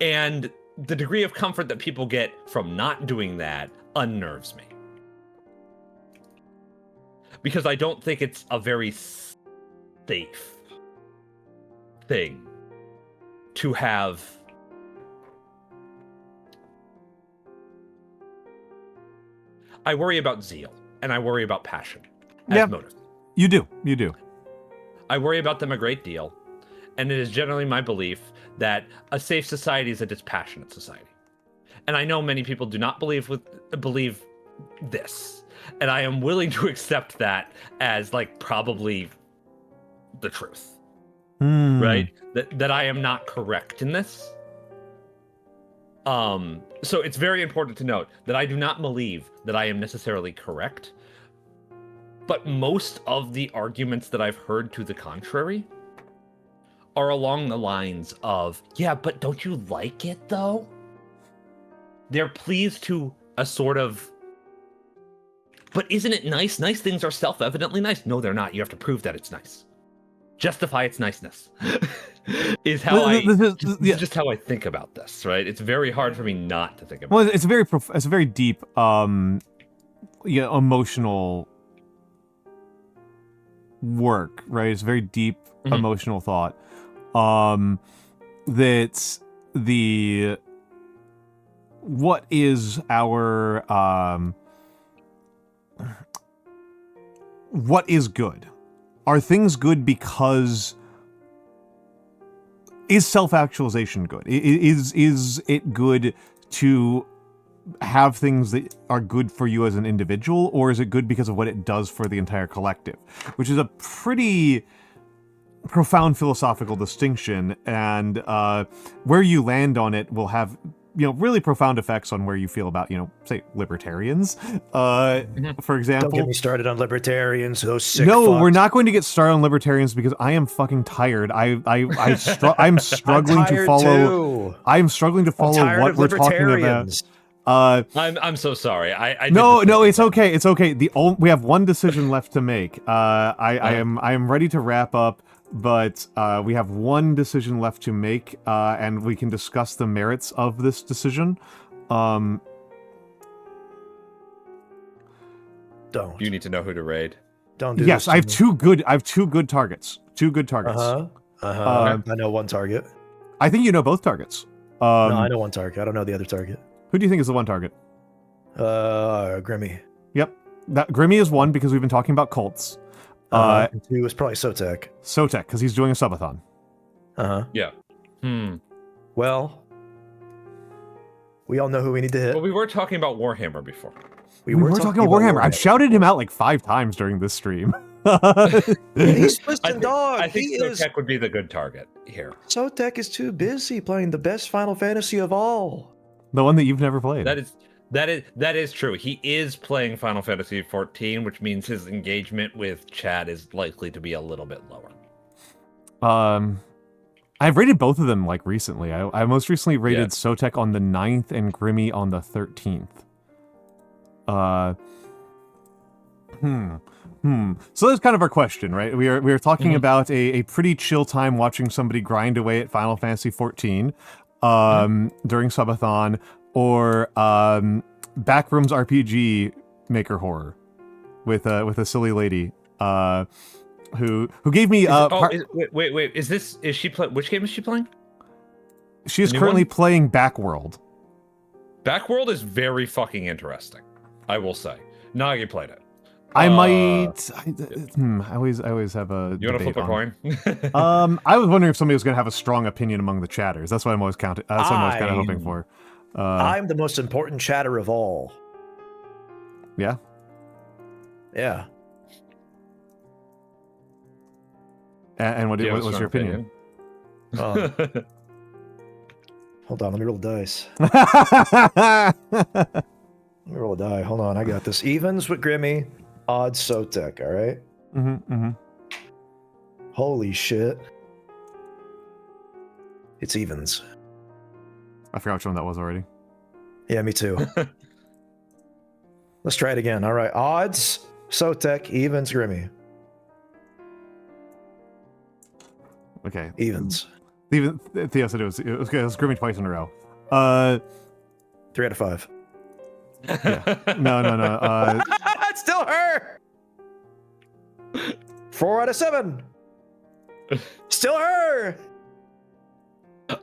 the degree of comfort that people get from not doing that unnerves me. Because I don't think it's a very safe thing to have I worry about zeal and I worry about passion as motive. You do. I worry about them a great deal, and it is generally my belief that a safe society is a dispassionate society. And I know many people do not believe this, and I am willing to accept that as like probably the truth, right? That I am not correct in this. So it's very important to note that I do not believe that I am necessarily correct. But most of the arguments that I've heard to the contrary are along the lines of, yeah, but don't you like it though? They're pleased to a sort of, but isn't it nice? Nice things are self-evidently nice. No, they're not. You have to prove that it's nice. Justify its niceness. Is how just how I think about this, right? It's very hard for me not to think about. Well, it's a very deep, emotional work, right? It's very deep emotional thought. That's the what is our what is good? Are things good because is self-actualization good? Is it good to have things that are good for you as an individual, or is it good because of what it does for the entire collective? Which is a pretty profound philosophical distinction, and where you land on it will have really profound effects on where you feel about, say, libertarians, for example. Don't get me started on libertarians, those sick No, fucks. we're not going to get started on libertarians because I am fucking tired. I'm struggling to follow. I'm struggling to follow what we're talking about. I'm so sorry. No, it's okay. It's okay. We have one decision left to make. I am ready to wrap up. But we have one decision left to make, and we can discuss the merits of this decision. Don't. You need to know who to raid. Don't do yes, this. I have two good targets. Two good targets. I know one target. I think you know both targets. No, I know one target. I don't know the other target. Who do you think is the one target? Grimmy. Yep. Grimmy is one because we've been talking about cults. And two was probably Sotek. Sotek, because he's doing a subathon. Yeah. Well, we all know who we need to hit. Well, we were talking about Warhammer before. We were talking about Warhammer. I've shouted him out like 5 times during this stream. He's twisting dog. I think Sotek would be the good target here. Sotek is too busy playing the best Final Fantasy of all. The one that you've never played. That is true. He is playing Final Fantasy 14, which means his engagement with chat is likely to be a little bit lower. I've rated both of them like recently. I most recently rated Sotek on the 9th and Grimmy on the 13th. So that's kind of our question, right? We are talking about a pretty chill time watching somebody grind away at Final Fantasy 14 during subathon, or Backrooms RPG Maker Horror with a silly lady who gave me wait, is she playing? Which game is she playing? She is currently playing Backworld. Backworld is very fucking interesting, I will say. Nagi played it. I might. I always have a. You want to flip a coin? I was wondering if somebody was going to have a strong opinion among the chatters. That's what I'm always counting. That's what I'm always kind of hoping for. I'm the most important chatter of all. Yeah. Yeah. And what's your opinion? Hold on, let me roll the dice. Let me roll a die. Hold on, I got this. Evens with Grimmy, odds Sotek, all right? Holy shit. It's evens. I forgot which one that was already. Yeah, me too. Let's try it again. All right, odds, Sotek, evens, Grimmy. Okay. Evens. Even Theo said it was Grimmy twice in a row. 3 out of 5. Yeah. No. It's still her. 4 out of 7. Still her.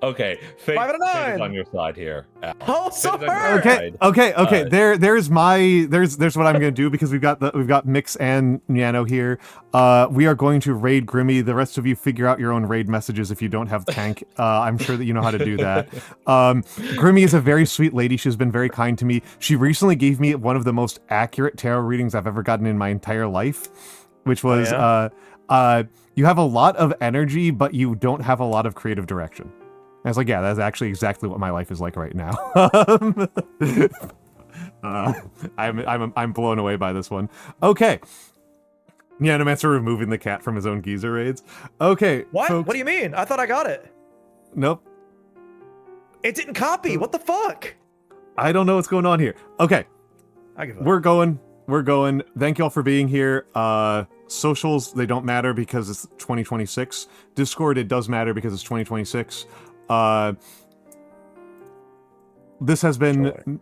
Okay, fate 5 out of 9. is on your side here. Also Fate is on her. your side. Okay. There's what I'm gonna do, because we've got Mikks and Nyano here. We are going to raid Grimmy. The rest of you figure out your own raid messages if you don't have tank. I'm sure that you know how to do that. Grimmy is a very sweet lady. She's been very kind to me. She recently gave me one of the most accurate tarot readings I've ever gotten in my entire life, which was you have a lot of energy, but you don't have a lot of creative direction. I was like, yeah, that's actually exactly what my life is like right now. I'm blown away by this one. Okay. Nyanomancer removing the cat from his own geezer raids. Okay. What? Folks. What do you mean? I thought I got it. Nope. It didn't copy. What the fuck? I don't know what's going on here. Okay. I give up. We're going. Thank you all for being here. Socials, they don't matter because it's 2026. Discord, it does matter because it's 2026. This has been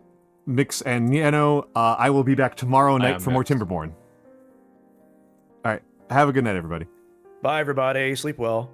Mikks and Nyano. I will be back tomorrow night for more Timberborn. All right. Have a good night, everybody. Bye, everybody. Sleep well.